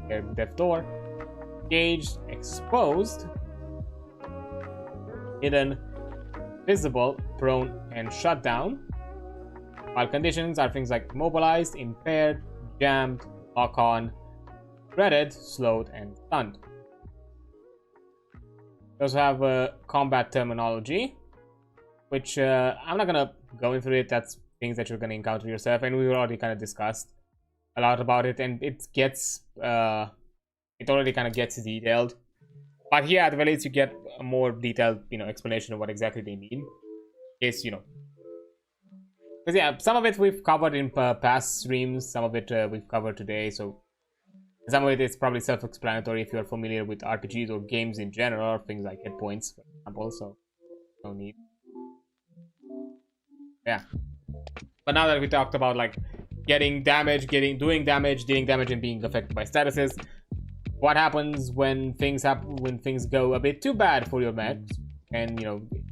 they're death door. Engaged, exposed, hidden, visible, prone, and shut down. While conditions are things like mobilized, impaired, jammed, lock on, threaded, slowed, and stunned. We also have combat terminology, which I'm not gonna go into it. That's things that you're gonna encounter yourself, and we already kind of discussed a lot about it, and it already kind of gets detailed. But here at the very least, you get a more detailed, explanation of what exactly they mean. In case, because yeah, some of it we've covered in past streams, some of it we've covered today, so some of it is probably self-explanatory if you're familiar with RPGs or games in general, or things like hit points, for example. So No need. Yeah. But now that we talked about like getting damage, doing damage, dealing damage, and being affected by statuses, what happens when things go a bit too bad for your mechs, and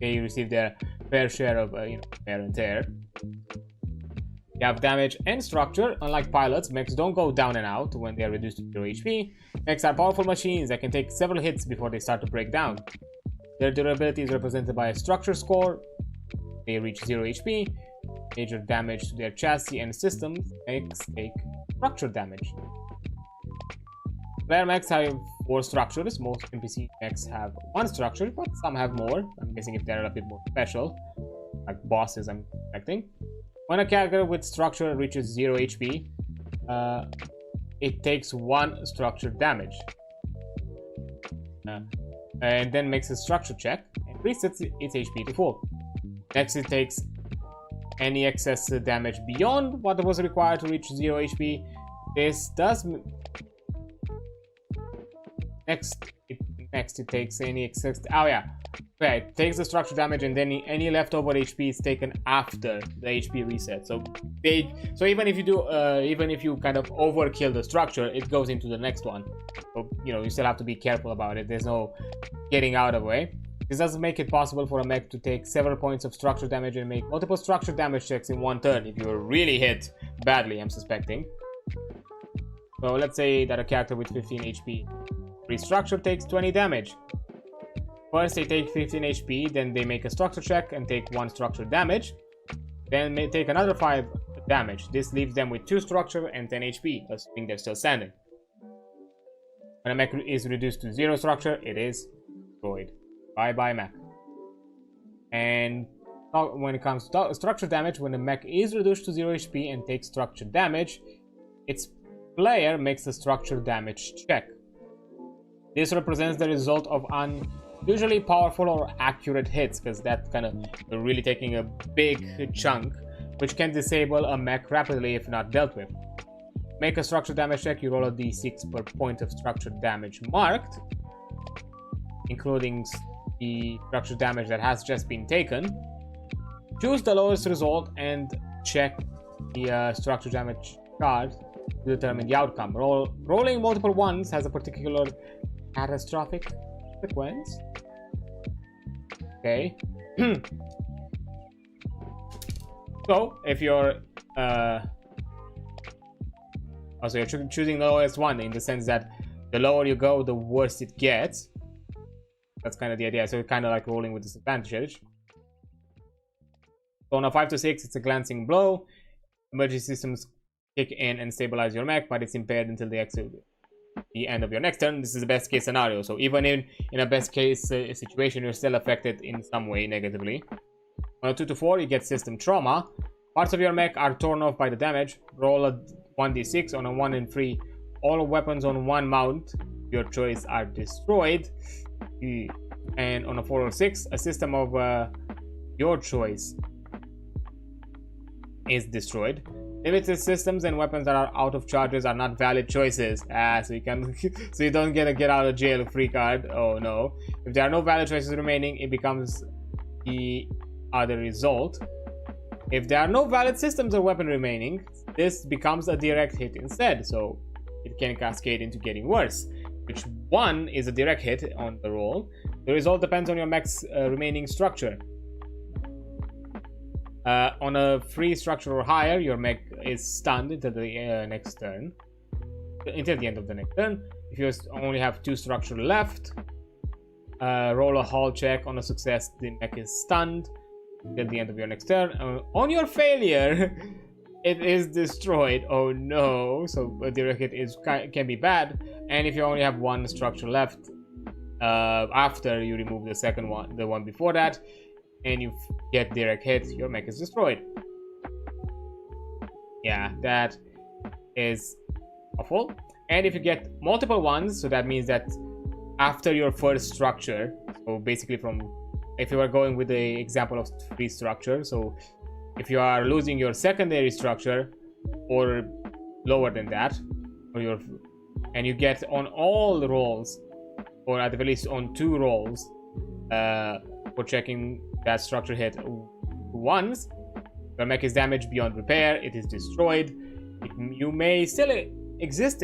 they receive their fair share of wear and tear. You have damage and structure. Unlike pilots, mechs don't go down and out when they are reduced to 0 HP. Mechs are powerful machines that can take several hits before they start to break down. Their durability is represented by a structure score. They reach 0 HP. Major damage to their chassis and systems. Mechs take structure damage. Player mechs have 4 structures. Most NPC mechs have 1 structure, but some have more. I'm guessing if they're a bit more special, like bosses, I'm expecting. When a character with structure reaches 0 HP, it takes 1 structure damage. And then makes a structure check and resets its HP to full. Next, it takes any excess damage beyond what was required to reach 0 HP. This does... Next, it takes any excess... Oh yeah. Okay, it takes the structure damage, and then any leftover HP is taken after the HP reset. So even if you kind of overkill the structure, it goes into the next one. So you still have to be careful about it. There's no getting out of the way. This does make it possible for a mech to take several points of structure damage and make multiple structure damage checks in one turn if you're really hit badly, I'm suspecting. So let's say that a character with 15 HP restructure takes 20 damage. First they take 15 HP, then they make a structure check and take 1 structure damage. Then they take another 5 damage. This leaves them with 2 structure and 10 HP, assuming they're still standing. When a mech is reduced to 0 structure, it is destroyed. Bye bye mech. And when it comes to structure damage, when a mech is reduced to 0 HP and takes structure damage, its player makes a structure damage check. This represents the result of unusually powerful or accurate hits, because that's kind of really taking a big chunk, which can disable a mech rapidly if not dealt with. Make a structure damage check. You roll a d6 per point of structure damage marked, including the structure damage that has just been taken. Choose the lowest result and check the structure damage card to determine the outcome. Rolling multiple ones has a particular catastrophic sequence. Okay. So if you're also you're choosing the lowest one, in the sense that the lower you go, the worse it gets. That's kind of the idea. So it's kind of like rolling with disadvantage. So on a 5 to 6, it's a glancing blow. Emergency systems kick in and stabilize your mech, but it's impaired until the end of your next turn. This is the best case scenario. So even in a best case situation, you're still affected in some way negatively. On a 2 to 4, you get system trauma. Parts of your mech are torn off by the damage. Roll a 1d6. On a 1 and 3, all weapons on one mount your choice are destroyed. And on a 4 or 6, a system of your choice is destroyed. Limited systems and weapons that are out of charges are not valid choices. So you don't get a get out of jail free card. Oh no. If there are no valid choices remaining, it becomes the other result. If there are no valid systems or weapon remaining, this becomes a direct hit instead. So it can cascade into getting worse. Which one is a direct hit on the roll? The result depends on your mech's remaining structure. On a free structure or higher, your mech is stunned until the next turn. Until the end of the next turn. If you only have 2 structure left, roll a hull check. On a success, the mech is stunned until the end of your next turn. On your failure, it is destroyed. Oh no! So a direct hit can be bad. And if you only have 1 structure left, after you remove the second one, the one before that, and you get direct hit, your mech is destroyed. Yeah, that is awful. And if you get multiple ones, so that means that after your first structure, so basically if you are going with the example of free structure, so if you are losing your secondary structure or lower than that, and you get on all the rolls, or at the very least on 2 rolls, for checking that structure hit once. Your mech is damaged beyond repair, it is destroyed. You may still exit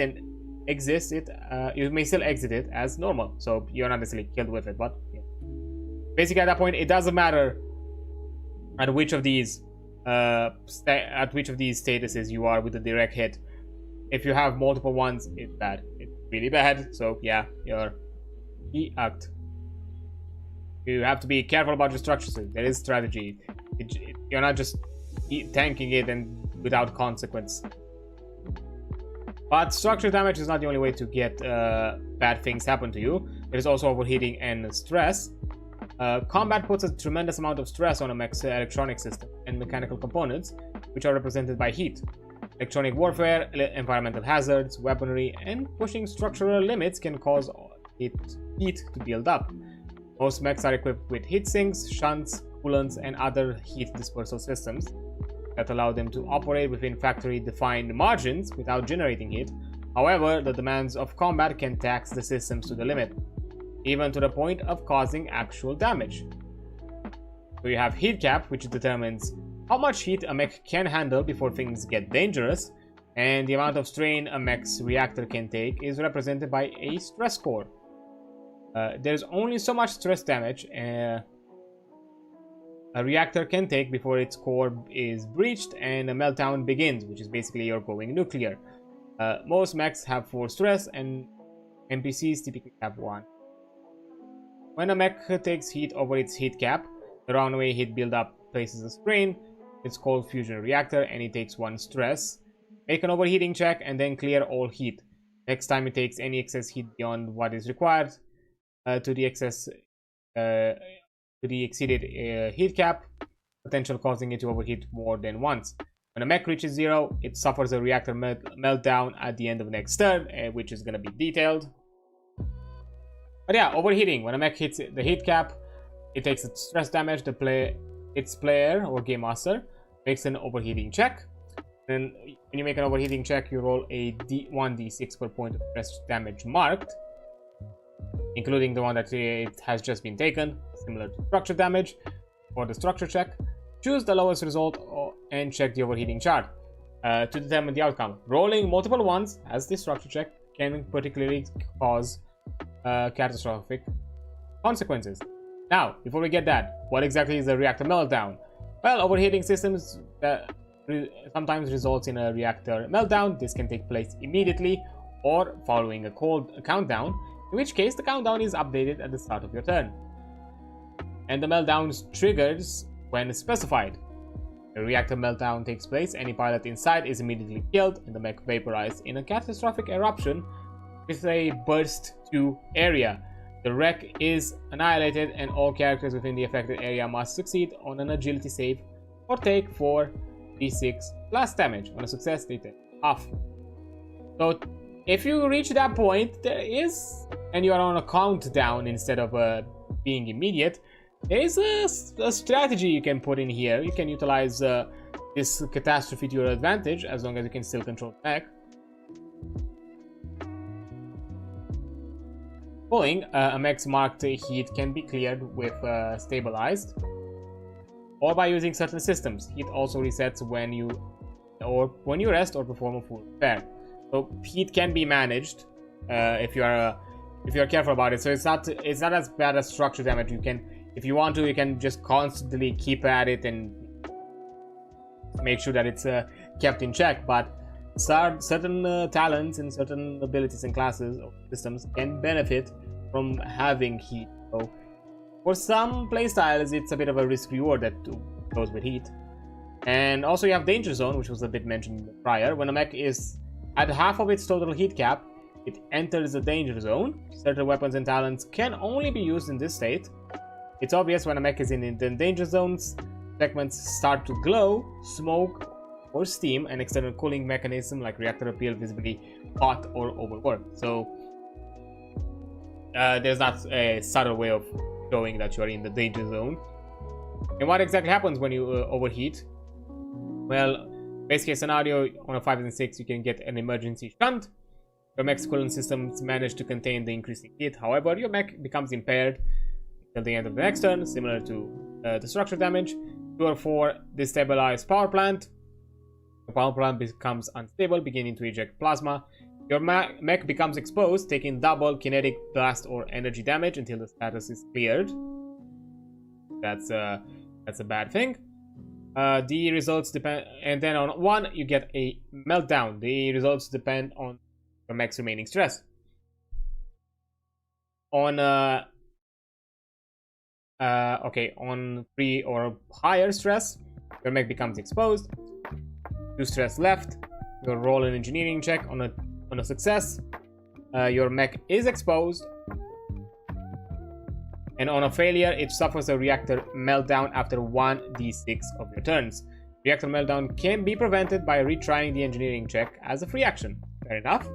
it as normal, so you're not necessarily killed with it. But yeah. Basically, at that point, it doesn't matter at which of these statuses you are with the direct hit. If you have multiple ones, it's bad. It's really bad. So yeah, you're fucked. You have to be careful about your structures. There is strategy. You're not just tanking it and without consequence. But structure damage is not the only way to get bad things happen to you. There's also overheating and stress. Combat puts a tremendous amount of stress on a mech's electronic system and mechanical components, which are represented by heat. Electronic warfare, environmental hazards, weaponry, and pushing structural limits can cause heat to build up. Most mechs are equipped with heat sinks, shunts, coolants, and other heat dispersal systems that allow them to operate within factory-defined margins without generating heat. However, the demands of combat can tax the systems to the limit, even to the point of causing actual damage. So you have heat cap, which determines how much heat a mech can handle before things get dangerous, and the amount of strain a mech's reactor can take is represented by a stress score. There's only so much stress damage a reactor can take before its core is breached and a meltdown begins, which is basically you're going nuclear. Most mechs have 4 stress, and NPCs typically have 1. When a mech takes heat over its heat cap, the runaway heat buildup places a strain. It's called fusion reactor, and it takes 1 stress. Make an overheating check and then clear all heat. Next time it takes any excess heat beyond what is required to the exceeded heat cap, potential causing it to overheat more than once. When a mech reaches 0, it suffers a reactor meltdown at the end of the next turn, which is going to be detailed. But yeah, overheating. When a mech hits the heat cap, it takes stress damage. Its player or game master makes an overheating check. Then when you make an overheating check, you roll a 1d6 per point of stress damage marked, including the one that it has just been taken, similar to structure damage. For the structure check, choose the lowest result and check the overheating chart to determine the outcome. Rolling multiple ones as the structure check can particularly cause catastrophic consequences. Now, before we get that, what exactly is a reactor meltdown? Well, overheating systems sometimes results in a reactor meltdown. This can take place immediately or following a countdown, in which case the countdown is updated at the start of your turn. And the meltdown triggers when specified. A reactor meltdown takes place, any pilot inside is immediately killed, and the mech vaporized in a catastrophic eruption with a burst to area. The wreck is annihilated, and all characters within the affected area must succeed on an agility save or take 4d6 plus damage. On a success, they take half. So if you reach that point, and you are on a countdown instead of being immediate, there is a strategy you can put in here. You can utilize this catastrophe to your advantage, as long as you can still control the mech. Pulling a mech's marked heat can be cleared with stabilized, or by using certain systems. Heat also resets when you rest or perform a full repair. So heat can be managed if you are careful about it. So it's not as bad as structure damage. You can, if you want to, you can just constantly keep at it and make sure that it's kept in check. But certain talents and certain abilities and classes or systems can benefit from having heat. So for some playstyles, it's a bit of a risk reward that goes with heat. And also you have danger zone, which was a bit mentioned prior. When a mech is at half of its total heat cap, it enters the danger zone. Certain weapons and talents can only be used in this state. It's obvious when a mech is in the danger zones. Segments start to glow, smoke, or steam, an external cooling mechanism like reactor appear visibly hot or overworked. So there's not a subtle way of showing that you are in the danger zone. And what exactly happens when you overheat? Well, base case scenario, on a 5 and 6 you can get an emergency shunt. Your mech's cooling systems manage to contain the increasing heat. However, your mech becomes impaired. till the end of the next turn, similar to the structure damage. 2 or 4, destabilize power plant. The power plant becomes unstable, beginning to eject plasma. Your mech becomes exposed, taking double kinetic, blast, or energy damage until the status is cleared. That's a bad thing. The results depend, and then on 1 you get a meltdown. The results depend on your mech's remaining stress. On on 3 or higher stress, your mech becomes exposed. 2 stress left. You'll roll an engineering check on a success. Your mech is exposed, and on a failure, it suffers a reactor meltdown after 1d6 of your turns. Reactor meltdown can be prevented by retrying the engineering check as a free action. Fair enough.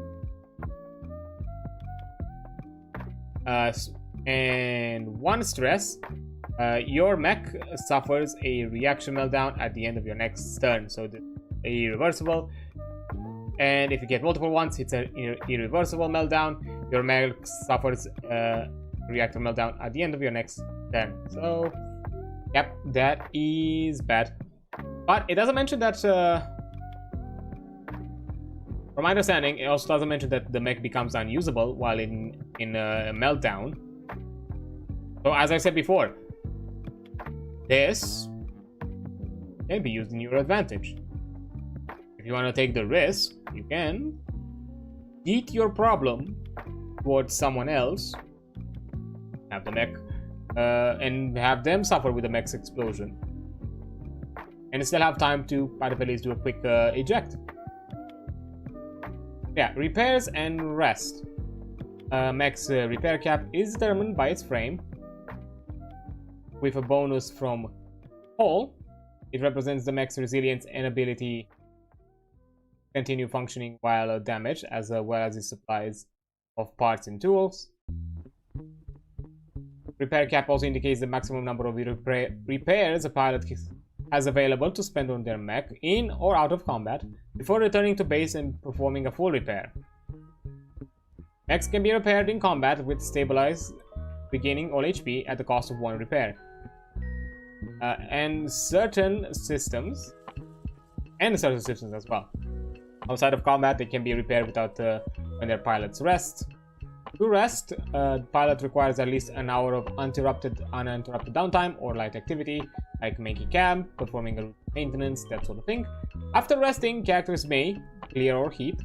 And 1 stress, your mech suffers a reaction meltdown at the end of your next turn, so irreversible. And if you get multiple ones, it's an irreversible meltdown. Your mech suffers reactor meltdown at the end of your next turn. So yep, that is bad. But it doesn't mention that from my understanding, it also doesn't mention that the mech becomes unusable while in a meltdown. So as I said before, this can be used in your advantage. If you want to take the risk, you can eat your problem towards someone else, have the mech, and have them suffer with the mech's explosion, and still have time to at the least do a quick eject. Yeah, repairs and rest. Mech's repair cap is determined by its frame, with a bonus from hull. It represents the mech's resilience and ability to continue functioning while damaged, as well as its supplies of parts and tools. Repair cap also indicates the maximum number of repairs a pilot has available to spend on their mech in or out of combat before returning to base and performing a full repair. Mechs can be repaired in combat with stabilize, regaining all HP at the cost of 1 repair. And certain systems as well. Outside of combat, they can be repaired without when their pilots rest. To rest, the pilot requires at least an hour of uninterrupted downtime or light activity, like making camp, performing a maintenance, that sort of thing. After resting, characters may clear or heat,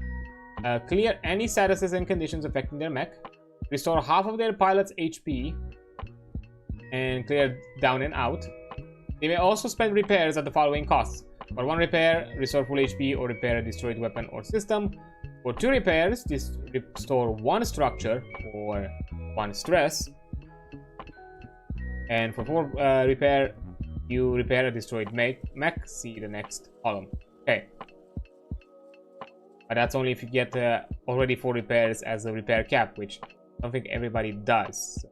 clear any statuses and conditions affecting their mech, restore half of their pilot's HP, and clear down and out. They may also spend repairs at the following costs. For 1 repair, restore full HP or repair a destroyed weapon or system. For 2 repairs, restore 1 structure or 1 stress. And for 4 repair, you repair a destroyed mech. See the next column. Okay. But that's only if you get already 4 repairs as a repair cap, which I don't think everybody does. So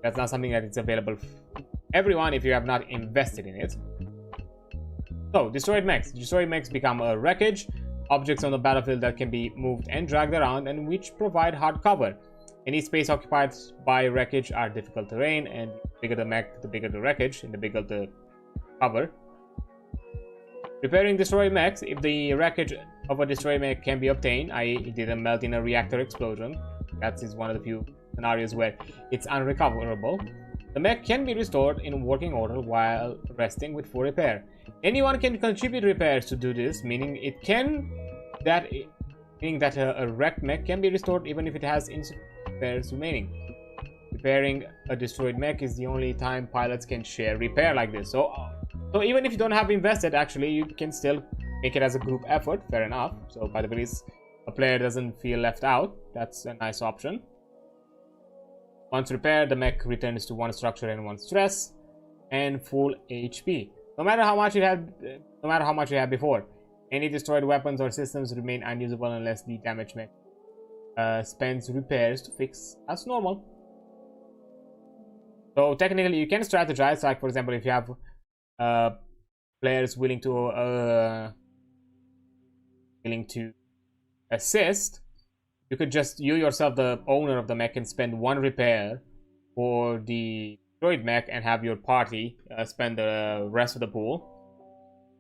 that's not something that is available for everyone if you have not invested in it. So, destroyed mechs. Destroyed mechs become a wreckage, objects on the battlefield that can be moved and dragged around and which provide hard cover. Any space occupied by wreckage are difficult terrain, and the bigger the mech, the bigger the wreckage, and the bigger the cover. Repairing destroyed mechs. If the wreckage of a destroyed mech can be obtained, i.e. it didn't melt in a reactor explosion, that is one of the few scenarios where it's unrecoverable, the mech can be restored in working order while resting with full repair. Anyone can contribute repairs to do this, meaning that a wrecked mech can be restored even if it has insufficient repairs remaining. Repairing a destroyed mech is the only time pilots can share repair like this. So even if you don't have invested, actually, you can still make it as a group effort. Fair enough. So by the way, a player doesn't feel left out. That's a nice option. Once repaired, the mech returns to 1 structure and 1 stress and full HP. No matter how much you had before. Any destroyed weapons or systems remain unusable unless the damaged mech spends repairs to fix as normal. So technically, you can strategize. Like for example, if you have players willing to assist, you could just, you yourself, the owner of the mech, can spend 1 repair for the destroyed mech and have your party spend the rest of the pool.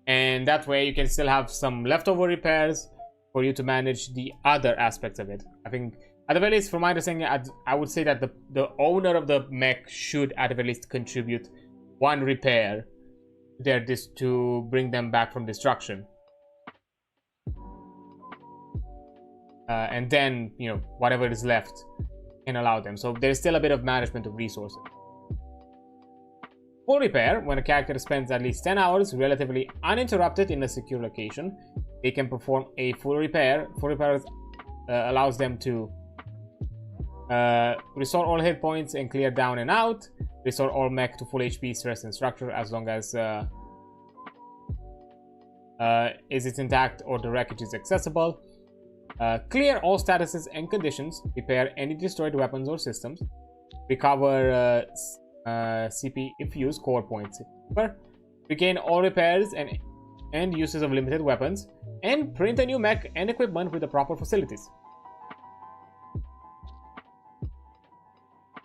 And that way you can still have some leftover repairs for you to manage the other aspects of it. I think, at the very least, from my understanding, I would say that the owner of the mech should at the very least contribute one repair there just to bring them back from destruction. And then, you know, whatever is left can allow them. So there's still a bit of management of resources. Full repair, when a character spends at least 10 hours relatively uninterrupted in a secure location, they can perform a full repair. Full repair allows them to restore all hit points and clear down and out, restore all mech to full HP, stress, and structure as long as is it intact or the wreckage is accessible. Clear all statuses and conditions, repair any destroyed weapons or systems, recover CP if used, core points, regain all repairs and uses of limited weapons, and print a new mech and equipment with the proper facilities.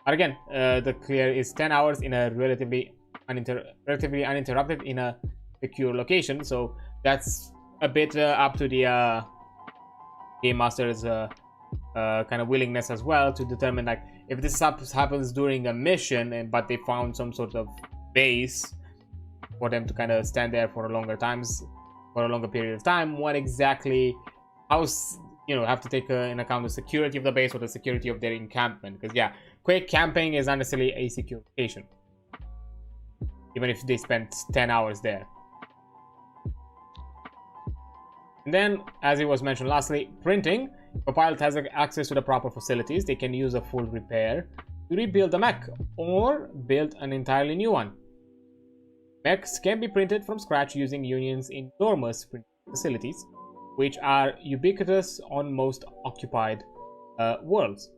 But again, the clear is 10 hours in a relatively uninterrupted in a secure location, so that's a bit up to the game master's kind of willingness as well to determine, like, if this happens during a mission but they found some sort of base for them to kind of stand there for a longer period of time, what exactly, have to take in account the security of the base or the security of their encampment, because yeah, quick camping is not necessarily a secure location even if they spent 10 hours there. And then, as it was mentioned lastly, printing. If a pilot has access to the proper facilities, they can use a full repair to rebuild a mech or build an entirely new one. Mechs can be printed from scratch using Union's enormous printing facilities, which are ubiquitous on most occupied worlds.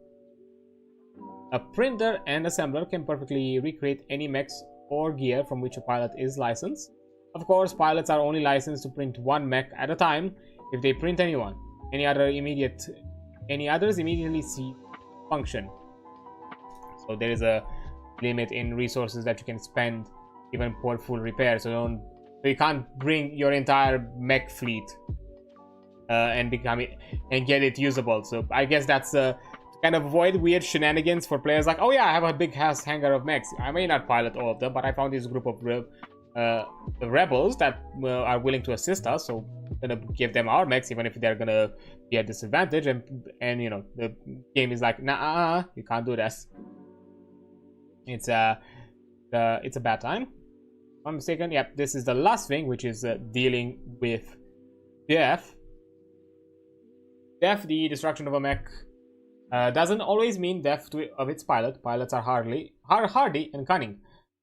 A printer and assembler can perfectly recreate any mechs or gear from which a pilot is licensed. Of course, pilots are only licensed to print one mech at a time. If they print anyone, any others immediately cease function. So there is a limit in resources that you can spend even for full repair. So you can't bring your entire mech fleet and get it usable. So I guess that's to kind of avoid weird shenanigans for players like, oh yeah, I have a big ass hangar of mechs. I may not pilot all of them, but I found this group of rebels that are willing to assist us, so we're gonna give them our mechs even if they're gonna be at disadvantage, and you know, the game is like, nah, you can't do this. It's a bad time. If I'm mistaken, yep, this is the last thing, which is dealing with death. Death, the destruction of a mech, doesn't always mean death of its pilot. Pilots are hardy and cunning,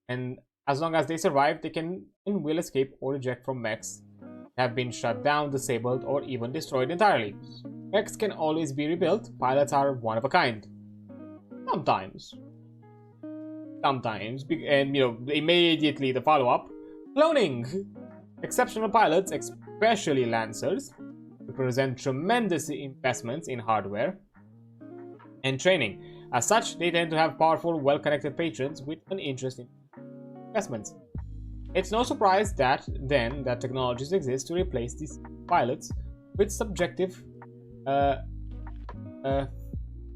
and as long as they survive, they can and will escape or eject from mechs that have been shut down, disabled, or even destroyed entirely. Mechs can always be rebuilt. Pilots are one of a kind. Sometimes. And you know, immediately the follow-up: cloning. Exceptional pilots, especially lancers, represent tremendous investments in hardware and training. As such, they tend to have powerful, well-connected patrons with an interest in investments. It's no surprise that technologies exist to replace these pilots with subjective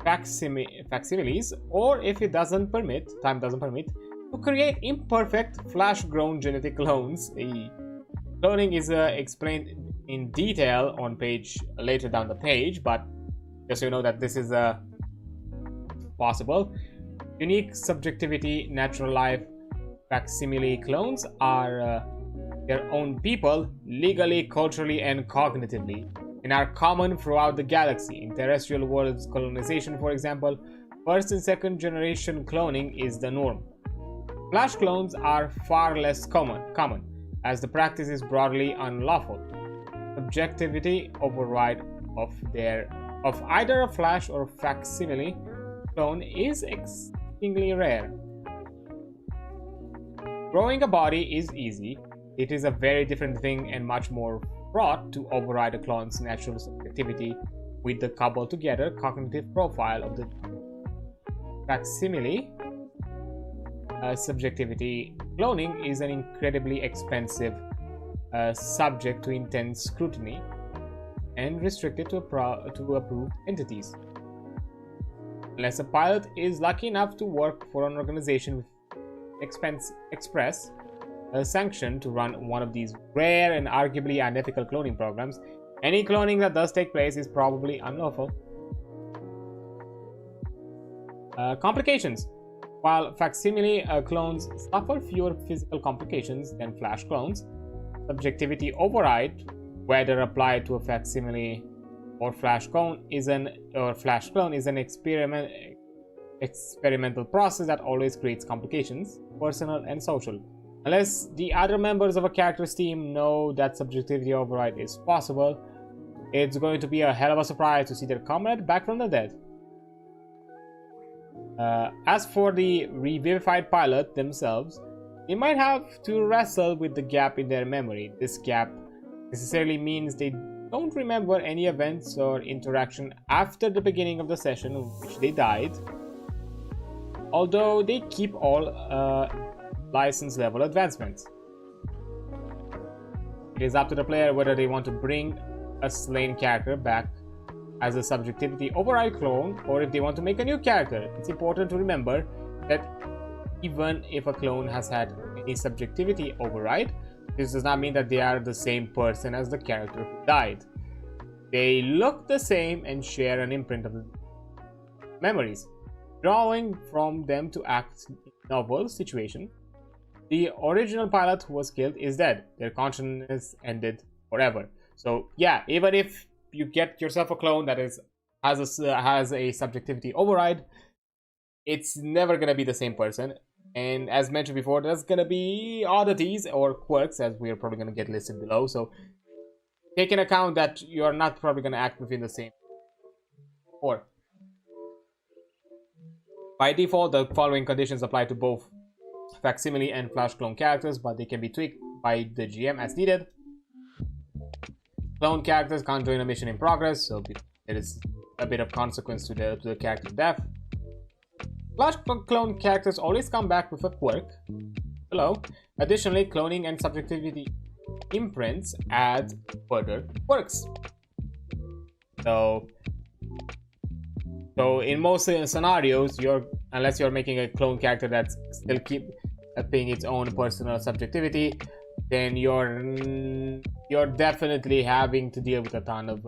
facsimiles, or if it doesn't permit, time doesn't permit, to create imperfect flash-grown genetic clones. Cloning is explained in detail on page later down the page, but just so you know that this is possible. Unique subjectivity, natural life facsimile clones are their own people, legally, culturally, and cognitively, and are common throughout the galaxy. In terrestrial worlds colonization, for example, first and second generation cloning is the norm. Flash clones are far less common, as the practice is broadly unlawful. Subjectivity override of either a flash or facsimile clone is exceedingly rare. Growing a body is easy. It is a very different thing and much more fraught to override a clone's natural subjectivity with the cobbled together cognitive profile of the facsimile subjectivity, cloning is an incredibly expensive subject to intense scrutiny and restricted to approved entities. Unless a pilot is lucky enough to work for an organization with express a sanction to run one of these rare and arguably unethical cloning programs, any cloning that does take place is probably unlawful. Complications. While facsimile clones suffer fewer physical complications than flash clones, subjectivity override, whether applied to a facsimile or flash clone, is an experimental process that always creates complications, personal and social. Unless the other members of a character's team know that subjectivity override is possible, it's going to be a hell of a surprise to see their comrade back from the dead. As for the revivified pilot themselves, they might have to wrestle with the gap in their memory. This gap necessarily means they don't remember any events or interaction after the beginning of the session in which they died, although they keep all license level advancements. It is up to the player whether they want to bring a slain character back as a subjectivity override clone, or if they want to make a new character. It's important to remember that even if a clone has had any subjectivity override, this does not mean that they are the same person as the character who died. They look the same and share an imprint of memories, drawing from them to act in a novel situation. The original pilot who was killed is dead. Their consciousness ended forever. So yeah, even if you get yourself a clone that has a subjectivity override, it's never gonna be the same person. And as mentioned before, there's gonna be oddities or quirks, as we are probably gonna get listed below. So take into account that you are not probably gonna act within the same or. By default, the following conditions apply to both facsimile and flash clone characters, but they can be tweaked by the GM as needed. Clone characters can't join a mission in progress, so there is a bit of consequence to the character's death. Flash clone characters always come back with a quirk below. Additionally, cloning and subjectivity imprints add further quirks. So in most scenarios, unless you're making a clone character that's still keeping its own personal subjectivity, then you're definitely having to deal with a ton of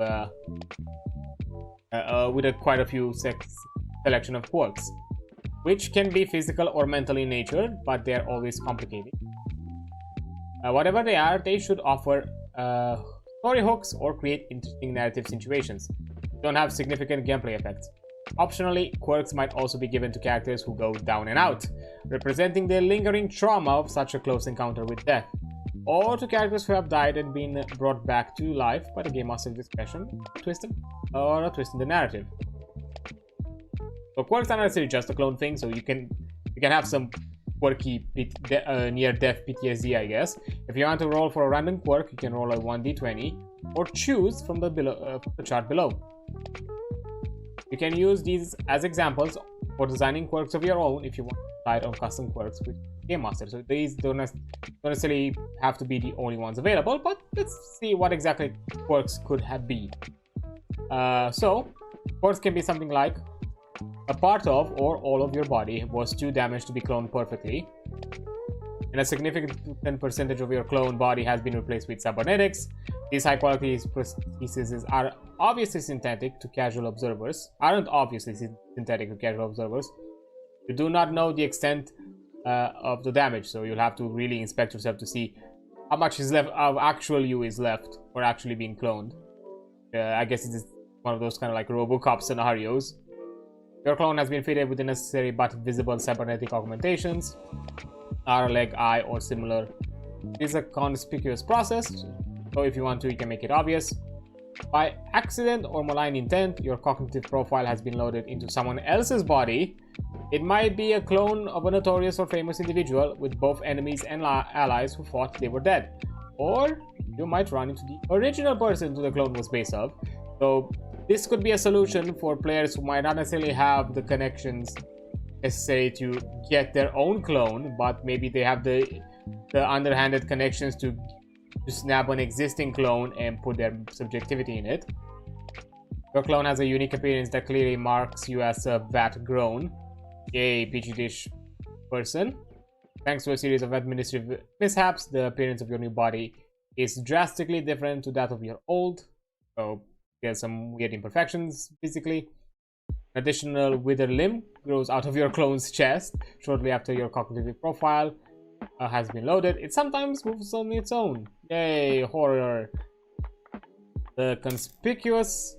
quite a few selection of quirks, which can be physical or mental in nature, but they're always complicated. Whatever they are, they should offer story hooks or create interesting narrative situations. Don't have significant gameplay effects. Optionally, quirks might also be given to characters who go down and out, representing the lingering trauma of such a close encounter with death, or to characters who have died and been brought back to life by the game master's discretion, a twist in the narrative. So quirks are not necessarily just a clone thing, so you can have some quirky near-death PTSD, I guess. If you want to roll for a random quirk, you can roll a 1d20 or choose from the chart below. You can use these as examples for designing quirks of your own if you want to decide on custom quirks with Game Master. So these don't necessarily have to be the only ones available, but let's see what exactly quirks could have been. So quirks can be something like a part of or all of your body was too damaged to be cloned perfectly, and a significant percentage of your clone body has been replaced with cybernetics. These high quality prostheses are obviously synthetic to casual observers. You do not know the extent of the damage, so you'll have to really inspect yourself to see how much is left of actual you is left or actually being cloned. I guess it is one of those kind of like RoboCop scenarios. Your clone has been fitted with the necessary but visible cybernetic augmentations, arm, leg, eye, or similar. This is a conspicuous process, so if you want to, you can make it obvious. By accident or malign intent, your cognitive profile has been loaded into someone else's body. It might be a clone of a notorious or famous individual with both enemies and allies who thought they were dead. Or you might run into the original person who the clone was based off. So this could be a solution for players who might not necessarily have the connections necessary to get their own clone, but maybe they have the underhanded connections to snap an existing clone and put their subjectivity in it. Your clone has a unique appearance that clearly marks you as a vat grown, a petri dish person. Thanks to a series of administrative mishaps, the appearance of your new body is drastically different to that of your old. So there's some weird imperfections physically. An additional wither limb grows out of your clone's chest shortly after your cognitive profile has been loaded. It sometimes moves on its own. Yay, horror. The conspicuous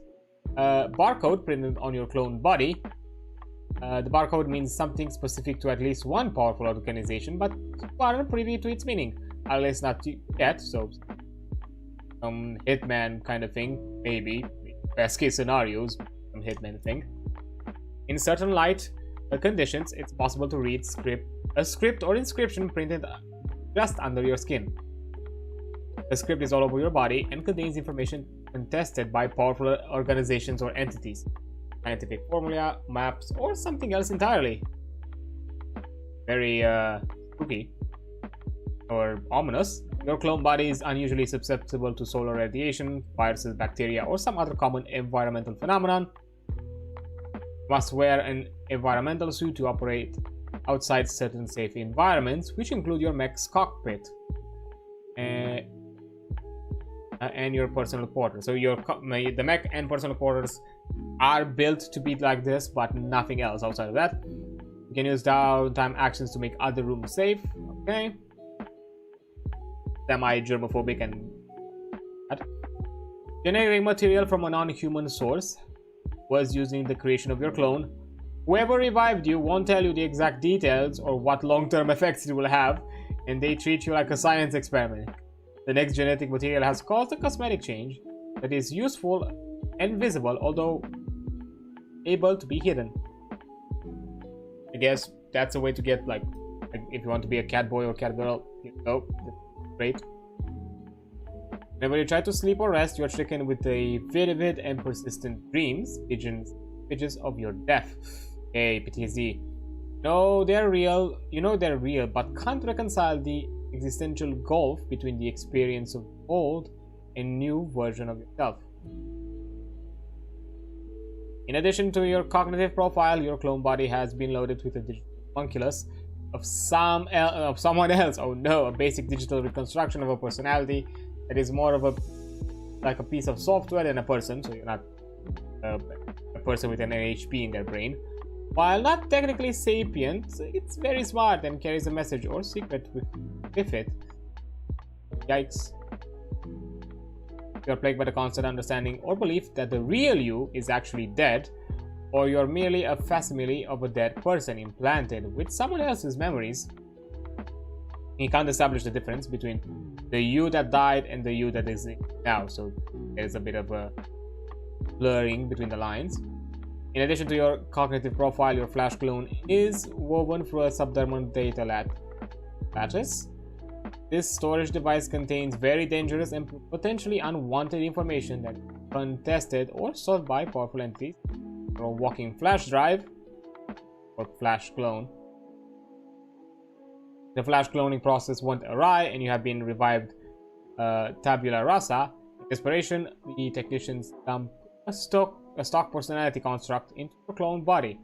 barcode printed on your clone body. The barcode means something specific to at least one powerful organization, but you aren't privy to its meaning. At least not yet, so some hitman kind of thing, maybe. Best case scenarios, some hitman thing. In certain light conditions, it's possible to read a script or inscription printed just under your skin. The script is all over your body and contains information contested by powerful organizations or entities, scientific formula, maps, or something else entirely. Very spooky or ominous. Your clone body is unusually susceptible to solar radiation, viruses, bacteria, or some other common environmental phenomenon. You must wear an environmental suit to operate outside certain safe environments, which include your mech's cockpit and your personal quarters. So the mech and personal quarters are built to be like this, but nothing else outside of that. You can use downtime actions to make other rooms safe. Okay. Semi-germophobic and generating material from a non-human source was used in the creation of your clone. Whoever revived you won't tell you the exact details or what long-term effects it will have, and they treat you like a science experiment. The next genetic material has caused a cosmetic change that is useful and visible, although able to be hidden. I guess that's a way to get, like if you want to be a cat boy or cat girl, oh, great. Whenever you try to sleep or rest, you are stricken with a vivid and persistent dreams, visions of your death. Hey, PTSD. No, they're real. You know they're real, but can't reconcile the existential gulf between the experience of old and new version of yourself. In addition to your cognitive profile, your clone body has been loaded with a digital homunculus of someone else. Oh no, a basic digital reconstruction of a personality that is more of like a piece of software than a person. So you're not a person with an NHP in their brain. While not technically sapient, it's very smart and carries a message or secret with it. Yikes. You're plagued by the constant understanding or belief that the real you is actually dead, or you're merely a facsimile of a dead person implanted with someone else's memories. You can't establish the difference between the you that died and the you that is now, so there's a bit of a blurring between the lines. In addition to your cognitive profile, your flash clone is woven through a subdermal data lattice. This storage device contains very dangerous and potentially unwanted information that is contested or sought by powerful entities. Your walking flash drive or flash clone. The flash cloning process went awry and you have been revived tabula rasa. In desperation, the technicians dump a stock personality construct into your clone body.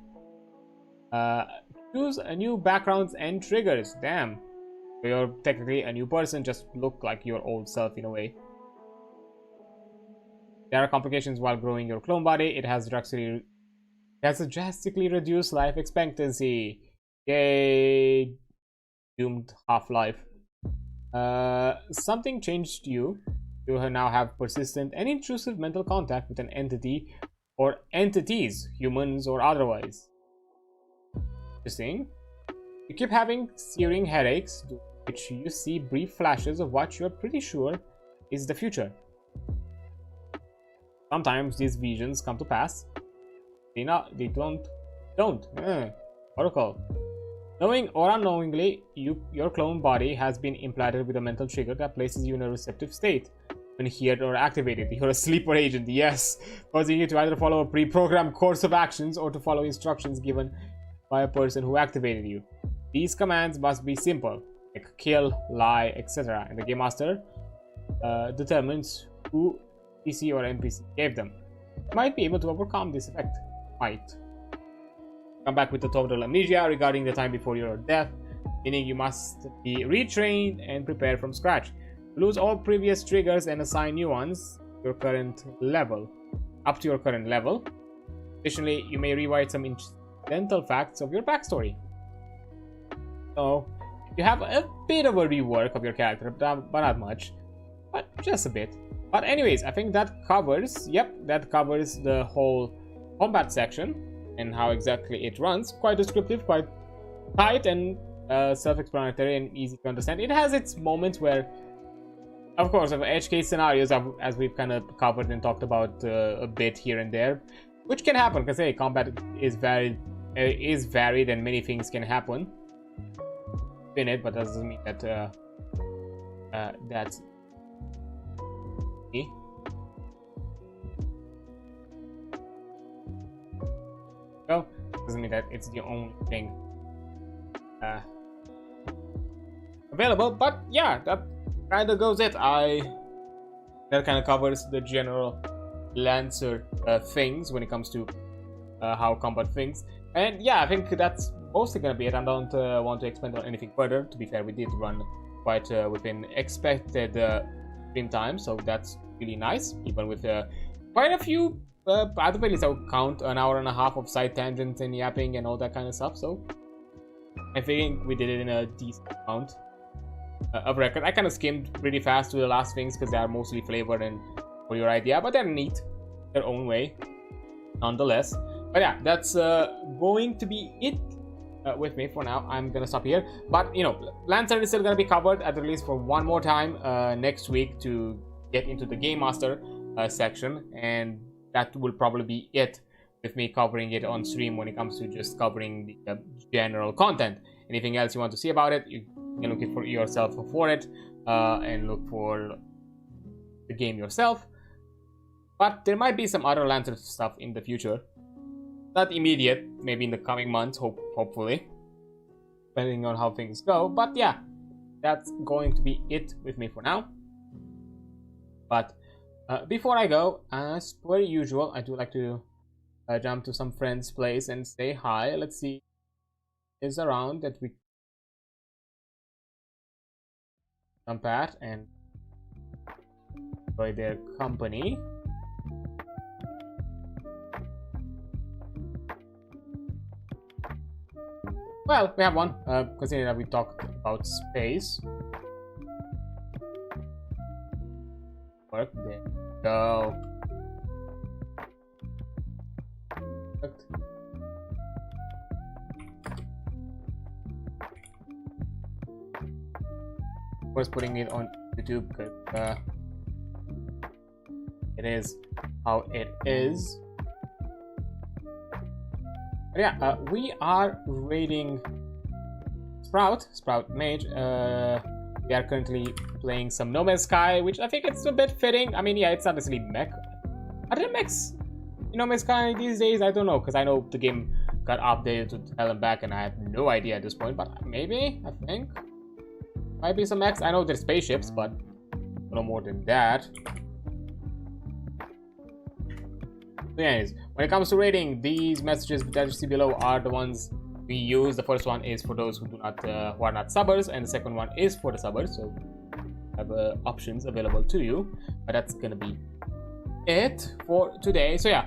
Choose a new backgrounds and triggers. Damn. So you're technically a new person, just look like your old self in a way. There are complications while growing your clone body. It has a drastically reduced life expectancy. Yay. Doomed half-life. Something changed you. You now have persistent and intrusive mental contact with an entity or entities, humans or otherwise. Interesting. You keep having searing headaches, which you see brief flashes of what you're pretty sure is the future. Sometimes these visions come to pass. They don't. Oracle. Knowing or unknowingly, your clone body has been implanted with a mental trigger that places you in a receptive state. When heard or activated, you're a sleeper agent, yes, causing you to either follow a pre-programmed course of actions or to follow instructions given by a person who activated you. These commands must be simple, like kill, lie, etc. And the Game Master determines who PC or NPC gave them. You might be able to overcome this effect. Might. Come back with the total amnesia regarding the time before your death, meaning you must be retrained and prepared from scratch. Lose all previous triggers and assign new ones to your current level, up to your current level. Additionally, you may rewrite some incidental facts of your backstory. So, you have a bit of a rework of your character, but not much, but just a bit. But anyways, I think that covers, that covers the whole combat section and how exactly it runs. Quite descriptive, quite tight, and self-explanatory and easy to understand. It has its moments where, of course, of edge case scenarios, as we've kind of covered and talked about a bit here and there, which can happen because hey, combat is varied and many things can happen in it, but that doesn't mean that that's so doesn't mean that it's the only thing available. But yeah, that kind of goes it. That kind of covers the general Lancer things when it comes to how combat things. And yeah, I think that's mostly gonna be it. I don't want to expand on anything further. To be fair, we did run quite within expected stream time, so that's really nice. Even with quite a few, at the very least I would count an hour and a half of side tangents and yapping and all that kind of stuff. So I think we did it in a decent amount of record. I kind of skimmed pretty fast to the last things because they are mostly flavor and for your idea, but they're neat their own way nonetheless. But yeah, that's going to be it with me for now. I'm gonna stop here, but you know, Lancer is still gonna be covered at least for one more time next week to get into the Game Master section, and that will probably be it with me covering it on stream when it comes to just covering the general content. Anything else you want to see about it, you can look for yourself for it and look for the game yourself. But there might be some other Lancer stuff in the future. Not immediate, maybe in the coming months, hopefully. Depending on how things go. But yeah, that's going to be it with me for now. But before I go, as per usual, I do like to jump to some friend's place and say hi. Let's see is around that we jump at and enjoy their company. Well, we have one, considering that we talked about space. Work, there we go. Perfect. Of course, putting it on YouTube because it is how it is. But yeah, we are raiding Sprout Mage. We are currently playing some No Man's Sky, which I think it's a bit fitting. I mean, yeah, it's not necessarily mech. Are there mechs in No Man's Sky these days? I don't know, because I know the game got updated to hell and back, and I have no idea at this point. But maybe, I think, might be some mechs. I know there's spaceships, but no more than that. So anyways, when it comes to rating, these messages that you see below are the ones we use. The first one is for those who do not who are not subbers, and the second one is for the subbers. So have options available to you. But that's gonna be it for today. So yeah,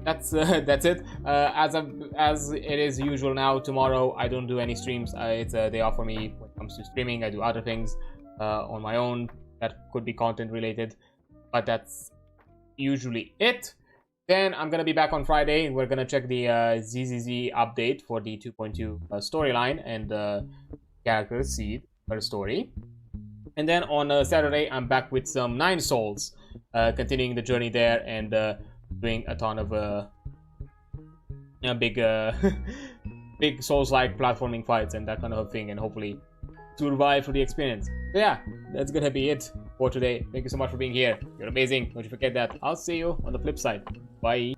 that's it. As it is usual now, tomorrow I don't do any streams. It's a day off for me when it comes to streaming. I do other things on my own that could be content related, but that's usually it. Then I'm gonna be back on Friday. We're gonna check the ZZZ update for the 2.2 storyline and character seed per story. And then on Saturday, I'm back with some 9 Souls, continuing the journey there and doing a ton of big big Souls-like platforming fights and that kind of thing, and hopefully survive through the experience. So yeah, that's gonna be it for today. Thank you so much for being here. You're amazing. Don't you forget that. I'll see you on the flip side. Bye.